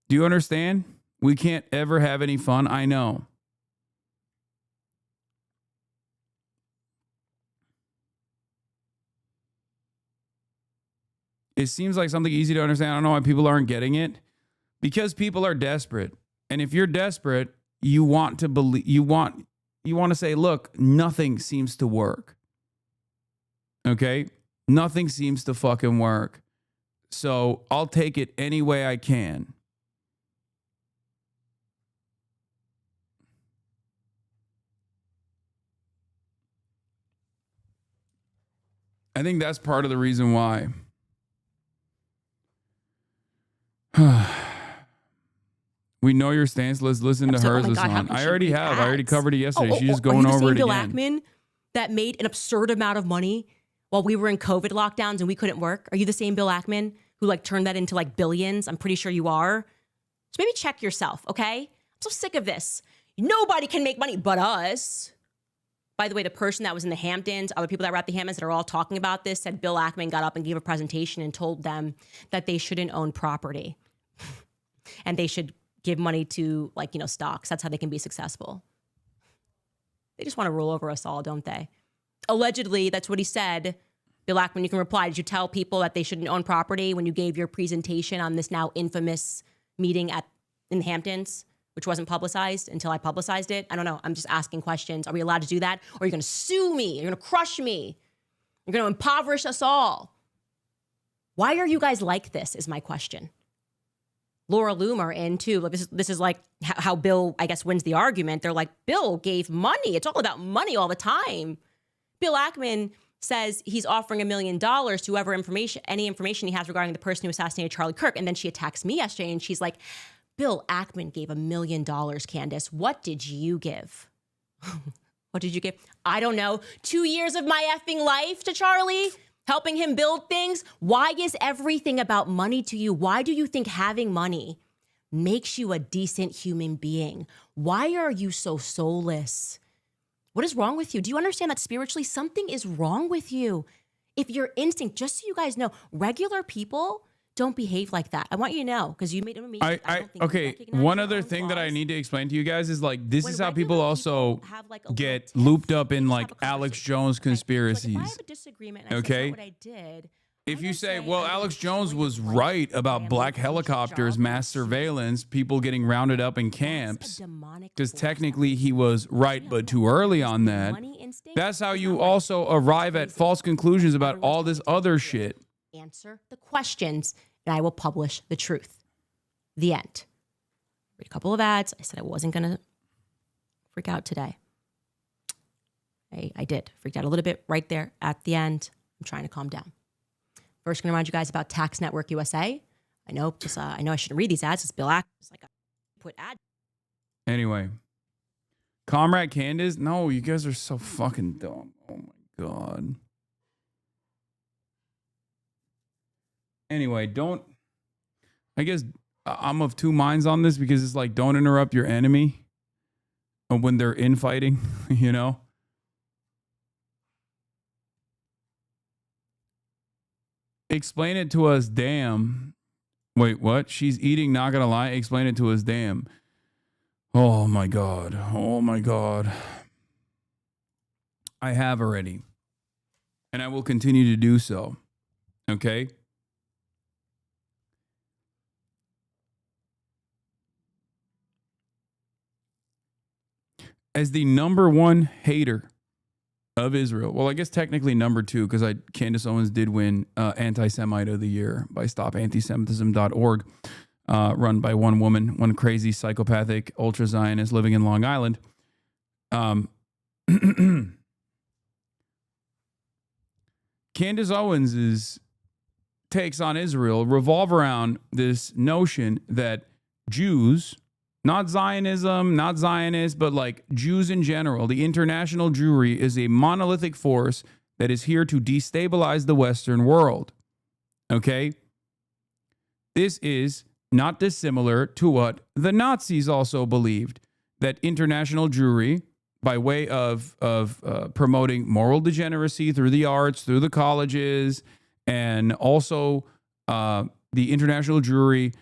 Do you understand? We can't ever have any fun. I know. It seems like something easy to understand. I don't know why people aren't getting it. Because people are desperate. And if you're desperate, you want to believe, you want to say, look, nothing seems to work. Okay? Nothing seems to fucking work. So I'll take it any way I can. I think that's part of the reason why. We know your stance. Let's listen to hers, Hasan. I already have. I already covered it yesterday. She's just going over it again. Ackman that made an absurd amount of money while we were in COVID lockdowns and we couldn't work? Are you the same Bill Ackman who like turned that into like billions? I'm pretty sure you are. So maybe check yourself, okay? I'm so sick of this. Nobody can make money but us. By the way, the person that was in the Hamptons, other people that were at the Hamptons that are all talking about this, said Bill Ackman got up and gave a presentation and told them that they shouldn't own property and they should give money to, like, you know, stocks. That's how they can be successful. They just want to rule over us all, don't they? Allegedly, that's what he said. Bill Ackman, you can reply. Did you tell people that they shouldn't own property when you gave your presentation on this now infamous meeting in the Hamptons, which wasn't publicized until I publicized it? I don't know. I'm just asking questions. Are we allowed to do that? Or are you going to sue me? You're going to crush me? You're going to impoverish us all? Why are you guys like this is my question. Laura Loomer in too. Like this is like how Bill, I guess, wins the argument. They're like, Bill gave money. It's all about money all the time. Bill Ackman says he's offering $1 million to whoever any information he has regarding the person who assassinated Charlie Kirk. And then she attacks me yesterday and she's like, Bill Ackman gave $1 million, Candace. What did you give? What did you give? I don't know. 2 years of my effing life to Charlie, helping him build things. Why is everything about money to you? Why do you think having money makes you a decent human being? Why are you so soulless? What is wrong with you? Do you understand that spiritually something is wrong with you? If your instinct, just so you guys know, regular people don't behave like that. I want you to know, because you made a mistake. Okay, one other thing that I need to explain to you guys is like this is how people also get looped up in like Alex Jones conspiracies. If I have a disagreement and I okay, what I did, if you say, well, Alex Jones was right about black helicopters, mass surveillance, people getting rounded up in camps, because technically he was right, but too early on that. That's how you also arrive at false conclusions about all this other shit. Answer the questions, and I will publish the truth. The end. Read a couple of ads. I said I wasn't going to freak out today. I did. Freaked out a little bit right there at the end. I'm trying to calm down. First, going to remind you guys about Tax Network USA. I know I shouldn't read these ads. It's Bill Ackman. It's like I put ad. Anyway, Comrade Candace, no, you guys are so fucking dumb. Oh my God. Anyway, I guess I'm of two minds on this because it's like, don't interrupt your enemy when they're infighting, you know? Explain it to us, damn. Wait, what? She's eating, not gonna lie. Explain it to us, damn. Oh my God. Oh my God. I have already. And I will continue to do so. Okay? As the #1 hater of Israel, well, I guess technically #2 because Candace Owens did win Anti-Semite of the Year by StopAntisemitism.org, run by one woman, one crazy psychopathic ultra-Zionist living in Long Island. Candace Owens' takes on Israel revolve around this notion that Jews, not Zionism, not Zionists, but like Jews in general, the international Jewry is a monolithic force that is here to destabilize the Western world. Okay? This is not dissimilar to what the Nazis also believed, that international Jewry, by way of promoting moral degeneracy through the arts, through the colleges, and also the international Jewry,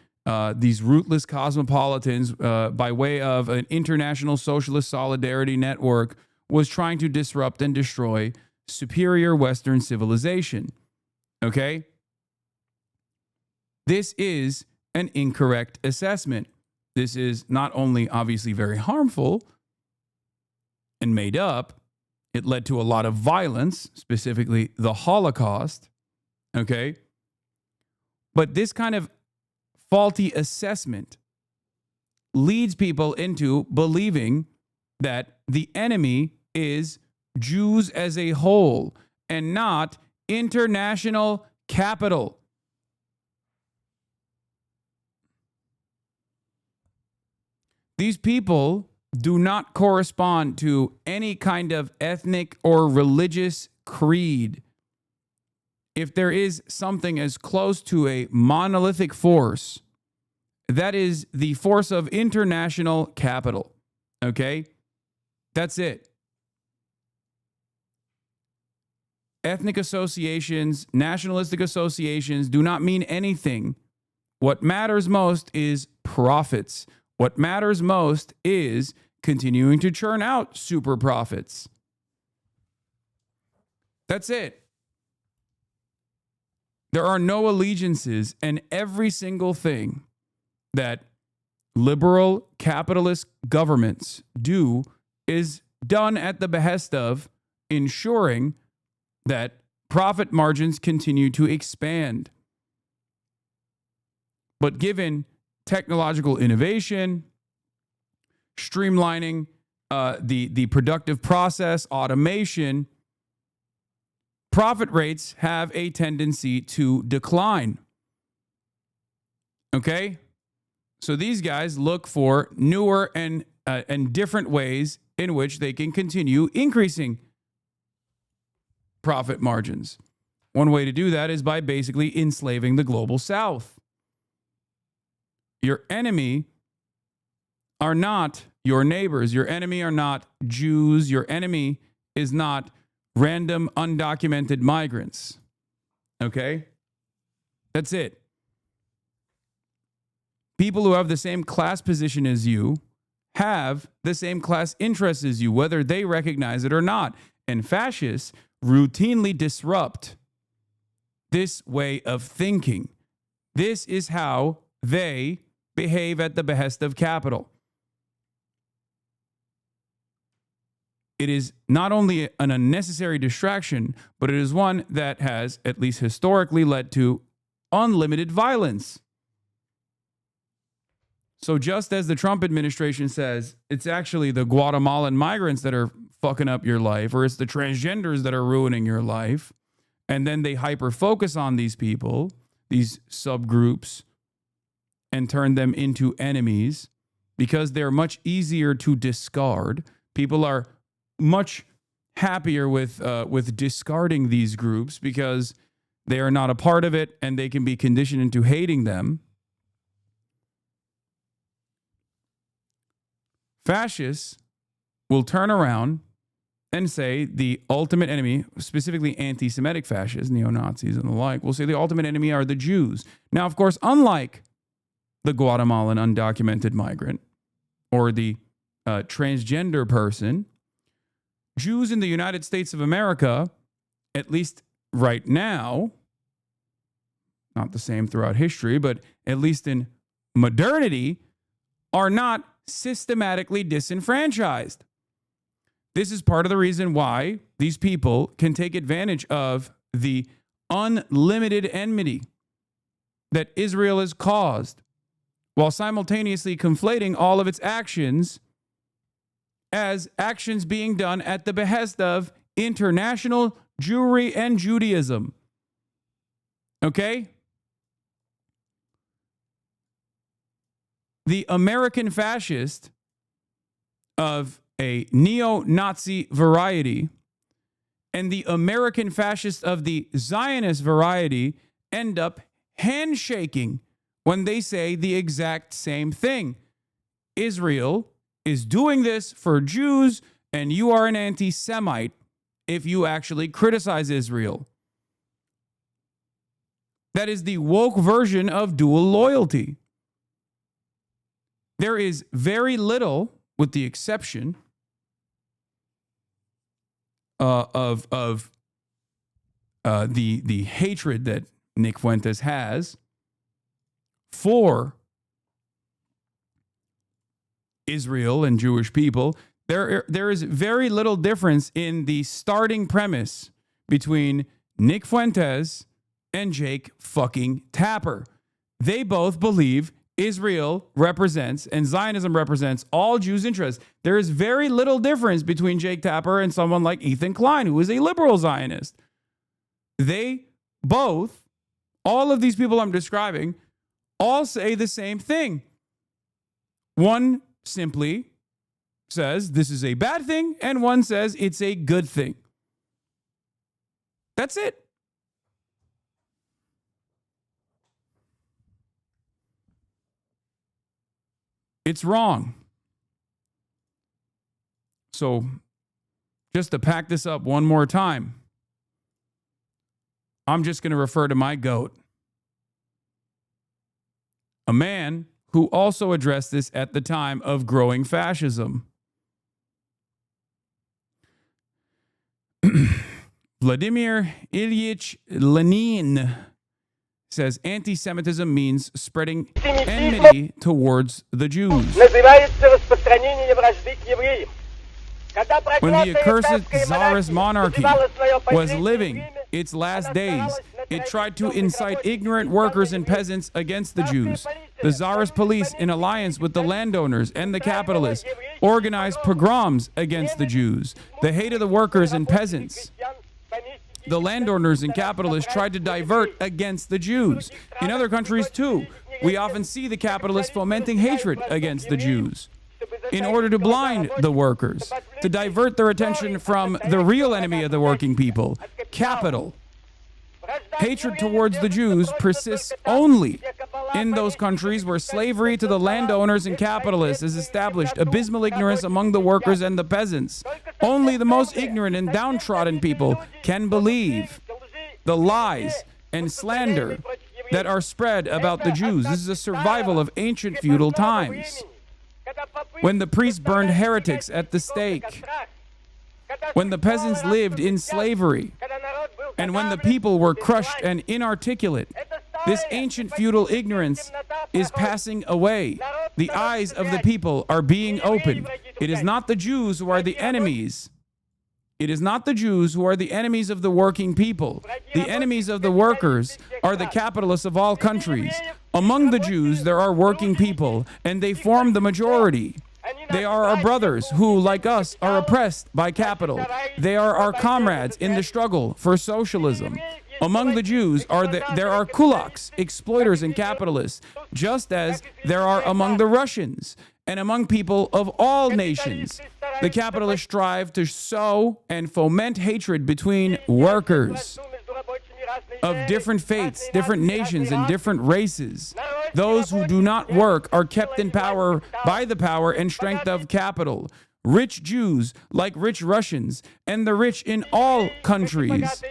these rootless cosmopolitans, by way of an international socialist solidarity network, was trying to disrupt and destroy superior Western civilization. Okay? This is an incorrect assessment. This is not only obviously very harmful and made up, it led to a lot of violence, specifically the Holocaust. Okay? But this kind of faulty assessment leads people into believing that the enemy is Jews as a whole and not international capital. These people do not correspond to any kind of ethnic or religious creed. if there is something as close to a monolithic force, that is the force of international capital. Okay? That's it. Ethnic associations, nationalistic associations do not mean anything. What matters most is profits. What matters most is continuing to churn out super profits. That's it. There are no allegiances, and every single thing that liberal capitalist governments do is done at the behest of ensuring that profit margins continue to expand. But given technological innovation, streamlining the productive process, automation, profit rates have a tendency to decline. Okay? So these guys look for newer and different ways in which they can continue increasing profit margins. One way to do that is by basically enslaving the global South. Your enemy are not your neighbors. Your enemy are not Jews. Your enemy is not random undocumented migrants. Okay? That's it. People who have the same class position as you have the same class interests as you, whether they recognize it or not. And fascists routinely disrupt this way of thinking. This is how they behave at the behest of capital. It is not only an unnecessary distraction, but it is one that has, at least historically, led to unlimited violence. So just as the Trump administration says, it's actually the Guatemalan migrants that are fucking up your life, or it's the transgenders that are ruining your life, and then they hyper-focus on these people, these subgroups, and turn them into enemies because they're much easier to discard. People are much happier with discarding these groups because they are not a part of it and they can be conditioned into hating them. Fascists will turn around and say the ultimate enemy, specifically anti-Semitic fascists, neo-Nazis and the like, will say the ultimate enemy are the Jews. Now, of course, unlike the Guatemalan undocumented migrant or the transgender person, Jews in the United States of America, at least right now, not the same throughout history, but at least in modernity, are not systematically disenfranchised. This is part of the reason why these people can take advantage of the unlimited enmity that Israel has caused, while simultaneously conflating all of its actions as actions being done at the behest of international Jewry and Judaism. Okay? The American fascist of a neo-Nazi variety and the American fascist of the Zionist variety end up handshaking when they say the exact same thing. Israel is doing this for Jews, and you are an anti-Semite if you actually criticize Israel. That is the woke version of dual loyalty. There is very little, with the exception of the hatred that Nick Fuentes has for Israel and Jewish people. There is very little difference in the starting premise between Nick Fuentes and Jake fucking Tapper. They both believe Israel represents and Zionism represents all Jews' interests. There is very little difference between Jake Tapper and someone like Ethan Klein, who is a liberal Zionist. They both, all of these people I'm describing, all say the same thing. One simply says this is a bad thing, and one says it's a good thing. That's it. It's wrong. So just to pack this up one more time, I'm just going to refer to my GOAT, a man who also addressed this at the time of growing fascism. Vladimir Ilyich Lenin says anti-Semitism means spreading enmity towards the Jews. When the accursed Tsarist monarchy was living its last days, it tried to incite ignorant workers and peasants against the Jews. The Tsarist police, in alliance with the landowners and the capitalists, organized pogroms against the Jews. The hate of the workers and peasants, the landowners and capitalists tried to divert against the Jews. In other countries, too, we often see the capitalists fomenting hatred against the Jews in order to blind the workers, to divert their attention from the real enemy of the working people, capital. Hatred towards the Jews persists only in those countries where slavery to the landowners and capitalists is established, abysmal ignorance among the workers and the peasants. Only the most ignorant and downtrodden people can believe the lies and slander that are spread about the Jews. This is a survival of ancient feudal times, when the priests burned heretics at the stake, when the peasants lived in slavery, and when the people were crushed and inarticulate. This ancient feudal ignorance is passing away. The eyes of the people are being opened. It is not the Jews who are the enemies. It is not the Jews who are the enemies of the working people. The enemies of the workers are the capitalists of all countries. Among the Jews, there are working people, and they form the majority. They are our brothers who, like us, are oppressed by capital. They are our comrades in the struggle for socialism. Among the Jews, there are kulaks, exploiters and capitalists, just as there are among the Russians and among people of all nations. The capitalists strive to sow and foment hatred between workers of different faiths, different nations, and different races. Those who do not work are kept in power by the power and strength of capital. Rich Jews, like rich Russians, and the rich in all countries,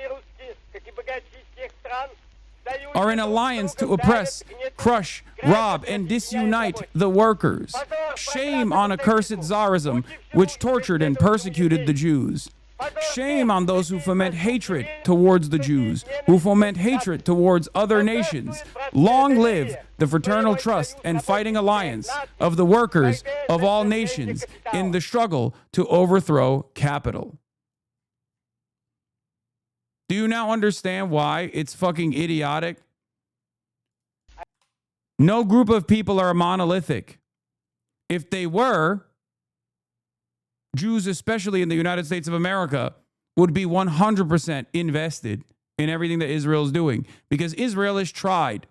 are in alliance to oppress, crush, rob, and disunite the workers. Shame on accursed Tsarism, which tortured and persecuted the Jews. Shame on those who foment hatred towards the Jews, who foment hatred towards other nations. Long live the fraternal trust and fighting alliance of the workers of all nations in the struggle to overthrow capital. Do you now understand why it's fucking idiotic? No group of people are monolithic. If they were, Jews, especially in the United States of America, would be 100% invested in everything that Israel is doing, because Israel has tried.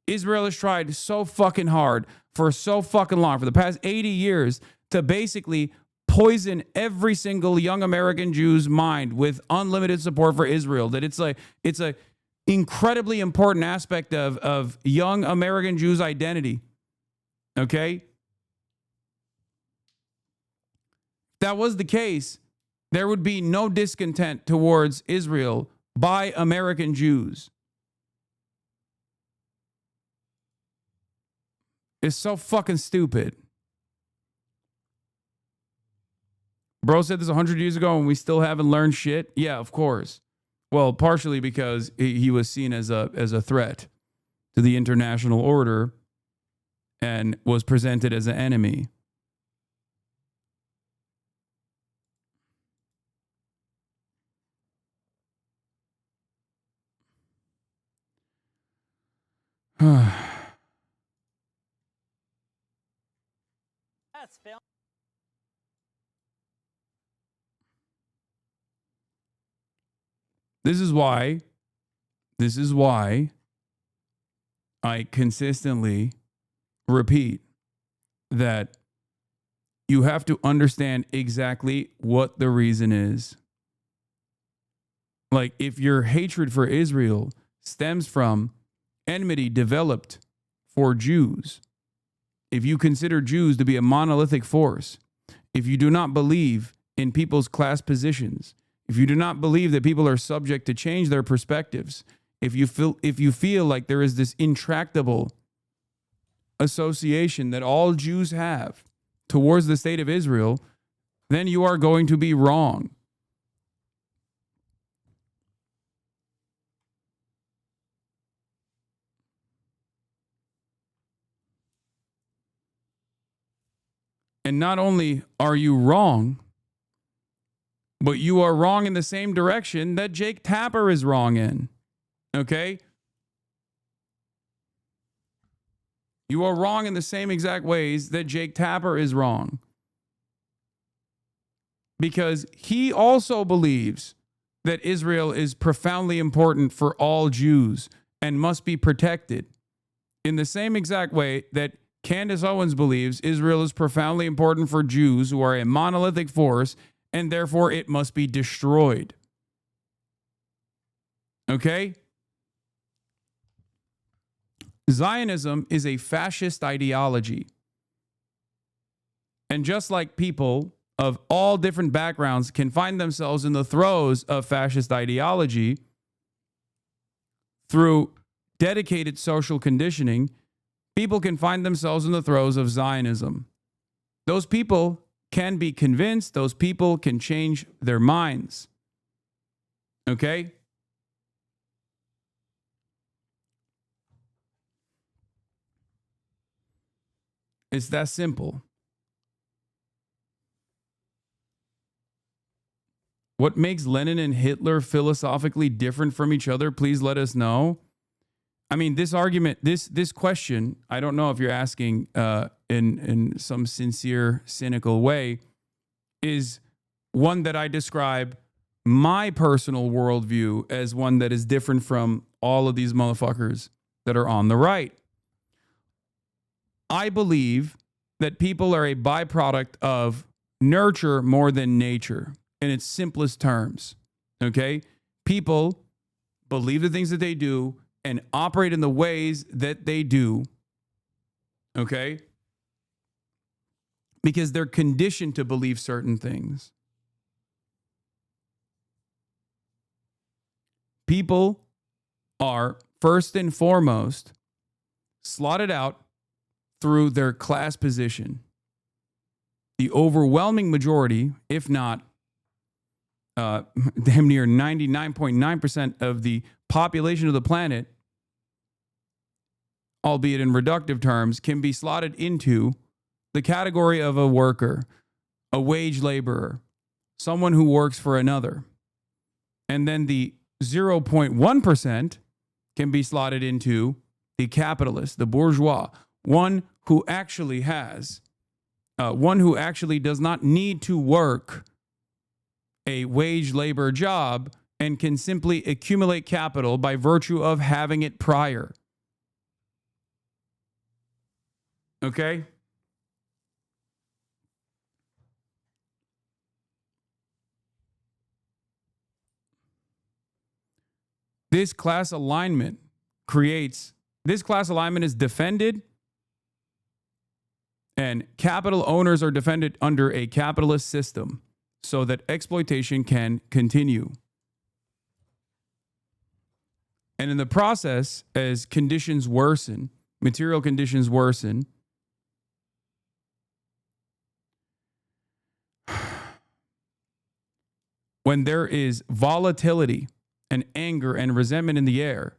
Israel has tried so fucking hard for so fucking long, for the past 80 years, to basically poison every single young American Jew's mind with unlimited support for Israel. That it's a incredibly important aspect of young American Jews' identity. Okay? If that was the case, there would be no discontent towards Israel by American Jews. It's so fucking stupid. Bro said this 100 years ago and we still haven't learned shit. Yeah, of course. Well, partially because he was seen as a threat to the international order and was presented as an enemy. This is why I consistently repeat that you have to understand exactly what the reason is. Like, if your hatred for Israel stems from enmity developed for Jews, if you consider Jews to be a monolithic force, if you do not believe in people's class positions, if you do not believe that people are subject to change their perspectives, if you feel like there is this intractable association that all Jews have towards the state of Israel, then you are going to be wrong. And not only are you wrong, but you are wrong in the same direction that Jake Tapper is wrong in. Okay? You are wrong in the same exact ways that Jake Tapper is wrong. Because he also believes that Israel is profoundly important for all Jews and must be protected. In the same exact way that Candace Owens believes Israel is profoundly important for Jews who are a monolithic force, and therefore it must be destroyed. Okay? Zionism is a fascist ideology. And just like people of all different backgrounds can find themselves in the throes of fascist ideology through dedicated social conditioning, people can find themselves in the throes of Zionism. Those people can be convinced. Those people can change their minds. Okay? It's that simple. What makes Lenin and Hitler philosophically different from each other? Please let us know. I mean, this argument, this question, I don't know if you're asking in some sincere, cynical way, is one that I describe my personal worldview as one that is different from all of these motherfuckers that are on the right. I believe that people are a byproduct of nurture more than nature in its simplest terms. Okay? People believe the things that they do and operate in the ways that they do, okay? Because they're conditioned to believe certain things. People are, first and foremost, slotted out through their class position. The overwhelming majority, if not damn near 99.9% of the population of the planet, albeit in reductive terms, can be slotted into the category of a worker, a wage laborer, someone who works for another. And then the 0.1% can be slotted into the capitalist, the bourgeois, one who actually does not need to work a wage labor job and can simply accumulate capital by virtue of having it prior. Okay? This class alignment is defended, and capital owners are defended under a capitalist system so that exploitation can continue. And in the process, as conditions worsen, material conditions worsen, when there is volatility and anger and resentment in the air,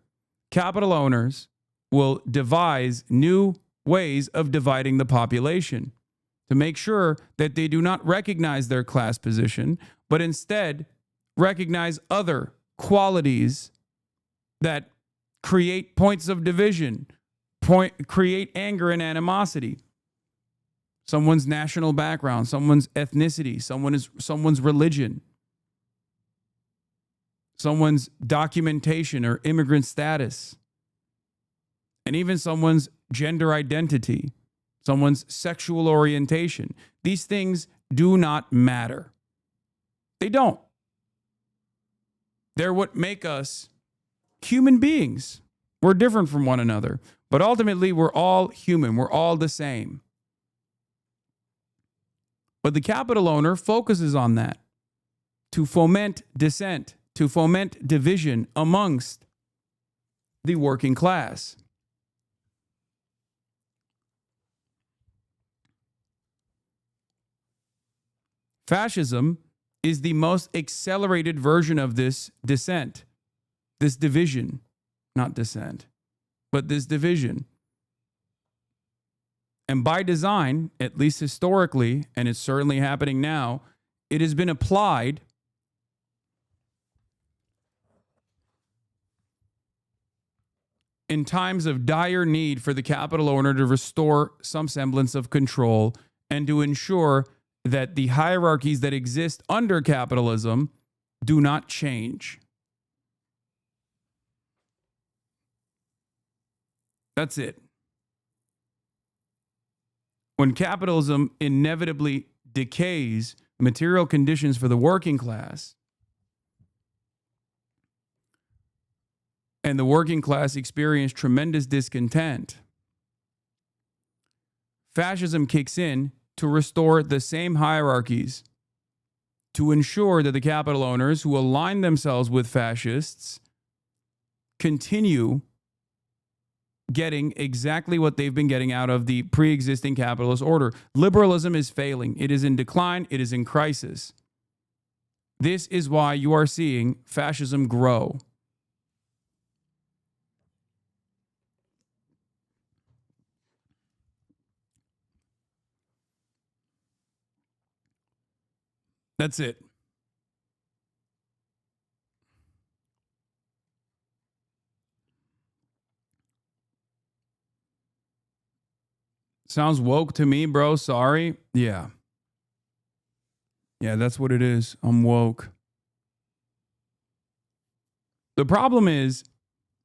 capital owners will devise new ways of dividing the population to make sure that they do not recognize their class position, but instead recognize other qualities that create points of division, create anger and animosity. Someone's national background, someone's ethnicity, someone's religion, someone's documentation or immigrant status, and even someone's gender identity, someone's sexual orientation. These things do not matter. They don't. They're what make us human beings. We're different from one another. But ultimately, we're all human. We're all the same. But the capital owner focuses on that to foment dissent, to foment division amongst the working class. Fascism is the most accelerated version of this dissent, this division, not dissent, but this division. And by design, at least historically, and it's certainly happening now, it has been applied in times of dire need for the capital owner to restore some semblance of control and to ensure that the hierarchies that exist under capitalism do not change. That's it. When capitalism inevitably decays material conditions for the working class, and the working class experience tremendous discontent, fascism kicks in to restore the same hierarchies, to ensure that the capital owners who align themselves with fascists continue getting exactly what they've been getting out of the pre-existing capitalist order. Liberalism is failing. It is in decline. It is in crisis. This is why you are seeing fascism grow. That's it. Sounds woke to me, bro. Sorry. Yeah. Yeah, that's what it is. I'm woke. The problem is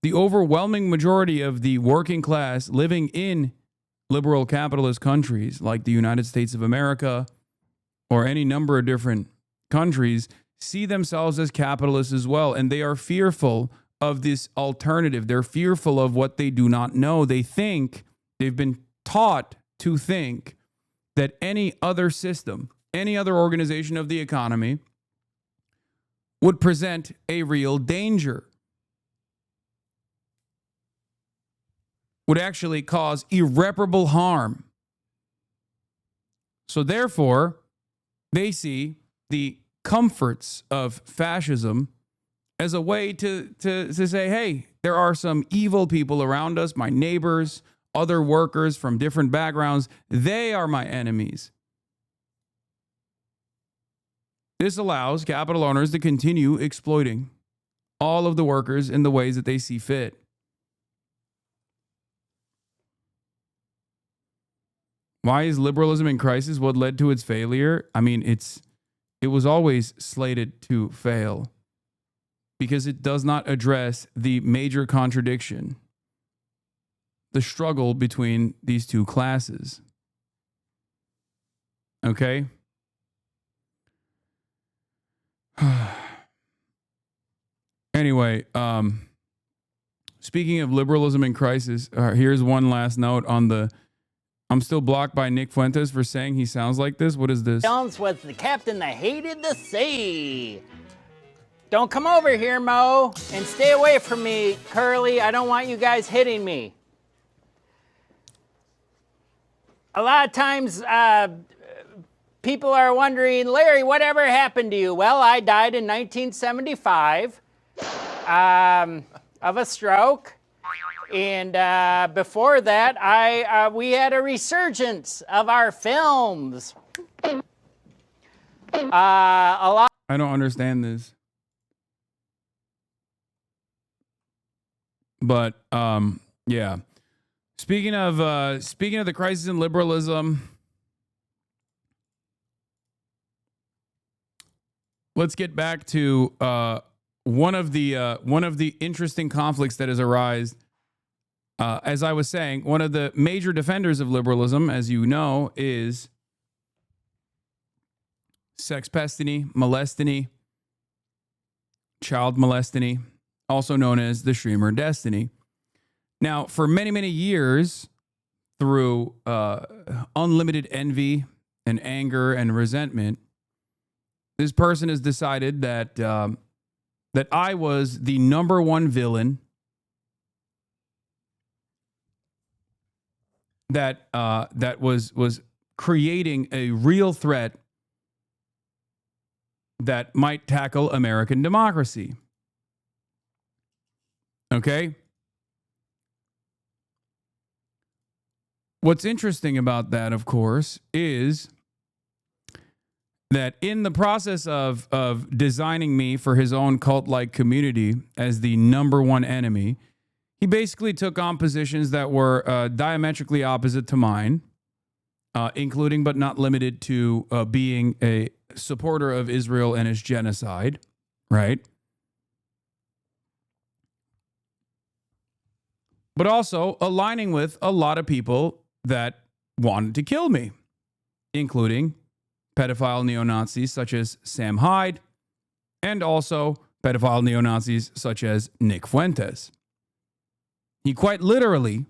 the overwhelming majority of the working class living in liberal capitalist countries like the United States of America or any number of different countries see themselves as capitalists as well. And they are fearful of this alternative. They're fearful of what they do not know. They think, they've been taught to think that any other system, any other organization of the economy would present a real danger, would actually cause irreparable harm. So therefore, they see the comforts of fascism as a way to say, hey, there are some evil people around us, my neighbors, other workers from different backgrounds. They are my enemies. This allows capital owners to continue exploiting all of the workers in the ways that they see fit. Why is liberalism in crisis? What led to its failure? I mean, it was always slated to fail because it does not address the major contradiction, the struggle between these two classes. Okay? Anyway, speaking of liberalism in crisis, here's one last note on the... I'm still blocked by Nick Fuentes for saying he sounds like this. What is this? Jones was the captain that hated the sea. Don't come over here, Mo, and stay away from me, Curly. I don't want you guys hitting me. A lot of times, people are wondering, Larry, whatever happened to you? Well, I died in 1975 of a stroke. And before that, we had a resurgence of our films. I don't understand this. But yeah. Speaking of the crisis in liberalism, let's get back to one of the interesting conflicts that has arisen. As I was saying, one of the major defenders of liberalism, as you know, is sex pestiny, molestiny, child molestiny, also known as the streamer destiny. Now, for many, many years, through unlimited envy and anger and resentment, this person has decided that that I was the number one villain, that that was creating a real threat that might tackle American democracy. Okay? What's interesting about that, of course, is that in the process of designing me for his own cult-like community as the number one enemy, he basically took on positions that were diametrically opposite to mine, including but not limited to being a supporter of Israel and its genocide, right? But also aligning with a lot of people that wanted to kill me, including pedophile neo-Nazis such as Sam Hyde, and also pedophile neo-Nazis such as Nick Fuentes. He quite literally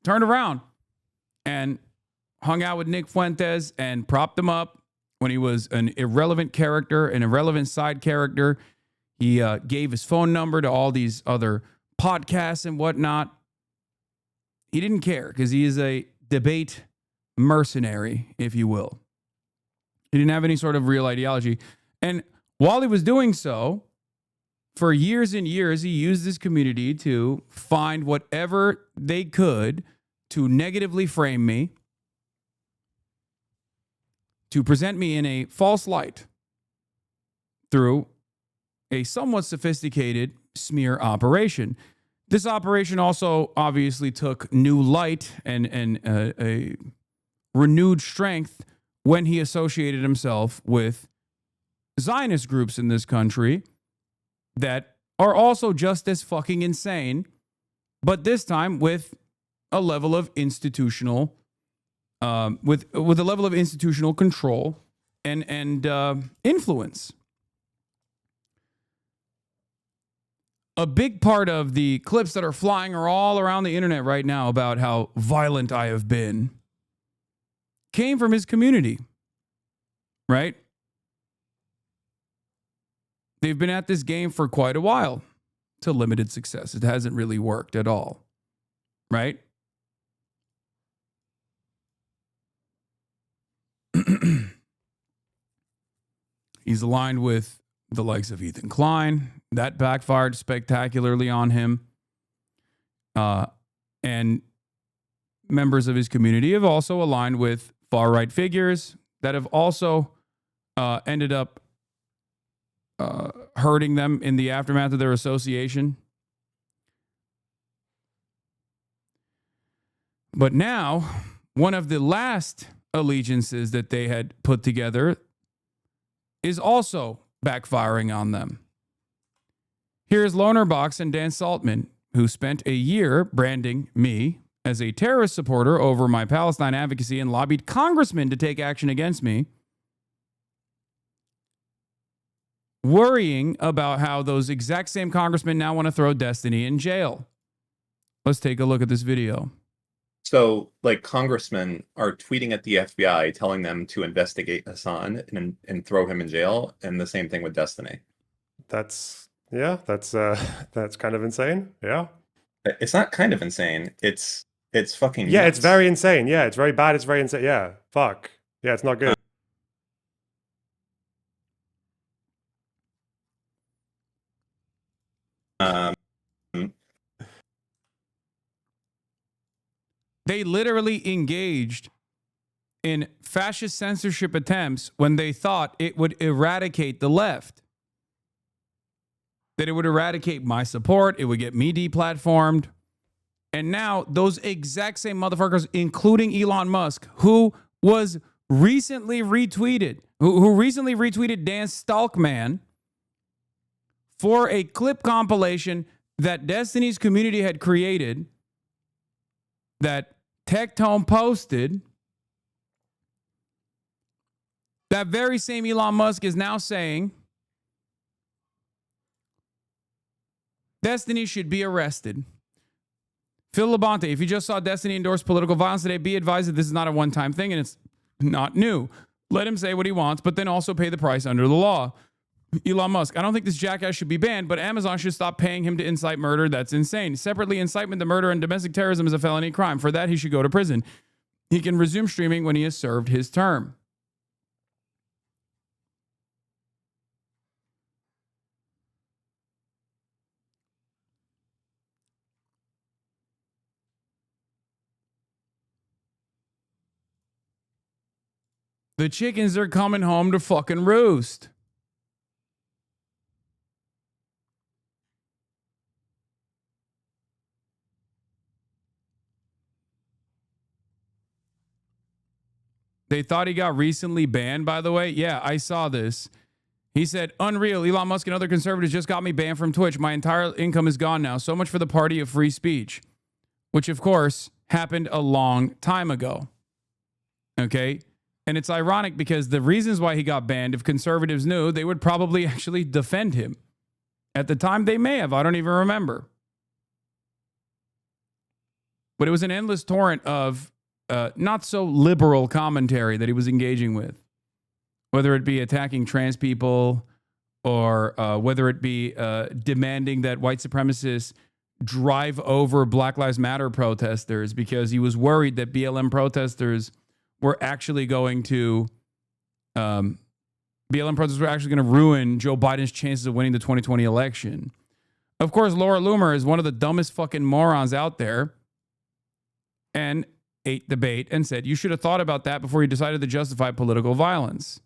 turned around and hung out with Nick Fuentes and propped him up when he was an irrelevant character, an irrelevant side character. He gave his phone number to all these other podcasts and whatnot. He didn't care because he is a debate mercenary, if you will. He didn't have any sort of real ideology. And while he was doing so, for years and years, he used this community to find whatever they could to negatively frame me, to present me in a false light through a somewhat sophisticated smear operation. This operation also obviously took new light and a renewed strength when he associated himself with Zionist groups in this country that are also just as fucking insane, but this time with a level of institutional, with a level of institutional control and influence. A big part of the clips that are flying all around the internet right now about how violent I have been came from his community, right? They've been at this game for quite a while to limited success. It hasn't really worked at all, right? He's aligned with the likes of Ethan Klein. That backfired spectacularly on him. And members of his community have also aligned with far-right figures that have also ended up hurting them in the aftermath of their association. But now, one of the last allegiances that they had put together is also backfiring on them. Here's Loner Box and Dan Saltman, who spent a year branding me as a terrorist supporter over my Palestine advocacy and lobbied congressmen to take action against me, worrying about how those exact same congressmen now want to throw Destiny in jail. Let's take a look at this video. So, like, congressmen are tweeting at the FBI telling them to investigate Hasan and throw him in jail, and the same thing with Destiny. That's kind of insane. Yeah. It's not kind of insane. It's fucking Yeah, nuts. it's very insane. Yeah, it's very bad. It's very insane. Yeah, fuck. Yeah, it's not good. They literally engaged in fascist censorship attempts when they thought it would eradicate the left. That it would eradicate my support, it would get me deplatformed. And now those exact same motherfuckers, including Elon Musk, who was recently retweeted, who recently retweeted Dan Stalkman for a clip compilation that Destiny's community had created, that Tectone posted. That very same Elon Musk is now saying Destiny should be arrested. Phil Labonte, if you just saw Destiny endorse political violence today, be advised that this is not a one-time thing and it's not new. Let him say what he wants, but then also pay the price under the law. Elon Musk, I don't think this jackass should be banned, but Amazon should stop paying him to incite murder. That's insane. Separately, incitement to murder and domestic terrorism is a felony crime. For that, he should go to prison. He can resume streaming when he has served his term. The chickens are coming home to fucking roost. They thought he got recently banned, by the way. Yeah, I saw this. He said, unreal. Elon Musk and other conservatives just got me banned from Twitch. My entire income is gone now. So much for the party of free speech, which, of course, happened a long time ago. Okay? And it's ironic because the reasons why he got banned, if conservatives knew, they would probably actually defend him. At the time, they may have. I don't even remember. But it was an endless torrent of not so liberal commentary that he was engaging with. Whether it be attacking trans people or whether it be demanding that white supremacists drive over Black Lives Matter protesters because he was worried that BLM protesters were actually going to BLM protesters were actually going to ruin Joe Biden's chances of winning the 2020 election. Of course, Laura Loomer is one of the dumbest fucking morons out there and ate the bait and said, you should have thought about that before you decided to justify political violence.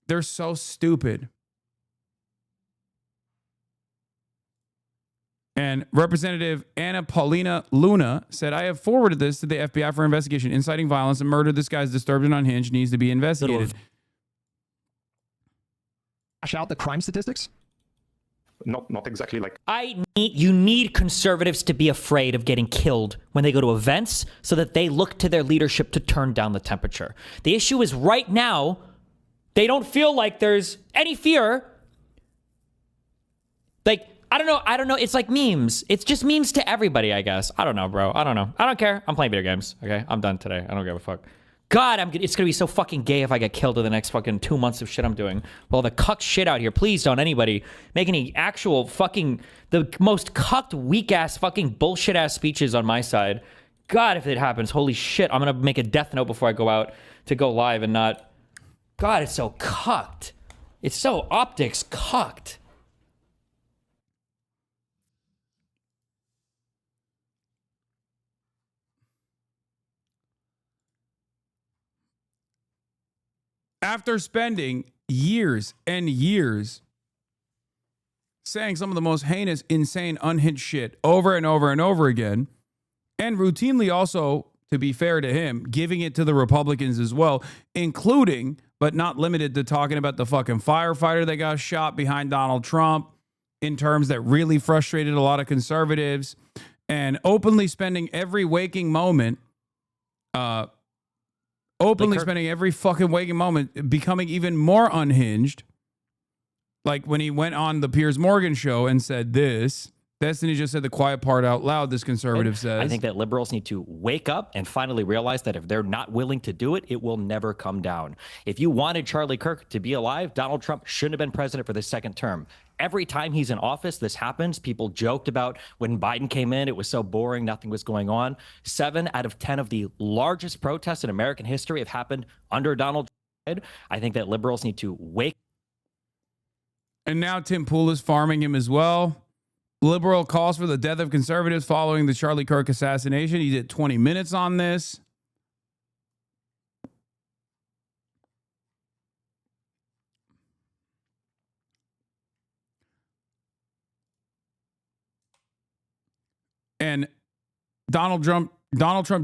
They're so stupid. And Representative Anna Paulina Luna said, I have forwarded this to the FBI for investigation. Inciting violence and murder. This guy's disturbed and unhinged, needs to be investigated. Hash out the crime statistics? Not exactly like. You need conservatives to be afraid of getting killed when they go to events so that they look to their leadership to turn down the temperature. The issue is right now, they don't feel like there's any fear. Like, I don't know. It's like memes. It's just memes to everybody, I guess. I don't know, bro. I don't know. I don't care. I'm playing video games. Okay, I'm done today. I don't give a fuck. God, it's gonna be so fucking gay if I get killed in the next fucking 2 months of shit I'm doing. Well, the cucked shit out here. Please don't anybody make any actual fucking, the most cucked, weak ass, fucking bullshit ass speeches on my side. God, if it happens, holy shit, I'm gonna make a death note before I go out to go live and not. God, it's so cucked. It's so optics cucked. After spending years and years saying some of the most heinous, insane, unhinged shit over and over and over again, and routinely also, to be fair to him, giving it to the Republicans as well, including, but not limited to, talking about the fucking firefighter that got shot behind Donald Trump in terms that really frustrated a lot of conservatives, and openly spending every waking moment spending every fucking waking moment becoming even more unhinged. Like when he went on the Piers Morgan show and said this, Destiny just said the quiet part out loud, this conservative says. I think that liberals need to wake up and finally realize that if they're not willing to do it, it will never come down. If you wanted Charlie Kirk to be alive, Donald Trump shouldn't have been president for the second term. Every time he's in office, this happens. People joked about when Biden came in, it was so boring, nothing was going on. 7 out of 10 of the largest protests in American history have happened under Donald Trump. I think that liberals need to wake. And now Tim Pool is farming him as well. Liberal calls for the death of conservatives following the Charlie Kirk assassination. He did 20 minutes on this. And Donald Trump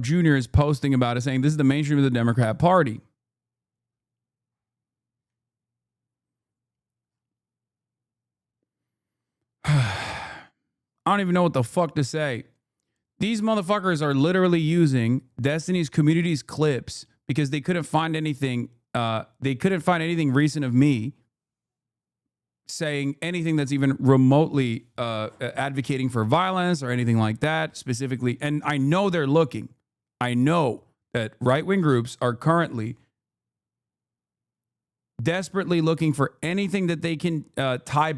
Jr. is posting about it, saying this is the mainstream of the Democrat Party. I don't even know what the fuck to say. These motherfuckers are literally using Destiny's Community's clips because they couldn't find anything. They couldn't find anything recent of me saying anything that's even remotely advocating for violence or anything like that specifically. And I know they're looking. I know that right-wing groups are currently desperately looking for anything that they can tie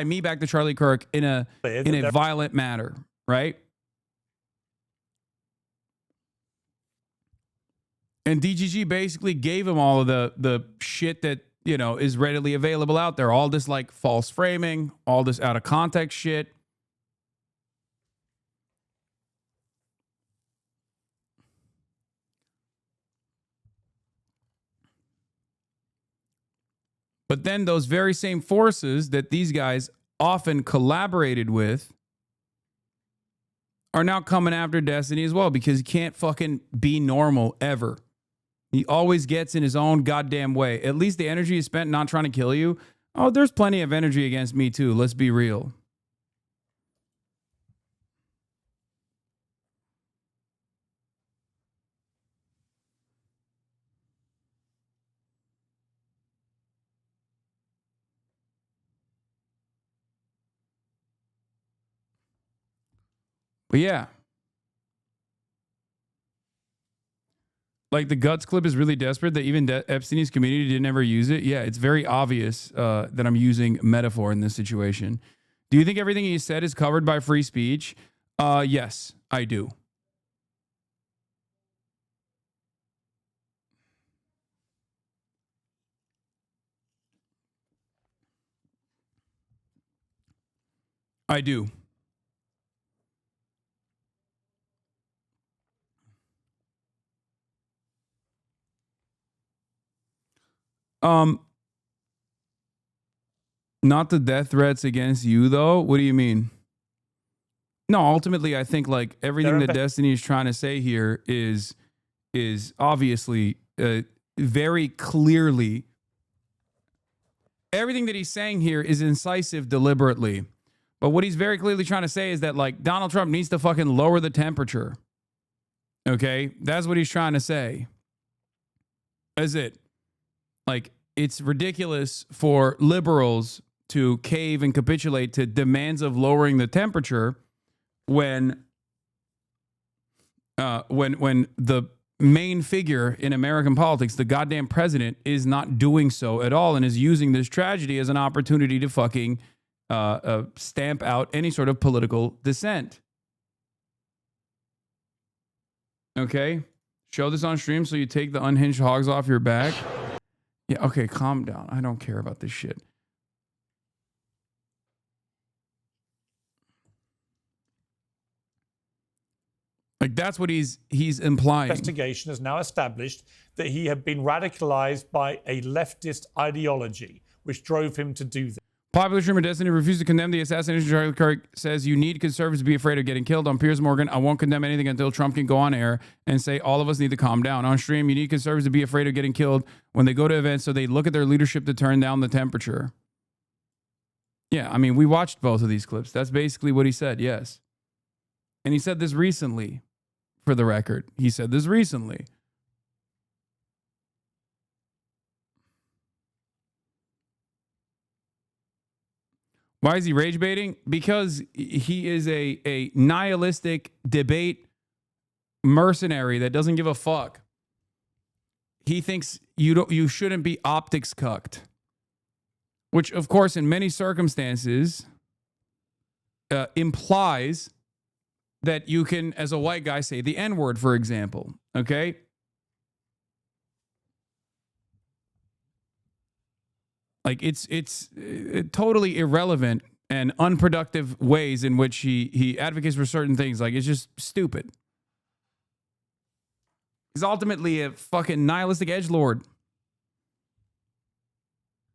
me back to Charlie Kirk in a violent manner, right? And DGG basically gave him all of the shit that, you know, is readily available out there. All this like false framing, all this out of context shit. But then those very same forces that these guys often collaborated with are now coming after Destiny as well, because he can't fucking be normal ever. He always gets in his own goddamn way. At least the energy is spent not trying to kill you. Oh, there's plenty of energy against me too. Let's be real. But yeah. Like the Guts clip is really desperate that even Epstein's community didn't ever use it. Yeah, it's very obvious that I'm using metaphor in this situation. Do you think everything he said is covered by free speech? Yes, I do. I do. Not the death threats against you, though. What do you mean? No, ultimately, I think like everything that Destiny is trying to say here is obviously very clearly. Everything that he's saying here is incisive deliberately. But what he's very clearly trying to say is that like Donald Trump needs to fucking lower the temperature. Okay? That's what he's trying to say. That's it. Like, it's ridiculous for liberals to cave and capitulate to demands of lowering the temperature when the main figure in American politics, the goddamn president, is not doing so at all and is using this tragedy as an opportunity to fucking stamp out any sort of political dissent. Okay? Show this on stream so you take the unhinged hogs off your back. Yeah, okay, calm down. I don't care about this shit. Like, that's what he's implying. Investigation has now established that he had been radicalized by a leftist ideology, which drove him to do this. Popular streamer Destiny refused to condemn the assassination of Charlie Kirk, says you need conservatives to be afraid of getting killed. On Piers Morgan, I won't condemn anything until Trump can go on air and say all of us need to calm down. On stream, you need conservatives to be afraid of getting killed when they go to events so they look at their leadership to turn down the temperature. Yeah, I mean, we watched both of these clips. That's basically what he said, yes. And he said this recently, for the record. He said this recently. Why is he rage baiting? Because he is a nihilistic debate mercenary that doesn't give a fuck. He thinks you shouldn't be optics cucked, which of course in many circumstances implies that you can, as a white guy, say the N-word, for example. Okay. Like it's totally irrelevant and unproductive ways in which he advocates for certain things. Like, it's just stupid. He's ultimately a fucking nihilistic edgelord.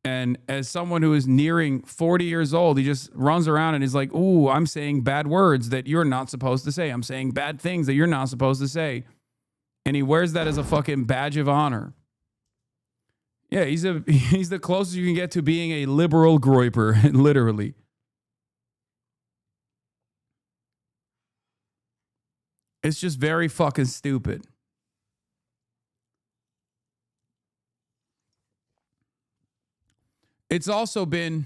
And as someone who is nearing 40 years old, he just runs around and is like, ooh, I'm saying bad words that you're not supposed to say. I'm saying bad things that you're not supposed to say. And he wears that as a fucking badge of honor. Yeah, he's the closest you can get to being a liberal groiper, literally. It's just very fucking stupid. It's also been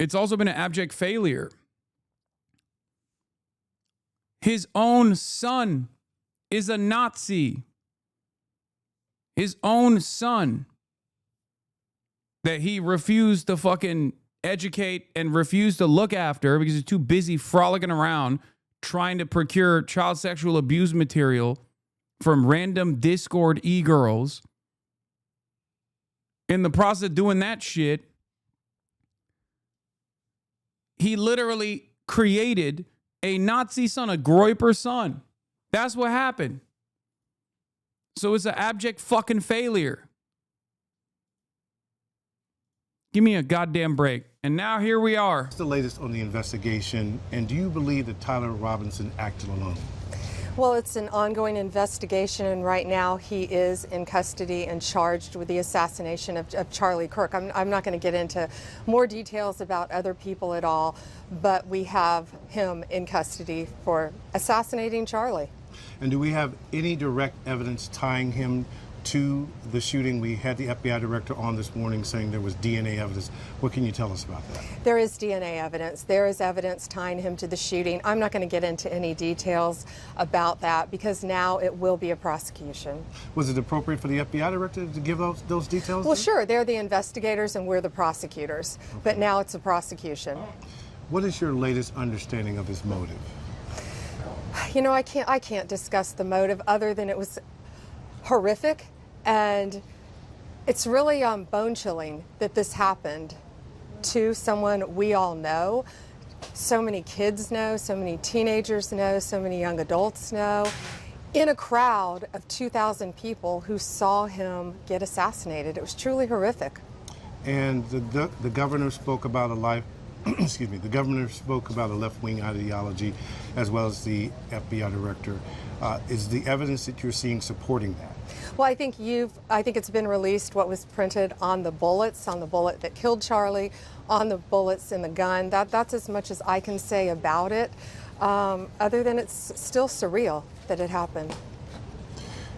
It's also been an abject failure. His own son is a Nazi. His own son that he refused to fucking educate and refused to look after because he's too busy frolicking around trying to procure child sexual abuse material from random Discord e-girls. In the process of doing that shit, he literally created a Nazi son, a Groyper son. That's what happened. So it's an abject fucking failure. Give me a goddamn break. And now here we are. What's the latest on the investigation? And do you believe that Tyler Robinson acted alone? Well, it's an ongoing investigation, and right now he is in custody and charged with the assassination of Charlie Kirk. I'm not going to get into more details about other people at all, but we have him in custody for assassinating Charlie. And do we have any direct evidence tying him to the shooting? We had the FBI director on this morning saying there was DNA evidence. What can you tell us about that? There is DNA evidence. There is evidence tying him to the shooting. I'm not going to get into any details about that because now it will be a prosecution. Was it appropriate for the FBI director to give those details? Well, sure. They're the investigators and we're the prosecutors. Okay. But now it's a prosecution. What is your latest understanding of his motive? You know, I can't discuss the motive other than it was horrific. And it's really bone-chilling that this happened to someone we all know. So many kids know, so many teenagers know, so many young adults know, in a crowd of 2,000 people who saw him get assassinated. It was truly horrific. And the governor spoke about excuse me, the governor spoke about a left-wing ideology as well as the FBI director. Is the evidence that you're seeing supporting that? Well, I think it's been released what was printed on the bullets, on the bullet that killed Charlie, on the bullets in the gun. That's as much as I can say about it, other than it's still surreal that it happened.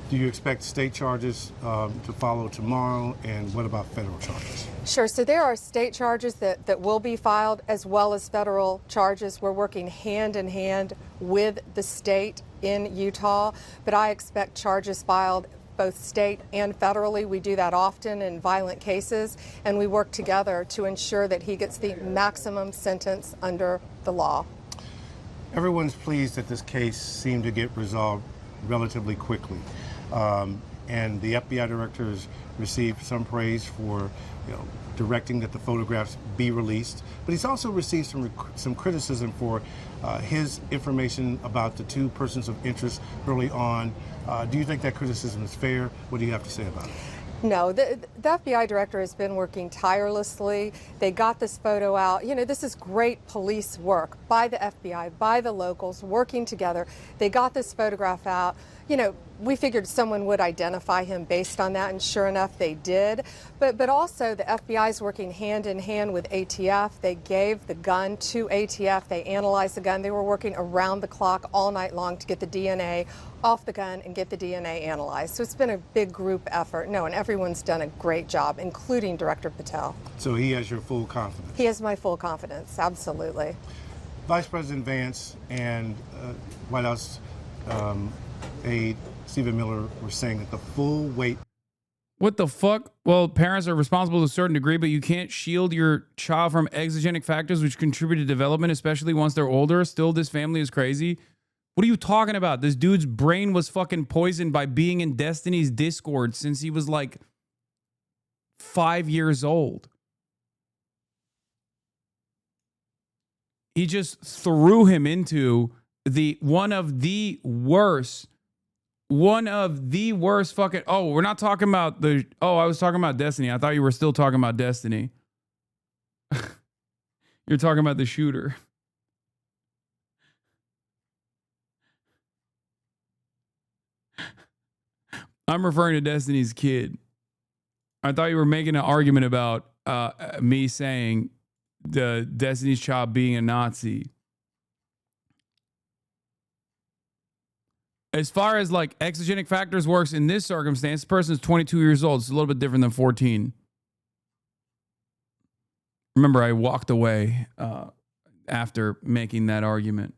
Do you expect state charges to follow tomorrow, and what about federal charges? Sure, so there are state charges that will be filed as well as federal charges. We're working hand in hand with the state in Utah, but I expect charges filed both state and federally. We do that often in violent cases, and we work together to ensure that he gets the maximum sentence under the law. Everyone's pleased that this case seemed to get resolved relatively quickly. And the FBI director has received some praise for, directing that the photographs be released. But he's also received some criticism for his information about the two persons of interest early on. Do you think that criticism is fair? What do you have to say about it? No, the FBI director has been working tirelessly. They got this photo out. This is great police work by the FBI, by the locals, working together. They got this photograph out. We figured someone would identify him based on that, and sure enough, they did. But also, the FBI is working hand in hand with ATF. They gave the gun to ATF. They analyzed the gun. They were working around the clock all night long to get the DNA off the gun and get the DNA analyzed. So it's been a big group effort. No, and everyone's done a great job, including Director Patel. So he has your full confidence? He has my full confidence, absolutely. Vice President Vance and White House aide Stephen Miller were saying that the full weight. What the fuck? Well, parents are responsible to a certain degree, but you can't shield your child from exogenic factors which contribute to development, especially once they're older. Still, this family is crazy. What are you talking about? This dude's brain was fucking poisoned by being in Destiny's Discord since he was like 5 years old. He just threw him into one of the worst fucking, we're not talking about I was talking about Destiny. I thought you were still talking about Destiny. You're talking about the shooter. I'm referring to Destiny's kid. I thought you were making an argument about me saying the Destiny's Child being a Nazi. As far as like exogenic factors works in this circumstance, the person is 22 years old. It's a little bit different than 14. Remember, I walked away after making that argument.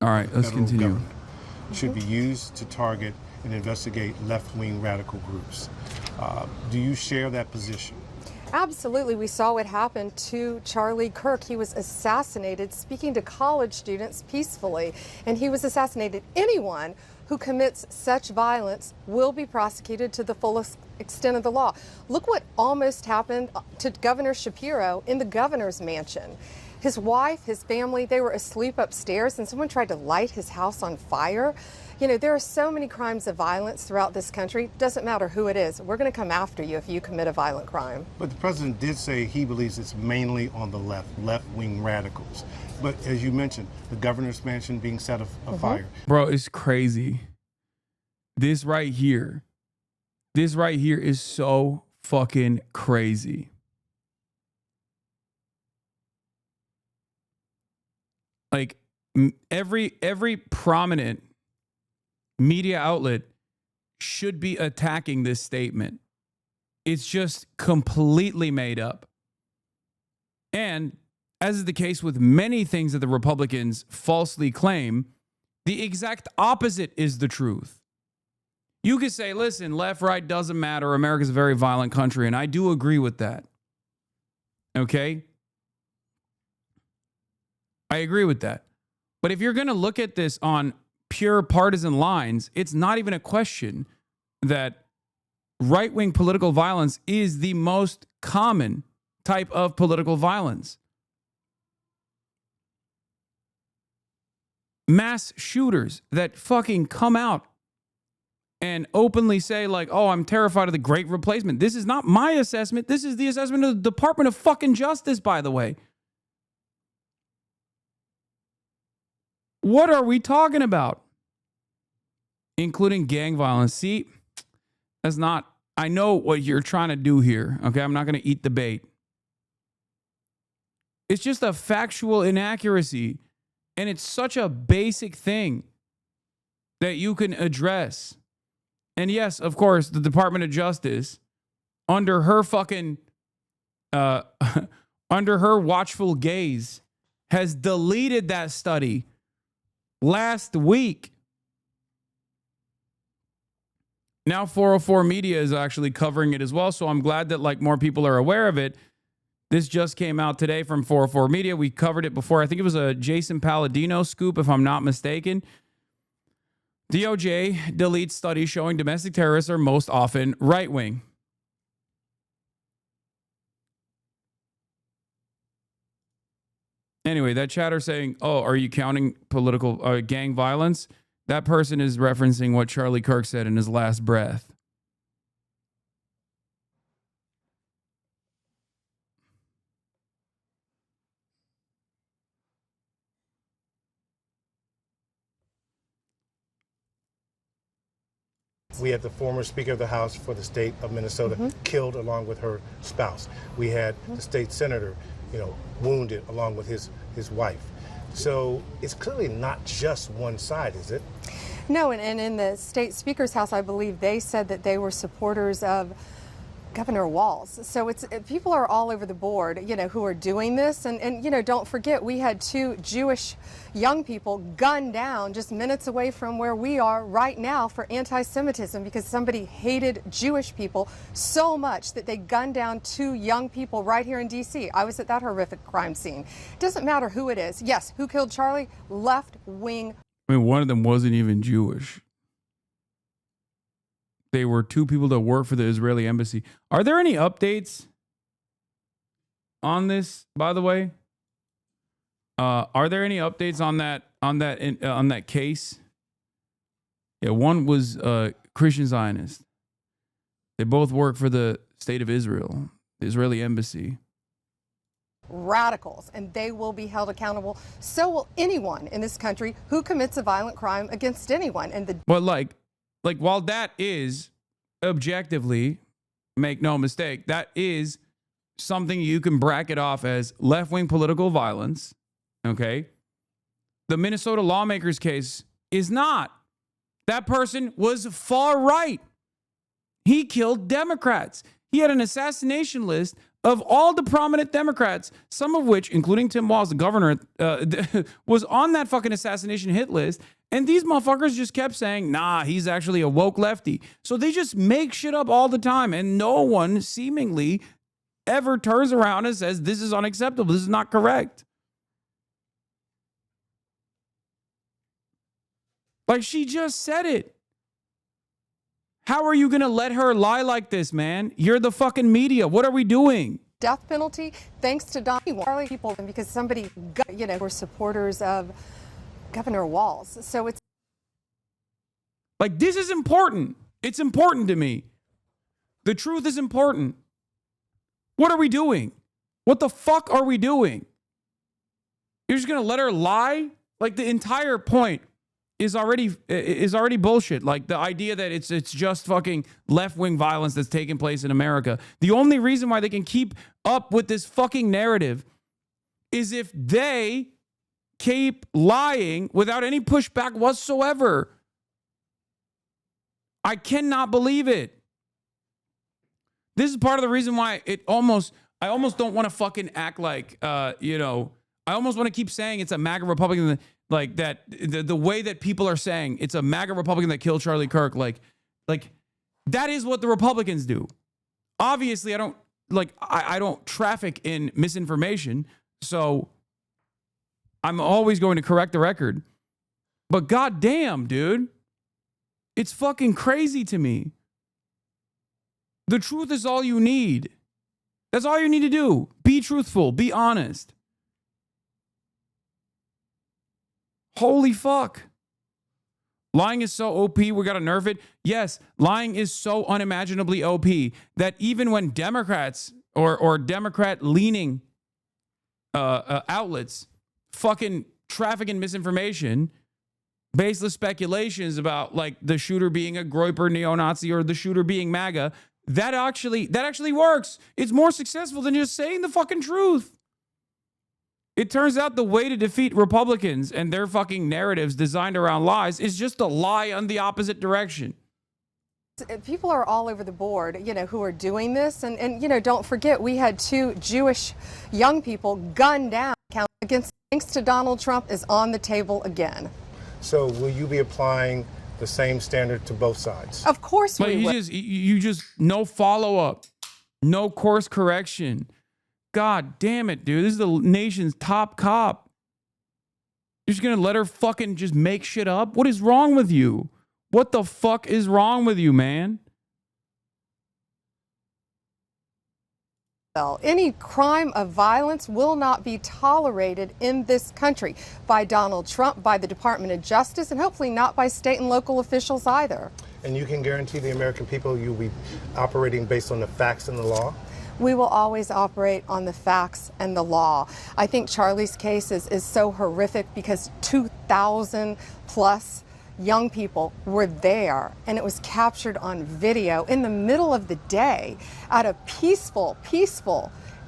All right, let's Federal continue. government should be used to target and investigate left-wing radical groups. Do you share that position? Absolutely. We saw what happened to Charlie Kirk. He was assassinated speaking to college students peacefully, and he was assassinated. Anyone who commits such violence will be prosecuted to the fullest extent of the law. Look what almost happened to Governor Shapiro in the governor's mansion. His wife, his family, they were asleep upstairs and someone tried to light his house on fire. You know, there are so many crimes of violence throughout this country. Doesn't matter who it is. We're going to come after you if you commit a violent crime. But the president did say he believes it's mainly on the left-wing radicals. But as you mentioned, the governor's mansion being set afire. Bro, it's crazy. This right here is so fucking crazy. Like every prominent media outlet should be attacking this statement. It's just completely made up. And as is the case with many things that the Republicans falsely claim, the exact opposite is the truth. You could say, listen, left, right doesn't matter. America's a very violent country, and I do agree with that. Okay? I agree with that. But if you're going to look at this on pure partisan lines, it's not even a question that right-wing political violence is the most common type of political violence. Mass shooters that fucking come out and openly say like, oh, I'm terrified of the Great Replacement. This is not my assessment. This is the assessment of the Department of fucking Justice, by the way. What are we talking about? Including gang violence. See, that's not, I know what you're trying to do here. Okay, I'm not going to eat the bait. It's just a factual inaccuracy. And it's such a basic thing that you can address. And yes, of course, the Department of Justice, under her fucking, under her watchful gaze, has deleted that study last week. Now 404 Media is actually covering it as well, so I'm glad that like more people are aware of it. This just came out today from 404 Media. We covered it before. I think it was a Jason Palladino scoop, if I'm not mistaken. DOJ deletes studies showing domestic terrorists are most often right-wing. Anyway, that chatter saying, oh, are you counting political gang violence? That person is referencing what Charlie Kirk said in his last breath. We had the former Speaker of the House for the state of Minnesota killed along with her spouse. We had the state senator, wounded along with his wife. So it's clearly not just one side, is it? No, and in the state speaker's house, I believe they said that they were supporters of Governor Walz. So people are all over the board, who are doing this. And don't forget, we had 2 Jewish young people gunned down just minutes away from where we are right now for anti-Semitism because somebody hated Jewish people so much that they gunned down 2 young people right here in D.C. I was at that horrific crime scene. Doesn't matter who it is. Yes, who killed Charlie? Left-wing. I mean, one of them wasn't even Jewish. They were 2 people that work for the Israeli embassy. Are there any updates on this, by the way? Are there any updates on that case? Yeah, one was Christian Zionist. They both work for the state of Israel, the Israeli embassy. Radicals, and they will be held accountable. So will anyone in this country who commits a violent crime against anyone. And But like while that is objectively, make no mistake, that is something you can bracket off as left-wing political violence, okay? The Minnesota lawmakers case is not That person was far right. He killed Democrats. He had an assassination list of all the prominent Democrats, some of which, including Tim Walz, the governor, was on that fucking assassination hit list. And these motherfuckers just kept saying, nah, he's actually a woke lefty. So they just make shit up all the time. And no one seemingly ever turns around and says, this is unacceptable. This is not correct. Like, she just said it. How are you going to let her lie like this, man? You're the fucking media. What are we doing? Death penalty, thanks to Donnie people, because somebody, were supporters of Governor Walz. So it's like, this is important. It's important to me. The truth is important. What are we doing? What the fuck are we doing? You're just going to let her lie? Like, the entire point is already bullshit. Like, the idea that it's just fucking left-wing violence that's taking place in America. The only reason why they can keep up with this fucking narrative is if they keep lying without any pushback whatsoever. I cannot believe it. This is part of the reason why I almost don't want to fucking act like, I almost want to keep saying it's a MAGA Republican. Like that, the way that people are saying it's a MAGA Republican that killed Charlie Kirk, like that is what the Republicans do. Obviously, I don't traffic in misinformation, so I'm always going to correct the record. But goddamn, dude, it's fucking crazy to me. The truth is all you need. That's all you need to do. Be truthful. Be honest. Holy fuck. Lying is so OP, we got to nerf it. Yes, lying is so unimaginably OP that even when Democrats or Democrat-leaning outlets fucking traffic in misinformation, baseless speculations about like the shooter being a Groyper neo-Nazi or the shooter being MAGA, that actually works. It's more successful than just saying the fucking truth. It turns out the way to defeat Republicans and their fucking narratives designed around lies is just to lie on the opposite direction. People are all over the board, who are doing this. And don't forget, we had 2 Jewish young people gunned down against, thanks to Donald Trump, is on the table again. So will you be applying the same standard to both sides? Of course we will. You just no follow-up, no course correction. God damn it, dude. This is the nation's top cop. You're just going to let her fucking just make shit up? What is wrong with you? What the fuck is wrong with you, man? Any crime of violence will not be tolerated in this country by Donald Trump, by the Department of Justice, and hopefully not by state and local officials either. And you can guarantee the American people you'll be operating based on the facts and the law? We will always operate on the facts and the law. I think Charlie's case is so horrific because 2,000 plus young people were there, and it was captured on video in the middle of the day at a peaceful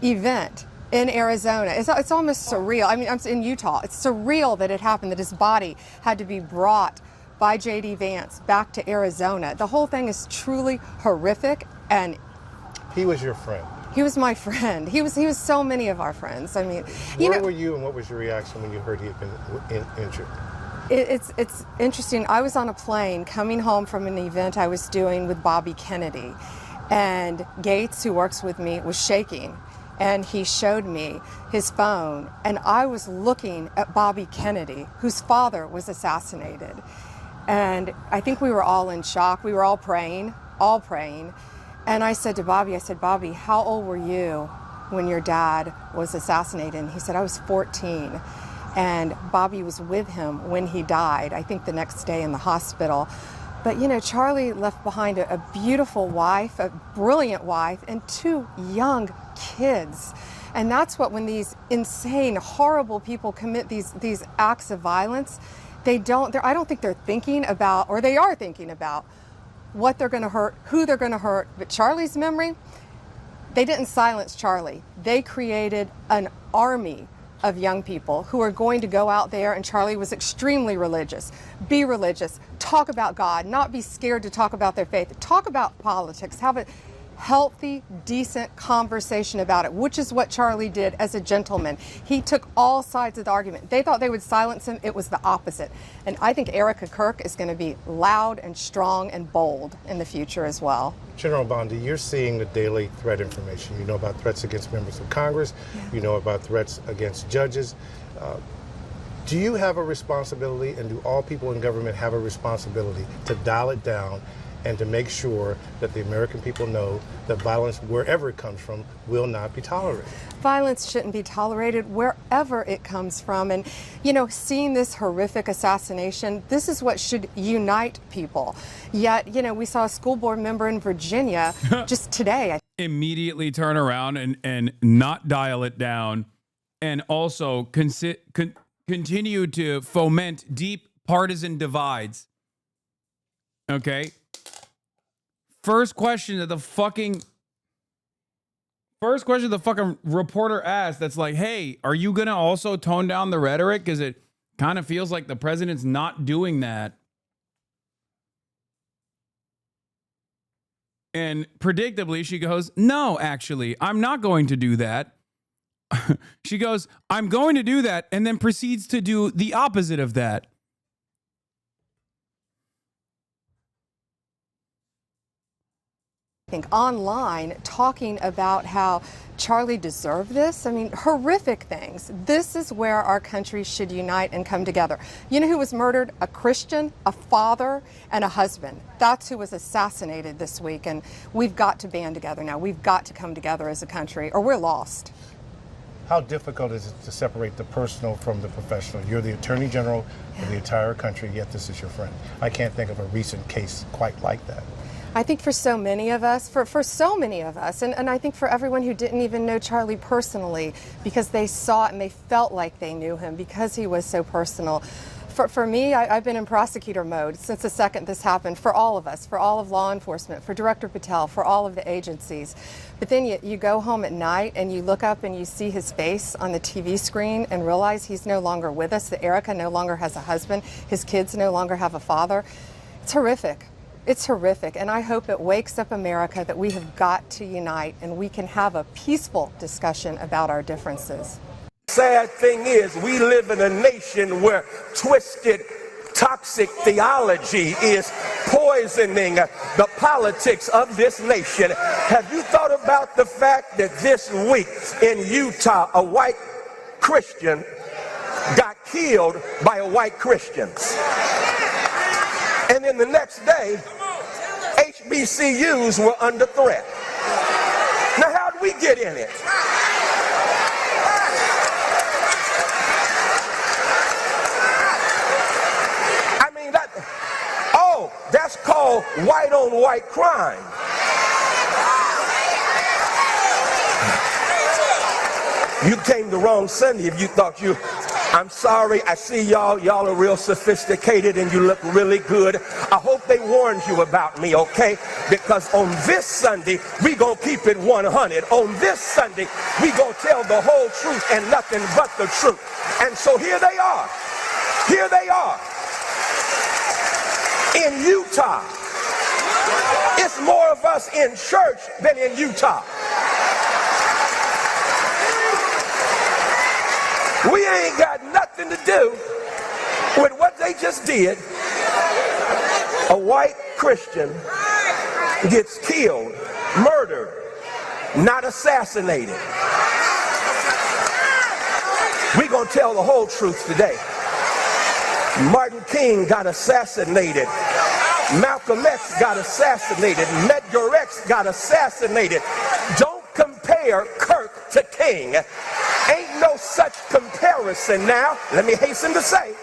event in Arizona. It's almost surreal. I mean, I'm in Utah. It's surreal that it happened, that his body had to be brought by J.D. Vance back to Arizona. The whole thing is truly horrific, and he was your friend. He was my friend. He was so many of our friends. I mean, where were you, and what was your reaction when you heard he had been injured? It's interesting. I was on a plane coming home from an event I was doing with Bobby Kennedy, and Gates, who works with me, was shaking, and he showed me his phone, and I was looking at Bobby Kennedy, whose father was assassinated. And I think we were all in shock. We were all praying. And I said to Bobby, Bobby, how old were you when your dad was assassinated? And he said, I was 14. And Bobby was with him when he died, I think the next day in the hospital. But, Charlie left behind a beautiful wife, a brilliant wife, and 2 young kids. And that's what, when these insane, horrible people commit these acts of violence, I don't think they're thinking about, or they are thinking about, what they're going to hurt, who they're going to hurt. But Charlie's memory, they didn't silence Charlie. They created an army of young people who are going to go out there, and Charlie was extremely religious. Be religious. talk about God, not be scared to talk about their faith, talk about politics, have a healthy, decent conversation about it, which is what Charlie did as a gentleman. He took all sides of the argument. They thought they would silence him. It was the opposite. And I think Erica Kirk is going to be loud and strong and bold in the future as well. General Bondi, you're seeing the daily threat information. You know about threats against members of Congress. You know about threats against judges. Do you have a responsibility, and do all people in government have a responsibility to dial it down and to make sure that the American people know that violence, wherever it comes from, will not be tolerated? Violence shouldn't be tolerated wherever it comes from. And, you know, seeing this horrific assassination, this is what should unite people. Yet, you know, we saw a school board member in Virginia just today. Immediately turn around and not dial it down, and also continue to foment deep partisan divides. Okay? First question that the fucking reporter asked, that's like, hey, are you going to also tone down the rhetoric? Because it kind of feels like the president's not doing that. And predictably, she goes, no, actually, I'm not going to do that. She goes, I'm going to do that, and then proceeds to do the opposite of that. Online talking about how Charlie deserved this. I mean, horrific things. This is where our country should unite and come together. You know who was murdered? A Christian, a father, and a husband. That's who was assassinated this week, and we've got to band together now. We've got to come together as a country, or we're lost. How difficult is it to separate the personal from the professional? You're the Attorney General of the entire country, yet this is your friend. I can't think of a recent case quite like that. I think for so many of us, for so many of us, and I think for everyone who didn't even know Charlie personally, because they saw it and they felt like they knew him because he was so personal. For me, I've been in prosecutor mode since the second this happened, for all of us, for all of law enforcement, for Director Patel, for all of the agencies. But then you go home at night and you look up and you see his face on the TV screen and realize he's no longer with us, that Erica no longer has a husband, his kids no longer have a father. It's horrific. It's horrific, and I hope it wakes up America that we have got to unite and we can have a peaceful discussion about our differences. Sad thing is, we live in a nation where twisted, toxic theology is poisoning the politics of this nation. Have you thought about the fact that this week in Utah, a white Christian got killed by a white Christian? And then the next day, HBCUs were under threat. Now, how did we get in it? I mean, that's called white on white crime. You came the wrong Sunday if you thought you... I'm sorry, I see y'all are real sophisticated and you look really good. I hope they warned you about me, okay? Because on this Sunday, we gonna keep it 100. On this Sunday, we gonna tell the whole truth and nothing but the truth. And so here they are. Here they are. In Utah. It's more of us in church than in Utah. We ain't got nothing to do with what they just did. A white Christian gets killed, murdered, not assassinated. We're going to tell the whole truth today. Martin King got assassinated. Malcolm X got assassinated. Medgar X got assassinated. Don't compare Kirk to King. Ain't no such comparison now. Let me hasten to say,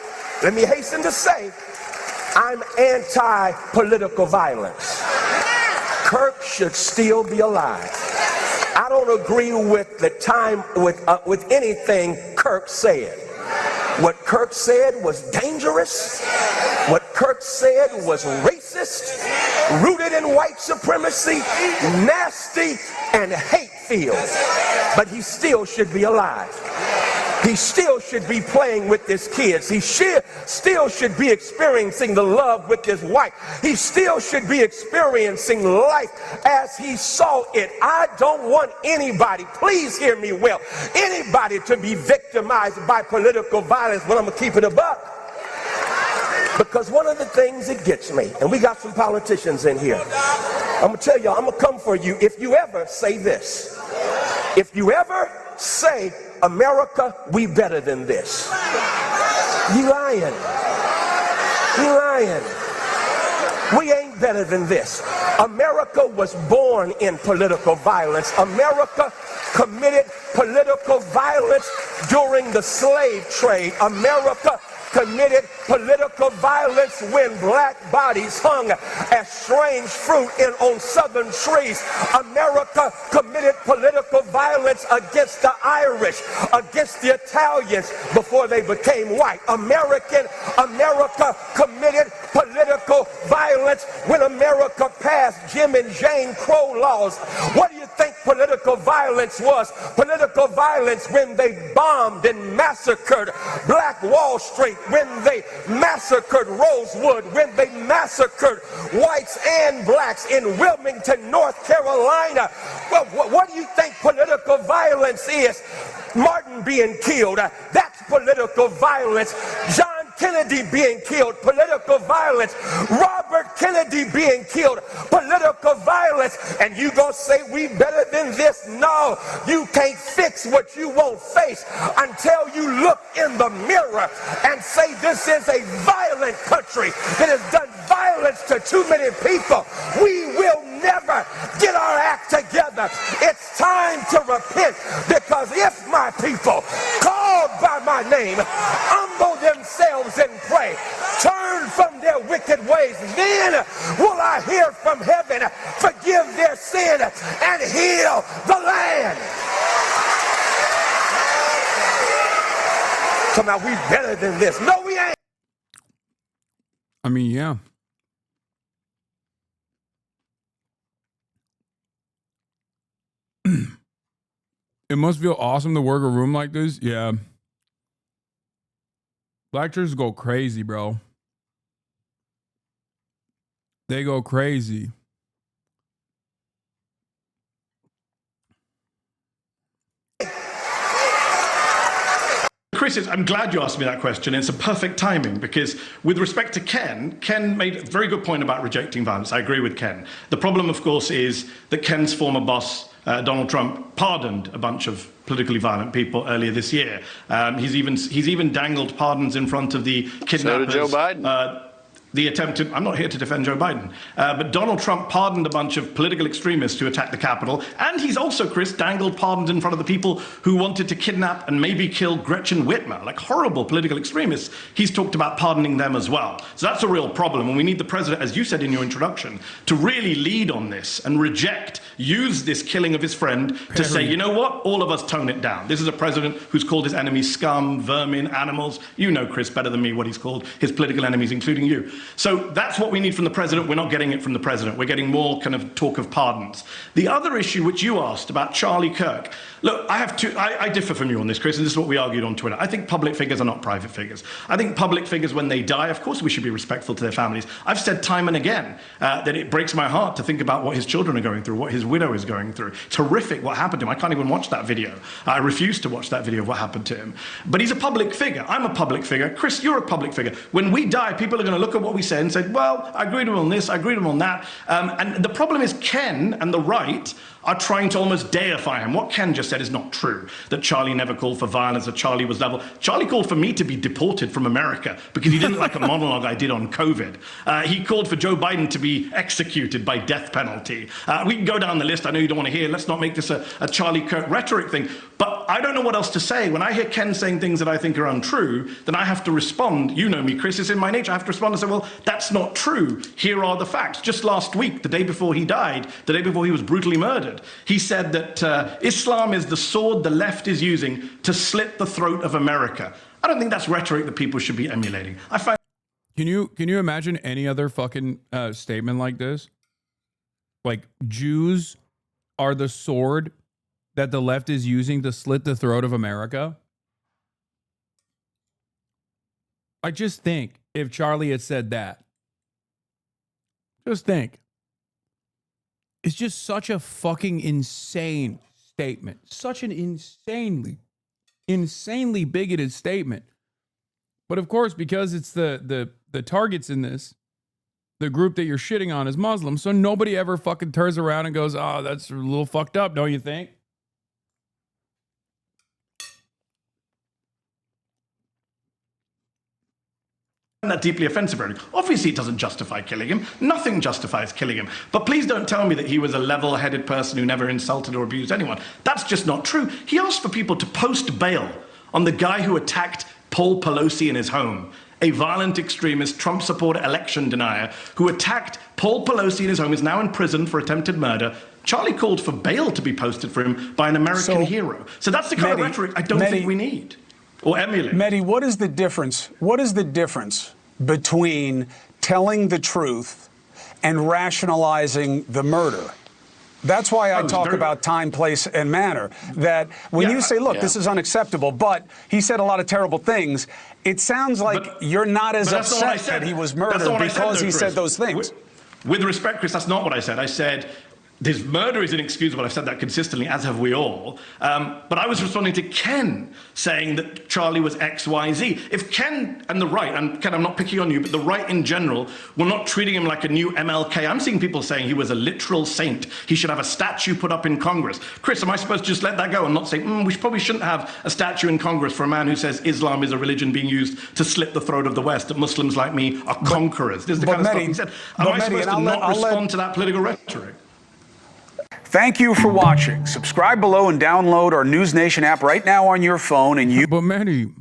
I'm anti-political violence. Kirk should still be alive. I don't agree with with anything Kirk said. What Kirk said was dangerous. What Kirk said was racist, rooted in white supremacy, nasty, and hate-filled. But he still should be alive. He still should be playing with his kids. He still should be experiencing the love with his wife. He still should be experiencing life as he saw it. I don't want anybody, please hear me well, anybody to be victimized by political violence, but I'm going to keep it a buck. Because one of the things that gets me, and we got some politicians in here, I'm going to tell you, I'm going to come for you if you ever say this. If you ever say, America, we better than this. You lying. You lying. We ain't better than this. America was born in political violence. America committed political violence during the slave trade. America committed political violence when black bodies hung as strange fruit on southern trees. America committed political violence against the Irish, against the Italians before they became white. America committed political violence when America passed Jim and Jane Crow laws. What do you think political violence was? Political violence when they bombed and massacred Black Wall Street, when they massacred Rosewood, when they massacred whites and blacks in Wilmington, North Carolina. Well, what do you think political violence is? Martin being killed, that's political violence. John Kennedy being killed, political violence. Robert Kennedy being killed, political violence. And you gonna say we better than this? No, you can't fix what you won't face until you look in the mirror and say this is a violent country that has done violence to too many people. We will never get our act together. It's time to repent, because if my people called by my name humble themselves and pray, turn from their wicked ways, then will I hear from heaven, forgive their sin, and heal the land. Come on, we better than this. No, we ain't. I mean, yeah. It must feel awesome to work a room like this. Yeah. Black churches go crazy, bro. They go crazy. Chris, I'm glad you asked me that question. It's a perfect timing, because with respect to Ken made a very good point about rejecting violence. I agree with Ken. The problem, of course, is that Ken's former boss, Donald Trump, pardoned a bunch of politically violent people earlier this year. He's even dangled pardons in front of the kidnappers. So did Joe Biden. The attempted, I'm not here to defend Joe Biden, but Donald Trump pardoned a bunch of political extremists who attacked the Capitol. And he's also, Chris, dangled pardons in front of the people who wanted to kidnap and maybe kill Gretchen Whitmer, like horrible political extremists. He's talked about pardoning them as well. So that's a real problem. And we need the president, as you said in your introduction, to really lead on this and use this killing of his friend to say, you know what, all of us tone it down. This is a president who's called his enemies scum, vermin, animals. You know, Chris, better than me what he's called his political enemies, including you. So that's what we need from the president. We're not getting it from the president. We're getting more kind of talk of pardons. The other issue which you asked about Charlie Kirk, look, I differ from you on this, Chris, and this is what we argued on Twitter. I think public figures are not private figures. I think public figures, when they die, of course we should be respectful to their families. I've said time and again that it breaks my heart to think about what his children are going through, what his widow is going through. It's horrific what happened to him. I can't even watch that video. I refuse to watch that video of what happened to him. But he's a public figure. I'm a public figure. Chris, you're a public figure. When we die, people are going to look at what we said and say, well, I agree with him on this, I agree with him on that. And the problem is Ken and the right are trying to almost deify him. What Ken just said is not true, that Charlie never called for violence, that Charlie was level. Charlie called for me to be deported from America because he didn't like a monologue I did on COVID. He called for Joe Biden to be executed by death penalty. We can go down the list. I know you don't want to hear. Let's not make this a Charlie Kirk rhetoric thing. But I don't know what else to say. When I hear Ken saying things that I think are untrue, then I have to respond. You know me, Chris, it's in my nature. I have to respond and say, well, that's not true. Here are the facts. Just last week, the day before he died, the day before he was brutally murdered, he said that Islam is the sword the left is using to slit the throat of America. I don't think that's rhetoric that people should be emulating. I find. Can you imagine any other fucking statement like this? Like, Jews are the sword that the left is using to slit the throat of America? Like, just think if Charlie had said that. Just think. It's just such a fucking insane statement. Such an insanely bigoted statement. But of course, because it's the targets in this, the group that you're shitting on is Muslim, so nobody ever fucking turns around and goes, oh, that's a little fucked up, don't you think? That deeply offensive rhetoric. Obviously, it doesn't justify killing him. Nothing justifies killing him. But please don't tell me that he was a level-headed person who never insulted or abused anyone. That's just not true. He asked for people to post bail on the guy who attacked Paul Pelosi in his home, a violent extremist, Trump supporter, election denier, who attacked Paul Pelosi in his home, is now in prison for attempted murder. Charlie called for bail to be posted for him by an American hero. So that's the kind of rhetoric I don't think we need. Or emulate. Mehdi, what is the difference? What is the difference between telling the truth and rationalizing the murder? That's why I talk about time, place, and manner. That when you say, look, this is unacceptable, but he said a lot of terrible things, it sounds like you're not as upset that he was murdered because he said those things. With respect, Chris, that's not what I said. I said his murder is inexcusable. I've said that consistently, as have we all. But I was responding to Ken saying that Charlie was X, Y, Z. If Ken and the right, and Ken, I'm not picking on you, but the right in general, were not treating him like a new MLK. I'm seeing people saying he was a literal saint. He should have a statue put up in Congress. Chris, am I supposed to just let that go and not say, we probably shouldn't have a statue in Congress for a man who says Islam is a religion being used to slit the throat of the West, that Muslims like me are conquerors? This is the kind of stuff he said. Am I supposed to not respond to that political rhetoric? Thank you for watching. Subscribe below and download our News Nation app right now on your phone. And you. But Mehdi,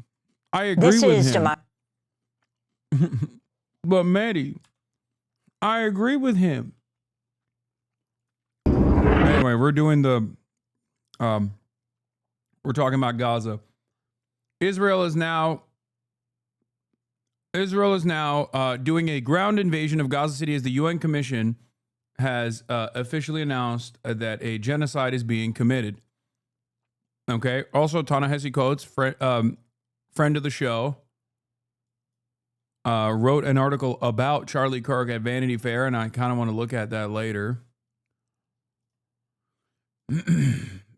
I agree with him. But Mehdi, I agree with him. Anyway, we're doing the. We're talking about Gaza. Israel is now doing a ground invasion of Gaza City as the UN Commission has officially announced that a genocide is being committed. Okay. Also, Ta-Nehisi Coates, friend of the show, wrote an article about Charlie Kirk at Vanity Fair, and I kind of want to look at that later.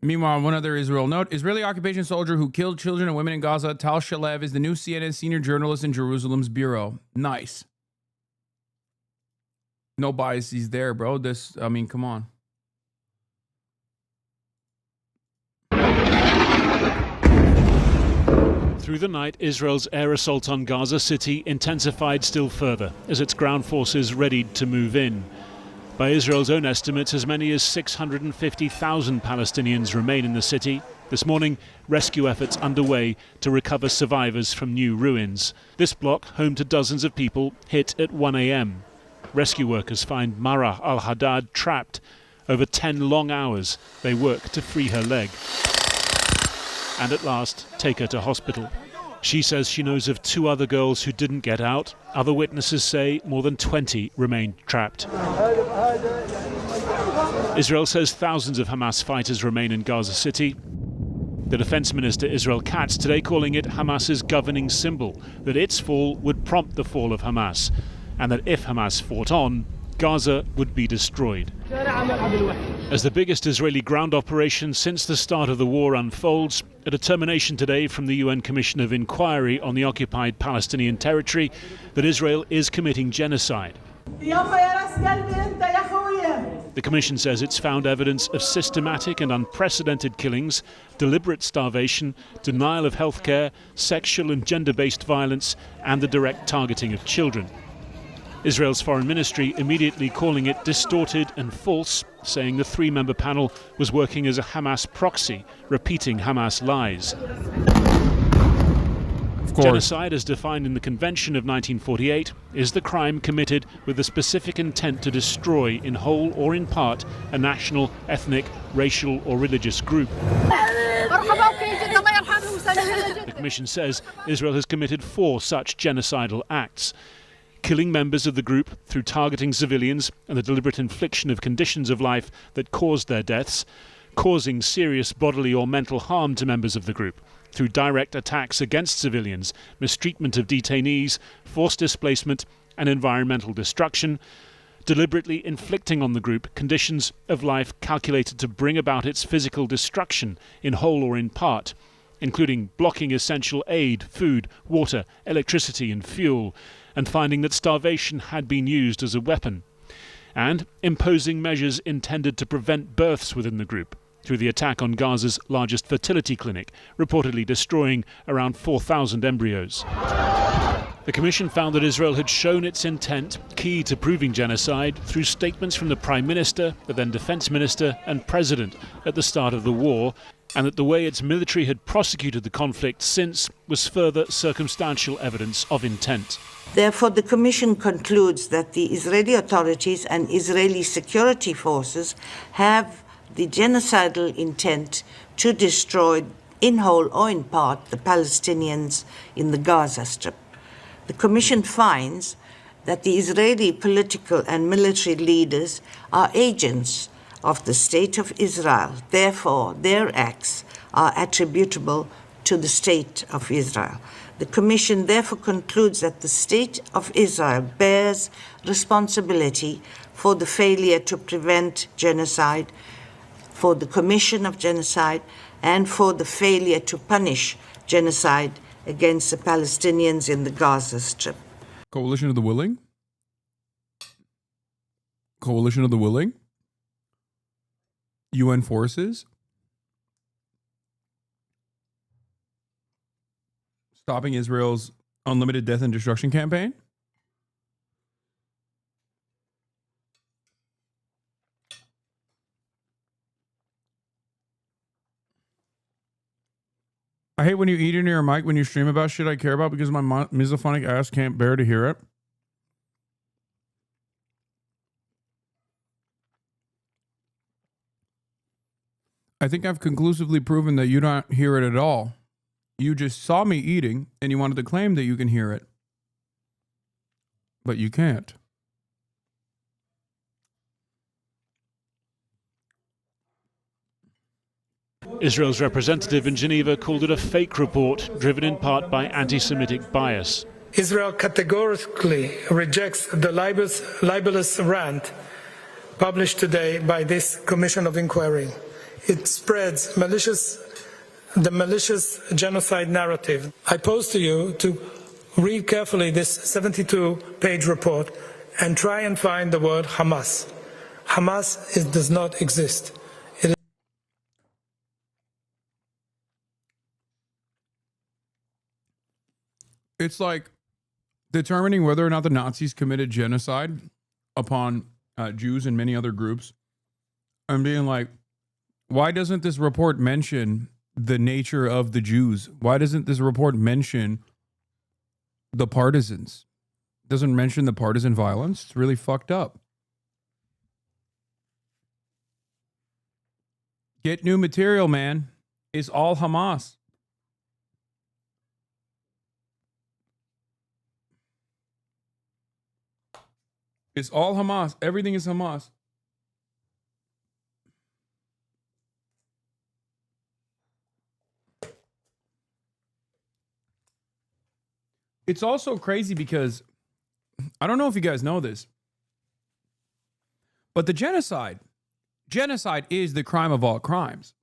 Meanwhile, one other Israel note: Israeli occupation soldier who killed children and women in Gaza, Tal Shalev, is the new CNN senior journalist in Jerusalem's bureau. Nice. No biases there, bro. I mean, come on. Through the night, Israel's air assault on Gaza City intensified still further as its ground forces readied to move in. By Israel's own estimates, as many as 650,000 Palestinians remain in the city. This morning, rescue efforts underway to recover survivors from new ruins. This block, home to dozens of people, hit at 1 a.m. Rescue workers find Marah al-Haddad trapped. Over 10 long hours, they work to free her leg. And at last, take her to hospital. She says she knows of 2 other girls who didn't get out. Other witnesses say more than 20 remained trapped. Israel says thousands of Hamas fighters remain in Gaza City. The Defense Minister Israel Katz today calling it Hamas's governing symbol, that its fall would prompt the fall of Hamas, and that if Hamas fought on, Gaza would be destroyed. As the biggest Israeli ground operation since the start of the war unfolds, a determination today from the UN Commission of Inquiry on the occupied Palestinian territory that Israel is committing genocide. The Commission says it's found evidence of systematic and unprecedented killings, deliberate starvation, denial of health care, sexual and gender-based violence, and the direct targeting of children. Israel's foreign ministry immediately calling it distorted and false, saying the 3-member panel was working as a Hamas proxy, repeating Hamas lies. Genocide, as defined in the Convention of 1948, is the crime committed with the specific intent to destroy, in whole or in part, a national, ethnic, racial or religious group. The Commission says Israel has committed 4 such genocidal acts: killing members of the group through targeting civilians and the deliberate infliction of conditions of life that caused their deaths, causing serious bodily or mental harm to members of the group, through direct attacks against civilians, mistreatment of detainees, forced displacement, and environmental destruction, deliberately inflicting on the group conditions of life calculated to bring about its physical destruction in whole or in part, including blocking essential aid, food, water, electricity and fuel, and finding that starvation had been used as a weapon, and imposing measures intended to prevent births within the group through the attack on Gaza's largest fertility clinic, reportedly destroying around 4,000 embryos. The Commission found that Israel had shown its intent, key to proving genocide, through statements from the Prime Minister, the then Defence Minister and President at the start of the war, and that the way its military had prosecuted the conflict since was further circumstantial evidence of intent. Therefore, the Commission concludes that the Israeli authorities and Israeli security forces have the genocidal intent to destroy, in whole or in part, the Palestinians in the Gaza Strip. The Commission finds that the Israeli political and military leaders are agents of the State of Israel. Therefore, their acts are attributable to the State of Israel. The Commission therefore concludes that the State of Israel bears responsibility for the failure to prevent genocide, for the commission of genocide, and for the failure to punish genocide against the Palestinians in the Gaza Strip. Coalition of the Willing? Coalition of the Willing? UN forces? Stopping Israel's unlimited death and destruction campaign? I hate when you eat into your mic when you stream about shit I care about because my misophonic ass can't bear to hear it. I think I've conclusively proven that you don't hear it at all. You just saw me eating and you wanted to claim that you can hear it. But you can't. Israel's representative in Geneva called it a fake report driven in part by anti-Semitic bias. Israel categorically rejects the libelous rant published today by this Commission of Inquiry. It spreads the malicious genocide narrative. I pose to you to read carefully this 72-page report and try and find the word Hamas. Hamas does not exist. It's like determining whether or not the Nazis committed genocide upon Jews and many other groups and being like, why doesn't this report mention the nature of the Jews? Why doesn't this report mention the partisans? It doesn't mention the partisan violence. It's really fucked up. Get new material, man. It's all Hamas. It's all Hamas. Everything is Hamas. It's also crazy because I don't know if you guys know this, but the genocide is the crime of all crimes.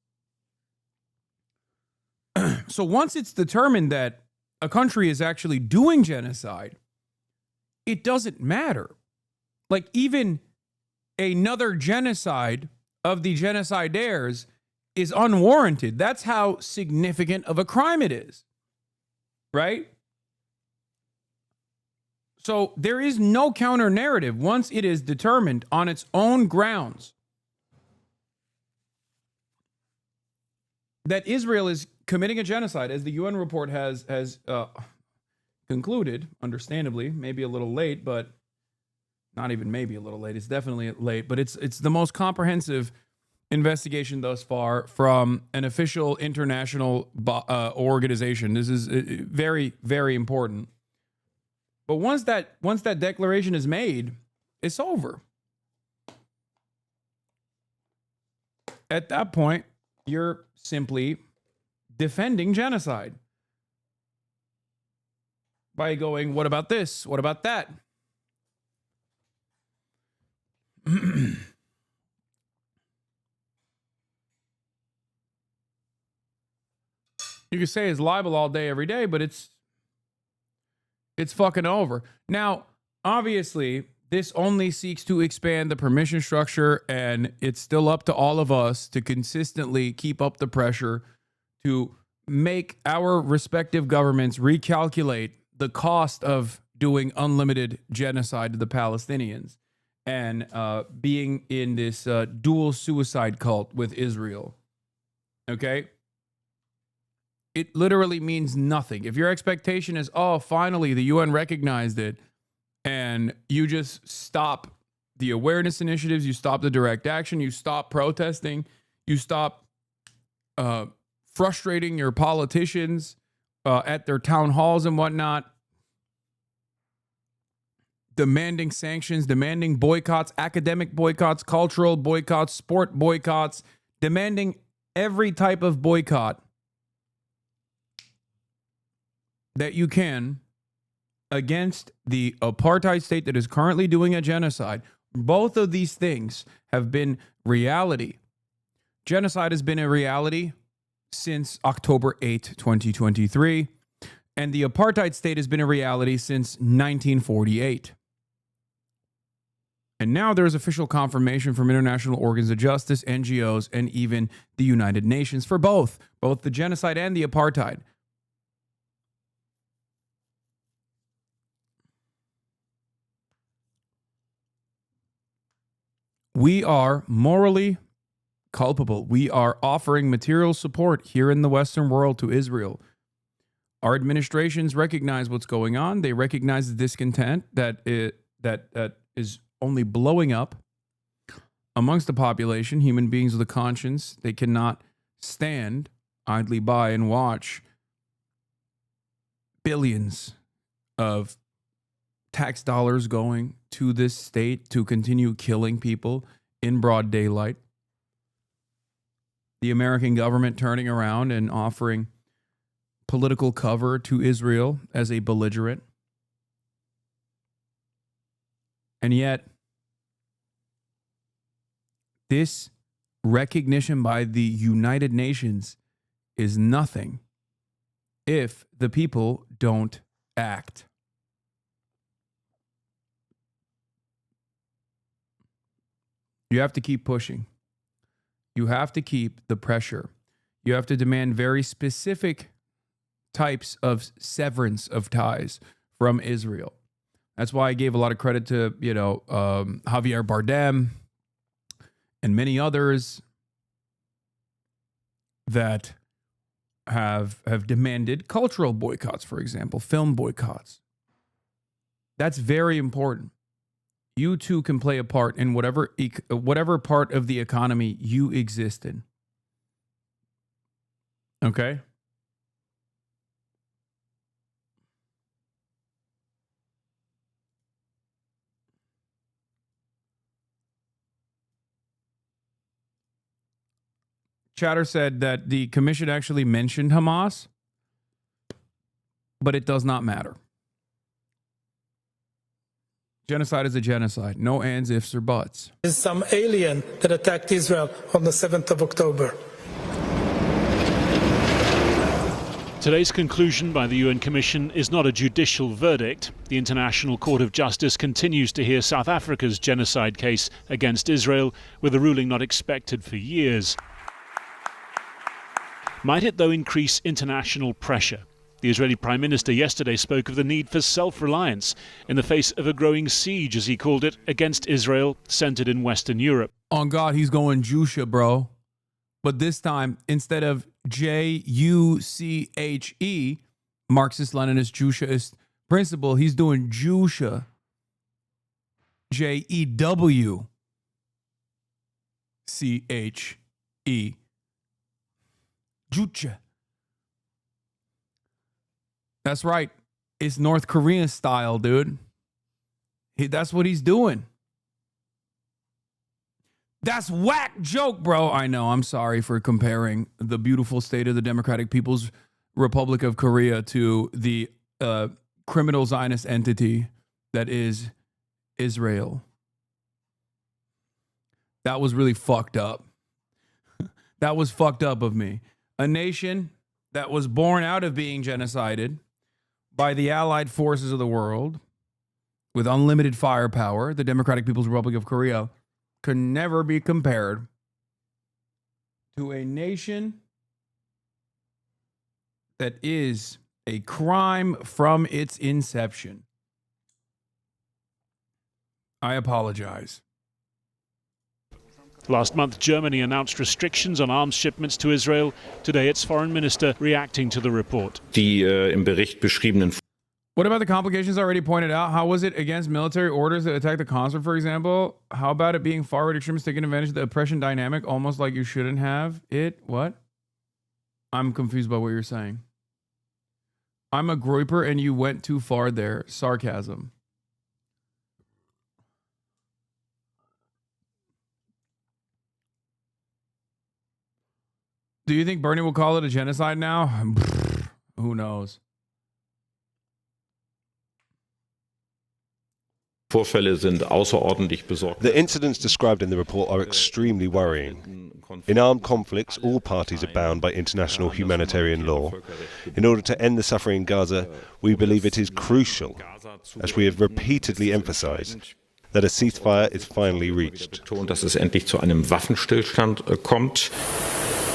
So once it's determined that a country is actually doing genocide, it doesn't matter. Like even another genocide of the genocidaires is unwarranted. That's how significant of a crime it is. Right? So there is no counter narrative once it is determined on its own grounds that Israel is committing a genocide, as the UN report has concluded, understandably, maybe a little late, but not even maybe a little late. It's definitely late, but it's the most comprehensive investigation thus far from an official international organization. This is very, very important. But once that declaration is made, it's over. At that point, you're simply defending genocide by going, what about this? What about that? You can say it's libel all day, every day, but it's fucking over. Now, obviously, this only seeks to expand the permission structure, and it's still up to all of us to consistently keep up the pressure to make our respective governments recalculate the cost of doing unlimited genocide to the Palestinians and being in this dual suicide cult with Israel. Okay? It literally means nothing. If your expectation is, oh, finally the UN recognized it, and you just stop the awareness initiatives, you stop the direct action, you stop protesting, you stop frustrating your politicians at their town halls and whatnot, demanding sanctions, demanding boycotts, academic boycotts, cultural boycotts, sport boycotts, demanding every type of boycott that you can against the apartheid state that is currently doing a genocide. Both of these things have been reality. Genocide has been a reality since October 8, 2023, and the apartheid state has been a reality since 1948. And now there's official confirmation from international organs of justice, NGOs, and even the United Nations for both the genocide and the apartheid. We are morally culpable. We are offering material support here in the Western world to Israel. Our administrations recognize what's going on. They recognize the discontent that is only blowing up amongst the population, human beings with a conscience. They cannot stand idly by and watch billions of tax dollars going to this state to continue killing people in broad daylight. The American government turning around and offering political cover to Israel as a belligerent. And yet, this recognition by the United Nations is nothing if the people don't act. You have to keep pushing. You have to keep the pressure. You have to demand very specific types of severance of ties from Israel. That's why I gave a lot of credit to, Javier Bardem and many others that have demanded cultural boycotts, for example, film boycotts. That's very important. You too can play a part in whatever part of the economy you exist in. Okay? Chatter said that the commission actually mentioned Hamas, but it does not matter. Genocide is a genocide. No ands, ifs, or buts. Is some alien that attacked Israel on the 7th of October. Today's conclusion by the UN Commission is not a judicial verdict. The International Court of Justice continues to hear South Africa's genocide case against Israel, with a ruling not expected for years. Might it, though, increase international pressure? The Israeli Prime Minister yesterday spoke of the need for self-reliance in the face of a growing siege, as he called it, against Israel, centered in Western Europe. On God, he's going Jusha, bro. But this time, instead of Juche, Marxist-Leninist Jushaist principle, he's doing Jusha. Jewe. Jucha. That's right. It's North Korean style, dude. That's what he's doing. That's whack joke, bro. I know. I'm sorry for comparing the beautiful state of the Democratic People's Republic of Korea to the criminal Zionist entity that is Israel. That was really fucked up. That was fucked up of me. A nation that was born out of being genocided by the allied forces of the world with unlimited firepower, the Democratic People's Republic of Korea, can never be compared to a nation that is a crime from its inception. I apologize. Last month, Germany announced restrictions on arms shipments to Israel. Today, its foreign minister reacting to the report. Die im Bericht beschriebenen. What about the complications already pointed out? How was it against military orders that attacked the consulate, for example? How about it being far-right extremists taking advantage of the oppression dynamic, almost like you shouldn't have it? What? I'm confused by what you're saying. I'm a groiper and you went too far there. Sarcasm. Do you think Bernie will call it a genocide now? Who knows? Vorfälle sind außerordentlich besorgniserregend. The incidents described in the report are extremely worrying. In armed conflicts, all parties are bound by international humanitarian law. In order to end the suffering in Gaza, we believe it is crucial, as we have repeatedly emphasized, that a ceasefire is finally reached. Dass es endlich zu einem Waffenstillstand kommt.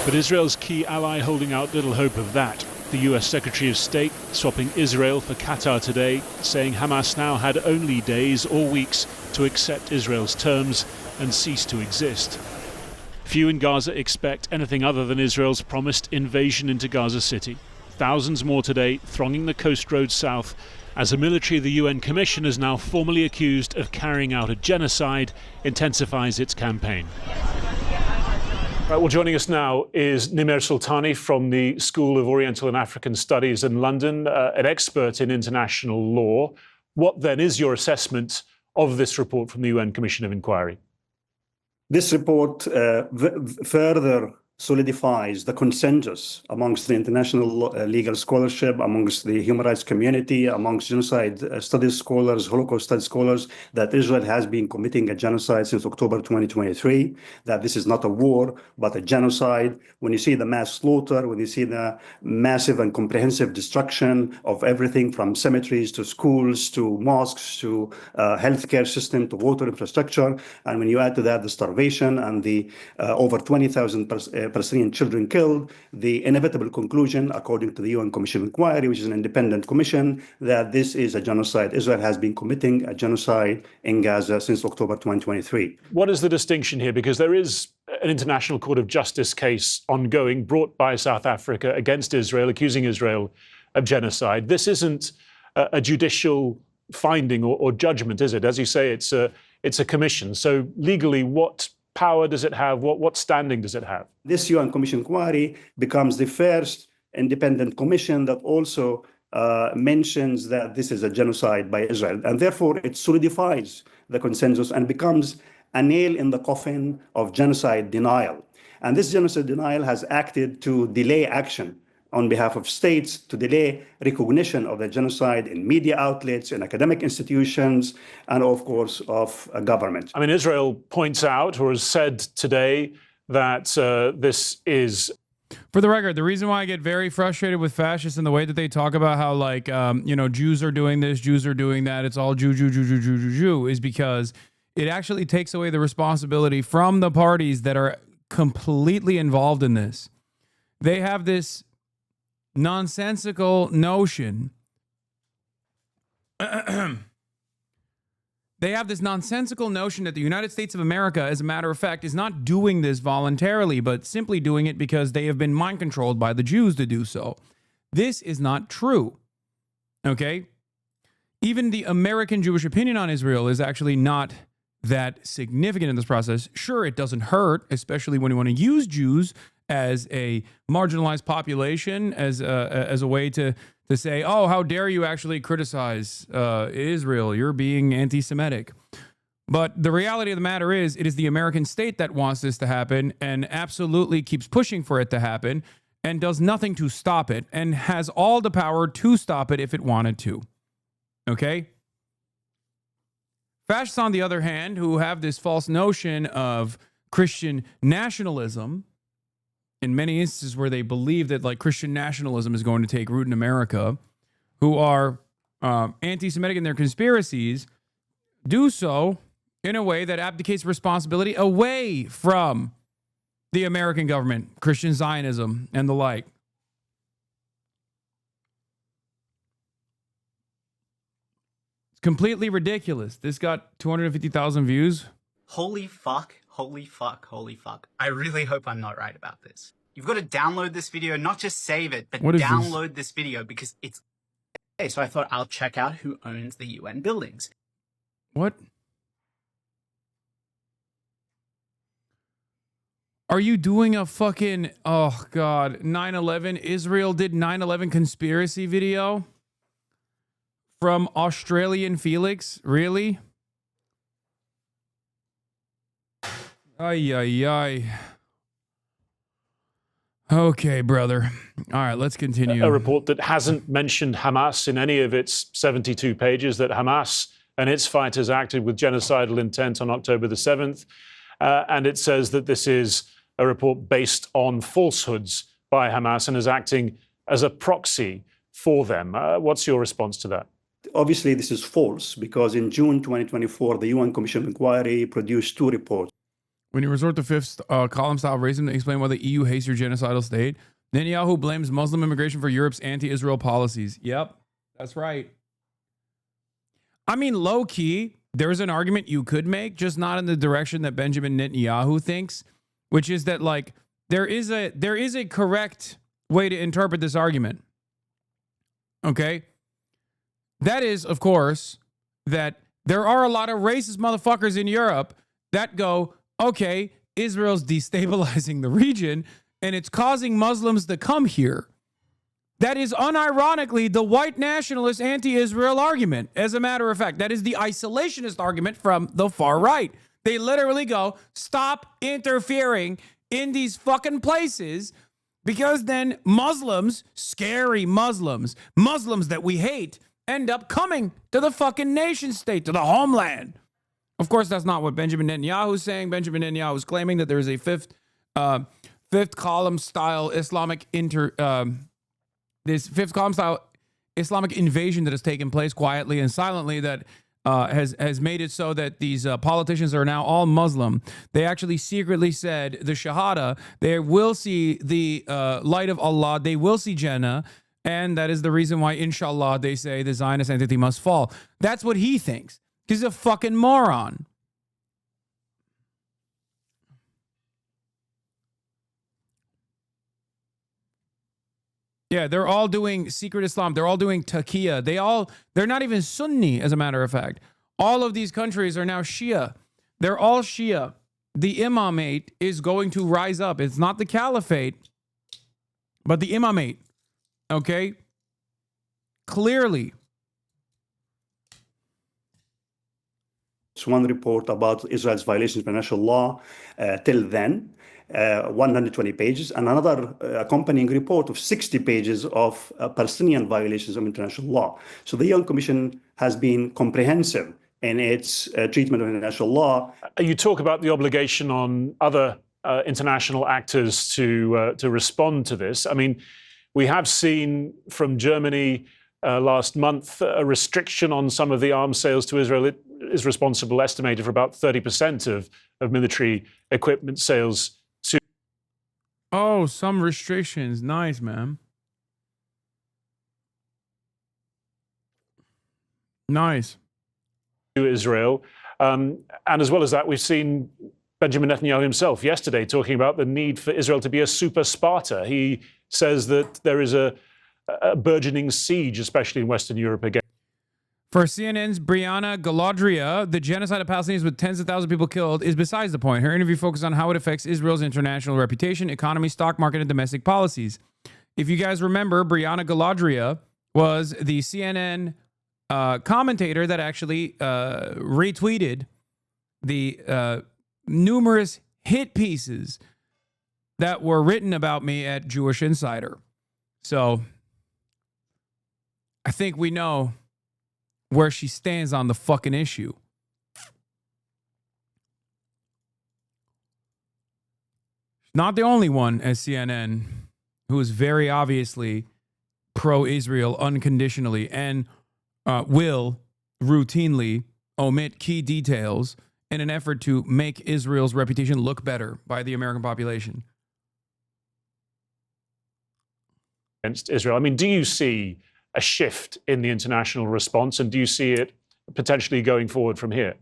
But Israel's key ally holding out little hope of that. The US Secretary of State swapping Israel for Qatar today, saying Hamas now had only days or weeks to accept Israel's terms and cease to exist. Few in Gaza expect anything other than Israel's promised invasion into Gaza City. Thousands more today thronging the coast road south as the military of the UN Commission is now formally accused of carrying out a genocide, intensifies its campaign. Right, well, joining us now is Nimer Sultani from the School of Oriental and African Studies in London, an expert in international law. What then is your assessment of this report from the UN Commission of Inquiry? This report further solidifies the consensus amongst the international legal scholarship, amongst the human rights community, amongst genocide studies scholars, Holocaust studies scholars, that Israel has been committing a genocide since October 2023, that this is not a war, but a genocide. When you see the mass slaughter, when you see the massive and comprehensive destruction of everything from cemeteries to schools to mosques to healthcare system to water infrastructure, and when you add to that the starvation and the over 20,000 Palestinian children killed, the inevitable conclusion, according to the UN Commission of Inquiry, which is an independent commission, that this is a genocide. Israel has been committing a genocide in Gaza since October 2023. What is the distinction here? Because there is an International Court of Justice case ongoing brought by South Africa against Israel, accusing Israel of genocide. This isn't a judicial finding or judgment, is it? As you say, it's a commission. So legally, what power does it have? What standing does it have? This UN Commission inquiry becomes the first independent commission that also mentions that this is a genocide by Israel. And therefore, it solidifies the consensus and becomes a nail in the coffin of genocide denial. And this genocide denial has acted to delay action on behalf of states, to delay recognition of the genocide in media outlets, in academic institutions, and of course of government. I mean, Israel points out or has said today that this is... For the record, the reason why I get very frustrated with fascists and the way that they talk about how, like, Jews are doing this, Jews are doing that, it's all Jew, is because it actually takes away the responsibility from the parties that are completely involved in this. They have this nonsensical notion. They have this nonsensical notion that the United States of America, as a matter of fact, is not doing this voluntarily, but simply doing it because they have been mind controlled by the Jews to do so. This is not true. Okay? Even the American Jewish opinion on Israel is actually not that significant in this process. Sure, it doesn't hurt, especially when you want to use Jews as a marginalized population, as a way to say, oh, how dare you actually criticize Israel? You're being anti-Semitic. But the reality of the matter is, it is the American state that wants this to happen and absolutely keeps pushing for it to happen and does nothing to stop it and has all the power to stop it if it wanted to. Okay? Fascists, on the other hand, who have this false notion of Christian nationalism, in many instances where they believe that like Christian nationalism is going to take root in America, who are anti-Semitic in their conspiracies, do so in a way that abdicates responsibility away from the American government, Christian Zionism, and the like. It's completely ridiculous. This got 250,000 views. Holy fuck, holy fuck, holy fuck. I really hope I'm not right about this. You've got to download this video, not just save it, but download this video because it's... Okay, so I thought I'll check out who owns the UN buildings. What? Are you doing a fucking, oh God, 9/11? Israel did 9/11 conspiracy video from Australian Felix? Really? Ay, ay, ay. Okay, brother. All right, let's continue. A report that hasn't mentioned Hamas in any of its 72 pages, that Hamas and its fighters acted with genocidal intent on October the 7th. And it says that this is a report based on falsehoods by Hamas and is acting as a proxy for them. What's your response to that? Obviously, this is false because in June 2024, the UN Commission of Inquiry produced 2 reports. When you resort to fifth column style racism to explain why the EU hates your genocidal state, Netanyahu blames Muslim immigration for Europe's anti-Israel policies. Yep, that's right. I mean, low key, there's an argument you could make, just not in the direction that Benjamin Netanyahu thinks, which is that like there is a correct way to interpret this argument. Okay? That is, of course, that there are a lot of racist motherfuckers in Europe that go, okay, Israel's destabilizing the region and it's causing Muslims to come here. That is unironically the white nationalist anti-Israel argument. As a matter of fact, that is the isolationist argument from the far right. They literally go, stop interfering in these fucking places because then Muslims, scary Muslims, Muslims that we hate, end up coming to the fucking nation state, to the homeland. Of course, that's not what Benjamin Netanyahu is saying. Benjamin Netanyahu is claiming that there is a fifth column style Islamic Islamic invasion that has taken place quietly and silently that has made it so that these politicians are now all Muslim. They actually secretly said the Shahada. They will see the light of Allah. They will see Jannah. And that is the reason why, inshallah, they say the Zionist entity must fall. That's what he thinks. He's a fucking moron. Yeah, they're all doing secret Islam. They're all doing taqiyya. They're not even Sunni, as a matter of fact. All of these countries are now Shia. They're all Shia. The imamate is going to rise up. It's not the caliphate, but the imamate. Okay? Clearly. It's one report about Israel's violations of international law till then, 120 pages, and another accompanying report of 60 pages of Palestinian violations of international law. So the UN Commission has been comprehensive in its treatment of international law. You talk about the obligation on other international actors to respond to this. I mean, we have seen from Germany last month a restriction on some of the arms sales to Israel. It is responsible, estimated, for about 30% of military equipment sales to... Oh, some restrictions. Nice, man. Nice. To Israel. And as well as that, we've seen Benjamin Netanyahu himself yesterday talking about the need for Israel to be a super Sparta. He says that there is a burgeoning siege, especially in Western Europe, again. For CNN's Brianna Galadria, the genocide of Palestinians with tens of thousands of people killed is besides the point. Her interview focused on how it affects Israel's international reputation, economy, stock market, and domestic policies. If you guys remember, Brianna Galadria was the CNN commentator that actually retweeted the numerous hit pieces that were written about me at Jewish Insider. So I think we know where she stands on the fucking issue. Not the only one, as CNN, who is very obviously pro-Israel unconditionally and will routinely omit key details in an effort to make Israel's reputation look better by the American population. Against Israel. I mean, do you see a shift in the international response, and do you see it potentially going forward from here?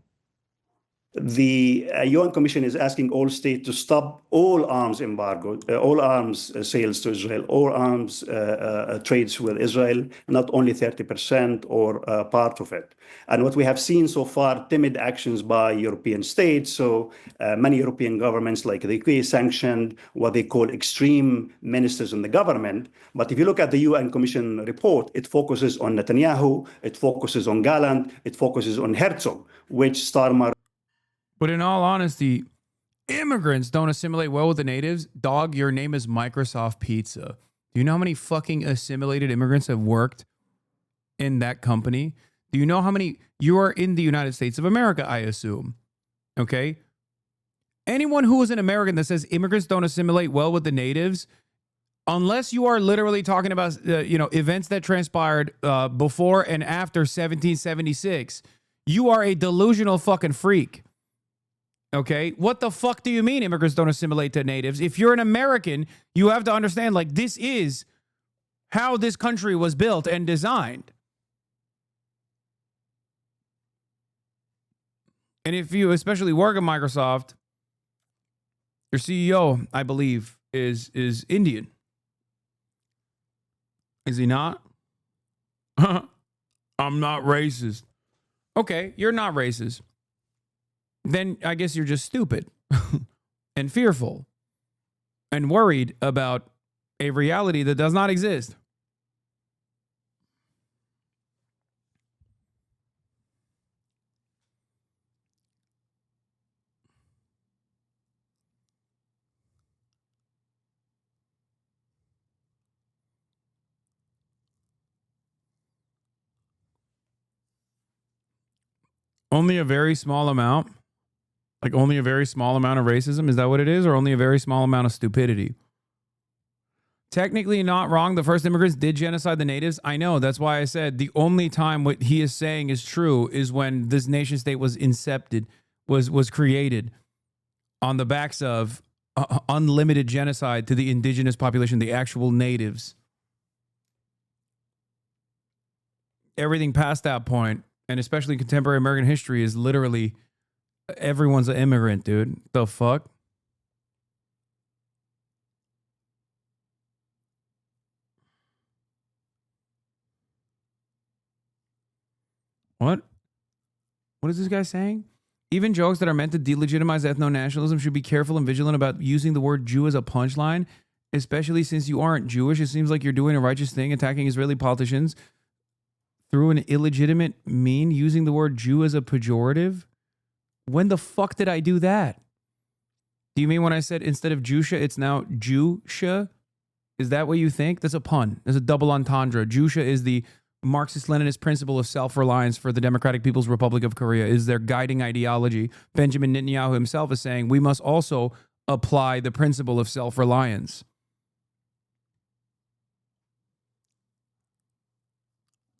The UN Commission is asking all states to stop all arms embargo, all arms sales to Israel, all arms trades with Israel, not only 30% or part of it. And what we have seen so far, timid actions by European states. So many European governments like the UK sanctioned what they call extreme ministers in the government. But if you look at the UN Commission report, it focuses on Netanyahu, it focuses on Gallant, it focuses on Herzog, which Starmer. But in all honesty, immigrants don't assimilate well with the natives. Dog, your name is Microsoft Pizza. Do you know how many fucking assimilated immigrants have worked in that company? Do you know how many? You are in the United States of America, I assume. Okay? Anyone who is an American that says immigrants don't assimilate well with the natives, unless you are literally talking about events that transpired before and after 1776, you are a delusional fucking freak. Okay, what the fuck do you mean immigrants don't assimilate to natives? If you're an American, you have to understand, like, this is how this country was built and designed. And if you especially work at Microsoft, your CEO, I believe, is Indian. Is he not? I'm not racist. Okay, you're not racist. Then I guess you're just stupid and fearful and worried about a reality that does not exist. Only a very small amount? Like only a very small amount of racism? Is that what it is? Or only a very small amount of stupidity? Technically not wrong. The first immigrants did genocide the natives. I know. That's why I said the only time what he is saying is true is when this nation state was incepted, was created on the backs of unlimited genocide to the indigenous population, the actual natives. Everything past that point, and especially contemporary American history, is literally everyone's an immigrant, dude. The fuck? What? What is this guy saying? Even jokes that are meant to delegitimize ethno-nationalism should be careful and vigilant about using the word Jew as a punchline, especially since you aren't Jewish. It seems like you're doing a righteous thing, attacking Israeli politicians through an illegitimate mean, using the word Jew as a pejorative. When the fuck did I do that? Do you mean when I said instead of Jusha, it's now Jew-sha? Is that what you think? That's a pun. That's a double entendre. Jusha is the Marxist-Leninist principle of self-reliance for the Democratic People's Republic of Korea, is their guiding ideology. Benjamin Netanyahu himself is saying we must also apply the principle of self-reliance.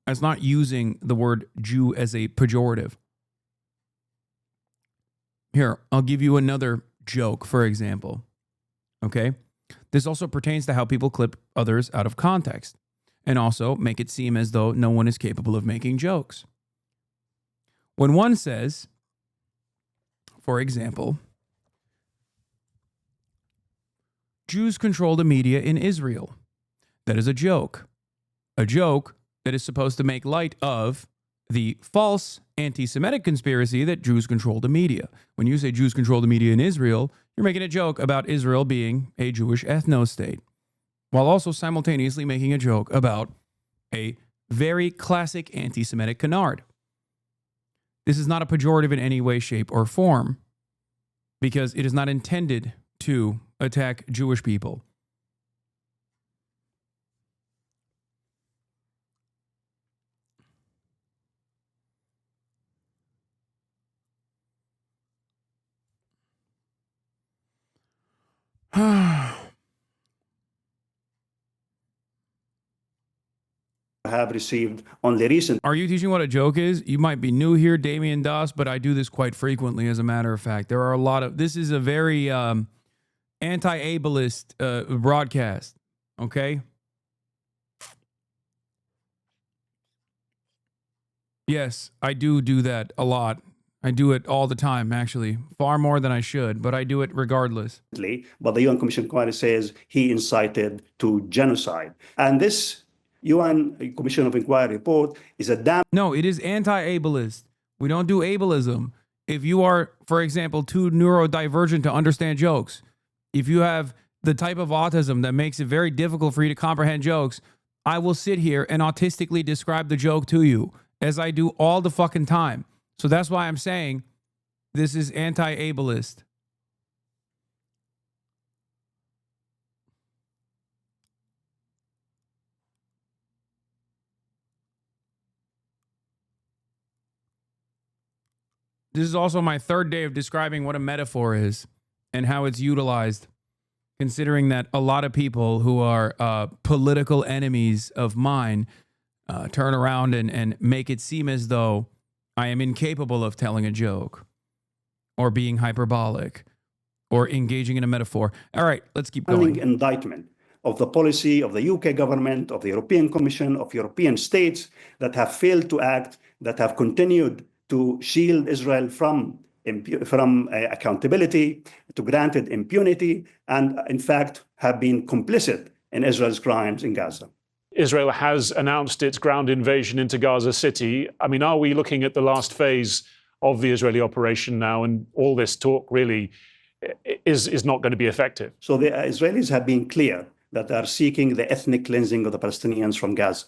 That's not using the word Jew as a pejorative. Here, I'll give you another joke, for example. Okay? This also pertains to how people clip others out of context and also make it seem as though no one is capable of making jokes. When one says, for example, Jews control the media in Israel, that is a joke. A joke that is supposed to make light of the false anti-Semitic conspiracy that Jews control the media. When you say Jews control the media in Israel, you're making a joke about Israel being a Jewish ethno-state, while also simultaneously making a joke about a very classic anti-Semitic canard. This is not a pejorative in any way, shape, or form, because it is not intended to attack Jewish people. have received only recent. Are you teaching what a joke is? You might be new here, Damien Das, but I do this quite frequently, as a matter of fact. There are a lot of... This is a very anti-ableist broadcast, okay? Yes, I do that a lot. I do it all the time, actually. Far more than I should, but I do it regardless. But the UN Commission inquiry says he incited to genocide. And this UN Commission of Inquiry report is a damn... No, it is anti-ableist. We don't do ableism. If you are, for example, too neurodivergent to understand jokes, if you have the type of autism that makes it very difficult for you to comprehend jokes, I will sit here and autistically describe the joke to you, as I do all the fucking time. So that's why I'm saying this is anti-ableist. This is also my third day of describing what a metaphor is and how it's utilized, considering that a lot of people who are political enemies of mine turn around and make it seem as though I am incapable of telling a joke or being hyperbolic or engaging in a metaphor. All right, let's keep going. Indictment of the policy of the UK government, of the European Commission, of European states that have failed to act, that have continued to shield Israel from accountability, to granted impunity, and in fact have been complicit in Israel's crimes in Gaza. Israel has announced its ground invasion into Gaza City. I mean, are we looking at the last phase of the Israeli operation now, and all this talk really is not going to be effective? So the Israelis have been clear that they are seeking the ethnic cleansing of the Palestinians from Gaza.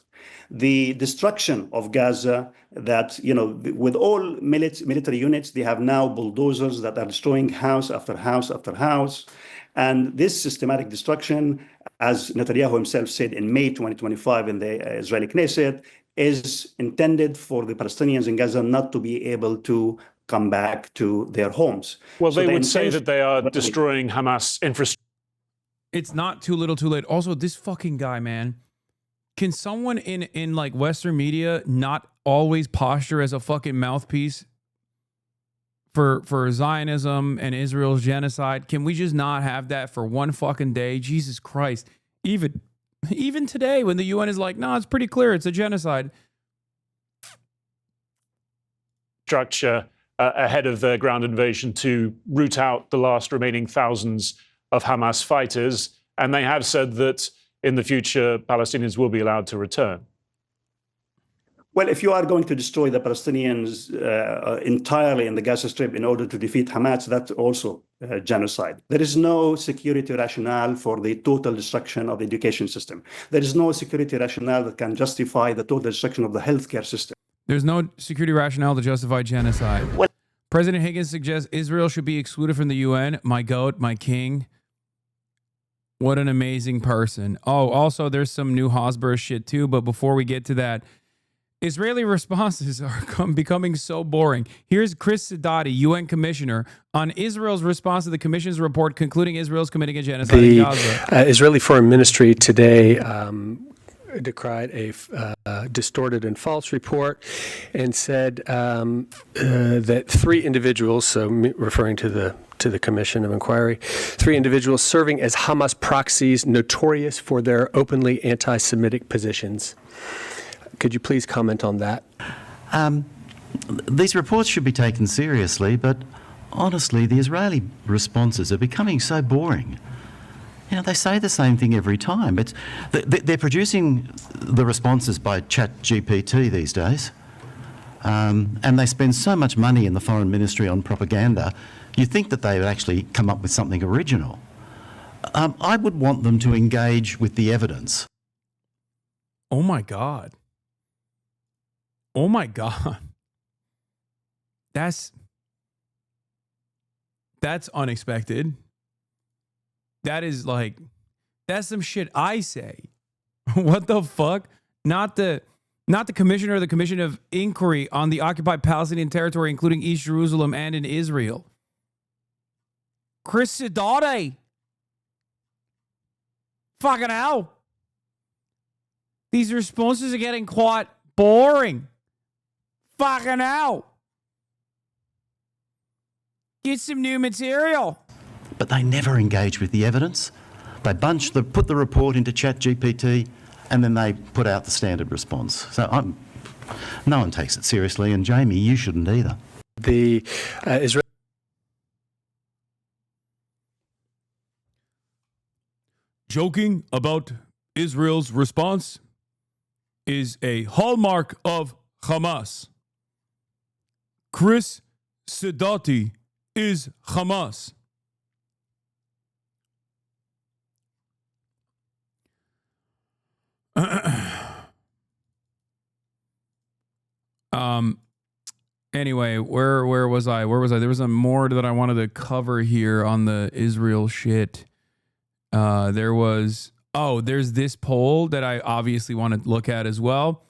The destruction of Gaza, that, you know, with all military units, they have now bulldozers that are destroying house after house after house. And this systematic destruction, as Netanyahu himself said in May 2025 in the Israeli Knesset, is intended for the Palestinians in Gaza not to be able to come back to their homes. Well, so they would say that they are destroying Hamas infrastructure. It's not too little too late. Also, this fucking guy, man. Can someone in like Western media not always posture as a fucking mouthpiece for Zionism and Israel's genocide? Can we just not have that for one fucking day? Jesus Christ. Even today, when the UN is like, no, it's pretty clear, it's a genocide. Structure ahead of their ground invasion to root out the last remaining thousands of Hamas fighters, and they have said that in the future Palestinians will be allowed to return. Well, if you are going to destroy the Palestinians entirely in the Gaza Strip in order to defeat Hamas, that's also genocide. There is no security rationale for the total destruction of the education system. There is no security rationale that can justify the total destruction of the healthcare system. There's no security rationale to justify genocide. President Higgins suggests Israel should be excluded from the UN. My goat, my king. What an amazing person. Oh, also, there's some new Hosborough shit too, but before we get to that, Israeli responses are becoming so boring. Here's Chris Sidati, UN commissioner, on Israel's response to the commission's report concluding Israel's committing a genocide in Gaza. The Israeli Foreign Ministry today decried a distorted and false report and said that 3 individuals, so referring to the Commission of Inquiry, 3 individuals serving as Hamas proxies notorious for their openly anti-Semitic positions. Could you please comment on that? These reports should be taken seriously, but honestly, the Israeli responses are becoming so boring. You know, they say the same thing every time. They're producing the responses by ChatGPT these days, and they spend so much money in the Foreign Ministry on propaganda. You'd think that they would actually come up with something original. I would want them to engage with the evidence. Oh my God. Oh my God. That's unexpected. That is like, that's some shit I say. What the fuck? Not the commissioner of the Commission of Inquiry on the occupied Palestinian territory, including East Jerusalem and in Israel. Chris Sidoti. Fucking hell. These responses are getting quite boring. Fucking hell. Get some new material. But they never engage with the evidence. They put the report into ChatGPT, and then they put out the standard response. So no one takes it seriously, and Jamie, you shouldn't either. The Israel. Joking about Israel's response is a hallmark of Hamas. Chris Sidoti is Hamas. Anyway, where was I? There was a more that I wanted to cover here on the Israel shit. There's this poll that I obviously want to look at as well.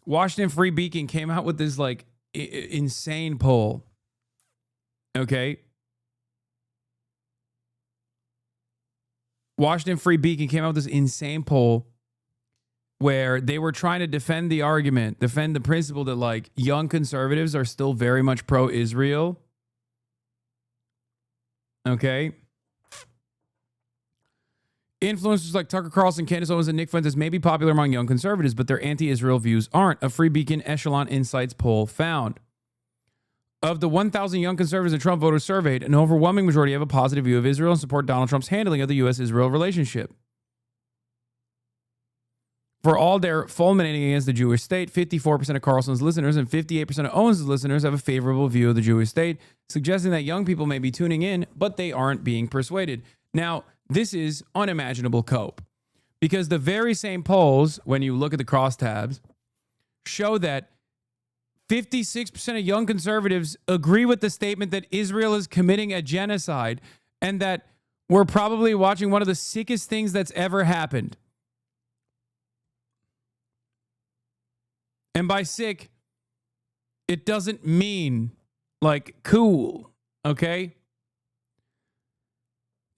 Washington Free Beacon came out with this like insane poll. Okay. Washington Free Beacon came out with this insane poll where they were trying to defend the principle that like young conservatives are still very much pro-Israel. Okay. Influencers like Tucker Carlson, Candace Owens, and Nick Fuentes may be popular among young conservatives, but their anti-Israel views aren't. A Free Beacon Echelon Insights poll found. Of the 1,000 young conservatives and Trump voters surveyed, an overwhelming majority have a positive view of Israel and support Donald Trump's handling of the U.S.-Israel relationship. For all their fulminating against the Jewish state, 54% of Carlson's listeners and 58% of Owens' listeners have a favorable view of the Jewish state, suggesting that young people may be tuning in, but they aren't being persuaded. Now, this is unimaginable cope, because the very same polls, when you look at the crosstabs, show that 56% of young conservatives agree with the statement that Israel is committing a genocide and that we're probably watching one of the sickest things that's ever happened. And by sick, it doesn't mean like cool, okay?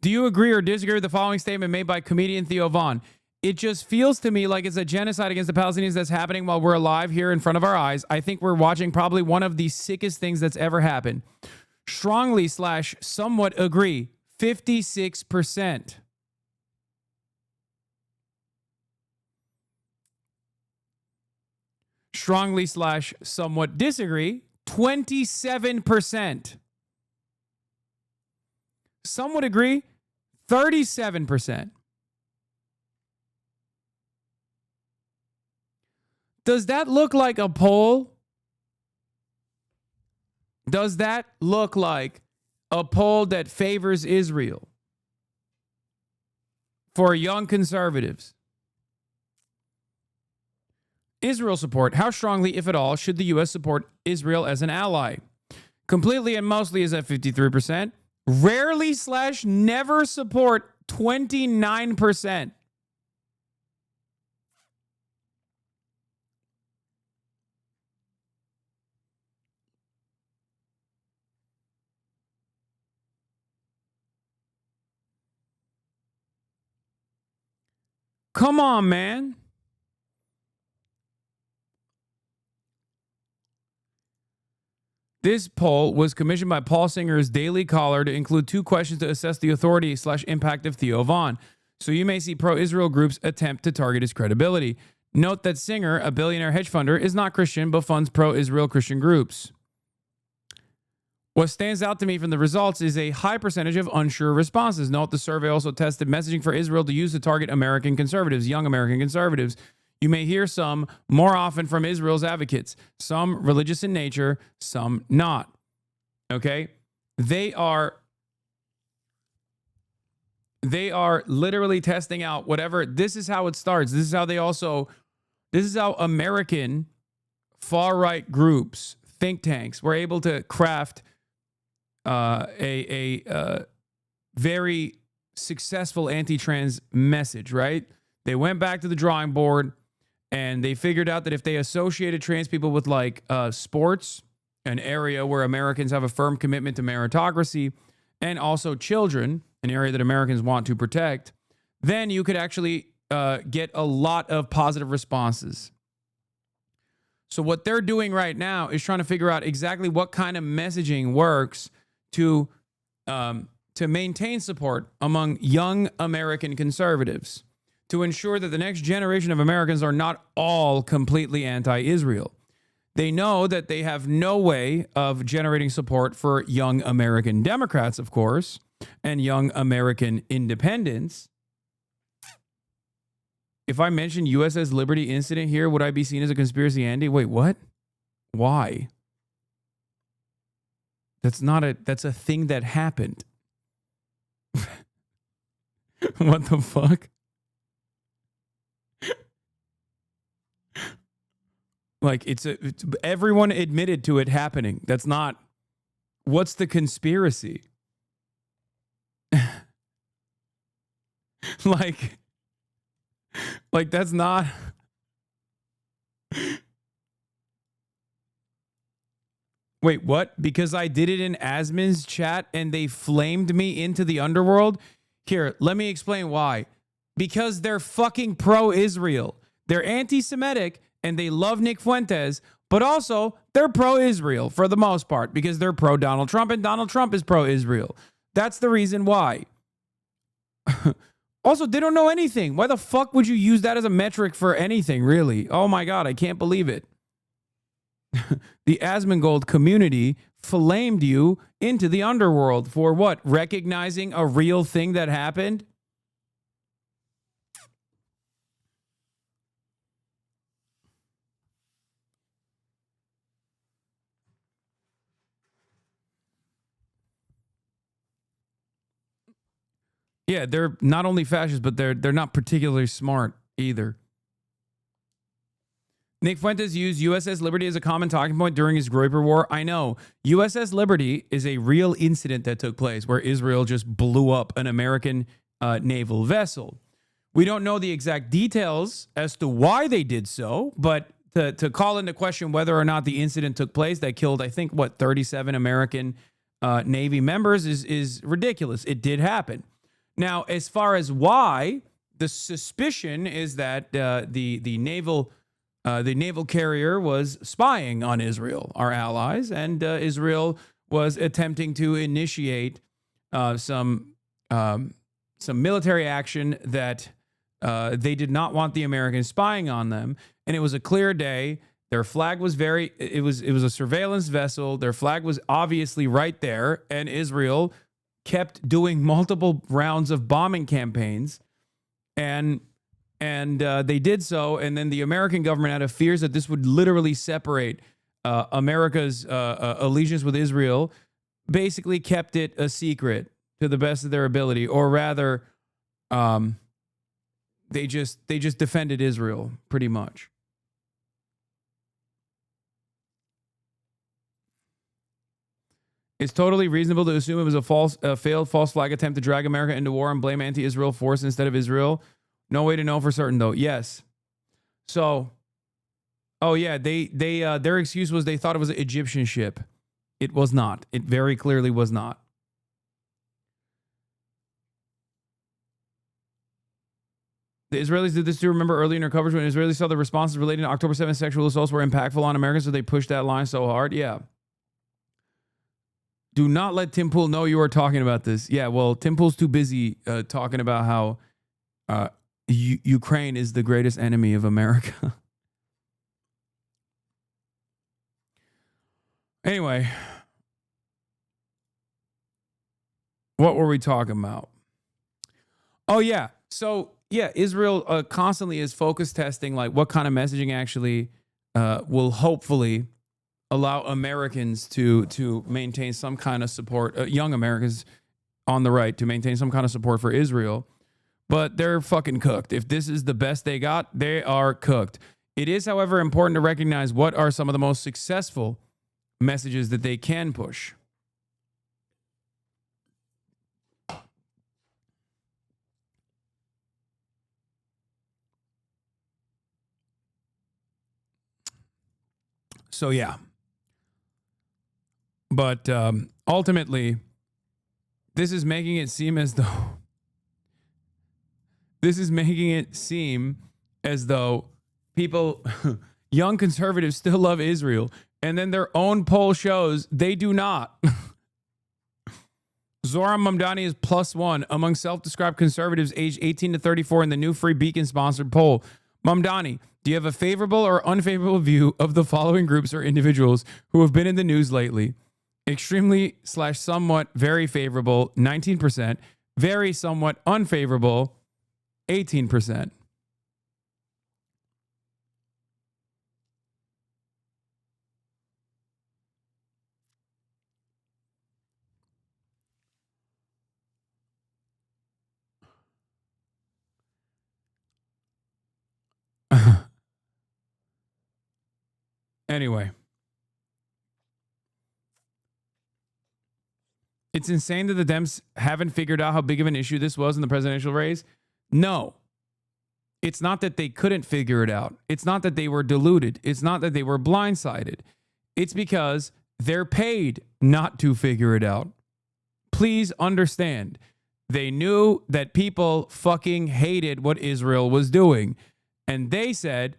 Do you agree or disagree with the following statement made by comedian Theo Vaughn? It just feels to me like it's a genocide against the Palestinians that's happening while we're alive here in front of our eyes. I think we're watching probably one of the sickest things that's ever happened. Strongly / somewhat agree, 56%. Strongly / somewhat disagree, 27%. Some would agree, 37%. Does that look like a poll? Does that look like a poll that favors Israel for young conservatives? Israel support. How strongly, if at all, should the U.S. support Israel as an ally? Completely and mostly is at 53%. Rarely / never support, 29%. Come on, man. This poll was commissioned by Paul Singer's Daily Caller to include 2 questions to assess the authority / impact of Theo Vaughn. So you may see pro-Israel groups attempt to target his credibility. Note that Singer, a billionaire hedge funder, is not Christian, but funds pro-Israel Christian groups. What stands out to me from the results is a high percentage of unsure responses. Note the survey also tested messaging for Israel to use to target American conservatives, young American conservatives. You may hear some more often from Israel's advocates, some religious in nature, some not. Okay? They are literally testing out whatever. This is how it starts. This is how American far-right groups think tanks were able to craft a very successful anti-trans message, right? They went back to the drawing board and they figured out that if they associated trans people with like sports, an area where Americans have a firm commitment to meritocracy, and also children, an area that Americans want to protect, then you could actually get a lot of positive responses. So what they're doing right now is trying to figure out exactly what kind of messaging works to maintain support among young American conservatives, to ensure that the next generation of Americans are not all completely anti-Israel. They know that they have no way of generating support for young American Democrats, of course, and young American independents. If I mention USS Liberty incident here, would I be seen as a conspiracy, Andy? Wait, what? Why? That's a thing that happened. What the fuck? Like, it's everyone admitted to it happening. That's not, what's the conspiracy? like that's not. Wait, what? Because I did it in Asmin's chat and they flamed me into the underworld? Here, let me explain why. Because they're fucking pro-Israel. They're anti-Semitic and they love Nick Fuentes, but also they're pro-Israel for the most part because they're pro-Donald Trump and Donald Trump is pro-Israel. That's the reason why. Also, they don't know anything. Why the fuck would you use that as a metric for anything, really? Oh my God, I can't believe it. The Asmongold community flamed you into the underworld for what? Recognizing a real thing that happened? Yeah, they're not only fascist, but they're not particularly smart either. Nick Fuentes used USS Liberty as a common talking point during his Groyper War. I know. USS Liberty is a real incident that took place where Israel just blew up an American naval vessel. We don't know the exact details as to why they did so, but to call into question whether or not the incident took place that killed, I think, 37 American Navy members is ridiculous. It did happen. Now, as far as why, the suspicion is that the naval carrier was spying on Israel, our allies, and Israel was attempting to initiate some military action that they did not want the Americans spying on them. And it was a clear day. Their flag was it was a surveillance vessel. Their flag was obviously right there, and Israel kept doing multiple rounds of bombing campaigns, and they did so, and then the American government, out of fears that this would literally separate America's allegiance with Israel, basically kept it a secret to the best of their ability, or rather, they just defended Israel pretty much. It's totally reasonable to assume it was a failed false flag attempt to drag America into war and blame anti-Israel force instead of Israel. No way to know for certain, though. Yes. So, oh yeah, their excuse was they thought it was an Egyptian ship. It was not. It very clearly was not. The Israelis did this too. Remember early in their coverage when Israelis saw the responses relating to October 7th sexual assaults were impactful on Americans, so they pushed that line so hard? Yeah. Do not let Tim Pool know you are talking about this. Yeah, well, Tim Pool's too busy talking about how Ukraine is the greatest enemy of America. Anyway, what were we talking about? Oh, yeah. So, yeah, Israel constantly is focus testing, like what kind of messaging actually will hopefully allow Americans to maintain some kind of support, young Americans on the right to maintain some kind of support for Israel. But they're fucking cooked. If this is the best they got, they are cooked. It is, however, important to recognize what are some of the most successful messages that they can push. So yeah. But ultimately, this is making it seem as though people, young conservatives, still love Israel, and then their own poll shows they do not. Zoran Mamdani is +1 among self-described conservatives aged 18 to 34 in the new Free Beacon-sponsored poll. Mamdani, do you have a favorable or unfavorable view of the following groups or individuals who have been in the news lately? Extremely / somewhat very favorable, 19%. Very somewhat unfavorable, 18%. Anyway. It's insane that the Dems haven't figured out how big of an issue this was in the presidential race. No. It's not that they couldn't figure it out. It's not that they were deluded. It's not that they were blindsided. It's because they're paid not to figure it out. Please understand. They knew that people fucking hated what Israel was doing. And they said,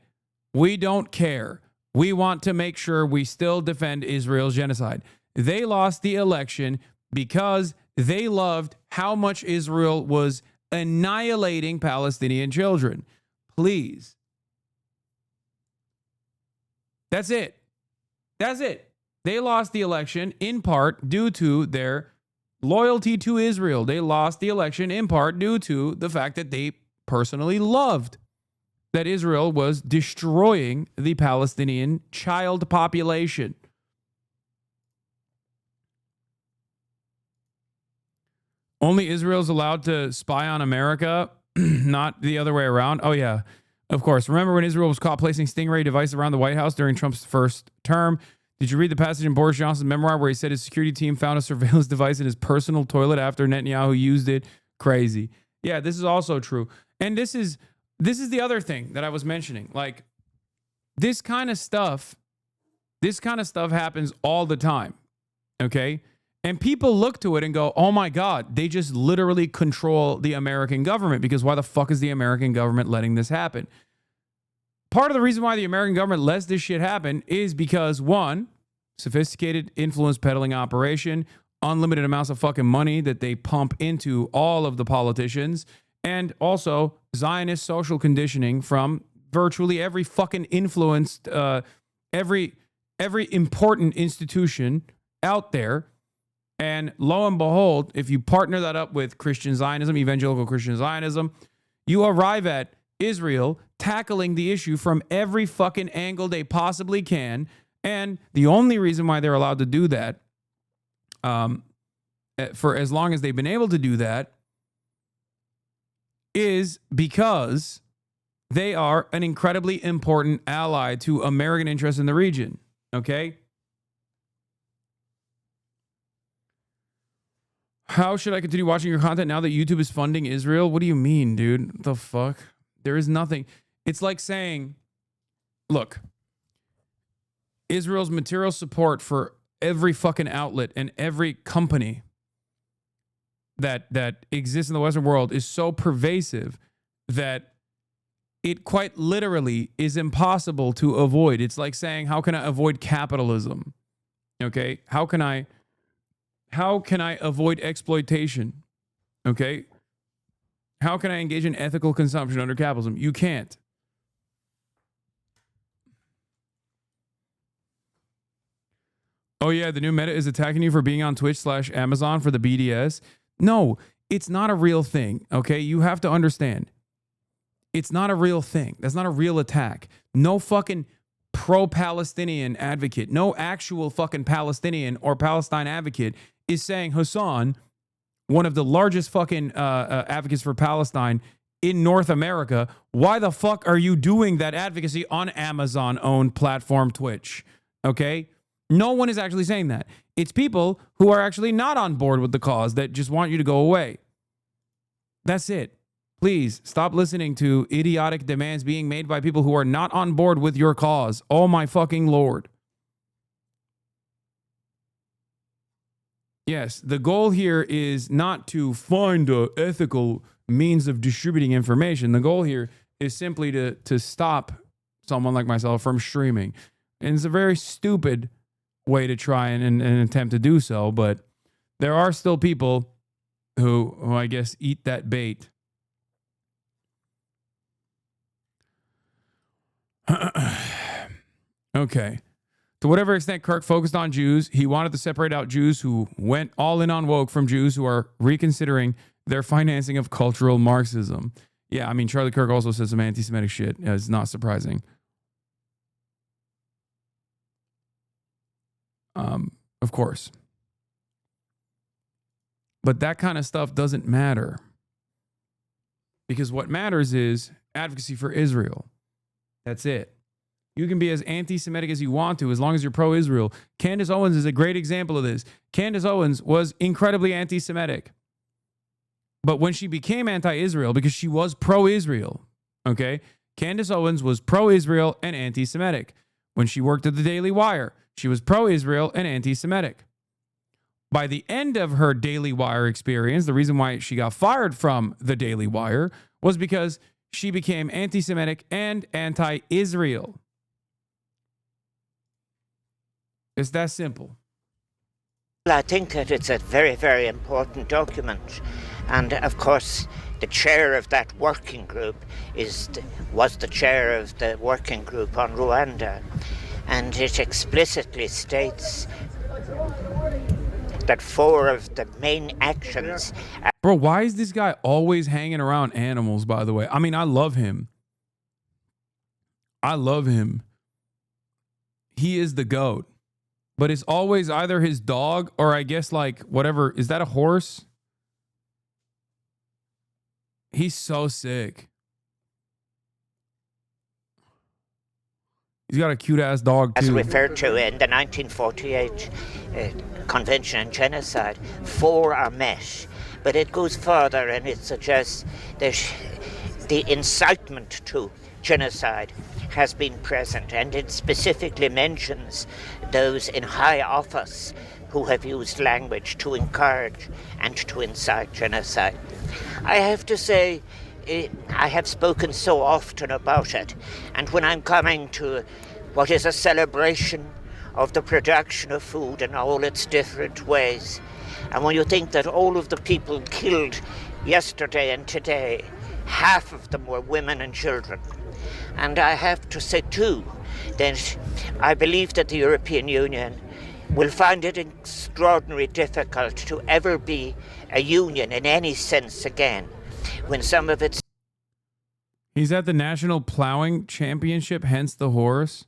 we don't care. We want to make sure we still defend Israel's genocide. They lost the election because they loved how much Israel was annihilating Palestinian children. Please. That's it. That's it. They lost the election in part due to their loyalty to Israel. They lost the election in part due to the fact that they personally loved that Israel was destroying the Palestinian child population. Only Israel's allowed to spy on America, not the other way around. Oh, yeah, of course. Remember when Israel was caught placing Stingray devices around the White House during Trump's first term? Did you read the passage in Boris Johnson's memoir where he said his security team found a surveillance device in his personal toilet after Netanyahu used it? Crazy. Yeah, this is also true. And this is the other thing that I was mentioning. Like, this kind of stuff happens all the time. Okay? And people look to it and go, oh my God, they just literally control the American government, because why the fuck is the American government letting this happen? Part of the reason why the American government lets this shit happen is because, one, sophisticated influence peddling operation, unlimited amounts of fucking money that they pump into all of the politicians, and also Zionist social conditioning from virtually every fucking influenced, every important institution out there. And lo and behold, if you partner that up with Christian Zionism, evangelical Christian Zionism, you arrive at Israel tackling the issue from every fucking angle they possibly can. And the only reason why they're allowed to do that, for as long as they've been able to do that, is because they are an incredibly important ally to American interests in the region. Okay? How should I continue watching your content now that YouTube is funding Israel? What do you mean, dude? What the fuck? There is nothing. It's like saying, look, Israel's material support for every fucking outlet and every company that exists in the Western world is so pervasive that it quite literally is impossible to avoid. It's like saying, how can I avoid capitalism? Okay? How can I avoid exploitation? Okay? How can I engage in ethical consumption under capitalism? You can't. Oh yeah, the new meta is attacking you for being on Twitch/Amazon for the BDS. No, it's not a real thing, okay? You have to understand. It's not a real thing. That's not a real attack. No fucking pro-Palestinian advocate, no actual fucking Palestinian or Palestine advocate is saying, Hasan, one of the largest fucking advocates for Palestine in North America, why the fuck are you doing that advocacy on Amazon-owned platform Twitch? Okay? No one is actually saying that. It's people who are actually not on board with the cause that just want you to go away. That's it. Please stop listening to idiotic demands being made by people who are not on board with your cause. Oh my fucking Lord. Yes, the goal here is not to find an ethical means of distributing information. The goal here is simply to stop someone like myself from streaming. And it's a very stupid way to try and attempt to do so, but there are still people who I guess eat that bait. Okay. To whatever extent Kirk focused on Jews, he wanted to separate out Jews who went all in on woke from Jews who are reconsidering their financing of cultural Marxism. Yeah, I mean, Charlie Kirk also says some anti-Semitic shit. It's not surprising. Of course. But that kind of stuff doesn't matter. Because what matters is advocacy for Israel. That's it. You can be as anti-Semitic as you want to, as long as you're pro-Israel. Candace Owens is a great example of this. Candace Owens was incredibly anti-Semitic. But when she became anti-Israel, because she was pro-Israel, okay? Candace Owens was pro-Israel and anti-Semitic. When she worked at the Daily Wire, she was pro-Israel and anti-Semitic. By the end of her Daily Wire experience, the reason why she got fired from the Daily Wire was because she became anti-Semitic and anti-Israel. It's that simple. I think that it's a very, very important document. And of course, the chair of that working group was the chair of the working group on Rwanda. And it explicitly states that 4 of the main actions... Bro, why is this guy always hanging around animals, by the way? I mean, I love him. I love him. He is the GOAT. But it's always either his dog or I guess like whatever. Is that a horse? He's so sick. He's got a cute-ass dog, too. As referred to in the 1948 Convention on Genocide, 4 are met. But it goes further and it suggests that the incitement to genocide has been present, and it specifically mentions those in high office who have used language to encourage and to incite genocide. I have to say, I have spoken so often about it, and when I'm coming to what is a celebration of the production of food in all its different ways, and when you think that all of the people killed yesterday and today, half of them were women and children. And I have to say too that I believe that the European Union will find it extraordinarily difficult to ever be a union in any sense again when some of its... He's at the National Plowing Championship, hence the horse.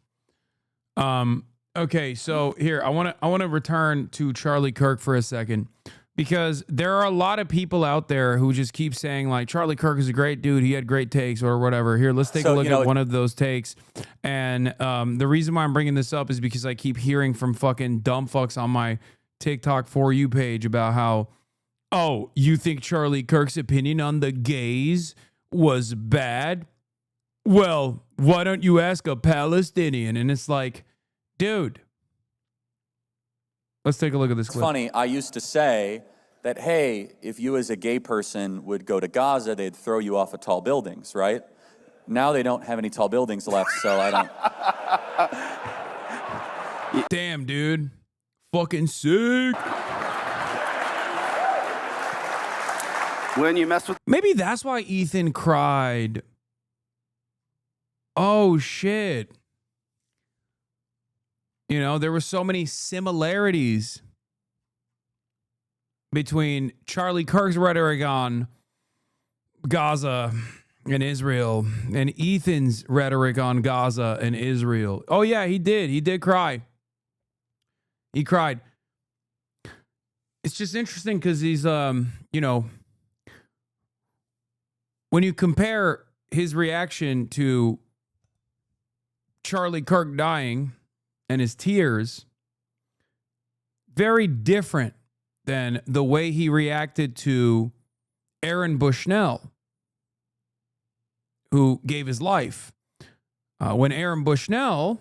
Okay, so here I want to return to Charlie Kirk for a second, because there are a lot of people out there who just keep saying like Charlie Kirk is a great dude, he had great takes or whatever. Here, let's take a look at one of those takes. And the reason why I'm bringing this up is because I keep hearing from fucking dumb fucks on my TikTok For You page about how, oh, you think Charlie Kirk's opinion on the gays was bad? Well, why don't you ask a Palestinian? And it's like, dude, let's take a look at this clip. It's funny, I used to say that, hey, if you as a gay person would go to Gaza, they'd throw you off of tall buildings, right? Now they don't have any tall buildings left, so I don't... Damn, dude. Fucking sick. When you mess with... Maybe that's why Ethan cried. Oh, shit. You know, there were so many similarities between Charlie Kirk's rhetoric on Gaza and Israel and Ethan's rhetoric on Gaza and Israel. Oh, yeah, he did. He did cry. He cried. It's just interesting because he's, you know, when you compare his reaction to Charlie Kirk dying and his tears Very different than the way he reacted to Aaron Bushnell, who gave his life. When Aaron Bushnell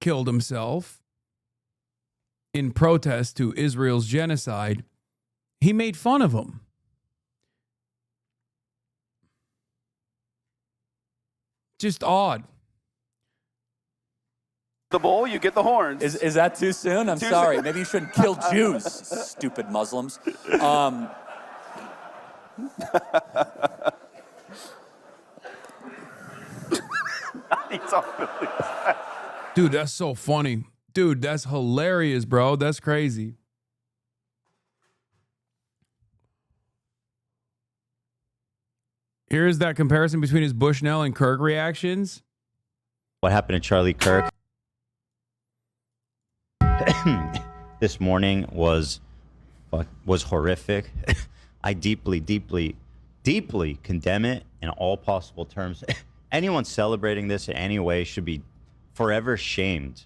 killed himself in protest to Israel's genocide, he made fun of him. Just odd. The bull, you get the horns. Is that too soon? I'm sorry. Maybe you shouldn't kill Jews, stupid Muslims. Dude, that's so funny. Dude, that's hilarious, bro. That's crazy. Here's that comparison between his Bushnell and Kirk reactions. What happened to Charlie Kirk this morning was horrific. I deeply, deeply, deeply condemn it in all possible terms. Anyone celebrating this in any way should be forever shamed.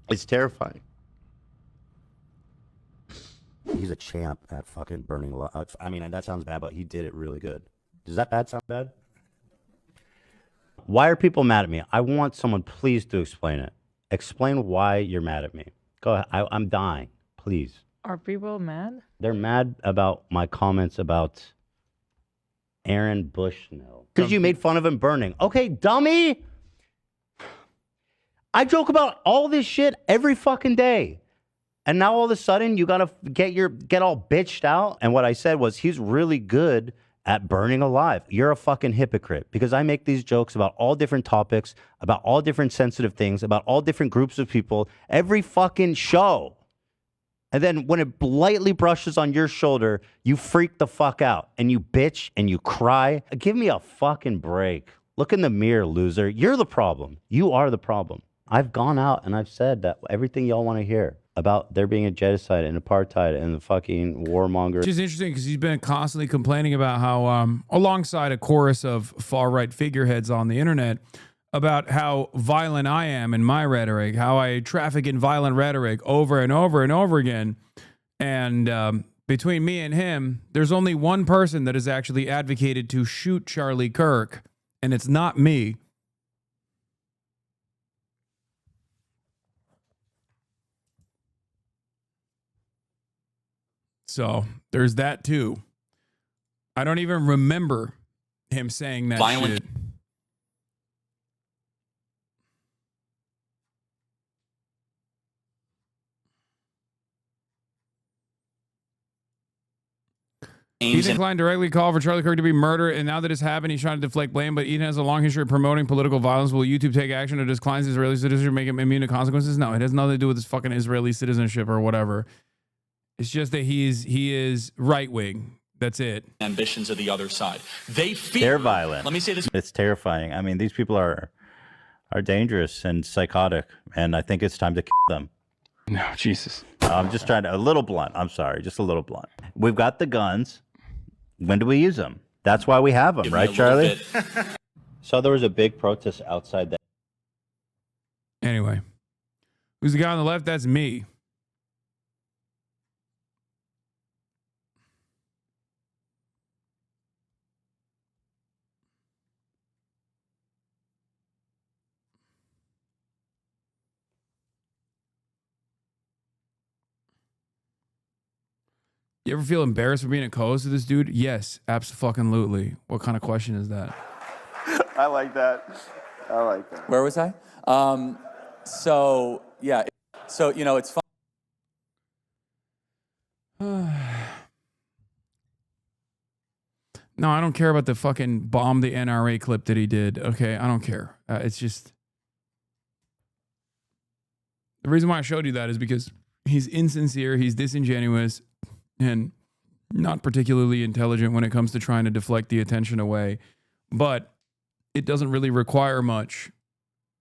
It's terrifying. He's a champ at fucking burning alive. I mean, that sounds bad, but he did it really good. Does that bad sound bad? Why are people mad at me? I want someone please to explain it. Explain why you're mad at me. Go ahead. I'm dying. Please. Are people mad? They're mad about my comments about Aaron Bushnell. Because you made fun of him burning. Okay, dummy. I joke about all this shit every fucking day. And now all of a sudden you gotta get all bitched out. And what I said was he's really good at burning alive. You're a fucking hypocrite because I make these jokes about all different topics, about all different sensitive things, about all different groups of people, every fucking show. And then when it lightly brushes on your shoulder, you freak the fuck out and you bitch and you cry. Give me a fucking break. Look in the mirror, loser. You're the problem. You are the problem. I've gone out and I've said that everything y'all want to hear about there being a genocide and apartheid and the fucking warmonger. Which is interesting because he's been constantly complaining about how, alongside a chorus of far-right figureheads on the internet, about how violent I am in my rhetoric, how I traffic in violent rhetoric over and over and over again. And between me and him, there's only one person that has actually advocated to shoot Charlie Kirk, and it's not me. So there's that too. I don't even remember him saying that shit. He declined directly call for Charlie Kirk to be murdered, and now that it's happened, he's trying to deflect blame, but Eden has a long history of promoting political violence. Will YouTube take action or declines Israeli citizenship, make him immune to consequences? No, it has nothing to do with his fucking Israeli citizenship or whatever. It's just that he is right-wing. That's it. Ambitions of the other side. They're violent. Let me say this. It's terrifying. I mean, these people are dangerous and psychotic, and I think it's time to kill them. No, Jesus. I'm just trying to, a little blunt. I'm sorry, just a little blunt. We've got the guns. When do we use them? That's why we have them, right, Charlie? So there was a big protest outside that. Anyway, who's the guy on the left? That's me. You ever feel embarrassed for being a co-host to this dude? Yes, absolutely. What kind of question is that? I like that. I like that. Where was I? So, yeah. So, you know, it's fun. No, I don't care about the fucking bomb the NRA clip that he did. Okay, I don't care. It's just... The reason why I showed you that is because he's insincere, he's disingenuous, and not particularly intelligent when it comes to trying to deflect the attention away. But it doesn't really require much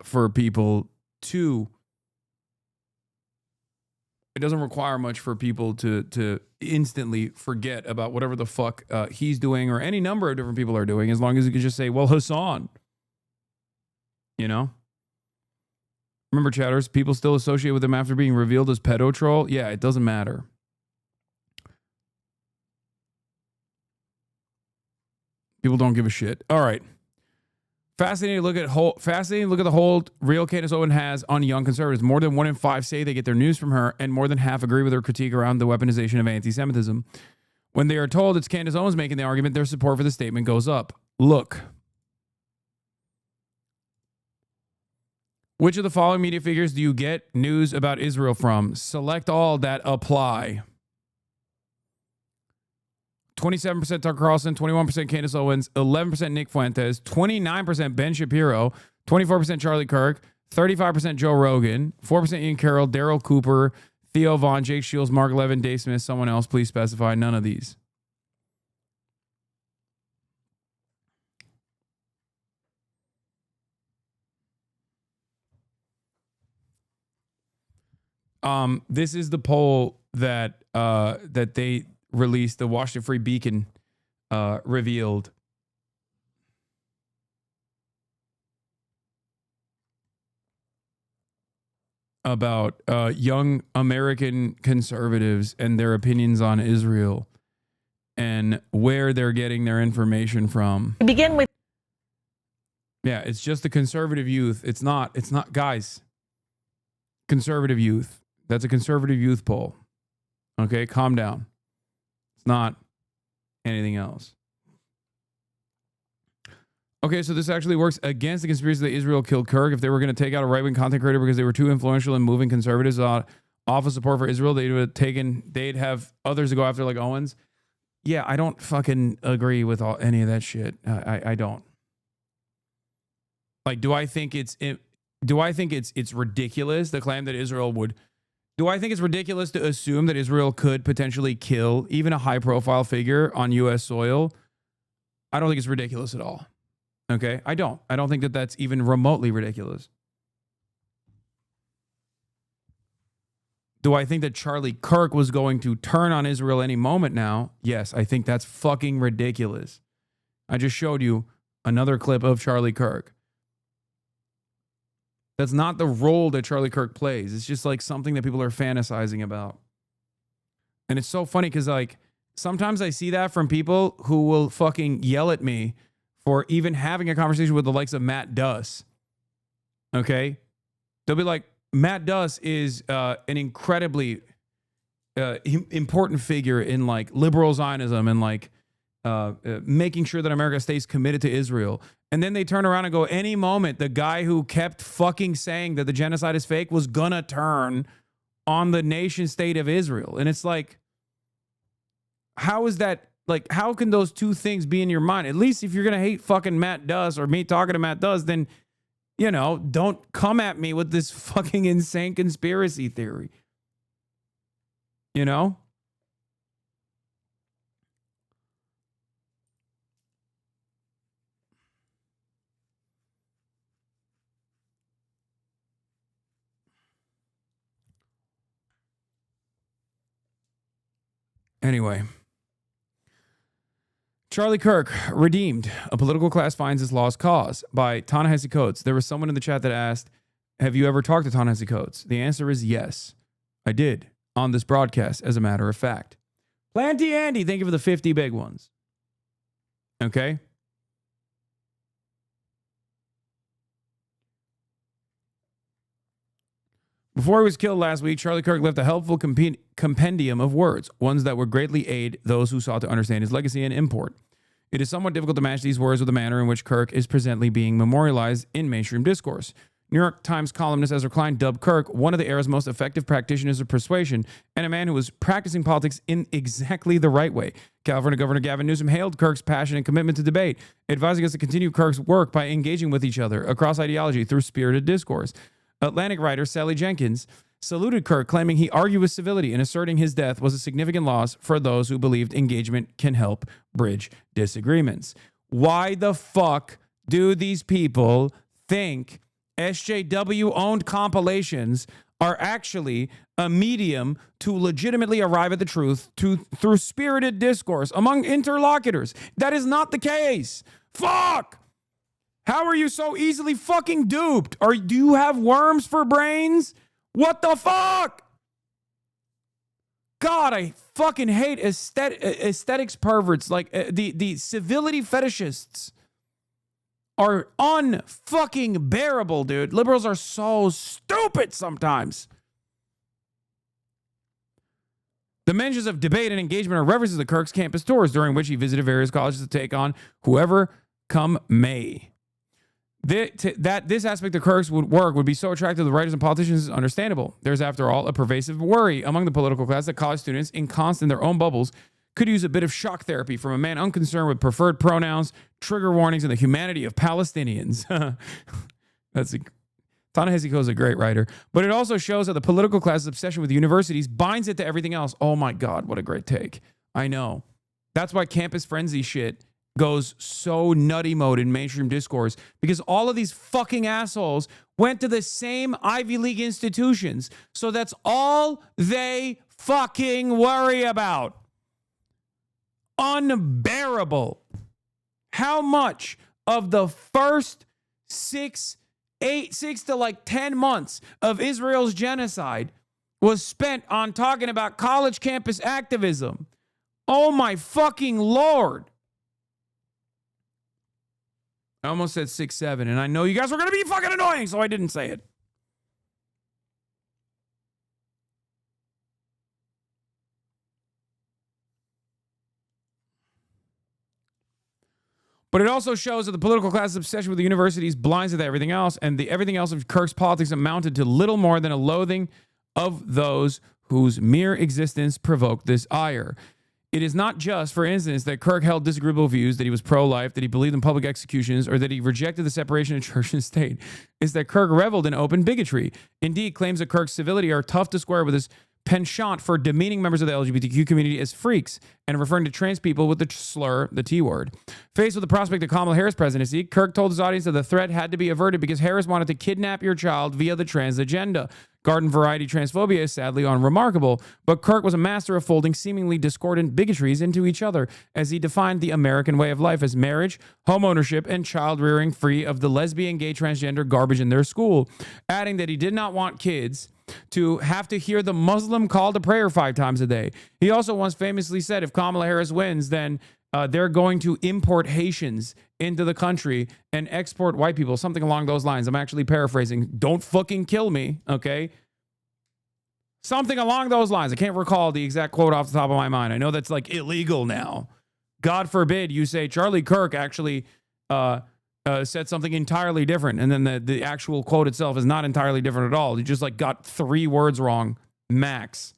for people to... It doesn't require much for people to instantly forget about whatever the fuck he's doing or any number of different people are doing, as long as you can just say, well, Hasan. You know? Remember, chatters, people still associate with him after being revealed as pedo troll? Yeah, it doesn't matter. People don't give a shit. All right. Fascinating look at the hold real Candace Owen has on young conservatives. More than 1 in 5 say they get their news from her, and more than half agree with her critique around the weaponization of anti-Semitism. When they are told it's Candace Owens making the argument, their support for the statement goes up. Look. Which of the following media figures do you get news about Israel from? Select all that apply. 27% Tucker Carlson, 21% Candace Owens, 11% Nick Fuentes, 29% Ben Shapiro, 24% Charlie Kirk, 35% Joe Rogan, 4% Ian Carroll, Daryl Cooper, Theo Vaughn, Jake Shields, Mark Levin, Dave Smith, someone else. Please specify none of these. This is the poll that that they released, the Washington Free Beacon revealed. About young American conservatives and their opinions on Israel and where they're getting their information from. Begin with. Yeah, it's just the conservative youth. It's not, guys. Conservative youth. That's a conservative youth poll. Okay, calm down. It's not anything else. Okay, so this actually works against the conspiracy that Israel killed Kirk. If they were going to take out a right-wing content creator because they were too influential in moving conservatives off of support for Israel, they'd have others to go after like Owens. Yeah, I don't fucking agree with any of that shit. I don't. Like, do I think it's ridiculous, the claim that Israel would... Do I think it's ridiculous to assume that Israel could potentially kill even a high-profile figure on U.S. soil? I don't think it's ridiculous at all. Okay? I don't think that that's even remotely ridiculous. Do I think that Charlie Kirk was going to turn on Israel any moment now? Yes, I think that's fucking ridiculous. I just showed you another clip of Charlie Kirk. That's not the role that Charlie Kirk plays. It's just like something that people are fantasizing about. And it's so funny because like sometimes I see that from people who will fucking yell at me for even having a conversation with the likes of Matt Duss. Okay? They'll be like, Matt Duss is an incredibly important figure in like liberal Zionism and like making sure that America stays committed to Israel. And then they turn around and go, any moment, the guy who kept fucking saying that the genocide is fake was gonna turn on the nation state of Israel. And it's like, how is that, like, how can those two things be in your mind? At least if you're gonna hate fucking Matt Duss or me talking to Matt Duss, then, you know, don't come at me with this fucking insane conspiracy theory. You know? Anyway, Charlie Kirk redeemed. A political class finds his lost cause by Ta-Nehisi Coates. There was someone in the chat that asked, have you ever talked to Ta-Nehisi Coates? The answer is yes. I did on this broadcast, as a matter of fact. Planty Andy, thank you for the 50 big ones. Okay. Before he was killed last week, Charlie Kirk left a helpful compendium of words, ones that would greatly aid those who sought to understand his legacy and import. It is somewhat difficult to match these words with the manner in which Kirk is presently being memorialized in mainstream discourse. New York Times columnist Ezra Klein dubbed Kirk one of the era's most effective practitioners of persuasion and a man who was practicing politics in exactly the right way. California Governor Gavin Newsom hailed Kirk's passion and commitment to debate, advising us to continue Kirk's work by engaging with each other across ideology through spirited discourse. Atlantic writer Sally Jenkins saluted Kirk, claiming he argued with civility and asserting his death was a significant loss for those who believed engagement can help bridge disagreements. Why the fuck do these people think SJW-owned compilations are actually a medium to legitimately arrive at the truth through spirited discourse among interlocutors? That is not the case. Fuck! How are you so easily fucking duped? Do you have worms for brains? What the fuck? God, I fucking hate aesthetics perverts. Like the civility fetishists are unfucking bearable, dude. Liberals are so stupid sometimes. The mentions of debate and engagement are references to Kirk's campus tours, during which he visited various colleges to take on whoever come may. That this aspect of Kirk's work would be so attractive to the writers and politicians is understandable. There's, after all, a pervasive worry among the political class that college students, ensconced in their own bubbles, could use a bit of shock therapy from a man unconcerned with preferred pronouns, trigger warnings, and the humanity of Palestinians. Ta-Nehisi Coates is a great writer. But it also shows how the political class's obsession with universities binds it to everything else. Oh my God, what a great take. I know. That's why campus frenzy shit goes so nutty mode in mainstream discourse, because all of these fucking assholes went to the same Ivy League institutions. So that's all they fucking worry about. Unbearable. How much of the first 6 to like 10 months of Israel's genocide was spent on talking about college campus activism? Oh my fucking Lord. I almost said 6, 7, and I know you guys were going to be fucking annoying, so I didn't say it. But it also shows that the political class's obsession with the universities blinds it to everything else, and everything else of Kirk's politics amounted to little more than a loathing of those whose mere existence provoked this ire. It is not just, for instance, that Kirk held disagreeable views, that he was pro-life, that he believed in public executions, or that he rejected the separation of church and state. It's that Kirk reveled in open bigotry. Indeed, claims of Kirk's civility are tough to square with his penchant for demeaning members of the LGBTQ community as freaks and referring to trans people with the slur, the T word. Faced with the prospect of Kamala Harris' presidency, Kirk told his audience that the threat had to be averted because Harris wanted to kidnap your child via the trans agenda. Garden variety transphobia is sadly unremarkable, but Kirk was a master of folding seemingly discordant bigotries into each other as he defined the American way of life as marriage, home ownership, and child rearing free of the lesbian, gay, transgender garbage in their school, adding that he did not want kids to have to hear the Muslim call to prayer 5 times a day. He also once famously said if Kamala Harris wins, then they're going to import Haitians into the country and export white people, something along those lines. I'm actually paraphrasing. Don't fucking kill me, okay? Something along those lines. I can't recall the exact quote off the top of my mind. I know that's like illegal now. God forbid you say Charlie Kirk actually said something entirely different, and then the actual quote itself is not entirely different at all. You just like got 3 words wrong, max.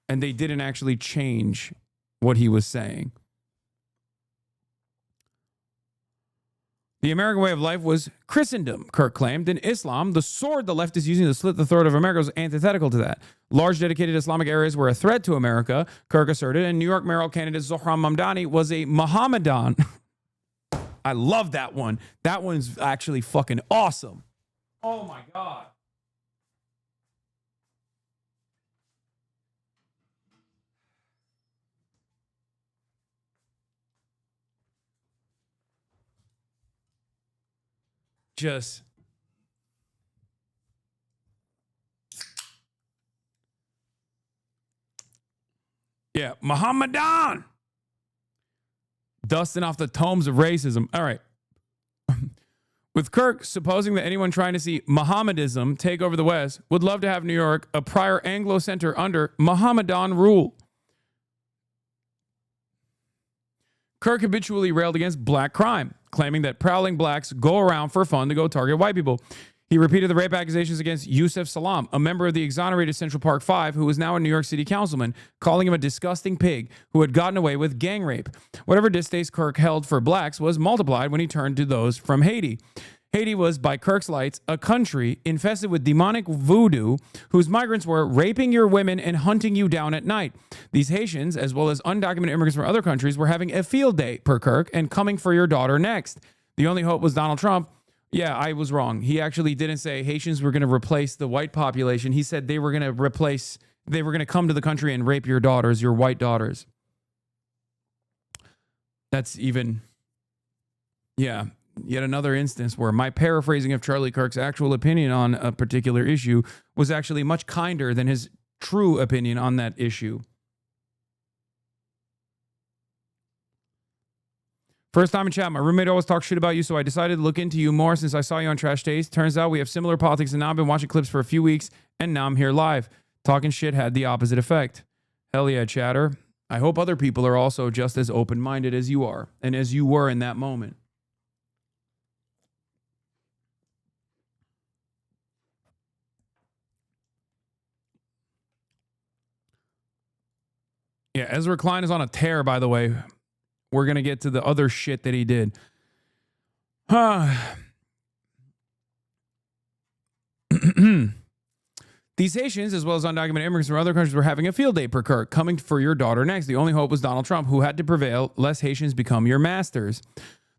And they didn't actually change what he was saying. The American way of life was Christendom, Kirk claimed. In Islam, the sword the left is using to slit the throat of America was antithetical to that. Large dedicated Islamic areas were a threat to America, Kirk asserted, and New York mayoral candidate Zohran Mamdani was a Mohammedan. I love that one. That one's actually fucking awesome. Oh my God. Just Mohammedan. Dusting off the tomes of racism. All right. With Kirk supposing that anyone trying to see Mohammedism take over the West would love to have New York a prior Anglo center under Mohammedan rule. Kirk habitually railed against black crime, claiming that prowling blacks go around for fun to go target white people. He repeated the rape accusations against Yusef Salam, a member of the exonerated Central Park Five, who is now a New York City councilman, calling him a disgusting pig who had gotten away with gang rape. Whatever distaste Kirk held for blacks was multiplied when he turned to those from Haiti. Haiti was, by Kirk's lights, a country infested with demonic voodoo whose migrants were raping your women and hunting you down at night. These Haitians, as well as undocumented immigrants from other countries, were having a field day, per Kirk, and coming for your daughter next. The only hope was Donald Trump. Yeah, I was wrong. He actually didn't say Haitians were going to replace the white population. He said they were going to come to the country and rape your daughters, your white daughters. That's even, yeah. yet another instance where my paraphrasing of Charlie Kirk's actual opinion on a particular issue was actually much kinder than his true opinion on that issue. First time in chat, my roommate always talks shit about you, so I decided to look into you more since I saw you on Trash Taste. Turns out we have similar politics, and now I've been watching clips for a few weeks, and now I'm here live. Talking shit had the opposite effect. Hell yeah, chatter. I hope other people are also just as open-minded as you are, and as you were in that moment. Yeah, Ezra Klein is on a tear, by the way. We're going to get to the other shit that he did. These Haitians, as well as undocumented immigrants from other countries, were having a field day per Kirk, coming for your daughter next. The only hope was Donald Trump, who had to prevail, lest Haitians become your masters.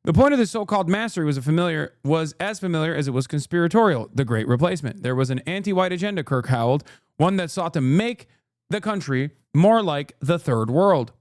The point of this so-called mastery was as familiar as it was conspiratorial, the Great Replacement. There was an anti-white agenda, Kirk howled, one that sought to make the country more like the third world.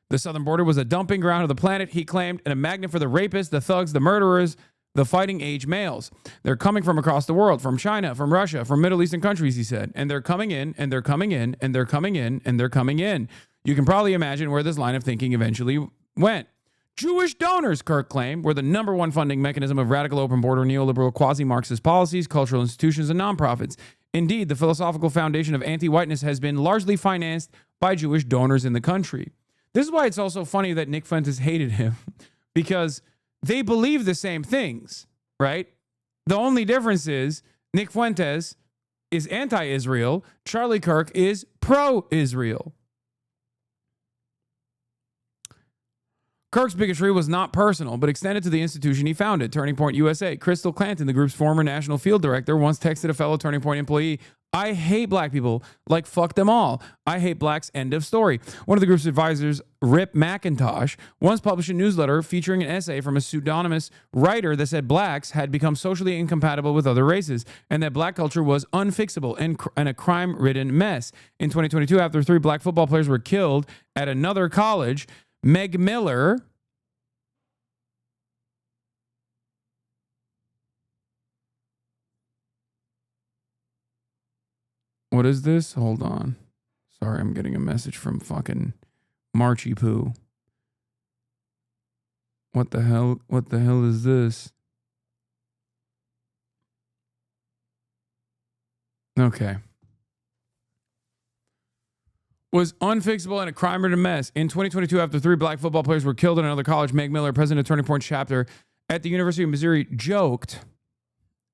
The southern border was a dumping ground of the planet, he claimed, and a magnet for the rapists, the thugs, the murderers, the fighting age males. They're coming from across the world, from China, from Russia, from Middle Eastern countries, he said. And they're coming in, and they're coming in, and they're coming in, and they're coming in. You can probably imagine where this line of thinking eventually went. Jewish donors, Kirk claimed, were the number one funding mechanism of radical open border neoliberal quasi-Marxist policies, cultural institutions, and nonprofits. Indeed, the philosophical foundation of anti-whiteness has been largely financed by Jewish donors in the country. This is why it's also funny that Nick Fuentes hated him, because they believe the same things, right? The only difference is Nick Fuentes is anti-Israel, Charlie Kirk is pro-Israel. Kirk's bigotry was not personal, but extended to the institution he founded, Turning Point USA. Crystal Clanton, the group's former national field director, once texted a fellow Turning Point employee, "I hate black people. Like, fuck them all. I hate blacks, end of story." One of the group's advisors, Rip McIntosh, once published a newsletter featuring an essay from a pseudonymous writer that said blacks had become socially incompatible with other races and that black culture was unfixable and a crime-ridden mess. In 2022, after 3 black football players were killed at another college, Meg Miller What is this? Hold on. Sorry, I'm getting a message from fucking Marchie Poo. What the hell? What the hell is this? Okay. Was unfixable and a crime and a mess. In 2022, after 3 black football players were killed at another college, Meg Miller, president of Turning Point chapter at the University of Missouri, joked,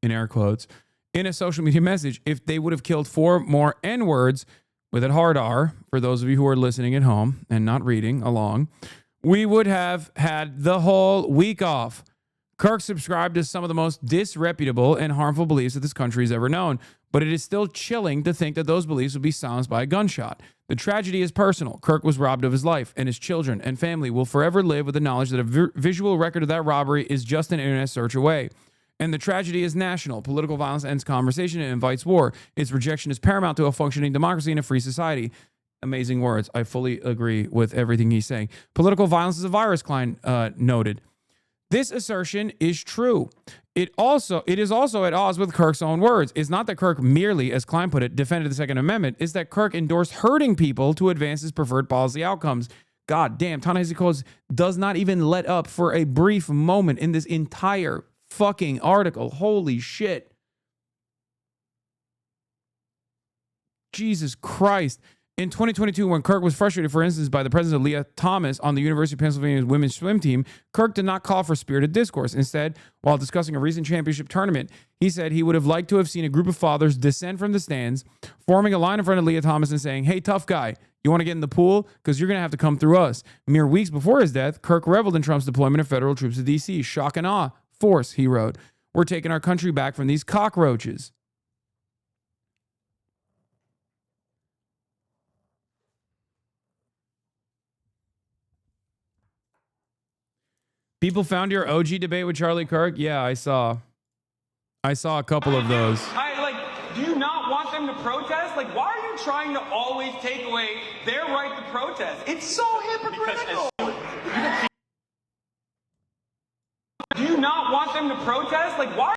in air quotes, in a social media message, if they would have killed 4 more N-words with a hard R, for those of you who are listening at home and not reading along, we would have had the whole week off. Kirk subscribed to some of the most disreputable and harmful beliefs that this country has ever known, but it is still chilling to think that those beliefs would be silenced by a gunshot. The tragedy is personal. Kirk was robbed of his life, and his children and family will forever live with the knowledge that a visual record of that robbery is just an internet search away. And the tragedy is national. Political violence ends conversation and invites war. Its rejection is paramount to a functioning democracy and a free society. Amazing words. I fully agree with everything he's saying. Political violence is a virus, Klein noted. This assertion is true. It is also at odds with Kirk's own words. It's not that Kirk merely, as Klein put it, defended the Second Amendment. It's that Kirk endorsed hurting people to advance his preferred policy outcomes. God damn, Ta-Nehisi Coates does not even let up for a brief moment in this entire fucking article. Holy shit. Jesus Christ. In 2022, when Kirk was frustrated, for instance, by the presence of Leah Thomas on the University of Pennsylvania's women's swim team, Kirk did not call for spirited discourse. Instead, while discussing a recent championship tournament, he said he would have liked to have seen a group of fathers descend from the stands, forming a line in front of Leah Thomas and saying, "Hey, tough guy, you want to get in the pool? Because you're going to have to come through us." Mere weeks before his death, Kirk reveled in Trump's deployment of federal troops to D.C. Shock and awe. Force, he wrote. We're taking our country back from these cockroaches. People found your OG debate with Charlie Kirk? Yeah, I saw a couple of those. Do you not want them to protest? Like, why are you trying to always take away their right to protest? It's so hypocritical. Do you not them to protest? Like, why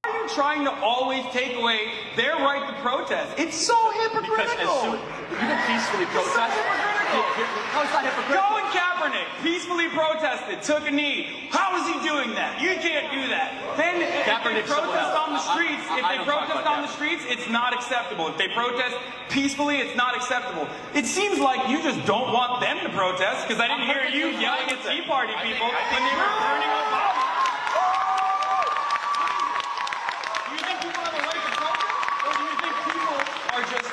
are you trying to always take away their right to protest? It's so hypocritical. You can peacefully protest. How is that hypocritical? Colin Kaepernick peacefully protested, took a knee. How is he doing that? You can't do that. Then if they protest on the streets, it's not acceptable. If they protest peacefully, it's not acceptable. It seems like you just don't want them to protest, because I didn't hear you yelling at Tea Party people when they were burning Obama. Do you think people have a right to protest? Or do you think people are just...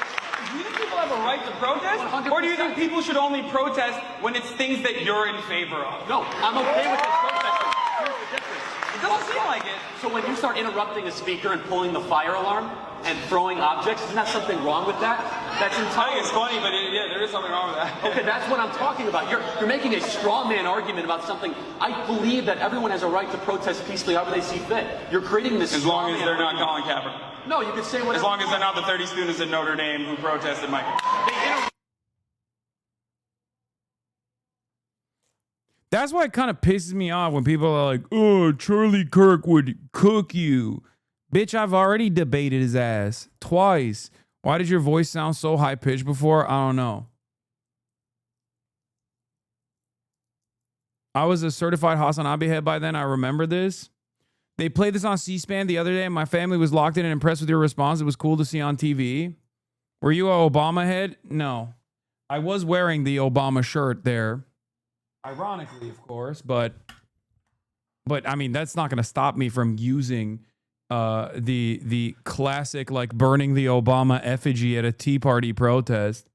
Do you think people have a right to protest? 100%. Or do you think people should only protest when it's things that you're in favor of? No, I'm okay with this protesting. Here's the difference. It doesn't seem like it. So when you start interrupting a speaker and pulling the fire alarm and throwing objects, isn't that something wrong with that? That's entirely... It's funny, but yeah, there is something wrong with that. Okay, that's what I'm talking about. You're making a straw man argument about something. I believe that everyone has a right to protest peacefully however they see fit. You're creating this... As long as they're not Colin Kaepernick. No, you could say whatever. As long as they're not the 30 students at Notre Dame who protested Michael. That's why it kind of pisses me off when people are like, oh, Charlie Kirk would cook you. Bitch, I've already debated his ass twice. Why did your voice sound so high-pitched before? I don't know. I was a certified Hasanabi head by then. I remember this. They played this on C-SPAN the other day, and my family was locked in and impressed with your response. It was cool to see on TV. Were you an Obama head? No. I was wearing the Obama shirt there. Ironically, of course, but I mean, that's not going to stop me from using the classic, like, burning the Obama effigy at a Tea Party protest.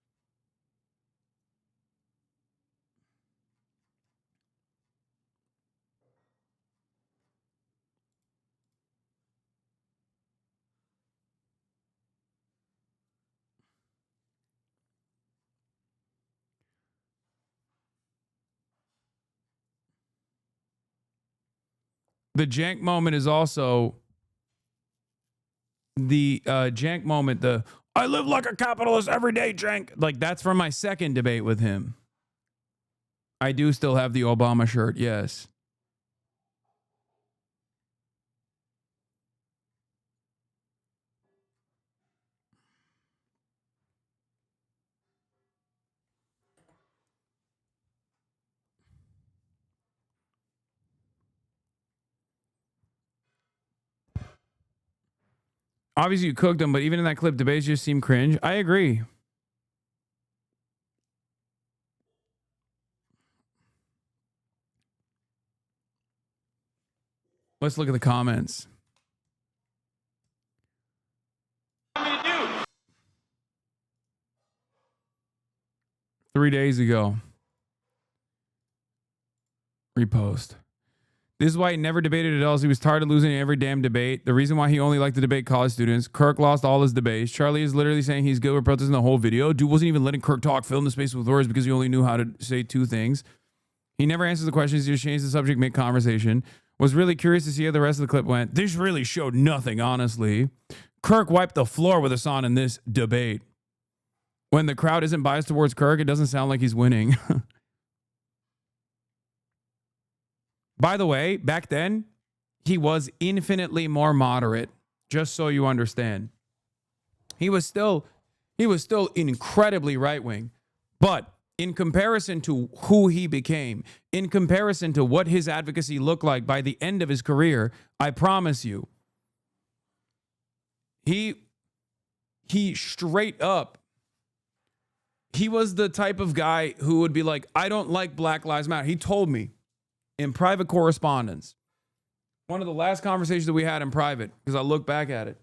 The jank moment is also the jank moment, the I live like a capitalist every day jank. Like, that's from my second debate with him. I do still have the Obama shirt, yes. Obviously, you cooked them, but even in that clip, debates just seem cringe. I agree. Let's look at the comments. 3 days ago. Repost. This is why he never debated at all. He was tired of losing every damn debate. The reason why he only liked to debate college students. Kirk lost all his debates. Charlie is literally saying he's good with protesting the whole video. Dude wasn't even letting Kirk talk, fill in the space with words because he only knew how to say two things. He never answers the questions. He just changed the subject, make conversation. Was really curious to see how the rest of the clip went. This really showed nothing, honestly. Kirk wiped the floor with Hasan in this debate. When the crowd isn't biased towards Kirk, it doesn't sound like he's winning. By the way, back then, he was infinitely more moderate, just so you understand. He was still incredibly right-wing, but in comparison to who he became, in comparison to what his advocacy looked like by the end of his career, I promise you, he straight up, he was the type of guy who would be like, I don't like Black Lives Matter. He told me in private correspondence, one of the last conversations that we had in private, because I look back at it,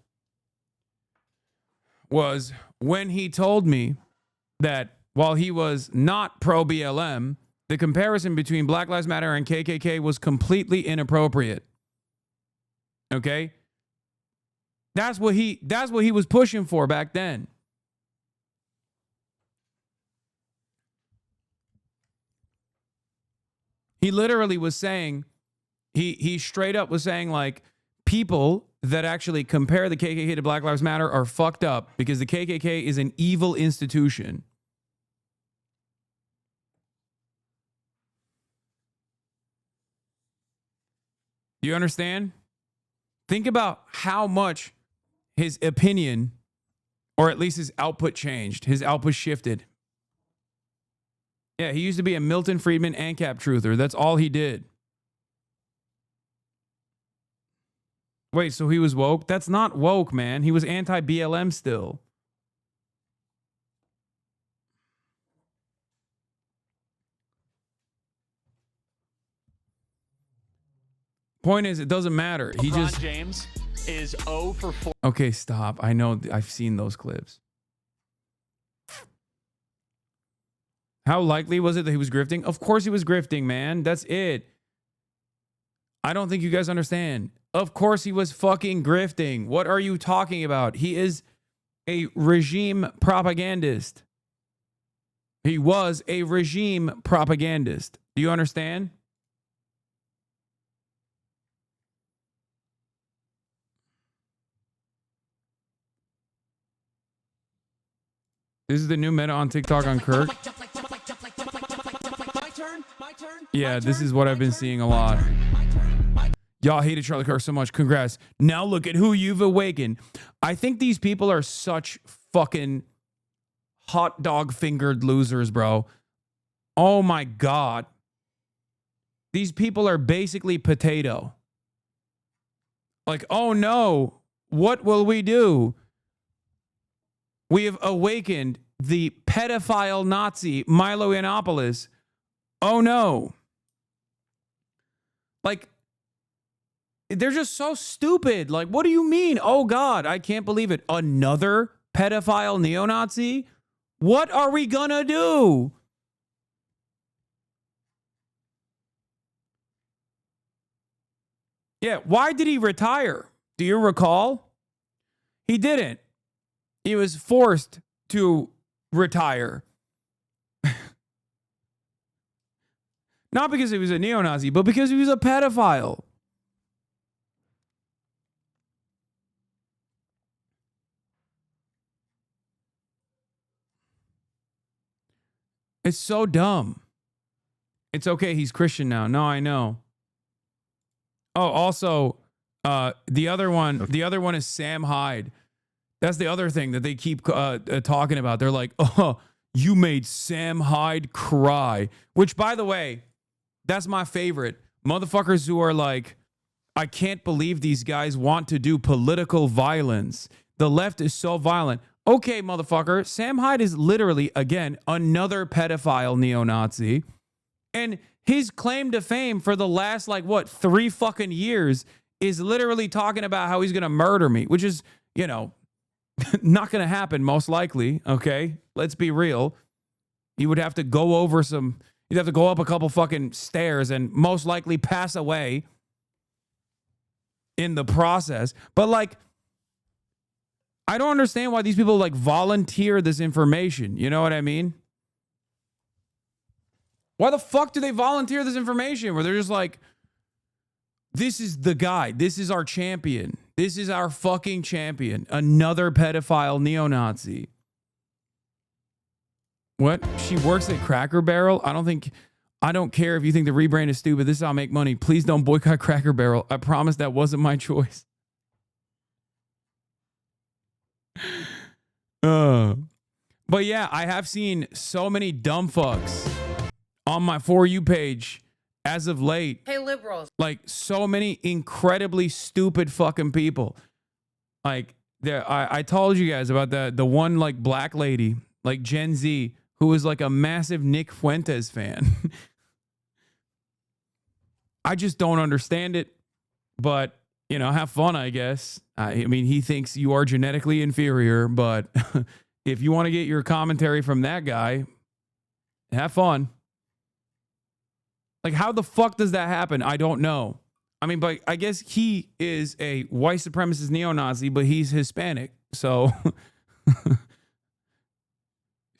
was when he told me that while he was not pro-BLM, the comparison between Black Lives Matter and KKK was completely inappropriate. Okay? That's what he was pushing for back then. He literally was saying, he straight up was saying, like, people that actually compare the KKK to Black Lives Matter are fucked up because the KKK is an evil institution. Do you understand? Think about how much his opinion, or at least his output changed. His output shifted. Yeah, he used to be a Milton Friedman ANCAP truther. That's all he did. Wait, so he was woke? That's not woke, man. He was anti-BLM still. Point is, it doesn't matter. He just... James is 0 for 4. Okay, stop. I know. I've seen those clips. How likely was it that he was grifting? Of course he was grifting, man. That's it. I don't think you guys understand. Of course he was fucking grifting. What are you talking about? He is a regime propagandist. He was a regime propagandist. Do you understand? This is the new meta on TikTok on Kirk. Yeah, this is what I've been seeing a lot. Y'all hated Charlie Kirk so much. Congrats. Now look at who you've awakened. I think these people are such fucking hot dog fingered losers, bro. Oh my God. These people are basically potato. Like, oh no, what will we do? We have awakened the pedophile Nazi Milo Yiannopoulos. Oh no. Like, they're just so stupid. Like, what do you mean? Oh God, I can't believe it. Another pedophile neo-Nazi? What are we gonna do? Yeah, why did he retire? Do you recall? He didn't. He was forced to retire. Not because he was a neo-Nazi, but because he was a pedophile. It's so dumb. It's okay, he's Christian now. No, I know. Oh, also, the other one is Sam Hyde. That's the other thing that they keep talking about. They're like, oh, you made Sam Hyde cry. Which, by the way, that's my favorite. Motherfuckers who are like, I can't believe these guys want to do political violence. The left is so violent. Okay, motherfucker. Sam Hyde is literally, again, another pedophile neo-Nazi. And his claim to fame for the last, 3 fucking years is literally talking about how he's going to murder me, which is, not going to happen, most likely, okay? Let's be real. You would have to go over you'd have to go up a couple fucking stairs and most likely pass away in the process. But, I don't understand why these people, volunteer this information. You know what I mean? Why the fuck do they volunteer this information where they're just like, this is the guy. This is our champion. This is our fucking champion. Another pedophile neo-Nazi. What? She works at Cracker Barrel? I don't care if you think the rebrand is stupid. This is how I make money. Please don't boycott Cracker Barrel. I promise that wasn't my choice. But yeah, I have seen so many dumb fucks on my For You page as of late. Hey, liberals. So many incredibly stupid fucking people. I told you guys about the one black lady, Gen Z, who was a massive Nick Fuentes fan. I just don't understand it, but have fun, I guess. I mean, he thinks you are genetically inferior, but if you want to get your commentary from that guy, have fun. How the fuck does that happen? I don't know. I mean, but I guess he is a white supremacist neo-Nazi, but he's Hispanic. So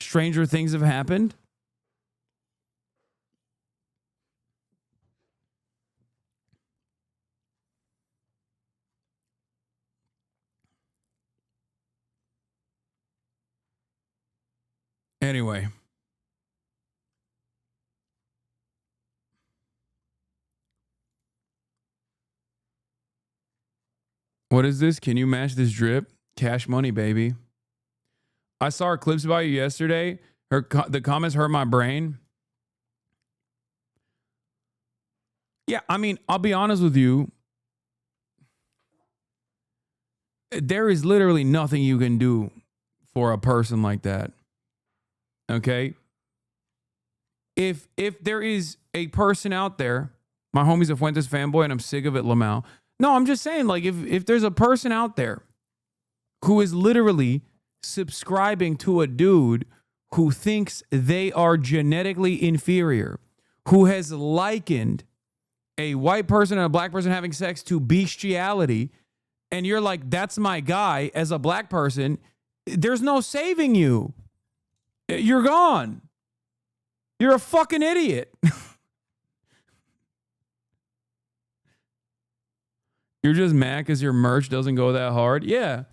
stranger things have happened. Anyway. What is this? Can you match this drip? Cash money, baby. I saw her clips about you yesterday. The comments hurt my brain. Yeah, I mean, I'll be honest with you. There is literally nothing you can do for a person like that. Okay? If there is a person out there, my homie's a Fuentes fanboy and I'm sick of it, Lamau. No, I'm just saying, like, if there's a person out there who is literally subscribing to a dude who thinks they are genetically inferior, who has likened a white person and a black person having sex to bestiality, and you're like, that's my guy as a black person, there's no saving you. You're gone. You're a fucking idiot. You're just mad because your merch doesn't go that hard? Yeah.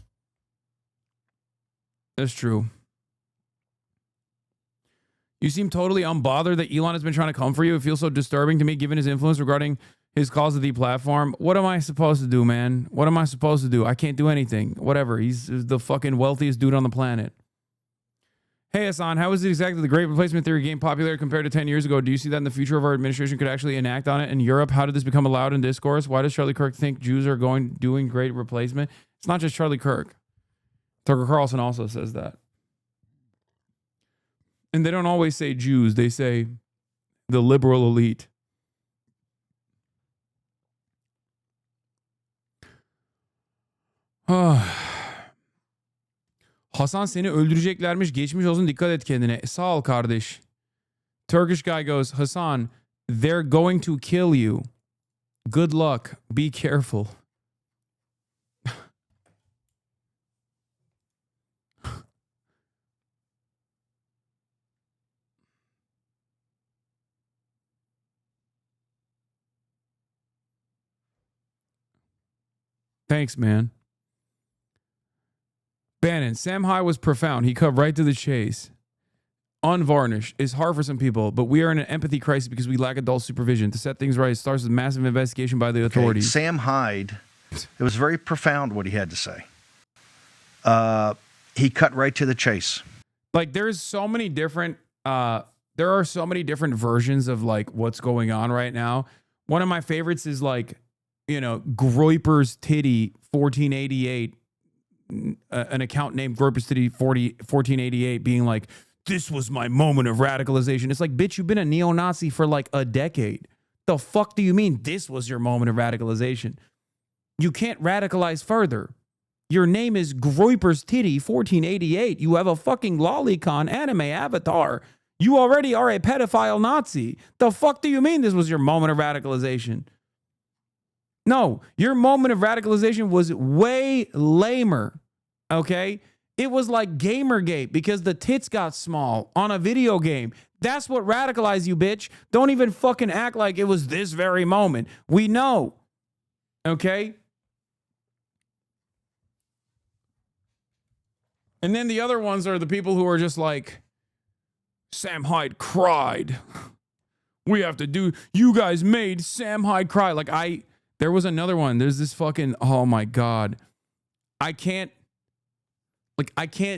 That's true. You seem totally unbothered that Elon has been trying to come for you. It feels so disturbing to me given his influence regarding his calls to the platform. What am I supposed to do, man? What am I supposed to do? I can't do anything. Whatever. He's the fucking wealthiest dude on the planet. Hey, Hasan, how is it exactly the great replacement theory gained popularity compared to 10 years ago? Do you see that in the future of our administration could actually enact on it in Europe? How did this become allowed in discourse? Why does Charlie Kirk think Jews are doing great replacement? It's not just Charlie Kirk. Tucker Carlson also says that. And they don't always say Jews. They say the liberal elite. Hasan seni öldüreceklermiş. Geçmiş olsun, dikkat et kendine. Sağ ol kardeş. Turkish guy goes, Hasan, they're going to kill you. Good luck. Be careful. Thanks, man. Bannon, Sam High was profound. He cut right to the chase. Unvarnished is hard for some people, but we are in an empathy crisis because we lack adult supervision. To set things right, it starts with massive investigation by the authorities. Sam Hyde, it was very profound what he had to say. He cut right to the chase. Like, there's so many different, there are so many different versions of like what's going on right now. One of my favorites is like, you know, Groyper's Titty 1488, an account named Groyper's Titty 1488 being like, this was my moment of radicalization. It's like, bitch, you've been a neo-Nazi for like a decade. The fuck do you mean this was your moment of radicalization? You can't radicalize further. Your name is Groyper's Titty 1488. You have a fucking lolicon anime avatar. You already are a pedophile Nazi. The fuck do you mean this was your moment of radicalization? No, your moment of radicalization was way lamer, okay? It was like Gamergate because the tits got small on a video game. That's what radicalized you, bitch. Don't even fucking act like it was this very moment. We know, okay? And then the other ones are the people who are just like, Sam Hyde cried. We have to do, you guys made Sam Hyde cry. Like there was another one. There's this fucking, oh my God. I can't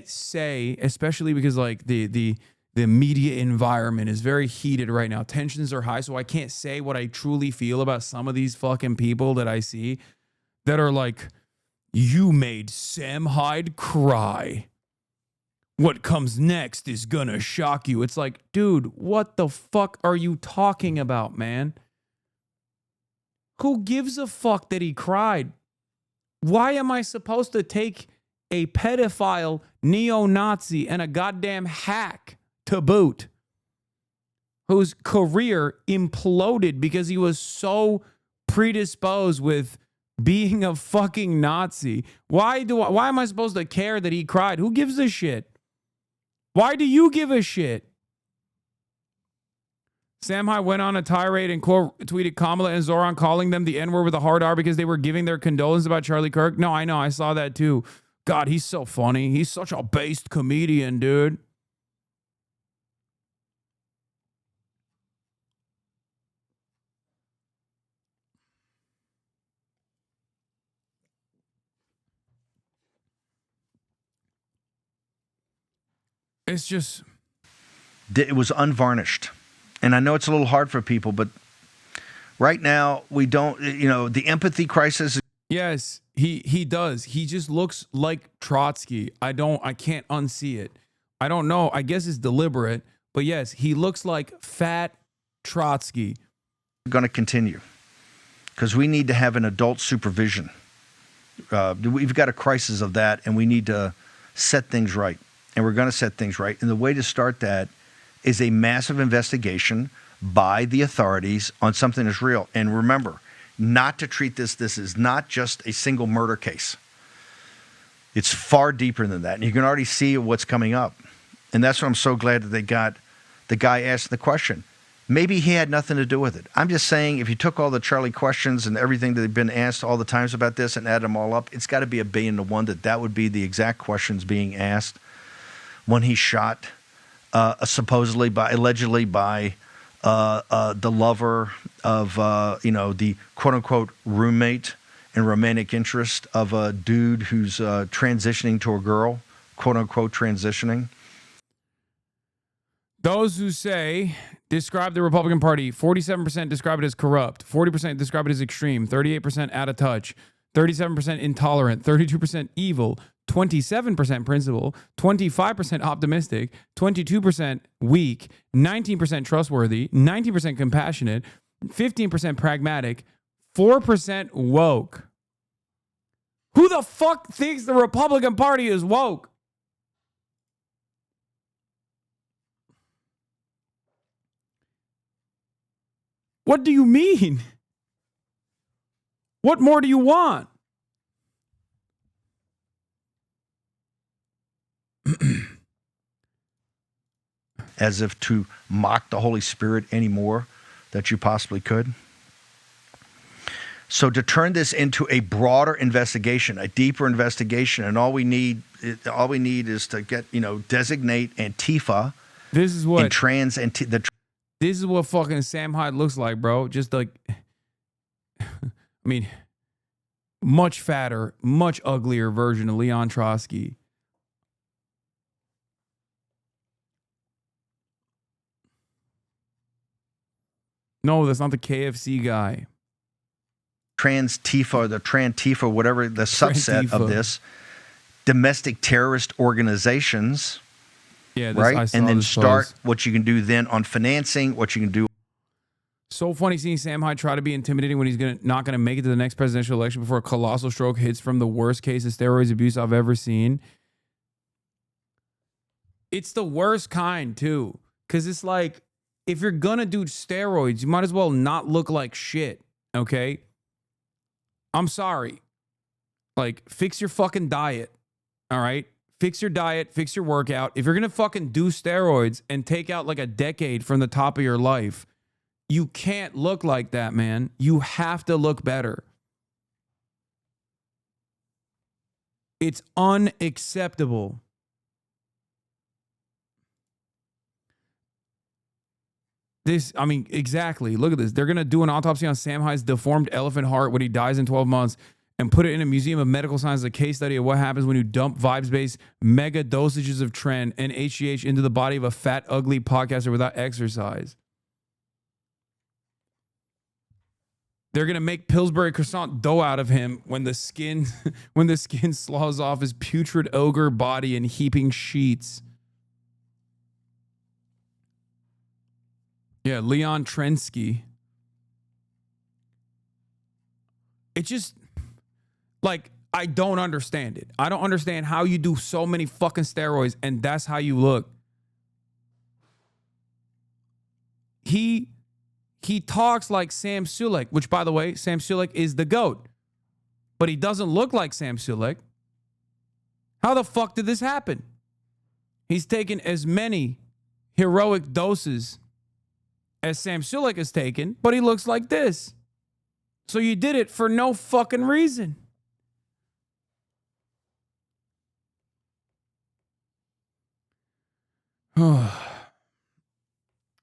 say, especially because like the media environment is very heated right now. Tensions are high. So I can't say what I truly feel about some of these fucking people that I see that are like, you made Sam Hyde cry. What comes next is gonna shock you. It's like, dude, what the fuck are you talking about, man? Who gives a fuck that he cried? Why am I supposed to take a pedophile, neo-Nazi, and a goddamn hack to boot, whose career imploded because he was so predisposed with being a fucking Nazi? Why am I supposed to care that he cried? Who gives a shit? Why do you give a shit? Sam High went on a tirade and tweeted Kamala and Zoran calling them the N-word with a hard R because they were giving their condolences about Charlie Kirk. No, I know. I saw that too. God, he's so funny. He's such a based comedian, dude. It's just... It was unvarnished. And I know it's a little hard for people, but right now we don't, the empathy crisis. Yes, he does. He just looks like Trotsky. I can't unsee it. I don't know. I guess it's deliberate, but yes, he looks like fat Trotsky. Going to continue because we need to have an adult supervision. We've got a crisis of that, and we need to set things right. And we're going to set things right. And the way to start that is a massive investigation by the authorities on something that's real. And remember, not to treat this is not just a single murder case. It's far deeper than that. And you can already see what's coming up. And that's what I'm so glad that they got the guy asked the question. Maybe he had nothing to do with it. I'm just saying, if you took all the Charlie questions and everything that have been asked all the times about this and add them all up, it's got to be 1,000,000,000 to 1 that would be the exact questions being asked when he shot allegedly by the lover of, the quote-unquote roommate and romantic interest of a dude who's transitioning to a girl, quote-unquote transitioning. Those who say, describe the Republican Party, 47% describe it as corrupt, 40% describe it as extreme, 38% out of touch, 37% intolerant, 32% evil, 27% principled, 25% optimistic, 22% weak, 19% trustworthy, 19% compassionate, 15% pragmatic, 4% woke. Who the fuck thinks the Republican Party is woke? What do you mean? What more do you want? As if to mock the Holy Spirit any more that you possibly could. So to turn this into a broader investigation, a deeper investigation, and all we need is to get, designate Antifa. This is what This is what fucking Sam Hyde looks like, bro. Just like, I mean, much fatter, much uglier version of Leon Trotsky. No, that's not the KFC guy. Trans-Tifa or the Tran-Tifa, whatever the subset of this, domestic terrorist organizations. Yeah, right? And then start what you can do then on financing, what you can do. So funny seeing Sam Hyde try to be intimidating when he's not gonna make it to the next presidential election before a colossal stroke hits from the worst case of steroids abuse I've ever seen. It's the worst kind too, because it's like, if you're gonna do steroids, you might as well not look like shit, okay? I'm sorry. Like, fix your fucking diet, all right? Fix your diet, fix your workout. If you're gonna fucking do steroids and take out like a decade from the top of your life, you can't look like that, man. You have to look better. It's unacceptable. Exactly. Look at this. They're going to do an autopsy on Sam Hyde's deformed elephant heart when he dies in 12 months and put it in a museum of medical science as a case study of what happens when you dump vibes-based mega dosages of Tren and HGH into the body of a fat, ugly podcaster without exercise. They're going to make Pillsbury croissant dough out of him when the skin slows off his putrid ogre body in heaping sheets. Yeah, Leon Trensky. It just, like, I don't understand it. I don't understand how you do so many fucking steroids and that's how you look. He talks like Sam Sulek, which, by the way, Sam Sulek is the GOAT. But he doesn't look like Sam Sulek. How the fuck did this happen? He's taken as many heroic doses as Sam Sulek has taken, but he looks like this. So you did it for no fucking reason.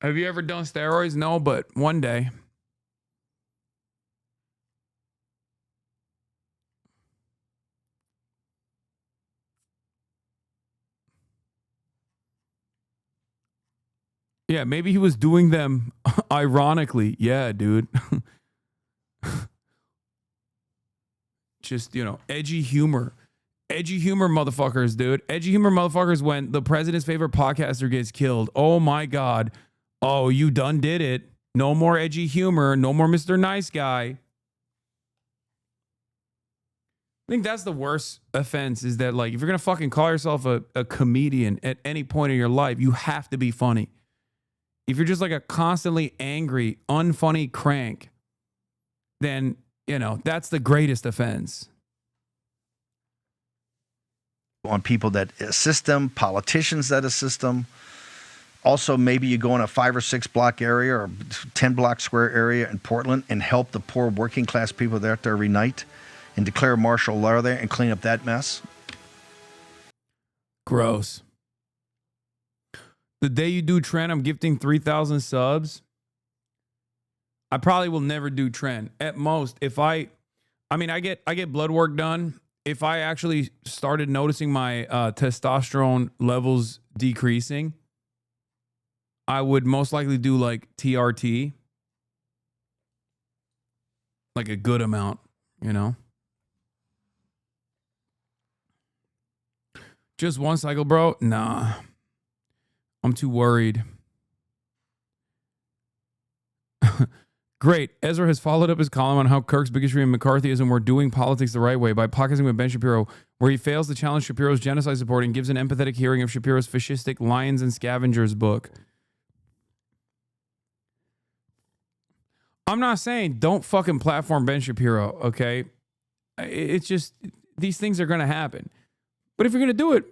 Have you ever done steroids? No, but one day. Yeah, maybe he was doing them ironically. Yeah, dude. Just, edgy humor. Edgy humor, motherfuckers, dude. Edgy humor, motherfuckers, when the president's favorite podcaster gets killed. Oh, my God. Oh, you done did it. No more edgy humor. No more Mr. Nice Guy. I think that's the worst offense is that, like, if you're going to fucking call yourself a comedian at any point in your life, you have to be funny. If you're just like a constantly angry, unfunny crank, then, that's the greatest offense. On people that assist them, politicians that assist them. Also, maybe you go in a 5 or 6 block area or 10 block square area in Portland and help the poor working class people there every night and declare martial law there and clean up that mess. Gross. The day you do Trent, I'm gifting 3,000 subs. I probably will never do Trent. At most, if I get blood work done. If I actually started noticing my testosterone levels decreasing, I would most likely do like TRT. Like a good amount, Just one cycle, bro? Nah. I'm too worried. Great. Ezra has followed up his column on how Kirk's bigotry and McCarthyism were doing politics the right way by podcasting with Ben Shapiro, where he fails to challenge Shapiro's genocide support and gives an empathetic hearing of Shapiro's fascistic Lions and Scavengers book. I'm not saying don't fucking platform Ben Shapiro, okay? It's just, these things are going to happen. But if you're going to do it,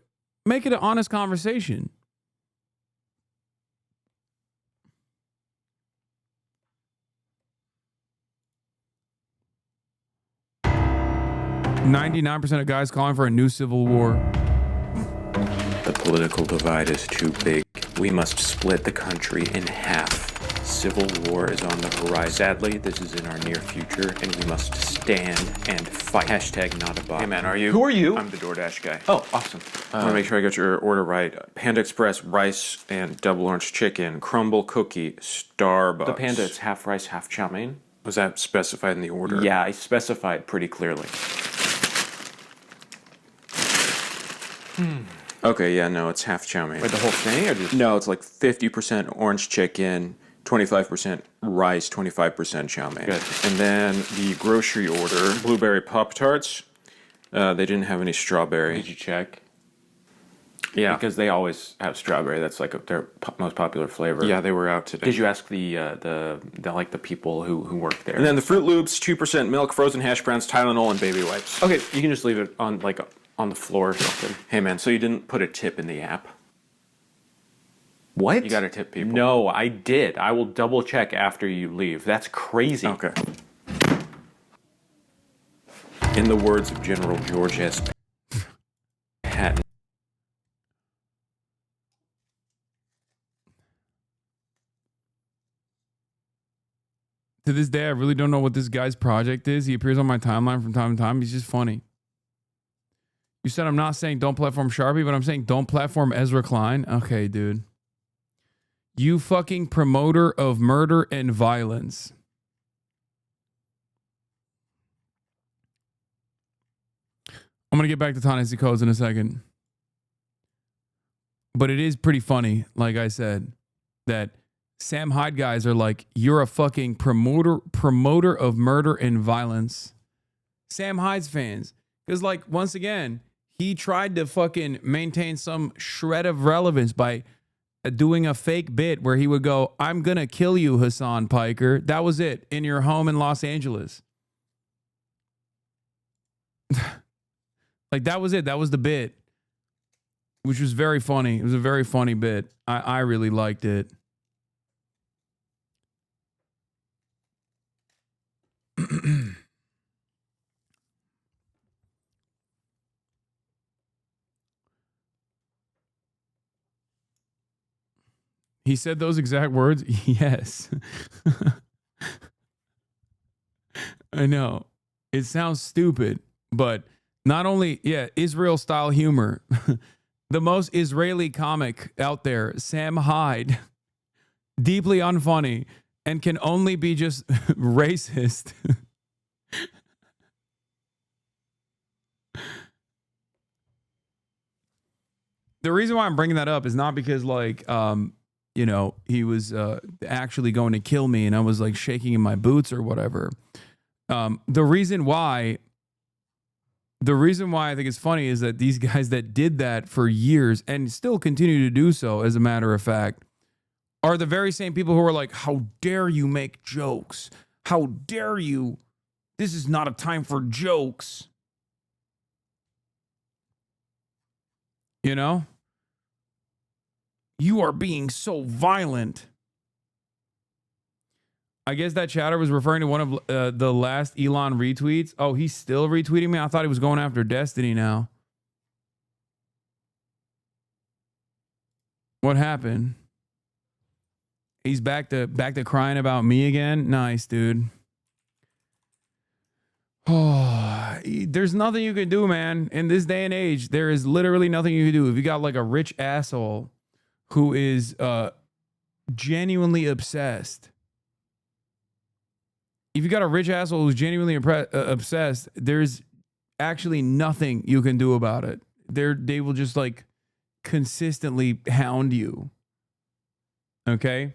make it an honest conversation. .99% of guys calling for a new civil war. The political divide is too big. We must split the country in half. Civil war is on the horizon. Sadly, this is in our near future, and we must stand and fight. Hashtag not a bot. Hey man, are you? Who are you? I'm the DoorDash guy. Oh, awesome. I want to make sure I got your order right. Panda Express, rice and double orange chicken, crumble cookie, Starbucks. The Panda, it's half rice, half chow mein. Was that specified in the order? Yeah, I specified pretty clearly. Okay, yeah, no, it's half chow mein. Wait, the whole thing, or just? No, it's like 50% orange chicken, 25% rice, 25% chow mein. Good. And then the grocery order, blueberry Pop-Tarts. They didn't have any strawberry. Did you check? Yeah. Because they always have strawberry. That's like their most popular flavor. Yeah, they were out today. Did you ask the people who work there? And then the Fruit Loops, 2% milk, frozen hash browns, Tylenol, and baby wipes. Okay, you can just leave it on on the floor or something. Hey man, so you didn't put a tip in the app? What? You gotta tip people. No, I did. I will double check after you leave. That's crazy. Okay. In the words of General George S. Patton. To this day, I really don't know what this guy's project is. He appears on my timeline from time to time. He's just funny. You said I'm not saying don't platform Sharpie, but I'm saying don't platform Ezra Klein. Okay, dude. You fucking promoter of murder and violence. I'm going to get back to Ta-Nehisi Coates in a second. But it is pretty funny, like I said, that Sam Hyde guys are like, you're a fucking promoter of murder and violence. Sam Hyde's fans. Because, like, once again, he tried to fucking maintain some shred of relevance by doing a fake bit where he would go, I'm going to kill you, Hasan Piker. That was it, in your home in Los Angeles. Like, that was it. That was the bit, which was very funny. It was a very funny bit. I really liked it. He said those exact words? Yes. I know. It sounds stupid, but not only, Israel-style humor. The most Israeli comic out there, Sam Hyde, deeply unfunny, and can only be just racist. The reason why I'm bringing that up is not because like, you know, he was actually going to kill me and I was like shaking in my boots or whatever. The reason why I think it's funny is that these guys that did that for years and still continue to do so, as a matter of fact, are the very same people who are like, how dare you make jokes? How dare you? This is not a time for jokes. You know? You are being so violent. I guess that chatter was referring to one of the last Elon retweets. Oh, he's still retweeting me? I thought he was going after Destiny now. What happened? He's back to crying about me again? Nice, dude. Oh, there's nothing you can do, man. In this day and age, there is literally nothing you can do. If you got like a rich asshole who is genuinely obsessed. If you got a rich asshole who's genuinely obsessed, there's actually nothing you can do about it. They will just like consistently hound you. Okay?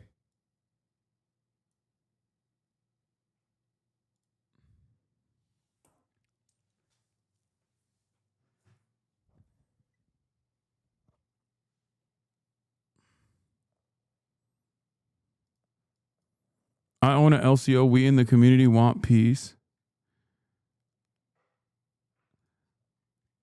I own an LCO. We in the community want peace.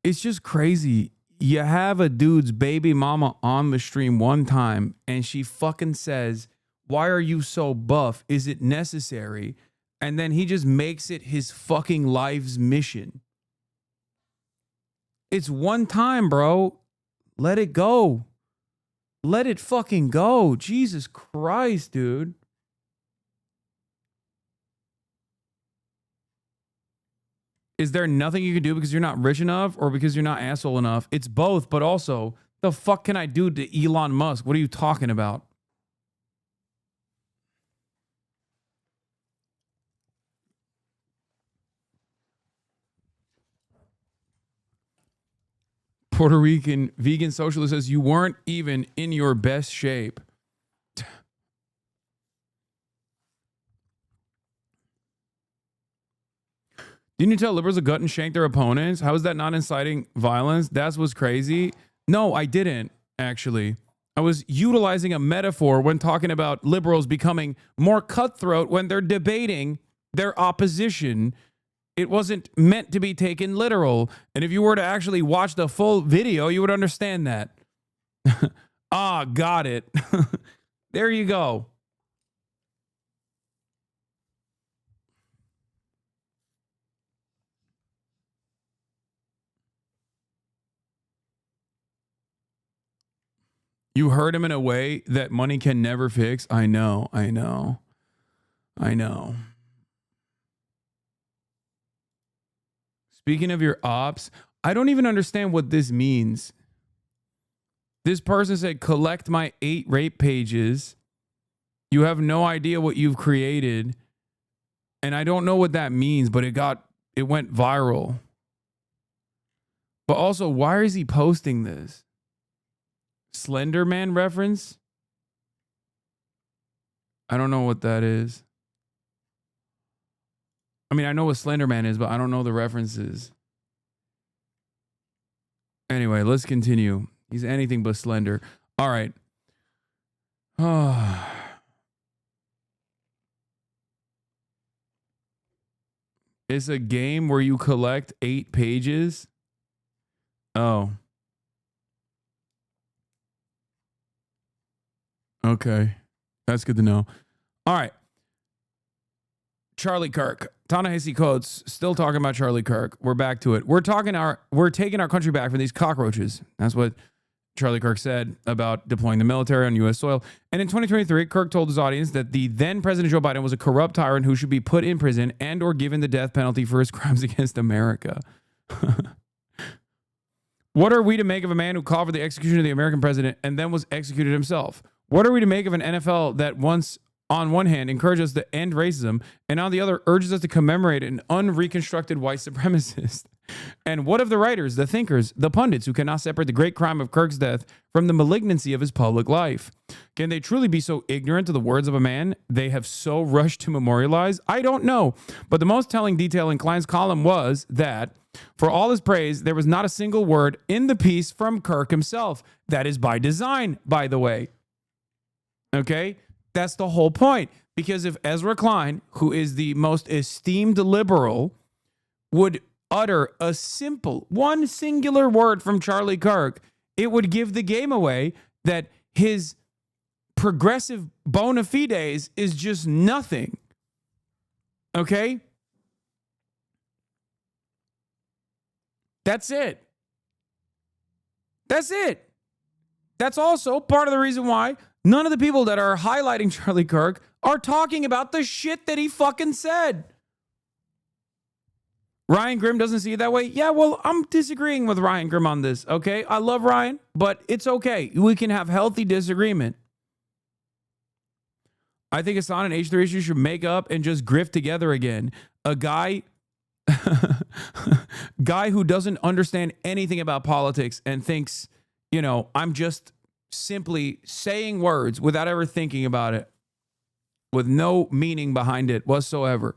It's just crazy. You have a dude's baby mama on the stream one time and she fucking says, why are you so buff? Is it necessary? And then he just makes it his fucking life's mission. It's one time, bro. Let it go. Let it fucking go. Jesus Christ, dude. Is there nothing you can do because you're not rich enough or because you're not asshole enough? It's both, but also, the fuck can I do to Elon Musk? What are you talking about? Puerto Rican vegan socialist says you weren't even in your best shape. Didn't you tell liberals to gut and shank their opponents? How is that not inciting violence? That's what's crazy. No, I didn't, actually. I was utilizing a metaphor when talking about liberals becoming more cutthroat when they're debating their opposition. It wasn't meant to be taken literal. And if you were to actually watch the full video, you would understand that. Ah, got it. There you go. You hurt him in a way that money can never fix. I know. Speaking of your ops, I don't even understand what this means. This person said, collect my 8 rape pages. You have no idea what you've created. And I don't know what that means, but it went viral. But also, why is he posting this? Slender Man reference? I don't know what that is. I mean, I know what Slender Man is, but I don't know the references. Anyway, let's continue. He's anything but slender. All right. It's a game where you collect 8 pages. Oh. Okay. That's good to know. All right. Charlie Kirk. Ta-Nehisi Coates. Still talking about Charlie Kirk. We're back to it. We're taking our country back from these cockroaches. That's what Charlie Kirk said about deploying the military on U.S. soil. And in 2023, Kirk told his audience that the then President Joe Biden was a corrupt tyrant who should be put in prison and or given the death penalty for his crimes against America. What are we to make of a man who called for the execution of the American president and then was executed himself? What are we to make of an NFL that once, on one hand, encourages us to end racism, and on the other, urges us to commemorate an unreconstructed white supremacist? And what of the writers, the thinkers, the pundits who cannot separate the great crime of Kirk's death from the malignancy of his public life? Can they truly be so ignorant of the words of a man they have so rushed to memorialize? I don't know. But the most telling detail in Klein's column was that, for all his praise, there was not a single word in the piece from Kirk himself. That is by design, by the way. Okay? That's the whole point. Because if Ezra Klein, who is the most esteemed liberal, would utter a simple, one singular word from Charlie Kirk, it would give the game away that his progressive bona fides is just nothing. Okay? That's it. That's it. That's also part of the reason why none of the people that are highlighting Charlie Kirk are talking about the shit that he fucking said. Ryan Grimm doesn't see it that way. Yeah, well, I'm disagreeing with Ryan Grimm on this, okay? I love Ryan, but it's okay. We can have healthy disagreement. I think Hasan and H3 issues should make up and just grift together again. A guy who doesn't understand anything about politics and thinks, you know, I'm just simply saying words without ever thinking about it, with no meaning behind it whatsoever.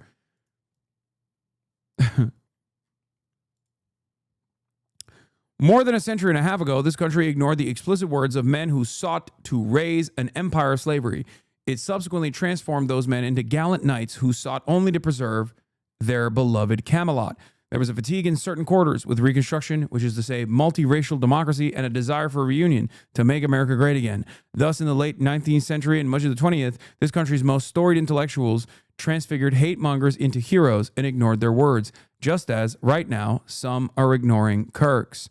More than a century and a half ago, this country ignored the explicit words of men who sought to raise an empire of slavery. It subsequently transformed those men into gallant knights who sought only to preserve their beloved Camelot. There was a fatigue in certain quarters with Reconstruction, which is to say multiracial democracy, and a desire for a reunion to make America great again. Thus, in the late 19th century and much of the 20th, this country's most storied intellectuals transfigured hate mongers into heroes and ignored their words, just as, right now, some are ignoring Kirk's.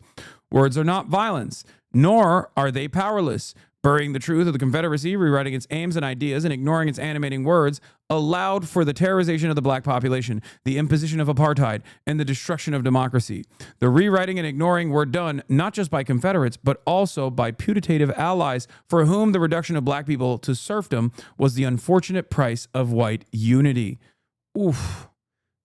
Words are not violence, nor are they powerless. Burying the truth of the Confederacy, rewriting its aims and ideas, and ignoring its animating words allowed for the terrorization of the black population, the imposition of apartheid, and the destruction of democracy. The rewriting and ignoring were done not just by Confederates, but also by putative allies for whom the reduction of black people to serfdom was the unfortunate price of white unity. Oof.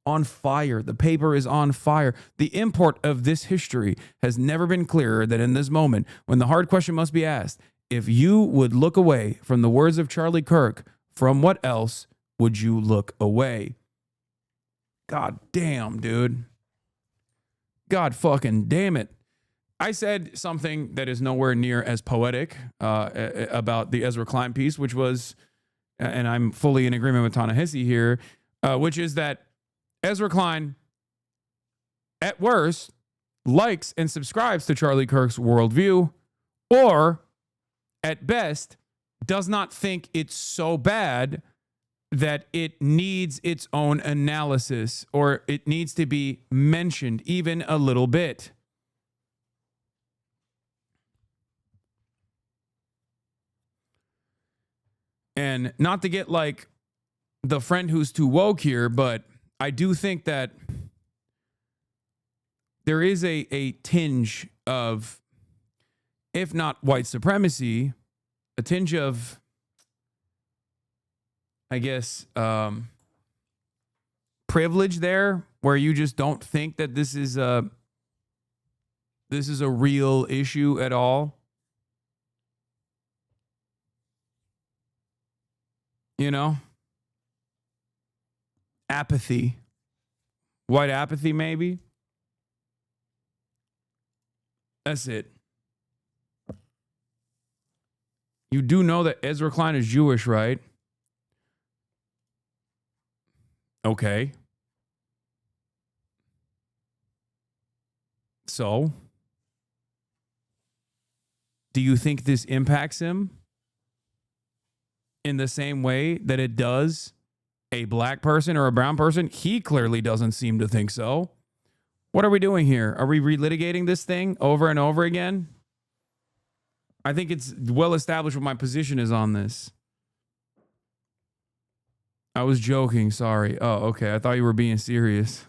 On fire. The paper is on fire. The import of this history has never been clearer than in this moment, when the hard question must be asked: if you would look away from the words of Charlie Kirk, from what else would you look away? God damn, dude. God fucking damn it. I said something that is nowhere near as poetic about the Ezra Klein piece, which was, and I'm fully in agreement with Ta-Nehisi here, which is that Ezra Klein, at worst, likes and subscribes to Charlie Kirk's worldview, or at best, does not think it's so bad that it needs its own analysis, or it needs to be mentioned even a little bit. And not to get like the friend who's too woke here, but I do think that there is a tinge of, if not white supremacy, a tinge of, I guess, privilege there, where you just don't think that this is a real issue at all. You know? Apathy. White apathy, maybe? That's it. You do know that Ezra Klein is Jewish, right? Okay. So, do you think this impacts him in the same way that it does a black person or a brown person? He clearly doesn't seem to think so. What are we doing here? Are we relitigating this thing over and over again? I think it's well established what my position is on this. I was joking, sorry. Oh, okay. I thought you were being serious.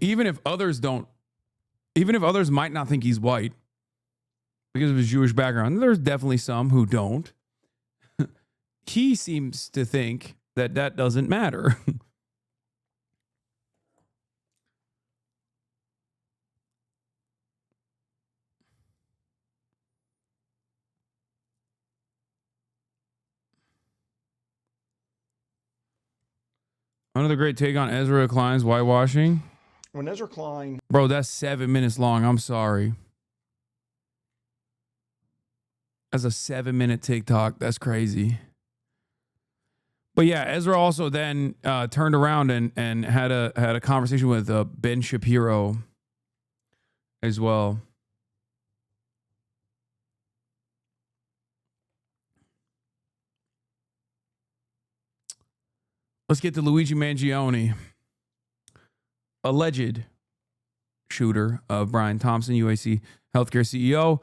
even if others might not think he's white because of his Jewish background, there's definitely some who don't. He seems to think that that doesn't matter. Another great take on Ezra Klein's whitewashing. When Ezra Klein... Bro, that's 7 minutes long. I'm sorry. That's a 7-minute TikTok. That's crazy. But yeah, Ezra also then turned around and had a conversation with Ben Shapiro as well. Let's get to Luigi Mangione, alleged shooter of Brian Thompson, UAC Healthcare CEO.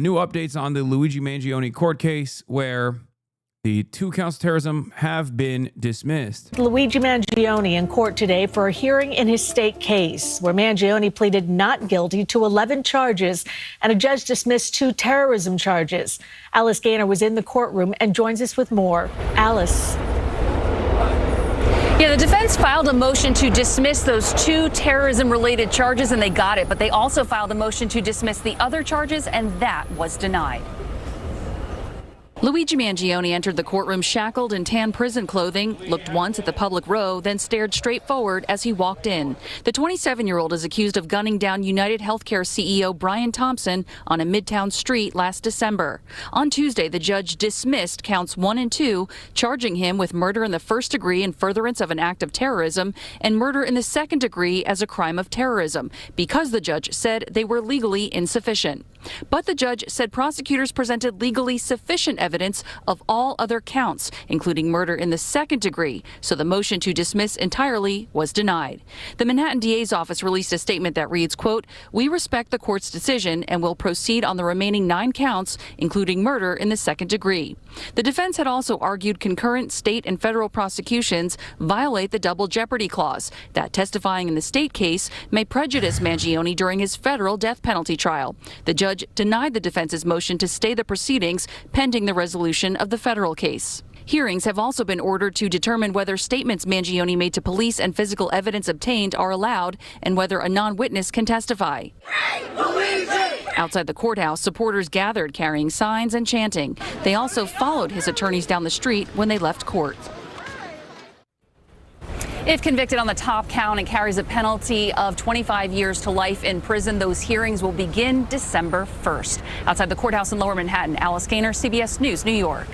New updates on the Luigi Mangione court case where the 2 counts of terrorism have been dismissed. Luigi Mangione in court today for a hearing in his state case where Mangione pleaded not guilty to 11 charges and a judge dismissed 2 terrorism charges. Alice Gaynor was in the courtroom and joins us with more. Alice. Yeah, the defense filed a motion to dismiss those 2 terrorism-related charges, and they got it. But they also filed a motion to dismiss the other charges, and that was denied. Luigi Mangione entered the courtroom shackled in tan prison clothing, looked once at the public row, then stared straight forward as he walked in. The 27-year-old is accused of gunning down United Healthcare CEO Brian Thompson on a Midtown street last December. On Tuesday, the judge dismissed counts 1 and 2, charging him with murder in the first degree in furtherance of an act of terrorism and murder in the second degree as a crime of terrorism, because the judge said they were legally insufficient. But the judge said prosecutors presented legally sufficient evidence of all other counts, including murder in the second degree, so the motion to dismiss entirely was denied. The Manhattan DA's office released a statement that reads, quote, "We respect the court's decision and will proceed on the remaining 9 counts, including murder in the second degree." The defense had also argued concurrent state and federal prosecutions violate the double jeopardy clause, that testifying in the state case may prejudice Mangione during his federal death penalty trial. The judge denied the defense's motion to stay the proceedings pending the resolution of the federal case. Hearings have also been ordered to determine whether statements Mangione made to police and physical evidence obtained are allowed and whether a non-witness can testify. Outside the courthouse, supporters gathered carrying signs and chanting. They also followed his attorneys down the street when they left court. If convicted on the top count and carries a penalty of 25 years to life in prison, those hearings will begin December 1st. Outside the courthouse in Lower Manhattan, Alice Gaynor, CBS News, New York.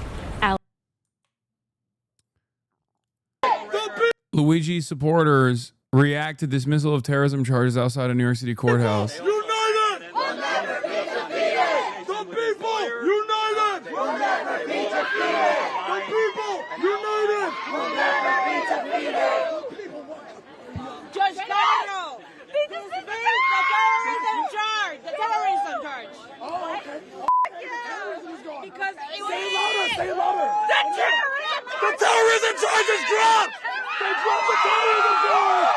Luigi supporters react to dismissal of terrorism charges outside a New York City courthouse. United! We'll never be defeated! The people! United! We'll never be defeated! The people! United! We'll never be defeated! Judge Cairo! This is the terrorism charge! The terrorism charge! Oh, okay. Because it was... Say it louder! Say it louder! The terrorism charge is dropped! They dropped the terrorism charge!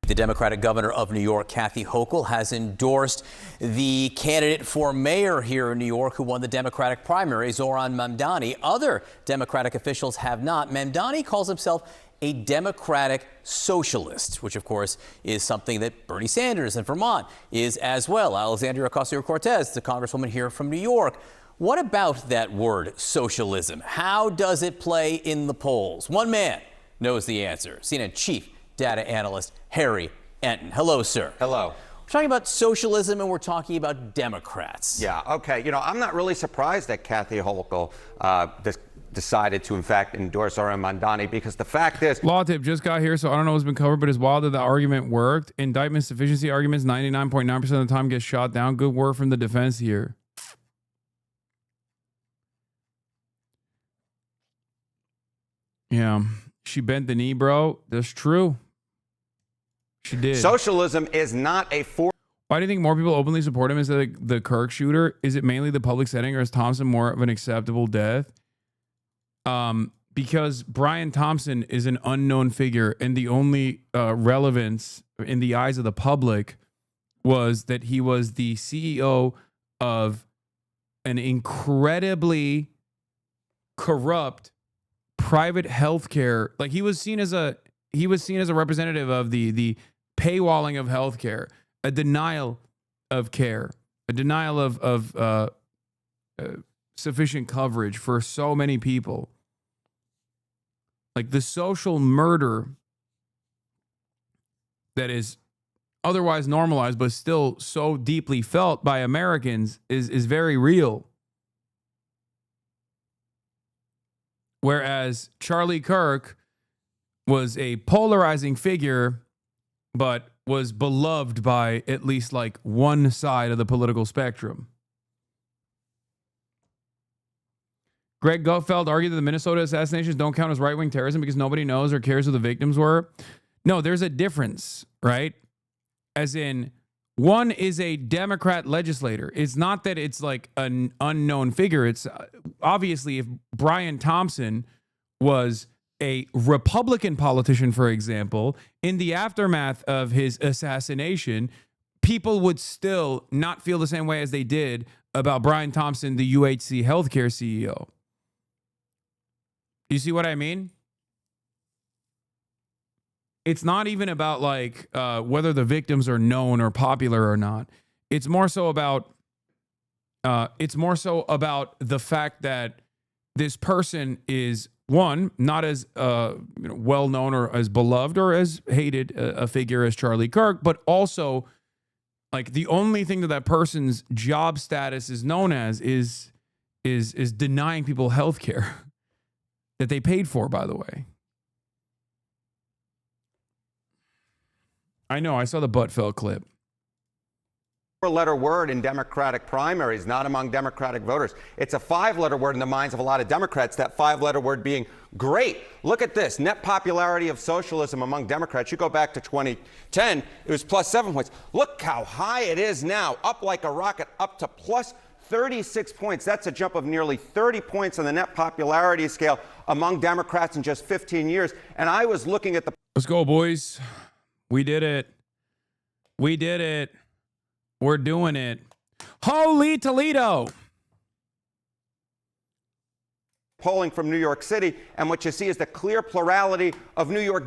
The Democratic governor of New York, Kathy Hochul, has endorsed the candidate for mayor here in New York who won the Democratic primary, Zohran Mamdani. Other Democratic officials have not. Mamdani calls himself a Democratic socialist, which, of course, is something that Bernie Sanders in Vermont is as well. Alexandria Ocasio-Cortez, the congresswoman here from New York. What about that word socialism? How does it play in the polls? One man knows the answer. CNN chief data analyst Harry Enton. Hello, sir. Hello. We're talking about socialism and we're talking about Democrats. Yeah, okay. You know, I'm not really surprised that Kathy Hochul decided to, in fact, endorse Zohran Mamdani because the fact is... Law tip just got here, so I don't know what's been covered, but it's wild that the argument worked. Indictment sufficiency arguments 99.9% of the time get shot down. Good work from the defense here. Yeah, she bent the knee, bro. That's true. She did. Socialism is not a force. Why do you think more people openly support him as the Kirk shooter? Is it mainly the public setting, or is Thompson more of an acceptable death? because Brian Thompson is an unknown figure, and the only relevance in the eyes of the public was that he was the CEO of an incredibly corrupt private healthcare. Like he was seen as a representative of the paywalling of healthcare, a denial of care, a denial of sufficient coverage for so many people. Like the social murder that is otherwise normalized but still so deeply felt by Americans is very real. Whereas Charlie Kirk was a polarizing figure, but was beloved by at least like one side of the political spectrum. Greg Gutfeld argued that the Minnesota assassinations don't count as right-wing terrorism because nobody knows or cares who the victims were. No, there's a difference, right? As in, one is a Democrat legislator. It's not that it's like an unknown figure. It's obviously if Brian Thompson was a Republican politician, for example, in the aftermath of his assassination, people would still not feel the same way as they did about Brian Thompson, the UHC healthcare CEO. You see what I mean? It's not even about like whether the victims are known or popular or not. It's more so about the fact that this person is one, not as well known or as beloved or as hated a figure as Charlie Kirk, but also like the only thing that person's job status is known as is denying people health care that they paid for, by the way. I know, I saw the Buttfeld clip. Four-letter word in Democratic primaries, not among Democratic voters. It's a five-letter word in the minds of a lot of Democrats, that five-letter word being great. Look at this, net popularity of socialism among Democrats. You go back to 2010, it was plus 7 points. Look how high it is now, up like a rocket, up to plus 36 points. That's a jump of nearly 30 points on the net popularity scale among Democrats in just 15 years. And I was looking at the... Let's go, boys. We did it. We did it. We're doing it. Holy Toledo. Polling from New York City, and what you see is the clear plurality of New York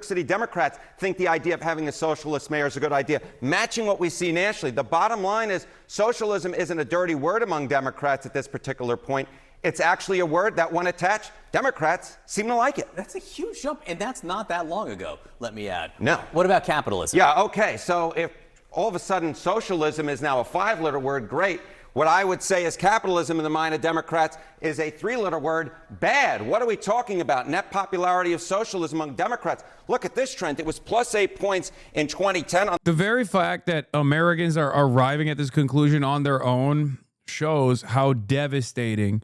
City Democrats think the idea of having a socialist mayor is a good idea, matching what we see nationally. The bottom line is socialism isn't a dirty word among Democrats at this particular point. It's actually a word that, when attached, Democrats seem to like it. That's a huge jump, and that's not that long ago, let me add. No. What about capitalism? Yeah, okay, so if all of a sudden socialism is now a five-letter word, great. What I would say is capitalism in the mind of Democrats is a three-letter word, bad. What are we talking about? Net popularity of socialism among Democrats. Look at this trend. It was plus 8 points in 2010. The very fact that Americans are arriving at this conclusion on their own shows how devastating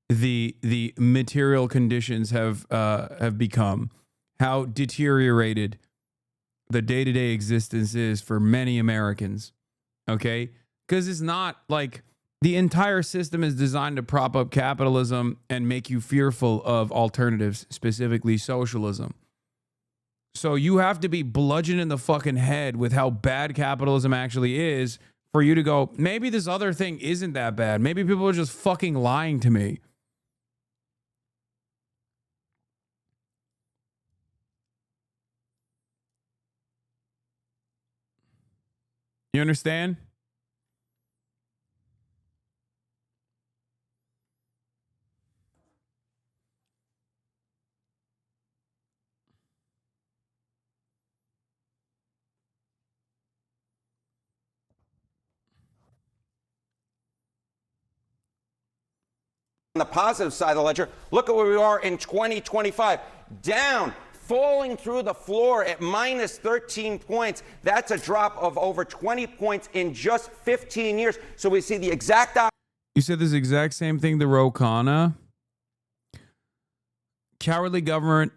the material conditions have become, how deteriorated the day-to-day existence is for many Americans. Okay? Because it's not like the entire system is designed to prop up capitalism and make you fearful of alternatives, specifically socialism. So you have to be bludgeoned in the fucking head with how bad capitalism actually is for you to go, maybe this other thing isn't that bad. Maybe people are just fucking lying to me. You understand? On the positive side of the ledger, look at where we are in 2025. Down, falling through the floor at minus 13 points. That's a drop of over 20 points in just 15 years. So we see the exact opposite. You said this exact same thing to Ro Khanna. Cowardly government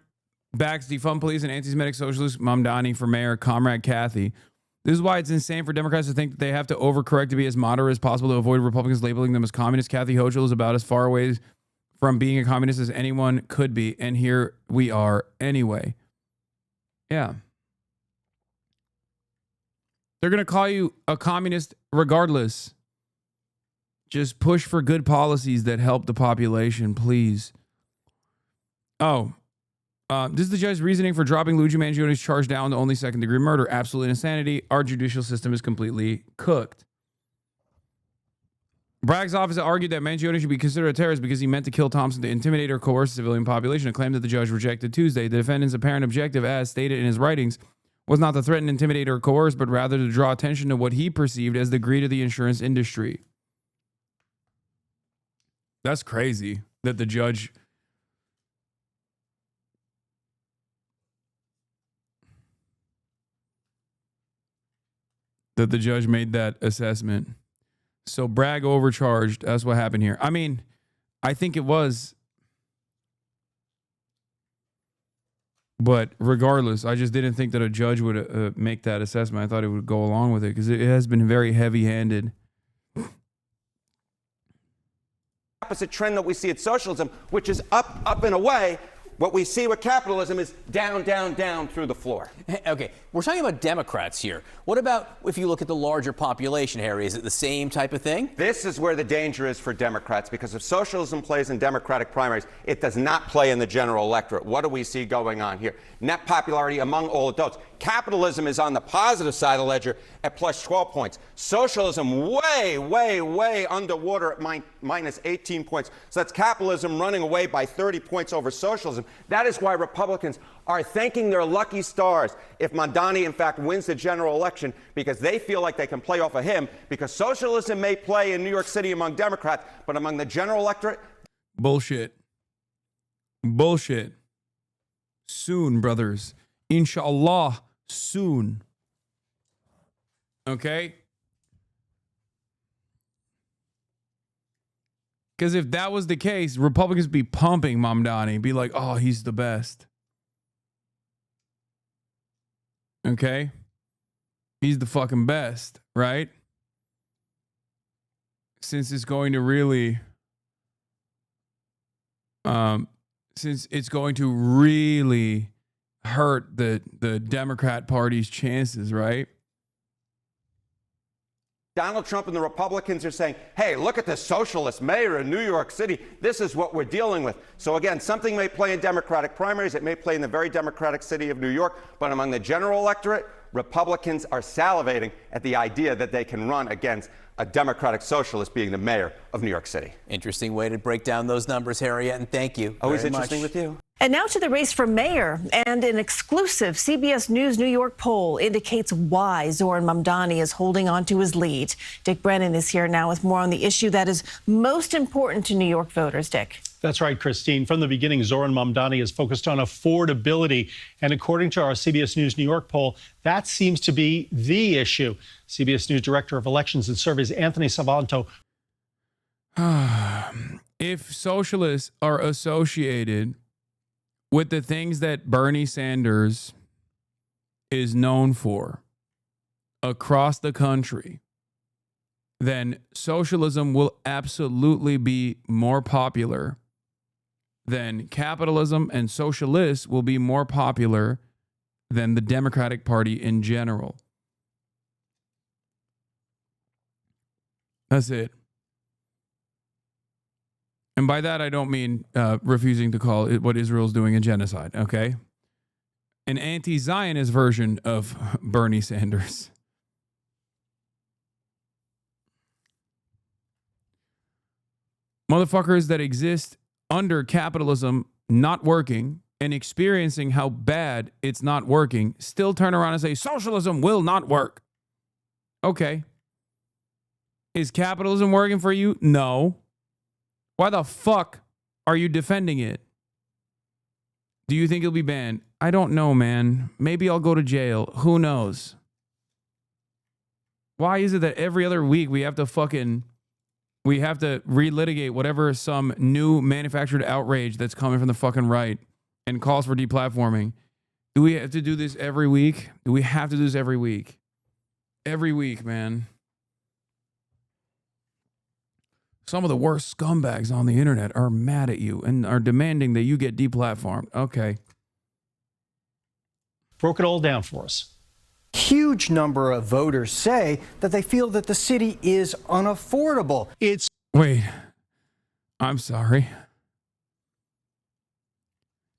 backs defund police and anti-Semitic socialist Mamdani for mayor, Comrade Kathy. This is why it's insane for Democrats to think that they have to overcorrect to be as moderate as possible to avoid Republicans labeling them as communist. Kathy Hochul is about as far away from being a communist as anyone could be. And here we are anyway. Yeah. They're going to call you a communist regardless. Just push for good policies that help the population, please. Oh, this is the judge's reasoning for dropping Luigi Mangioni's charge down to only second-degree murder. Absolute insanity. Our judicial system is completely cooked. Bragg's office argued that Mangione should be considered a terrorist because he meant to kill Thompson to intimidate or coerce the civilian population, a claim that the judge rejected Tuesday. The defendant's apparent objective, as stated in his writings, was not to threaten, intimidate, or coerce, but rather to draw attention to what he perceived as the greed of the insurance industry. That's crazy that the judge... made that assessment. So Bragg overcharged. That's what happened here. I mean, I think it was. But regardless, I just didn't think that a judge would make that assessment. I thought it would go along with it because it has been very heavy-handed. Opposite trend that we see at socialism, which is up, up and away. What we see with capitalism is down, down, down through the floor. Okay, we're talking about Democrats here. What about if you look at the larger population, Harry? Is it the same type of thing? This is where the danger is for Democrats, because if socialism plays in Democratic primaries, it does not play in the general electorate. What do we see going on here? Net popularity among all adults. Capitalism is on the positive side of the ledger at plus 12 points. Socialism way, way, way underwater at minus 18 points. So that's capitalism running away by 30 points over socialism. That is why Republicans are thanking their lucky stars if Mamdani, in fact, wins the general election, because they feel like they can play off of him, because socialism may play in New York City among Democrats, but among the general electorate... Bullshit. Bullshit. Soon, brothers. Inshallah, soon. Okay? Because if that was the case, Republicans be pumping Mamdani, be like, oh, he's the best. Okay? He's the fucking best, right? Since it's going to really... since it's going to really hurt the Democrat Party's chances, right? Donald Trump and the Republicans are saying, hey, look at the socialist mayor in New York City. This is what we're dealing with. So again, something may play in Democratic primaries. It may play in the very Democratic city of New York. But among the general electorate, Republicans are salivating at the idea that they can run against a Democratic socialist being the mayor of New York City. Interesting way to break down those numbers, Harriet, and thank you. Always very interesting much. with you. And now to the race for mayor. And an exclusive CBS News New York poll indicates why Zoran Mamdani is holding on to his lead. Dick Brennan is here now with more on the issue that is most important to New York voters. Dick. That's right, Christine. From the beginning, Zoran Mamdani is focused on affordability. And according to our CBS News New York poll, that seems to be the issue. CBS News Director of Elections and Surveys, Anthony Savanto. If socialists are associated with the things that Bernie Sanders is known for across the country, then socialism will absolutely be more popular. Then capitalism and socialists will be more popular than the Democratic Party in general. That's it. And by that, I don't mean refusing to call it what Israel's doing a genocide, okay? An anti-Zionist version of Bernie Sanders. Motherfuckers that exist under capitalism not working and experiencing how bad it's not working still turn around and say socialism will not work. Okay. Is capitalism working for you? No. Why the fuck are you defending it? Do you think it'll be banned? I don't know, man. Maybe I'll go to jail. Who knows? Why is it that every other week we have to relitigate whatever some new manufactured outrage that's coming from the fucking right and calls for deplatforming? Do we have to do this every week? Do we have to do this every week? Every week, man. Some of the worst scumbags on the internet are mad at you and are demanding that you get deplatformed. Okay. Broke it all down for us. Huge number of voters say that they feel that the city is unaffordable. Wait, I'm sorry.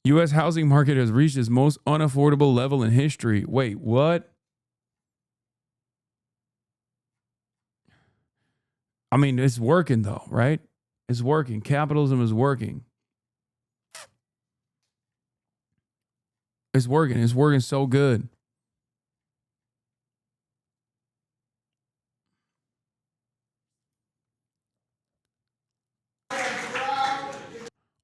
U.S. housing market has reached its most unaffordable level in history. Wait, what? I mean, it's working though, right? It's working. Capitalism is working. It's working. It's working so good.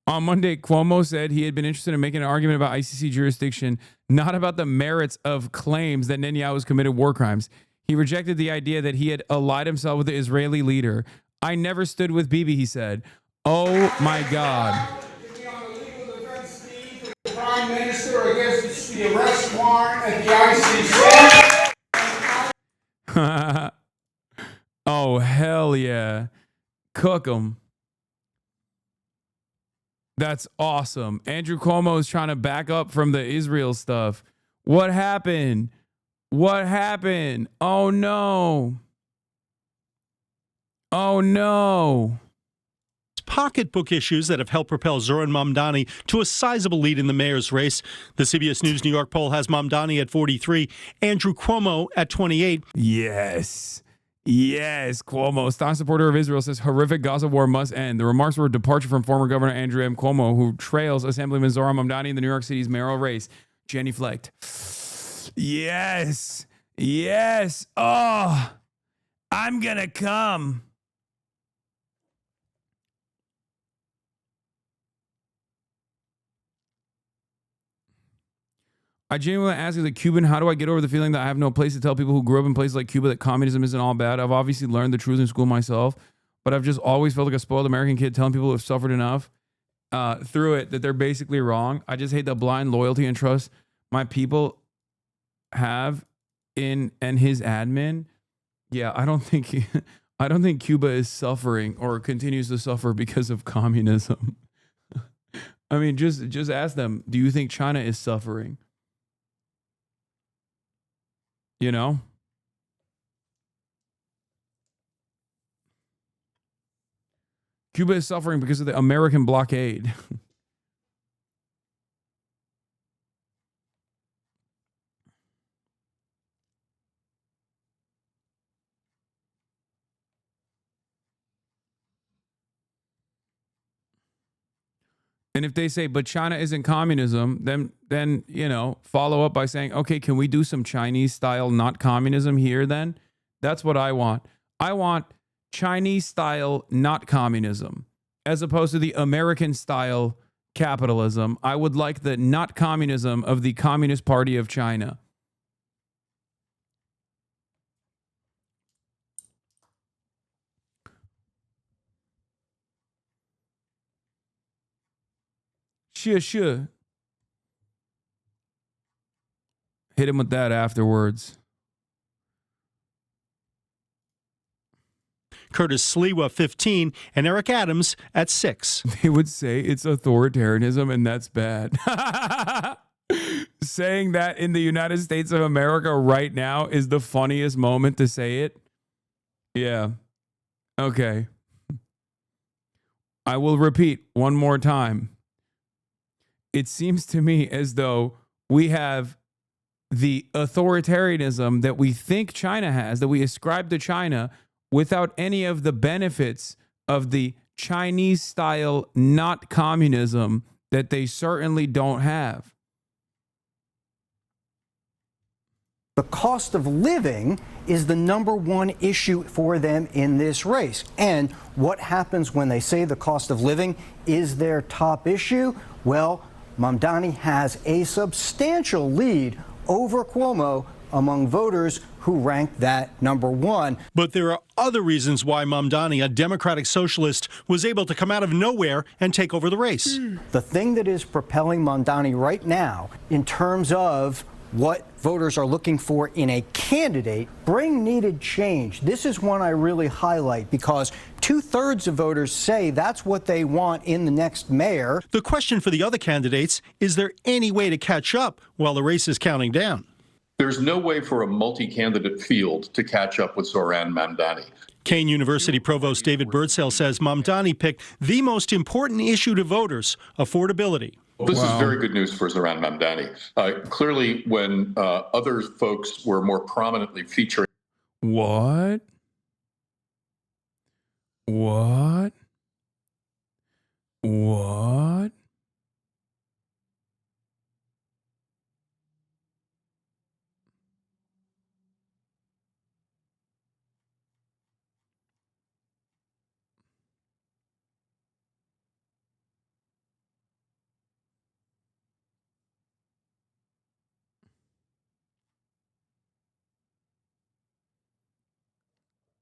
On Monday, Cuomo said he had been interested in making an argument about ICC jurisdiction, not about the merits of claims that Netanyahu committed war crimes. He rejected the idea that he had allied himself with the Israeli leader. I never stood with Bibi, he said. Oh my God. Prime Minister against the arrest warrant at the ICC. Oh, hell yeah. Cook 'em. That's awesome. Andrew Cuomo is trying to back up from the Israel stuff. What happened? What happened? Oh, no. Oh, no. Pocketbook issues that have helped propel Zoran Mamdani to a sizable lead in the mayor's race. The CBS News New York poll has Mamdani at 43, Andrew Cuomo at 28. Yes. Yes, Cuomo, staunch supporter of Israel, says horrific Gaza war must end. The remarks were a departure from former Governor Andrew M. Cuomo, who trails Assemblyman Zoran Mamdani in the New York City's mayoral race. Jenny Flecht. Yes. Yes. Oh, I'm going to come. I genuinely ask as a Cuban, how do I get over the feeling that I have no place to tell people who grew up in places like Cuba that communism isn't all bad? I've obviously learned the truth in school myself, but I've just always felt like a spoiled American kid telling people who have suffered enough through it that they're basically wrong. I just hate the blind loyalty and trust my people have in and his admin. Yeah, I don't think Cuba is suffering or continues to suffer because of communism. I mean, just ask them, do you think China is suffering? You know? Cuba is suffering because of the American blockade. And if they say, but China isn't communism, then you know, follow up by saying, okay, can we do some Chinese style not communism here then? That's what I want. I want Chinese style not communism as opposed to the American style capitalism. I would like the not communism of the Communist Party of China. Sure. Hit him with that afterwards. Curtis Sliwa, 15, and Eric Adams at 6. They would say it's authoritarianism, and that's bad. Saying that in the United States of America right now is the funniest moment to say it. Yeah. Okay. I will repeat one more time. It seems to me as though we have the authoritarianism that we think China has, that we ascribe to China, without any of the benefits of the Chinese style not communism that they certainly don't have. The cost of living is the number one issue for them in this race. And what happens when they say the cost of living is their top issue? Well, Mamdani has a substantial lead over Cuomo among voters who rank that number one. But there are other reasons why Mamdani, a Democratic socialist, was able to come out of nowhere and take over the race. The thing that is propelling Mamdani right now in terms of what voters are looking for in a candidate, bring needed change. This is one I really highlight because 2 2/3 of voters say that's what they want in the next mayor. The question for the other candidates, is there any way to catch up while the race is counting down? There's no way for a multi-candidate field to catch up with Zoran Mamdani. Kean University Provost David Birdsell says Mamdani picked the most important issue to voters, affordability. This is very good news for Zoran Mamdani. Clearly, when other folks were more prominently featuring. What? What? What?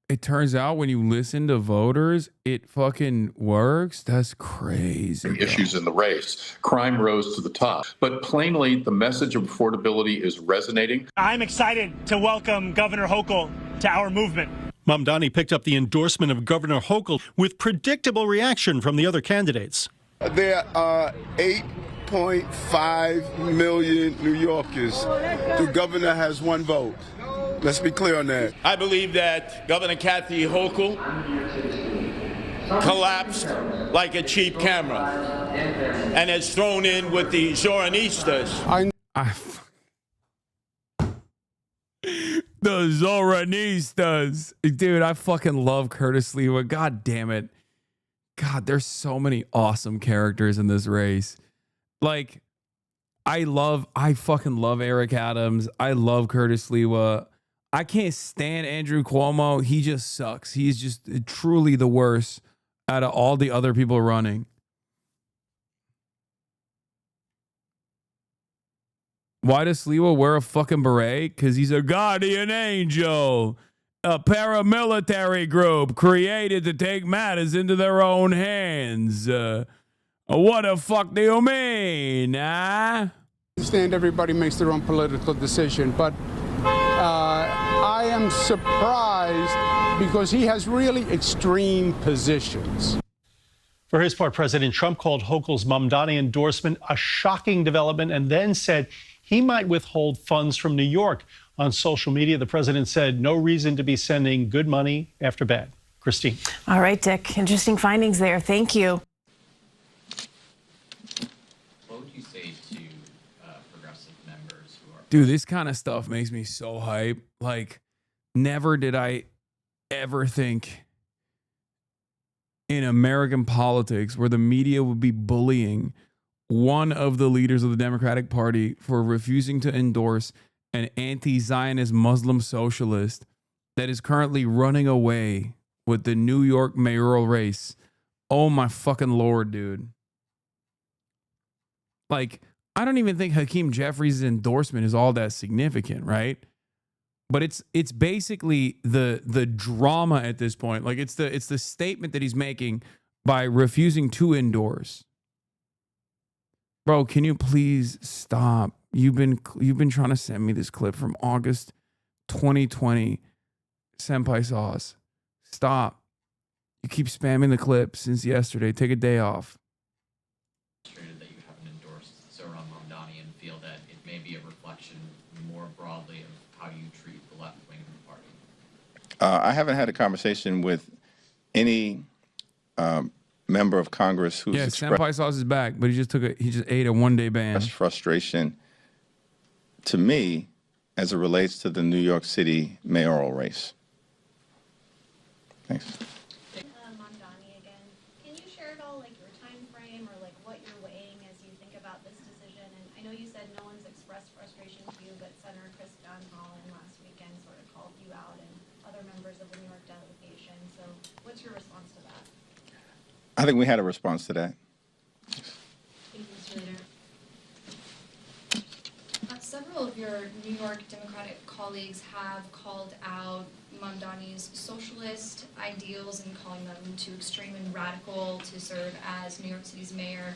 It turns out when you listen to voters, it fucking works. That's crazy. Issues in the race. Crime rose to the top. But plainly, the message of affordability is resonating. I'm excited to welcome Governor Hochul to our movement. Mamdani picked up the endorsement of Governor Hochul with predictable reaction from the other candidates. There are 8.5 million New Yorkers. The governor has one vote. Let's be clear on that. I believe that Governor Kathy Hochul collapsed like a cheap camera and has thrown in with the Zoranistas. The Zoranistas. Dude, I fucking love Curtis Lewa. God damn it. God, there's so many awesome characters in this race. Like, I fucking love Eric Adams. I love Curtis Lewa. I can't stand Andrew Cuomo. He just sucks. He's just truly the worst out of all the other people running. Why does Lewa wear a fucking beret? Because he's a guardian angel. A paramilitary group created to take matters into their own hands. What the fuck do you mean, huh? I understand everybody makes their own political decision, but I am surprised because he has really extreme positions. For his part, President Trump called Hochul's Mamdani endorsement a shocking development and then said he might withhold funds from New York. On social media, the president said no reason to be sending good money after bad. Christine. All right, Dick. Interesting findings there. Thank you. What would you say to progressive members who are... Dude, this kind of stuff makes me so hype. Like, never did I ever think in American politics where the media would be bullying one of the leaders of the Democratic Party for refusing to endorse an anti-Zionist Muslim socialist that is currently running away with the New York mayoral race. Oh my fucking Lord, dude. Like, I don't even think Hakeem Jeffries' endorsement is all that significant, right? But it's basically the drama at this point. Like, it's the statement that he's making by refusing to endorse. Bro, can you please stop? You've been trying to send me this clip from August 2020. Senpai Sauce. Stop. You keep spamming the clip since yesterday. Take a day off. That you haven't endorsed Zoran Mamdani and feel that it may be a reflection more broadly of how you treat the left wing of the party. I haven't had a conversation with any member of Congress who's Senpai Sauce is back, but he just ate a one-day ban. That's frustration to me as it relates to the New York City mayoral race. Thanks. Mamdani again. Can you share at all, like, your time frame or like what you're weighing as you think about this decision? And I know you said no one's expressed frustration to you, but Senator Chris Van Hollen last weekend sort of called you out and other members of the New York delegation. So what's your response to that? I think we had a response to that. Thank you, Mr. Leader. Several of your New York Democratic colleagues have called out Mamdani's socialist ideals and calling them too extreme and radical to serve as New York City's mayor.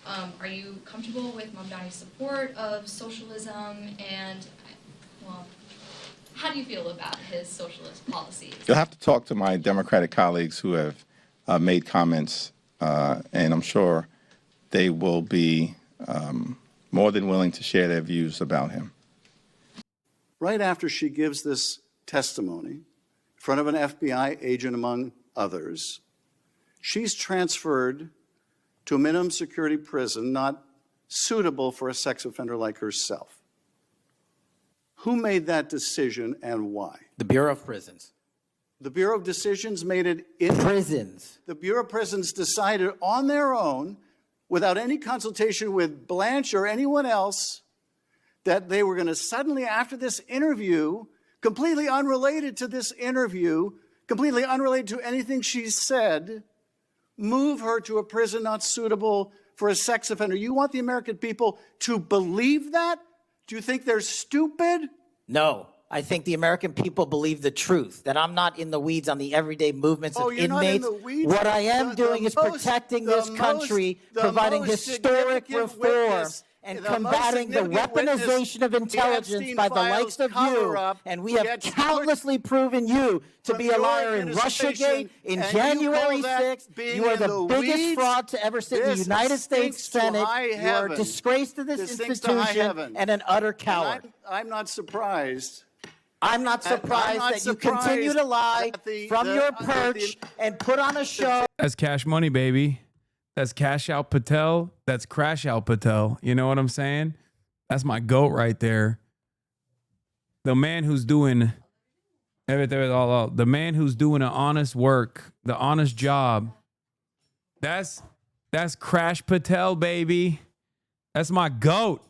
Are you comfortable with Mamdani's support of socialism? And, well, how do you feel about his socialist policies? You'll have to talk to my Democratic colleagues who have made comments, and I'm sure they will be more than willing to share their views about him. Right after she gives this testimony in front of an FBI agent, among others, she's transferred to a minimum security prison not suitable for a sex offender like herself. Who made that decision and why? The Bureau of Prisons. The Bureau of Decisions made it in prisons. The Bureau of Prisons decided on their own, without any consultation with Blanche or anyone else, that they were going to suddenly, after this interview, completely unrelated to this interview, completely unrelated to anything she said, move her to a prison not suitable for a sex offender. You want the American people to believe that? Do you think they're stupid? No. I think the American people believe the truth, that I'm not in the weeds on the everyday movements of you're inmates. not in the weeds. What I am doing is protecting this country, providing historic reform, and combating the weaponization of intelligence by the likes of you. And we have countlessly proven you to be a liar in Russiagate, in January 6th. You are the biggest fraud to ever sit in the United States Senate. You are a disgrace to this institution and an utter coward. I'm not surprised. I'm not surprised that you continue to lie from your perch and put on a show. That's Cash Money, baby. That's Cash Out Patel. That's Crash Out Patel. You know what I'm saying? That's my GOAT right there. The man who's doing the man who's doing an honest work, the honest job. That's Crash Patel, baby. That's my GOAT.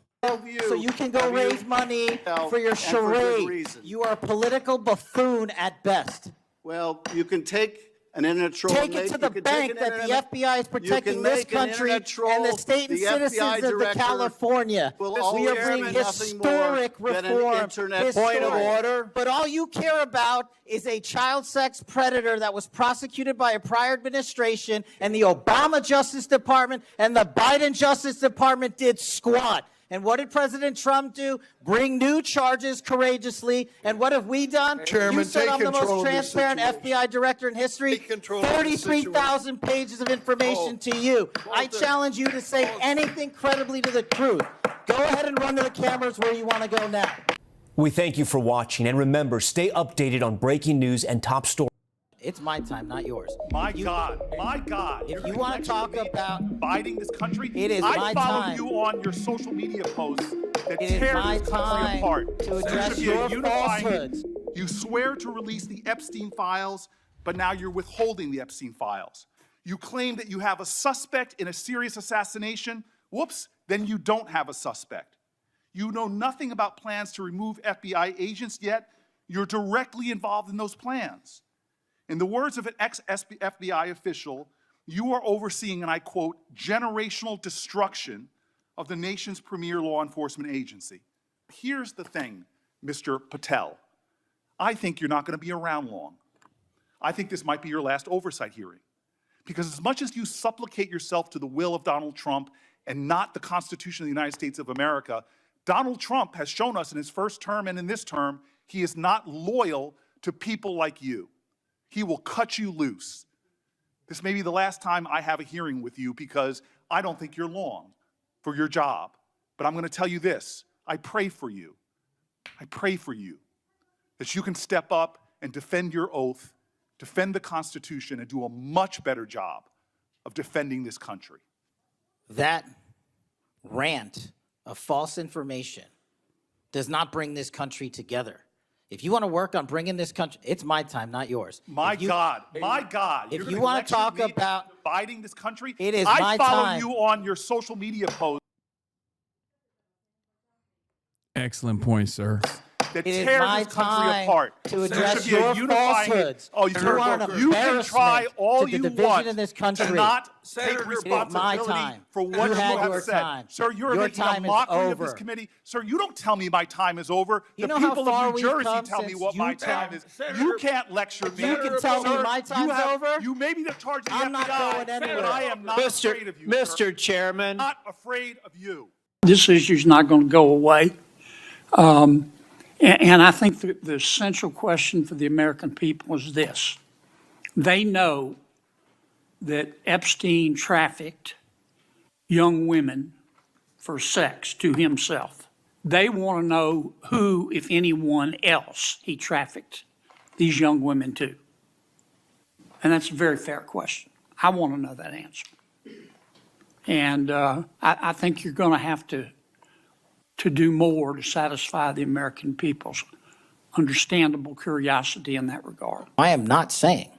So you can go raise money for your charade. You are a political buffoon at best. Well, you can take an internet troll. Take it to the bank that the FBI is protecting this country and the state and citizens of the California. We are bringing historic reform. Point of order. But all you care about is a child sex predator that was prosecuted by a prior administration, and the Obama Justice Department and the Biden Justice Department did squat. And what did President Trump do? Bring new charges courageously. And what have we done? Chairman, you said I'm the most control of this transparent FBI director in history. 33,000 pages of information to you. I challenge you to say anything credibly to the truth. Go ahead and run to the cameras where you want to go now. We thank you for watching. And remember, stay updated on breaking news and top stories. It's my time, not yours. My God. If you want to talk about dividing this country, it is my time. I follow you on your social media posts that it tear is my this country time apart. to address your falsehoods. You swear to release the Epstein files, but now you're withholding the Epstein files. You claim that you have a suspect in a serious assassination. Whoops, then you don't have a suspect. You know nothing about plans to remove FBI agents, yet you're directly involved in those plans. In the words of an ex-FBI official, you are overseeing, and I quote, generational destruction of the nation's premier law enforcement agency. Here's the thing, Mr. Patel. I think you're not going to be around long. I think this might be your last oversight hearing. Because as much as you supplicate yourself to the will of Donald Trump and not the Constitution of the United States of America, Donald Trump has shown us in his first term and in this term, he is not loyal to people like you. He will cut you loose. This may be the last time I have a hearing with you because I don't think you're long for your job. But I'm going to tell you this. I pray for you. I pray for you that you can step up and defend your oath, defend the Constitution, and do a much better job of defending this country. That rant of false information does not bring this country together. If you want to work on bringing this country, it's my time, not yours. My God. If you want to talk about dividing this country, it is my I follow time. you on your social media posts. Excellent point, sir. That it tear is my this country time apart. to address your falsehoods. Oh, you can try all to the you division want in this country. to not take It is responsibility my time. for what you had have your said. time. Sir, you're Your making a time is mockery of this over. committee. Sir, you don't tell me my time is over. You The know how people far of New we've Jersey come tell me since what my you time tell- is. You can't lecture me. You can tell me Sir, my time's over? You may be the charge of the I'm not FBI, going anywhere. but I am not afraid of you, sir. Chairman. Not afraid of you. This issue is not going to go away. And I think the central question for the American people is this. They know that Epstein trafficked young women for sex to himself. They want to know who, if anyone else, he trafficked these young women to. And that's a very fair question. I want to know that answer. And I think you're going to have to do more to satisfy the American people's understandable curiosity in that regard. I am not saying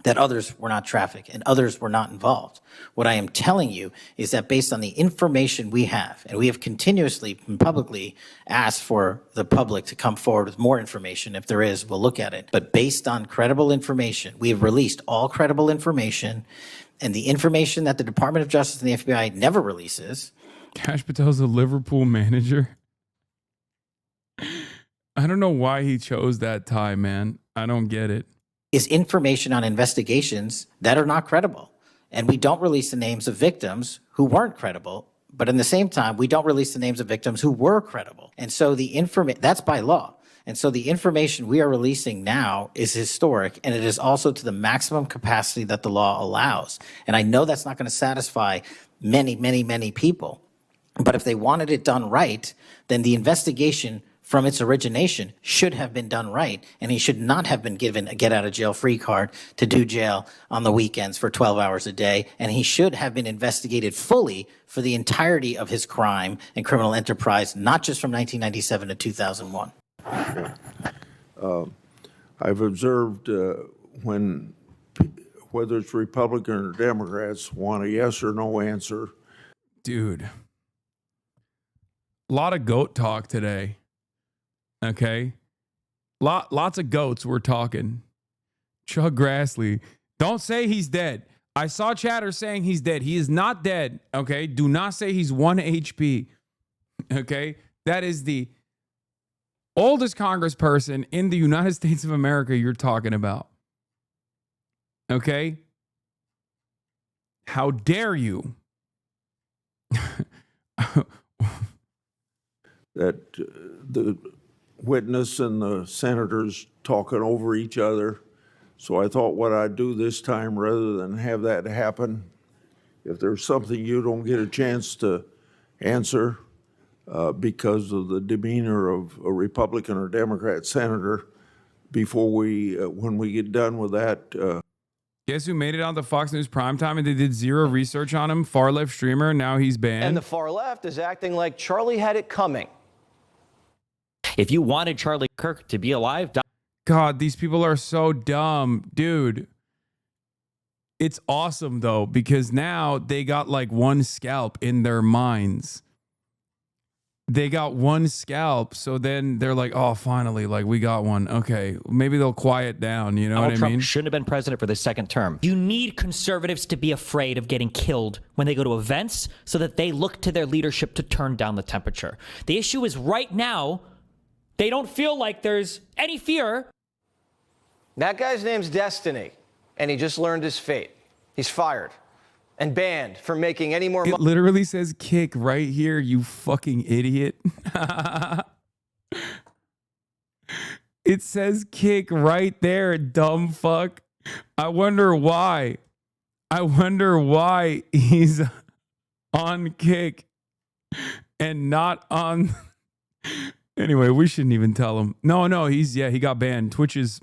that others were not trafficked and others were not involved. What I am telling you is that based on the information we have, and we have continuously and publicly asked for the public to come forward with more information. If there is, we'll look at it. But based on credible information, we have released all credible information, and the information that the Department of Justice and the FBI never releases. Kash Patel's a Liverpool manager. I don't know why he chose that tie, man. I don't get it. Is information on investigations that are not credible. And we don't release the names of victims who weren't credible, but in the same time, we don't release the names of victims who were credible. And so that's by law. And so the information we are releasing now is historic, and it is also to the maximum capacity that the law allows. And I know that's not going to satisfy many, many, many people. But if they wanted it done right, then the investigation from its origination should have been done right, and he should not have been given a get-out-of-jail-free card to do jail on the weekends for 12 hours a day, and he should have been investigated fully for the entirety of his crime and criminal enterprise, not just from 1997 to 2001. I've observed when, whether it's Republican or Democrats, want a yes or no answer. Dude, a lot of goat talk today. Okay, lots of goats we're talking. Chuck Grassley, don't say he's dead. I saw chatter saying he's dead. He is not dead. Okay, do not say he's 1 HP. Okay, that is the oldest congressperson in the United States of America you're talking about. Okay, how dare you? That the witness and the senators talking over each other. So I thought what I'd do this time, rather than have that happen, if there's something you don't get a chance to answer because of the demeanor of a Republican or Democrat senator, before when we get done with that. Guess who made it on the Fox News primetime and they did zero research on him? Far left streamer. Now he's banned. And the far left is acting like Charlie had it coming. If you wanted Charlie Kirk to be alive, God, these people are so dumb, dude. It's awesome though, because now they got like one scalp in their minds. They got one scalp, so then they're like, oh, finally, like we got one. Okay, maybe they'll quiet down, you know Donald what I Trump mean? shouldn't have been president for the second term. You need conservatives to be afraid of getting killed when they go to events so that they look to their leadership to turn down the temperature. The issue is right now, they don't feel like there's any fear. That guy's name's Destiny, and he just learned his fate. He's fired and banned from making any more money. It literally says kick right here, you fucking idiot. It says kick right there, dumb fuck. I wonder why. I wonder why he's on kick and not on... Anyway, we shouldn't even tell him. No, he got banned. Twitch is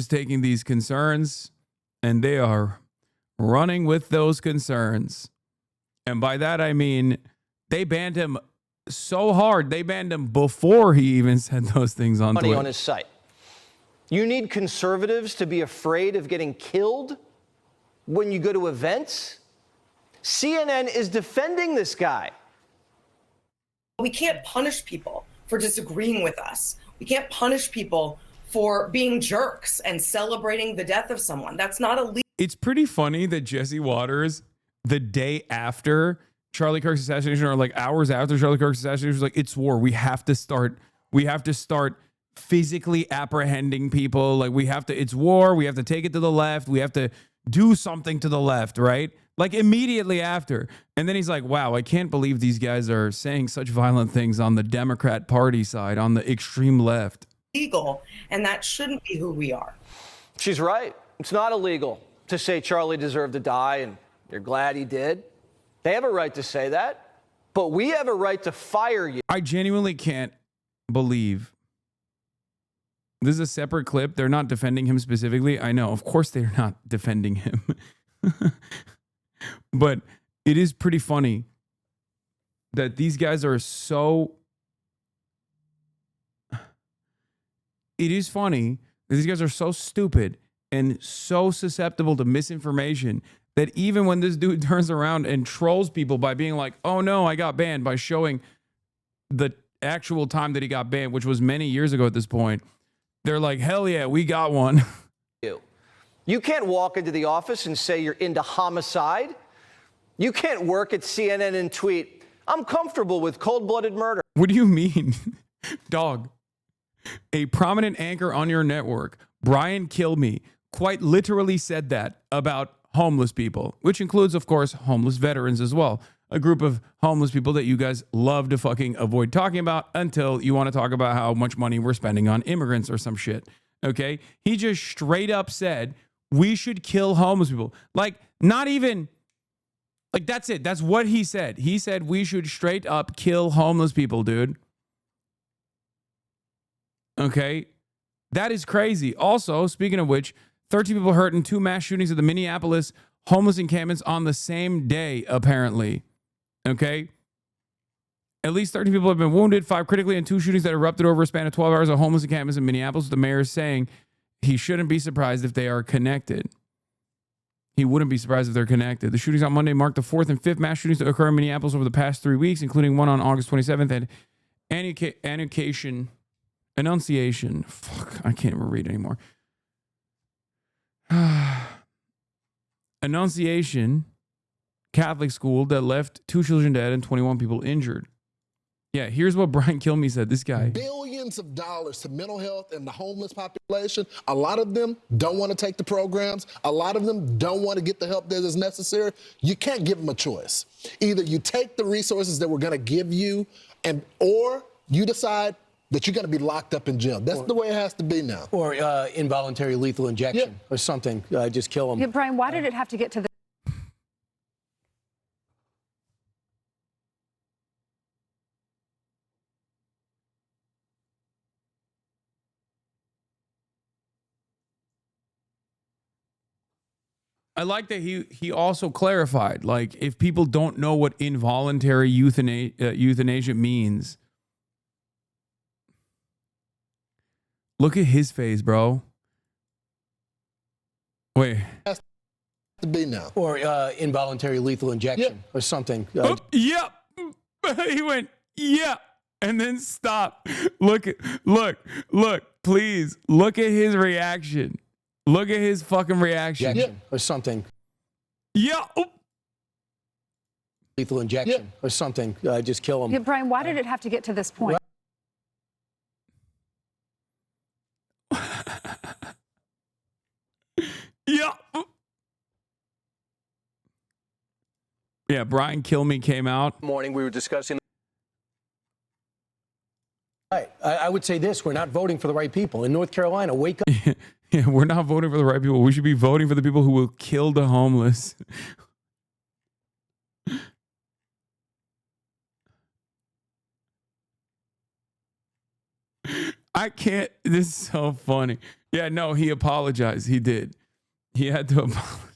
taking these concerns and they are running with those concerns. And by that, I mean, they banned him so hard. They banned him before he even said those things on Twitter. On his site. You need conservatives to be afraid of getting killed when you go to events? CNN is defending this guy. We can't punish people for disagreeing with us. We can't punish people for being jerks and celebrating the death of someone. That's not illegal. It's pretty funny that Jesse Waters, the day after Charlie Kirk's assassination, or like hours after Charlie Kirk's assassination, was like, it's war. We have to start physically apprehending people. Like it's war. We have to take it to the left. We have to do something to the left, right? Like immediately after. And then he's like, wow, I can't believe these guys are saying such violent things on the Democrat Party side, on the extreme left. Illegal, and that shouldn't be who we are. She's right. It's not illegal to say Charlie deserved to die and you're glad he did. They have a right to say that, but we have a right to fire you. I genuinely can't believe this is a separate clip. They're not defending him specifically. I know, of course they're not defending him. But it is pretty funny that these guys are so... It is funny that these guys are so stupid and so susceptible to misinformation that even when this dude turns around and trolls people by being like, oh no, I got banned, by showing the actual time that he got banned, which was many years ago at this point, they're like, hell yeah, we got one. You can't walk into the office and say you're into homicide. You can't work at CNN and tweet, I'm comfortable with cold-blooded murder. What do you mean? Dog, a prominent anchor on your network, Brian Kilme, quite literally said that about homeless people, which includes, of course, homeless veterans as well. A group of homeless people that you guys love to fucking avoid talking about until you want to talk about how much money we're spending on immigrants or some shit. Okay? He just straight up said, we should kill homeless people. Like, not even, like, that's it. That's what he said. He said we should straight up kill homeless people, dude. Okay? That is crazy. Also, speaking of which, 13 people hurt in 2 mass shootings at the Minneapolis homeless encampments on the same day, apparently. Okay? At least 13 people have been wounded, 5 critically, in 2 shootings that erupted over a span of 12 hours at homeless encampments in Minneapolis. The mayor is saying he shouldn't be surprised if they are connected. He wouldn't be surprised if they're connected. The shootings on Monday marked the 4th and 5th mass shootings to occur in Minneapolis over the past 3 weeks, including one on August 27th at Annunciation. Fuck, I can't even read anymore. Annunciation Catholic school that left 2 children dead and 21 people injured. Yeah, here's what Brian Kilme said. This guy. Billions of dollars to mental health and the homeless population. A lot of them don't want to take the programs. A lot of them don't want to get the help that is necessary. You can't give them a choice. Either you take the resources that we're going to give you, or you decide that you're going to be locked up in jail. That's the way it has to be now. Or involuntary lethal injection or something. Just kill them. Yeah, Brian, why did it have to get to the... I like that he also clarified, like, if people don't know what involuntary euthanasia means, look at his face, bro. Wait. Has to be now. Or involuntary lethal injection or something. Yep. He went, yeah, and then stop. Look, please, look at his reaction. Look at his fucking reaction. Or something. Yeah. Lethal injection or something. Just kill them. Yeah, Brian, why did it have to get to this point? Yeah. Yeah, Brian Kilme came out. Morning, we were discussing. Right. I would say this: we're not voting for the right people in North Carolina. Wake up. Yeah, we're not voting for the right people. We should be voting for the people who will kill the homeless. I can't. This is so funny. Yeah, no, he apologized. He did. He had to apologize.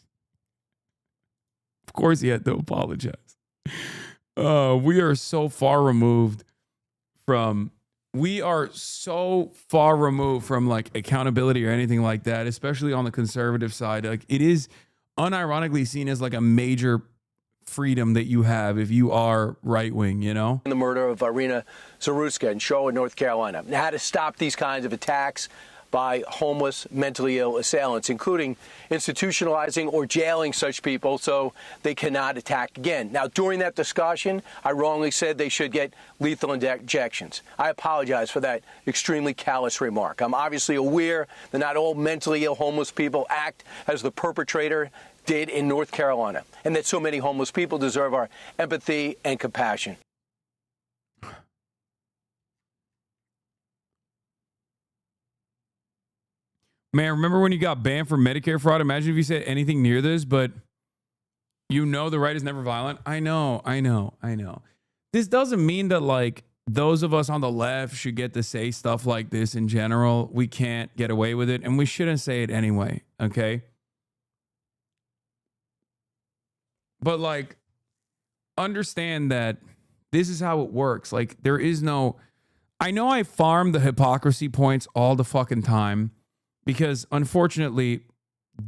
Of course he had to apologize. We are so far removed from like accountability or anything like that, especially on the conservative side. Like, it is unironically seen as like a major freedom that you have if you are right wing, you know? The murder of Irina Zaruska in Charlotte, North Carolina. And how to stop these kinds of attacks by homeless, mentally ill assailants, including institutionalizing or jailing such people so they cannot attack again. Now, during that discussion, I wrongly said they should get lethal injections. I apologize for that extremely callous remark. I'm obviously aware that not all mentally ill homeless people act as the perpetrator did in North Carolina, and that so many homeless people deserve our empathy and compassion. Man, remember when you got banned for Medicare fraud? Imagine if you said anything near this, but you know the right is never violent. I know. This doesn't mean that, like, those of us on the left should get to say stuff like this in general. We can't get away with it, and we shouldn't say it anyway, okay? But, like, understand that this is how it works. Like, there is no... I know I farm the hypocrisy points all the fucking time because, unfortunately,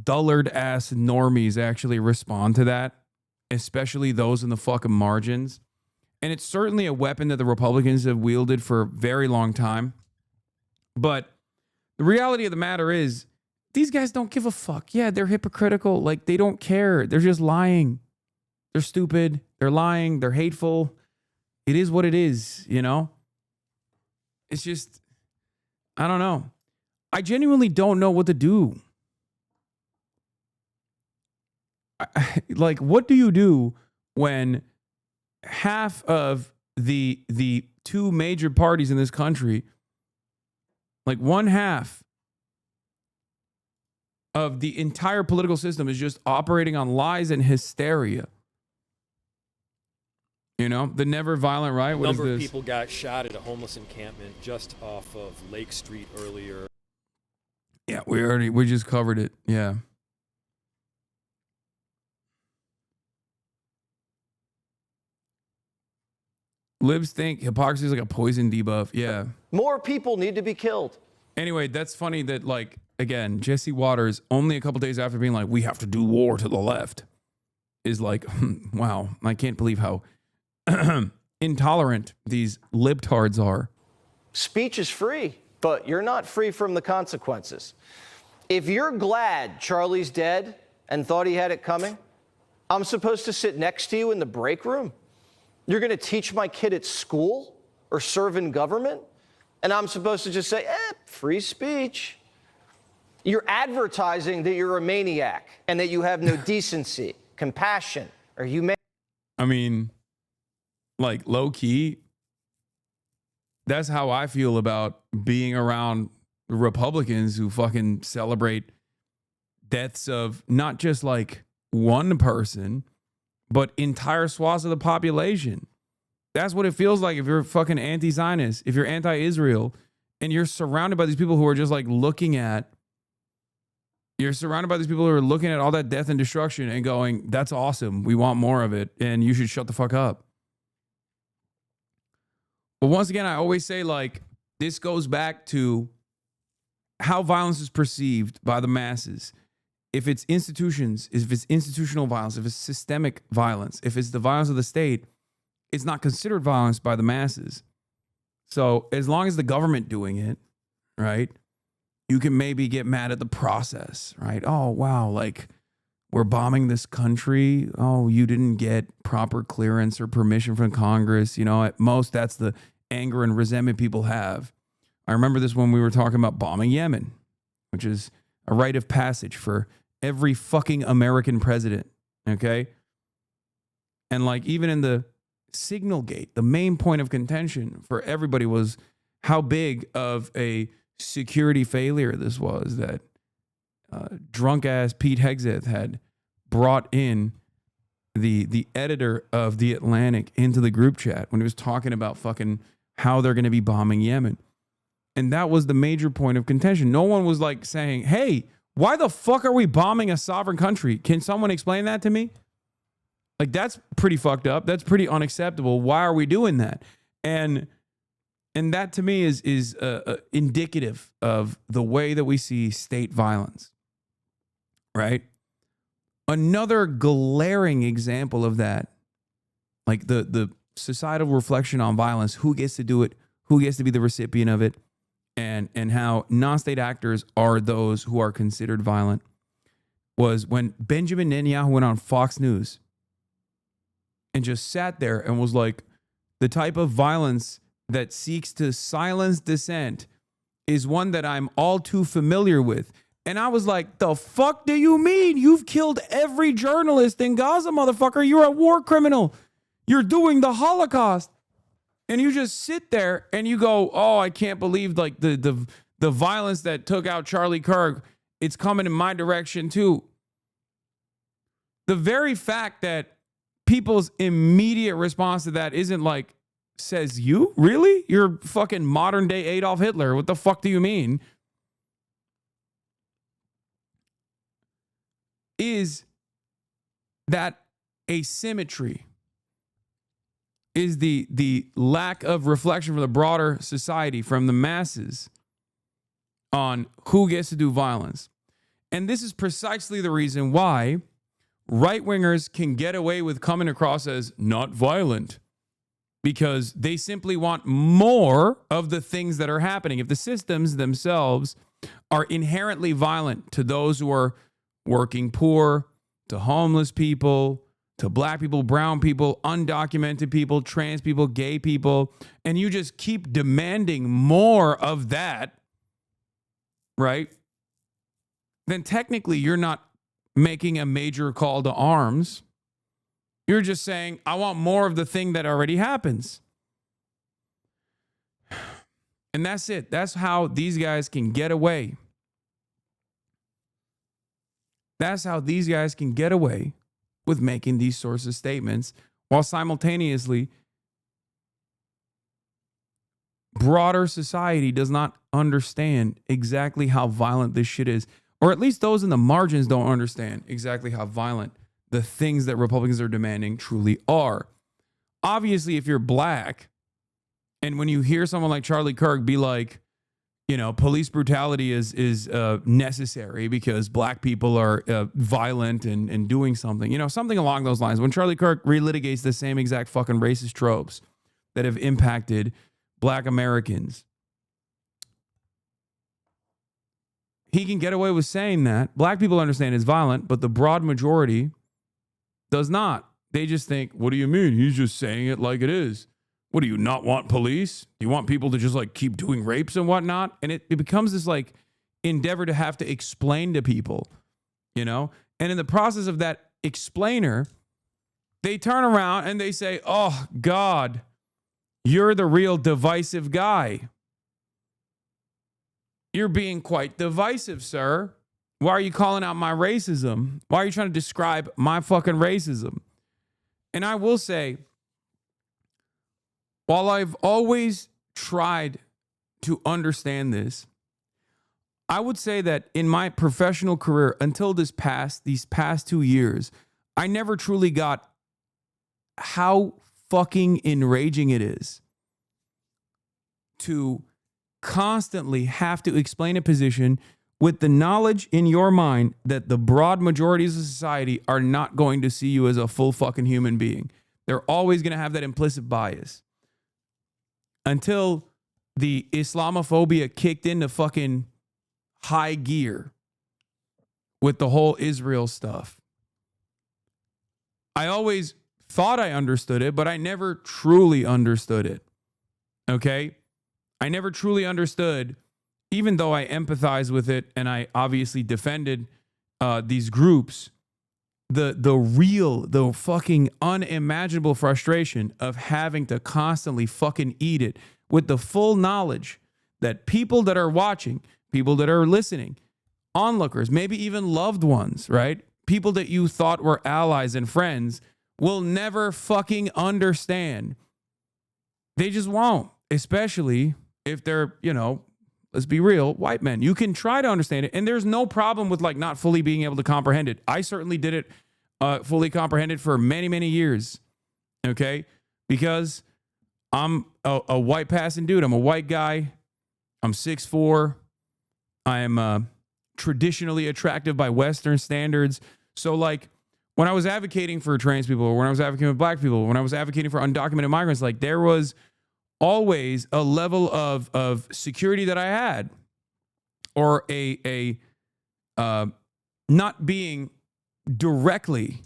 dullard-ass normies actually respond to that, especially those in the fucking margins. And it's certainly a weapon that the Republicans have wielded for a very long time. But the reality of the matter is, these guys don't give a fuck. Yeah, they're hypocritical. Like, they don't care. They're just lying. They're stupid. They're lying. They're hateful. It is what it is, you know? It's just, I don't know. I genuinely don't know what to do. Like, what do you do when half of the two major parties in this country, like one half of the entire political system is just operating on lies and hysteria? You know, the never violent right. What is this? A number of people got shot at a homeless encampment just off of Lake Street earlier. Yeah, we just covered it. Yeah. Libs think hypocrisy is like a poison debuff. Yeah. More people need to be killed. Anyway, that's funny that, like, again, Jesse Waters, only a couple days after being like, we have to do war to the left, is like, wow, I can't believe how intolerant these libtards are. Speech is free, but you're not free from the consequences. If you're glad Charlie's dead and thought he had it coming, I'm supposed to sit next to you in the break room? You're going to teach my kid at school or serve in government? And I'm supposed to just say, free speech. You're advertising that you're a maniac and that you have no decency, compassion, or humanity. I mean, like, low key, that's how I feel about being around Republicans who fucking celebrate deaths of not just like one person, but entire swaths of the population. That's what it feels like if you're fucking anti-Zionist, if you're anti-Israel, and you're surrounded by these people who are just like you're surrounded by these people who are looking at all that death and destruction and going, that's awesome. We want more of it. And you should shut the fuck up. But once again, I always say, like, this goes back to how violence is perceived by the masses. If it's institutions, if it's institutional violence, if it's systemic violence, if it's the violence of the state, it's not considered violence by the masses. So as long as the government doing it, right, you can maybe get mad at the process, right? Oh, wow, like, we're bombing this country. Oh, you didn't get proper clearance or permission from Congress. You know, at most, that's the anger and resentment people have. I remember this when we were talking about bombing Yemen, which is a rite of passage for every fucking American president, okay? And, like, even in the Signal Gate, the main point of contention for everybody was how big of a security failure this was, that drunk-ass Pete Hegseth had brought in the editor of The Atlantic into the group chat when he was talking about fucking how they're going to be bombing Yemen. And that was the major point of contention. No one was like saying, hey, why the fuck are we bombing a sovereign country? Can someone explain that to me? Like, that's pretty fucked up. That's pretty unacceptable. Why are we doing that? And that to me is indicative of the way that we see state violence, right? Another glaring example of that, like the societal reflection on violence, who gets to do it, who gets to be the recipient of it, and how non-state actors are those who are considered violent, was when Benjamin Netanyahu went on Fox News and just sat there and was like, the type of violence that seeks to silence dissent is one that I'm all too familiar with. And I was like, the fuck do you mean? You've killed every journalist in Gaza, motherfucker. You're a war criminal. You're doing the Holocaust. And you just sit there and you go, oh, I can't believe like the the violence that took out Charlie Kirk, it's coming in my direction too. The very fact that people's immediate response to that isn't like, says you? Really? You're fucking modern day Adolf Hitler. What the fuck do you mean? Is that asymmetry, is the lack of reflection from the broader society, from the masses, on who gets to do violence. And this is precisely the reason why right-wingers can get away with coming across as not violent, because they simply want more of the things that are happening. If the systems themselves are inherently violent to those who are working poor, to homeless people, to black people, brown people, undocumented people, trans people, gay people, and you just keep demanding more of that, right? Then technically you're not making a major call to arms. You're just saying, I want more of the thing that already happens. And that's it. That's how these guys can get away. That's how these guys can get away with making these sorts of statements, while simultaneously broader society does not understand exactly how violent this shit is. Or at least those in the margins don't understand exactly how violent the things that Republicans are demanding truly are. Obviously, if you're black, and when you hear someone like Charlie Kirk be like, you know, police brutality is necessary because black people are violent and doing something, you know, something along those lines. When Charlie Kirk relitigates the same exact fucking racist tropes that have impacted black Americans, he can get away with saying that. Black people understand it's violent, but the broad majority does not. They just think, what do you mean? He's just saying it like it is. What, do you not want police? Do you want people to just like keep doing rapes and whatnot? And it becomes this like endeavor to have to explain to people, you know? And in the process of that explainer, they turn around and they say, oh God, you're the real divisive guy. You're being quite divisive, sir. Why are you calling out my racism? Why are you trying to describe my fucking racism? And I will say, while I've always tried to understand this, I would say that in my professional career, until these past 2 years, I never truly got how fucking enraging it is to constantly have to explain a position with the knowledge in your mind that the broad majorities of society are not going to see you as a full fucking human being. They're always going to have that implicit bias. Until the Islamophobia kicked into fucking high gear with the whole Israel stuff. I always thought I understood it, but I never truly understood it. Okay? I never truly understood, even though I empathize with it and I obviously defended these groups, the fucking unimaginable frustration of having to constantly fucking eat it with the full knowledge that people that are watching, people that are listening, onlookers, maybe even loved ones, right? People that you thought were allies and friends will never fucking understand. They just won't, especially if they're, you know, let's be real, white men. You can try to understand it, and there's no problem with like not fully being able to comprehend it. I certainly did it fully comprehended for many, many years, okay? Because I'm a white passing dude. I'm a white guy. I'm 6'4". I am traditionally attractive by Western standards. So like when I was advocating for trans people, or when I was advocating for black people, when I was advocating for undocumented migrants, like there was always a level of security that I had, or a not being directly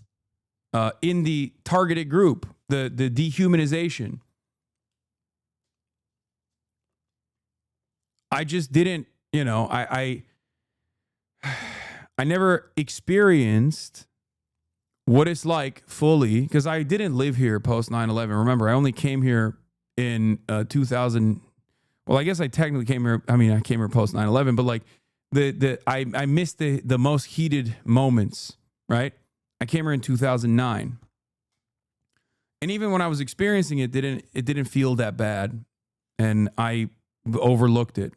in the targeted group, the dehumanization. I just didn't, you know, I never experienced what it's like fully, because I didn't live here post 9/11. Remember, I only came here in 2000. Well, I guess I technically came here. I mean, I came here post 9/11, but like I missed the most heated moments, right? I came here in 2009. And even when I was experiencing it didn't feel that bad. And I overlooked it.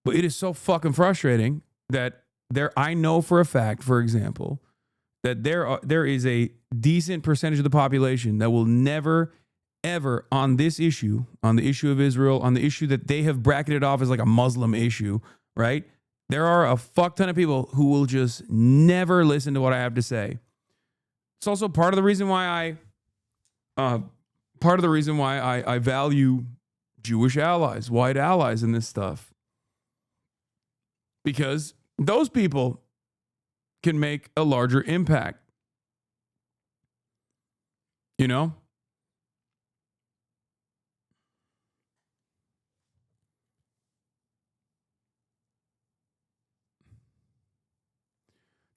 But it is so fucking frustrating that I know for a fact, for example, that there is a decent percentage of the population that will never, ever on this issue, on the issue of Israel, on the issue that they have bracketed off as like a Muslim issue, right? There are a fuck ton of people who will just never listen to what I have to say. It's also part of the reason why I value Jewish allies, white allies in this stuff. Because those people can make a larger impact. You know?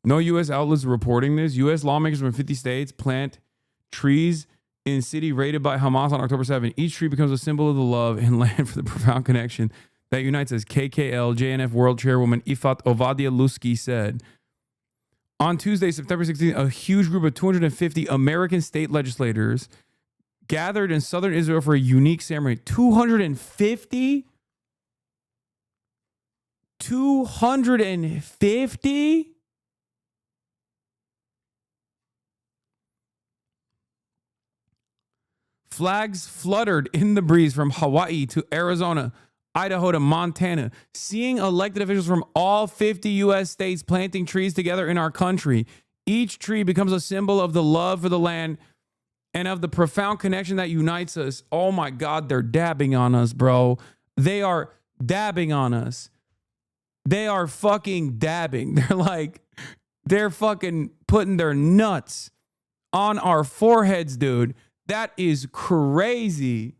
No U.S. outlets reporting this. U.S. lawmakers from 50 states plant trees in city raided by Hamas on October 7. Each tree becomes a symbol of the love and land for the profound connection that unites us, KKL JNF World Chairwoman Ifat Ovadia-Lusky said. On Tuesday, September 16th, a huge group of 250 American state legislators gathered in southern Israel for a unique ceremony. 250? 250? Flags fluttered in the breeze from Hawaii to Arizona, Idaho to Montana, seeing elected officials from all 50 U.S. states planting trees together in our country. Each tree becomes a symbol of the love for the land and of the profound connection that unites us. Oh my God, they're dabbing on us, bro. They are dabbing on us. They are fucking dabbing. They're fucking putting their nuts on our foreheads, dude. That is crazy.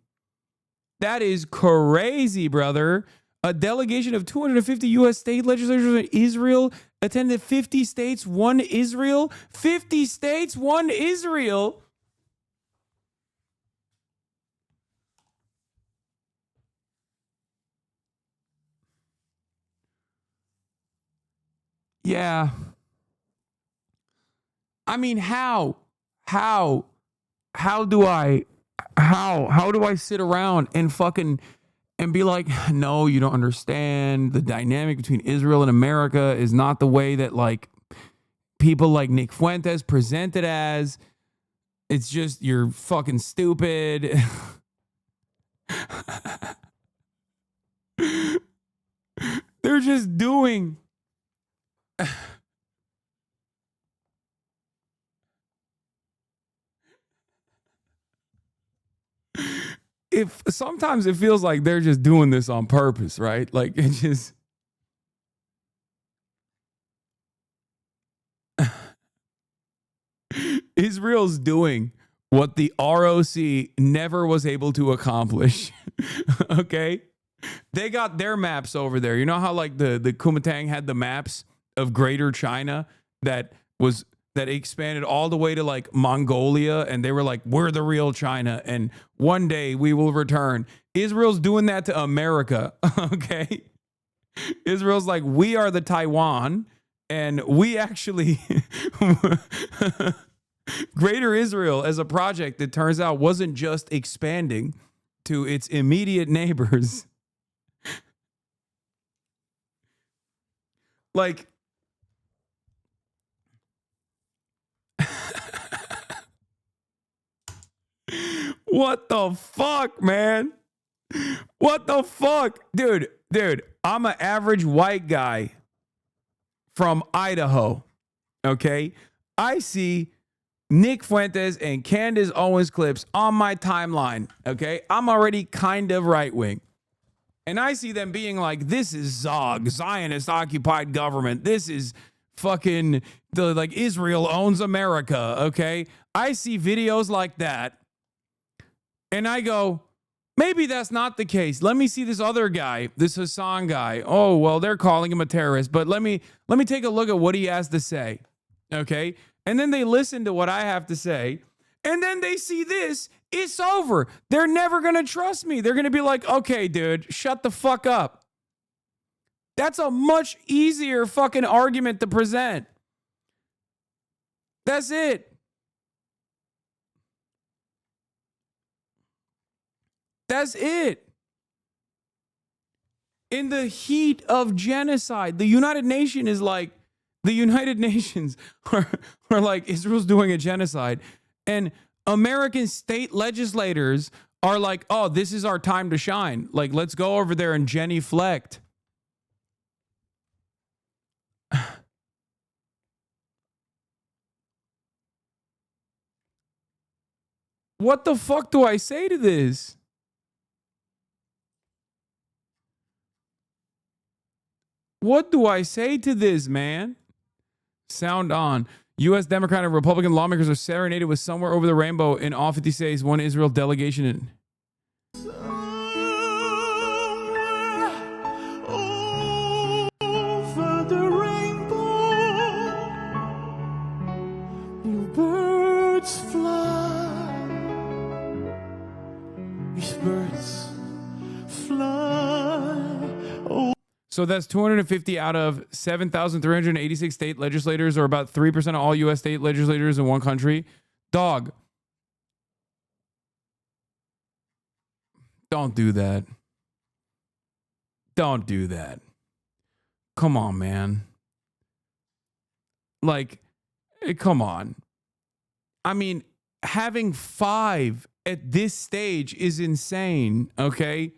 That is crazy, brother. A delegation of 250 U.S. state legislators in Israel attended 50 states, one Israel. 50 states, one Israel. Yeah. I mean, how do I sit around and fucking and be like, no, you don't understand. The dynamic between Israel and America is not the way that like people like Nick Fuentes present it as. It's just, you're fucking stupid. They're just doing. If sometimes it feels like they're just doing this on purpose, right? Like it just. Israel's doing what the ROC never was able to accomplish. Okay? They got their maps over there. You know how like the Kuomintang had the maps of Greater China that expanded all the way to like Mongolia, and they were like, we're the real China, and one day we will return. Israel's doing that to America. Okay? Israel's like, we are the Taiwan, and we actually Greater Israel as a project that turns out wasn't just expanding to its immediate neighbors. Like, what the fuck, man? What the fuck? Dude, I'm an average white guy from Idaho, okay? I see Nick Fuentes and Candace Owens clips on my timeline, okay? I'm already kind of right-wing. And I see them being like, this is Zog, Zionist-occupied government. This is fucking, like, Israel owns America, okay? I see videos like that, and I go, maybe that's not the case. Let me see this other guy, this Hasan guy. Oh, well, they're calling him a terrorist, but let me take a look at what he has to say, Okay. And then they listen to what I have to say. And then they see this. It's over. They're never going to trust me. They're going to be like, okay, dude, shut the fuck up. That's a much easier fucking argument to present. That's it. That's it. In the heat of genocide, the United Nations is like, the United Nations are like, Israel's doing a genocide. And American state legislators are like, oh, this is our time to shine. Like, let's go over there and genuflect. What the fuck do I say to this? What do I say to this, man? Sound on. U.S. Democratic and Republican lawmakers are serenaded with Somewhere Over the Rainbow in all 50 states, one Israel delegation. Over the rainbow, birds fly. These birds fly. Oh. So that's 250 out of 7,386 state legislators, or about 3% of all U.S. state legislators in one country. Dog. Don't do that. Don't do that. Come on, man. Like, come on. I mean, having 5 at this stage is insane, okay?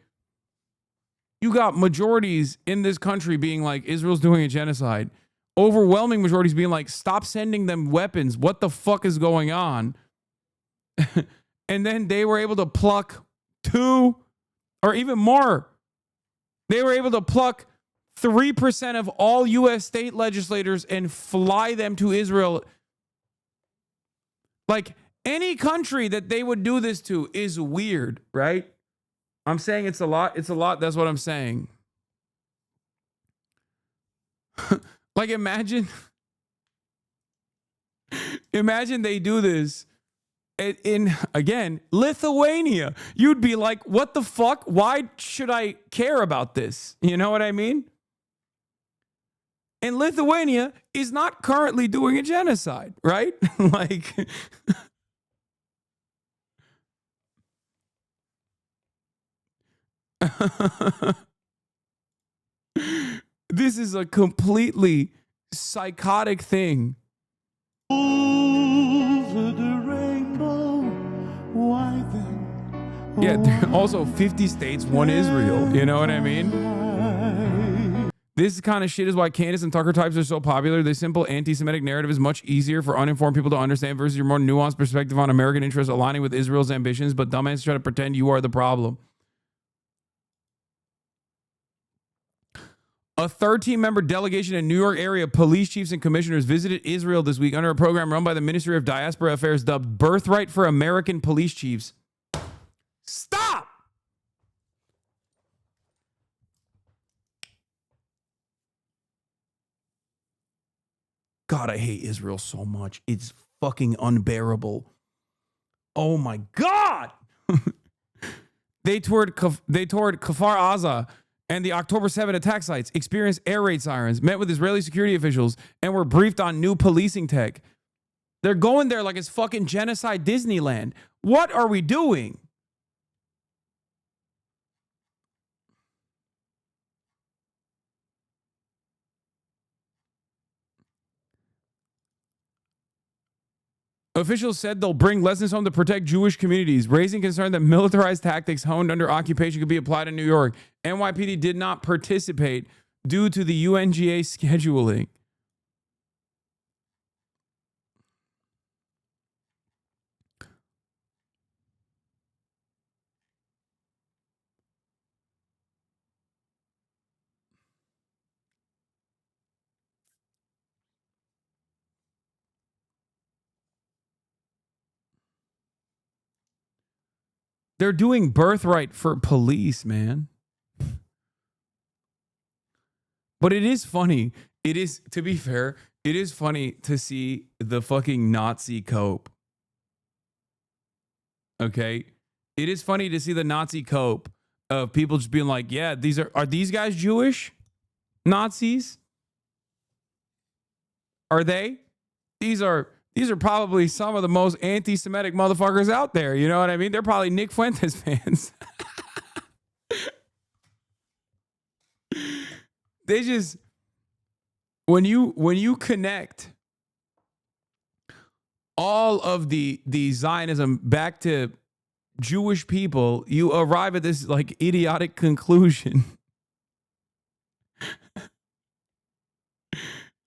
You got majorities in this country being like, Israel's doing a genocide. Overwhelming majorities being like, stop sending them weapons. What the fuck is going on? And then they were able to pluck 2 or even more. They were able to pluck 3% of all U.S. state legislators and fly them to Israel. Like, any country that they would do this to is weird, right? I'm saying it's a lot. It's a lot. That's what I'm saying. Like, imagine they do this in, again, Lithuania. You'd be like, what the fuck? Why should I care about this? You know what I mean? And Lithuania is not currently doing a genocide, right? Like... This is a completely psychotic thing. Over the rainbow, why then? Yeah, there are also 50 states, one Israel. You know what I mean? This kind of shit is why Candace and Tucker types are so popular. The simple anti-Semitic narrative is much easier for uninformed people to understand versus your more nuanced perspective on American interests aligning with Israel's ambitions, but dumbasses try to pretend you are the problem. A 13-member delegation in New York area police chiefs and commissioners visited Israel this week under a program run by the Ministry of Diaspora Affairs dubbed Birthright for American Police Chiefs. Stop! God, I hate Israel so much. It's fucking unbearable. Oh my God! They toured Kfar Aza and the October 7 attack sites, experienced air raid sirens, met with Israeli security officials, and were briefed on new policing tech. They're going there like it's fucking genocide Disneyland. What are we doing? Officials said they'll bring lessons home to protect Jewish communities, raising concern that militarized tactics honed under occupation could be applied in New York. NYPD did not participate due to the UNGA scheduling. They're doing birthright for police, man. But it is funny. It is, to be fair, it is funny to see the fucking Nazi cope. Okay? It is funny to see the Nazi cope of people just being like, yeah, are these guys Jewish? Nazis? Are they? These are probably some of the most anti-Semitic motherfuckers out there. You know what I mean? They're probably Nick Fuentes fans. They just, when you connect all of the Zionism back to Jewish people, you arrive at this like idiotic conclusion.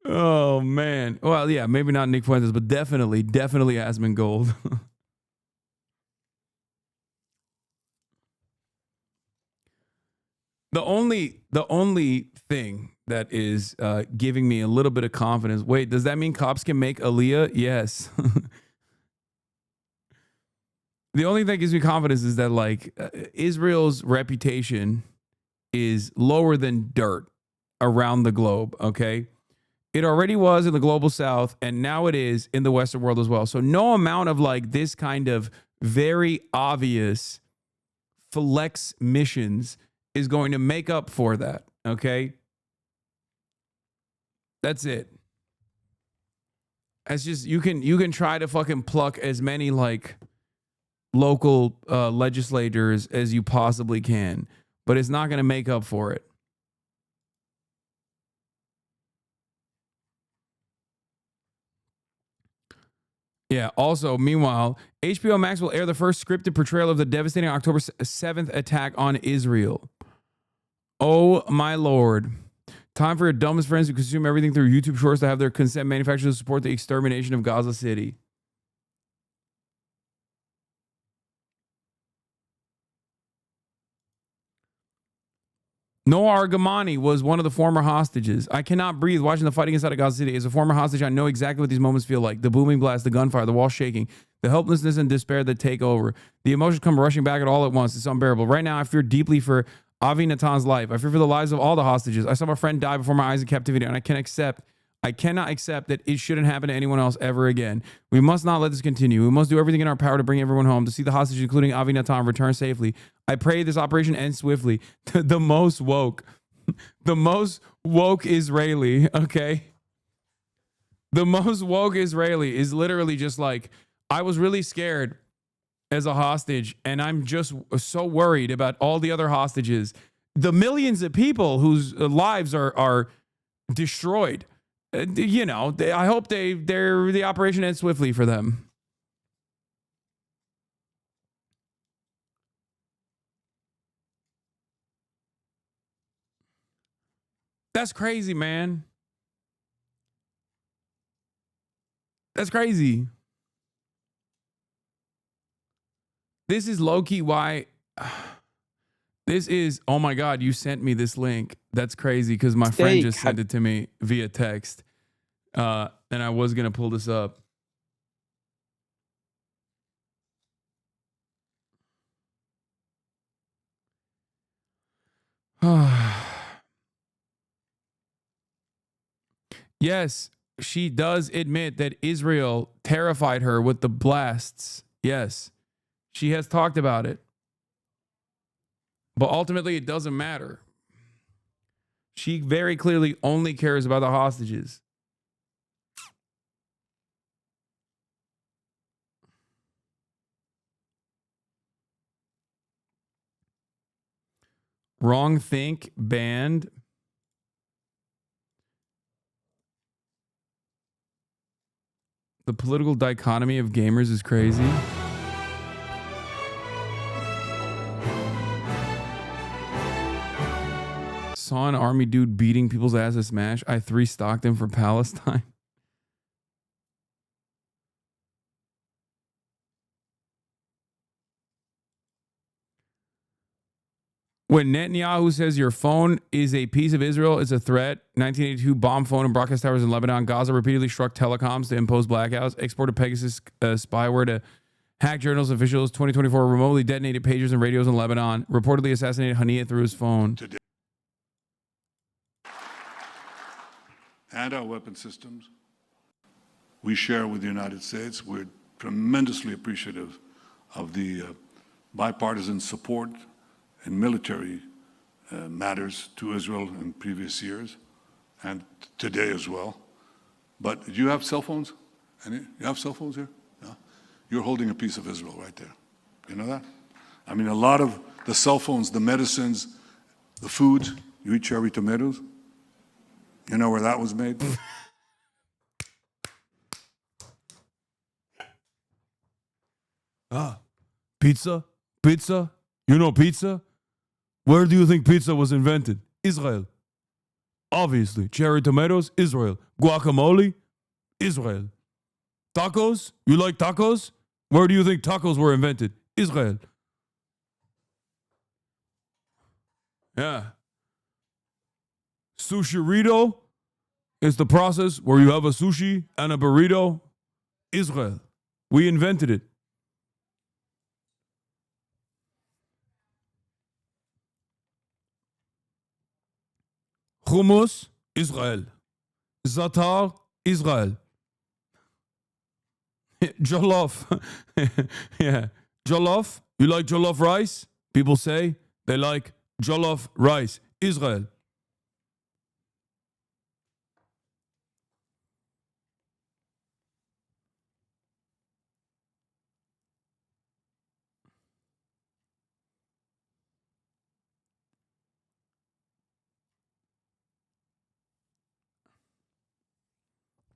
Oh man. Well, yeah, maybe not Nick Fuentes, but definitely Asmongold. The only thing that is giving me a little bit of confidence. Wait, does that mean cops can make Aliyah? Yes. The only thing that gives me confidence is that like Israel's reputation is lower than dirt around the globe. Okay. It already was in the global south, and now it is in the Western world as well. So no amount of like this kind of very obvious flex missions is going to make up for that. Okay. That's it. That's just, you can try to fucking pluck as many like local legislators as you possibly can, but it's not going to make up for it. Yeah. Also, meanwhile, HBO Max will air the first scripted portrayal of the devastating October 7th attack on Israel. Oh my Lord. Time for your dumbest friends who consume everything through YouTube Shorts to have their consent manufactured to support the extermination of Gaza City. Noah Argamani was one of the former hostages. I cannot breathe watching the fighting inside of Gaza City. As a former hostage, I know exactly what these moments feel like. The booming blast, the gunfire, the wall shaking, the helplessness and despair that take over. The emotions come rushing back at all at once. It's unbearable. Right now, I fear deeply for Avi Natan's life. I fear for the lives of all the hostages. I saw my friend die before my eyes in captivity, and I cannot accept that it shouldn't happen to anyone else ever again. We must not let this continue. We must do everything in our power to bring everyone home, to see the hostages, including Avi Natan, return safely. I pray this operation ends swiftly. The most woke Israeli, okay? The most woke Israeli is literally just like, I was really scared as a hostage, and I'm just so worried about all the other hostages, the millions of people whose lives are destroyed. You know, I hope the operation ends swiftly for them. That's crazy, man. That's crazy. This is low-key why this is, oh my God, you sent me this link. That's crazy because my friend just sent it to me via text. And I was going to pull this up. Yes, she does admit that Israel terrified her with the blasts. Yes, she has talked about it. But ultimately, it doesn't matter. She very clearly only cares about the hostages. Wrong Think banned. The political dichotomy of gamers is crazy. Saw an army dude beating people's ass at Smash. I 3-stocked him for Palestine. When Netanyahu says your phone is a piece of Israel, it's a threat. 1982 bomb phone and broadcast towers in Lebanon. Gaza repeatedly struck telecoms to impose blackouts. Exported Pegasus spyware to hack journals officials. 2024 remotely detonated pagers and radios in Lebanon. Reportedly assassinated Hania through his phone. and our weapon systems. We share with the United States. We're tremendously appreciative of the bipartisan support in military matters to Israel in previous years and today as well. But do you have cell phones? You have cell phones here? Yeah. You're holding a piece of Israel right there. You know that? I mean, a lot of the cell phones, the medicines, the foods, you eat cherry tomatoes? You know where that was made? Pizza? Pizza? You know pizza? Where do you think pizza was invented? Israel. Obviously. Cherry tomatoes? Israel. Guacamole? Israel. Tacos? You like tacos? Where do you think tacos were invented? Israel. Yeah. Sushirito is the process where you have a sushi and a burrito. Israel. We invented it. Hummus, Israel. Zatar, Israel. Jollof. Yeah. Jollof. You like jollof rice? People say they like jollof rice. Israel.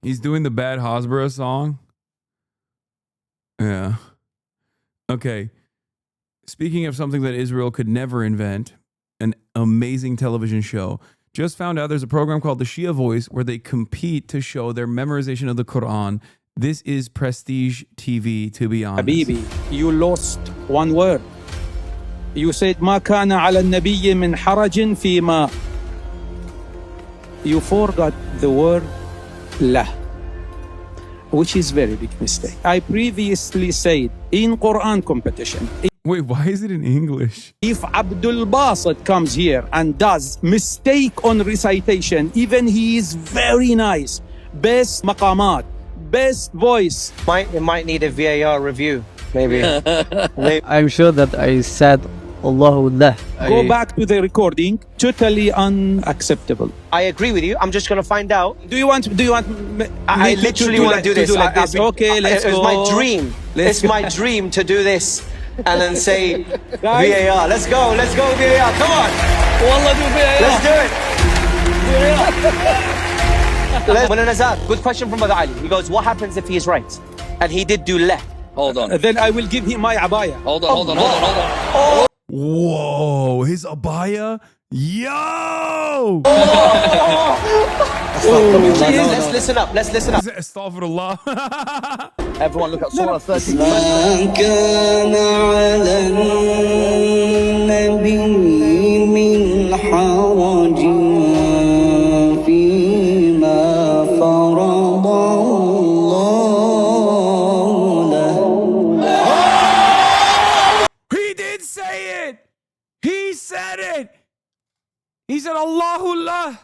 He's doing the Bad Hasbara song. Yeah. Okay. Speaking of something that Israel could never invent, an amazing television show. Just found out there's a program called The Shia Voice where they compete to show their memorization of the Quran. This is prestige TV, to be honest. Habibi, you lost one word. You said ما كان على النبي من حرج فيما. You forgot the word lah, which is very big mistake. I previously said in Quran competition. Wait, why is it in English? If Abdul Basit comes here and does mistake on recitation, even he is very nice, best maqamat, best voice. It might need a VAR review, maybe. I'm sure that I said Allahullah. Go back to the recording. Totally unacceptable. I agree with you. I'm just going to find out. Do you want? I literally want to do this. Like this. Okay, let's go. It's my dream. It's my dream to do this and then say VAR. Let's go. Let's go VAR. Come on. Wallah, do VAR. Let's do it. Nazar, good question from Brother Ali. He goes, what happens if he is right? And he did do leh. Hold on. Then I will give him my abaya. Hold on. Oh. Whoa, his abaya? Yo! Let's listen up. Let's listen up. Astaghfirullah. Everyone look at Surah 30. He said it. He said Allahullah.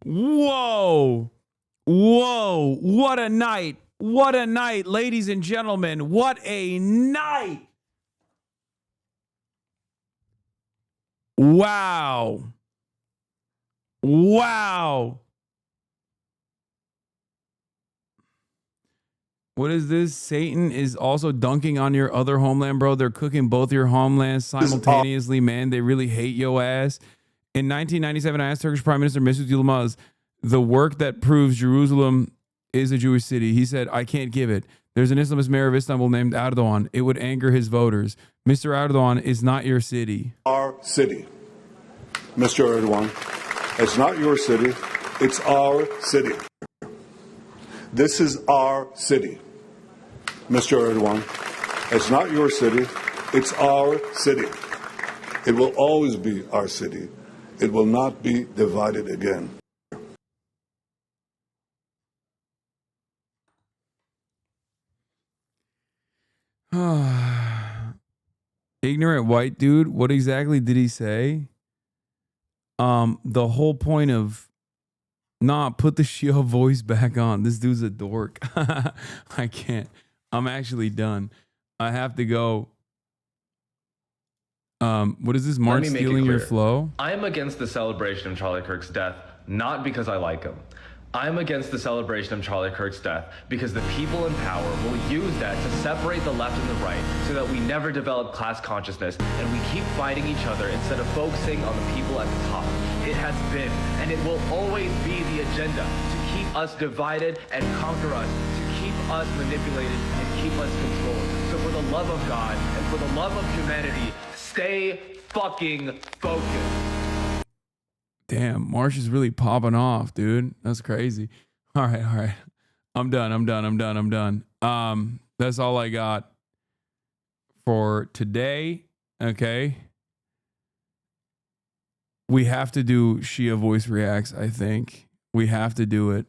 Whoa. Whoa. What a night. What a night, ladies and gentlemen. What a night. Wow. Wow. What is this? Satan is also dunking on your other homeland, bro. They're cooking both your homelands simultaneously, man. They really hate your ass. In 1997, I asked Turkish Prime Minister Mesut Yilmaz the work that proves Jerusalem is a Jewish city. He said, I can't give it. There's an Islamist mayor of Istanbul named Erdogan. It would anger his voters. Mr. Erdogan is not your city. Our city. Mr. Erdogan, it's not your city. It's our city. This is our city. Mr. Erdogan, it's not your city. It's our city. It will always be our city. It will not be divided again. Ignorant white dude, what exactly did he say? the whole point of put the Shia voice back on. This dude's a dork. I can't. I'm actually done. I have to go. What is this? Mark stealing your flow? I am against the celebration of Charlie Kirk's death, not because I like him. I am against the celebration of Charlie Kirk's death because the people in power will use that to separate the left and the right so that we never develop class consciousness and we keep fighting each other instead of focusing on the people at the top. It has been, and it will always be the agenda to keep us divided and conquer us, to keep us manipulated and keep us controlled. So for the love of God and for the love of humanity, stay fucking focused. Damn, Marsh is really popping off, dude. That's crazy. All right. I'm done. That's all I got for today. Okay. We have to do Shia voice reacts, I think. We have to do it.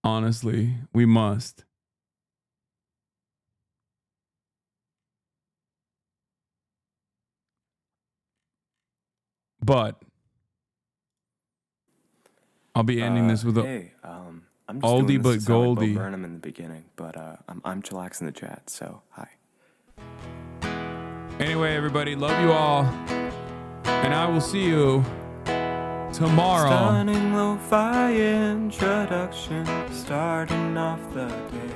Honestly, we must. But I'll be ending this with a I'm just oldie doing but this to sound like Bo goldie. Burnham in the beginning, but I'm chillaxing the chat, so hi. Anyway, everybody, love you all, and I will see you tomorrow. Stunning lo-fi introduction, starting off the day.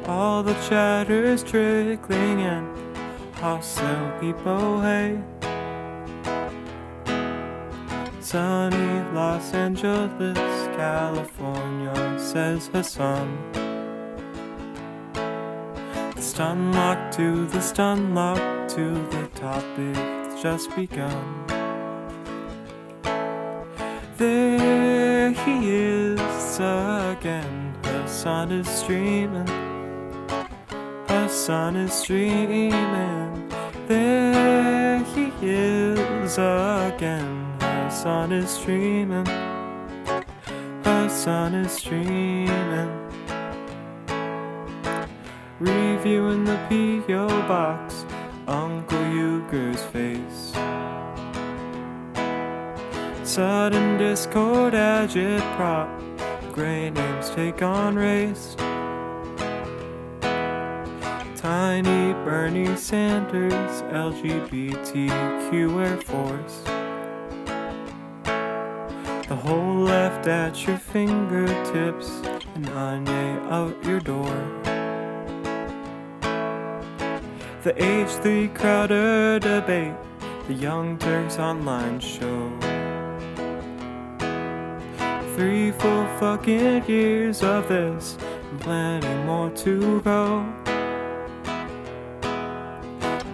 All the chatter is trickling in, hostile people hate. Sunny Los Angeles, California, says Hasan. The stun lock to the stun lock to the topic that's just begun. There he is again, Hasan is streaming. Hasan is streaming. There he is again. Hasan is streaming. Hasan is streaming. Reviewing the P.O. box, Uncle Euger's face. Sudden Discord agitprop, gray names take on race. Tiny Bernie Sanders, LGBTQ Air Force. The whole left at your fingertips, and Anya out your door. The H3 Crowder debate, the Young Turks online show. 3 full fucking years of this, and plenty more to go.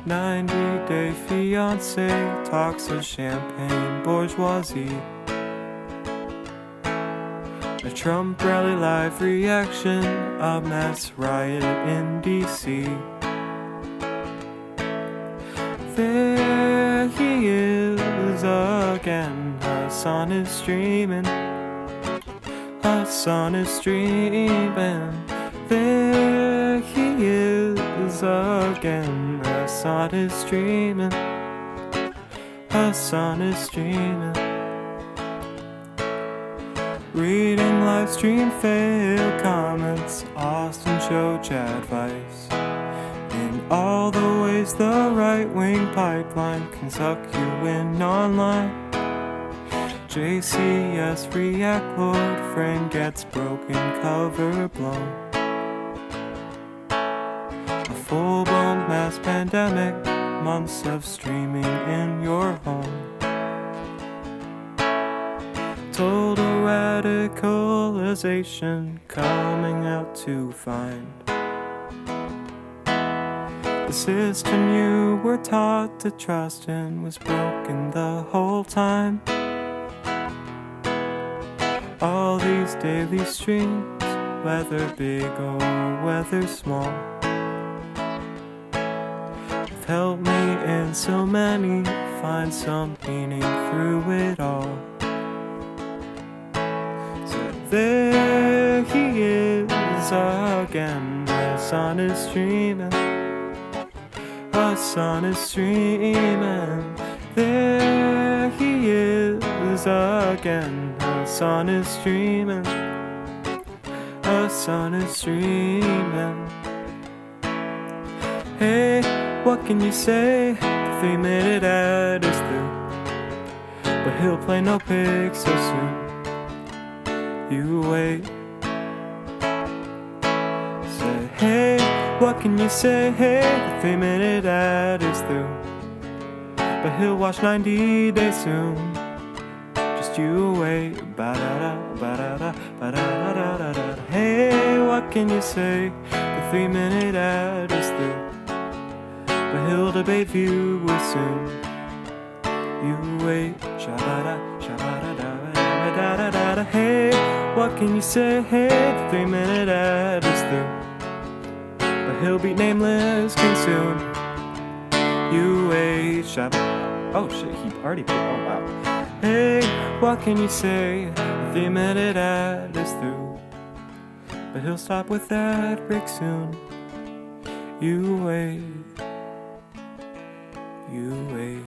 90-day fiance talks of champagne bourgeoisie. A Trump rally live reaction, a mass riot in DC. There he is again, Hasan is streaming. Hasan is streaming. There he is again, Hasan is streaming. Hasan is streaming. Reading live stream fail comments, Austin show chat advice. In all the ways the right-wing pipeline can suck you in online. JCS react lord, friend gets broken, cover blown. A full-blown mass pandemic, months of streaming in your home. Total radicalization coming out to find the system you were taught to trust in was broken the whole time. All these daily streams, whether big or whether small, have helped me in so many find some meaning through it all. There he is again, Hasan is streaming. sun is streaming. There he is again. The sun is streaming. The sun is streaming. Hey, what can you say? The 3-minute ad is through, but he'll play no pig so soon. You wait. Say, hey, what can you say? Hey, the 3-minute ad is through, but he'll watch 90 Days soon. Just you wait. Ba-da-da, ba-da-da, ba-da-da-da-da-da. Hey, what can you say? The 3-minute ad is through, but he'll debate view soon. You wait. Sha-ba-da, sha-ba-da-da-da-da-da-da. Hey, what can you say? Hey, the 3-minute ad is through, but he'll beat Nameless King soon. You wait. Oh shit, he already put. Oh wow. Hey, what can you say? The 3-minute ad is through, but he'll stop with that break soon. You wait. You wait.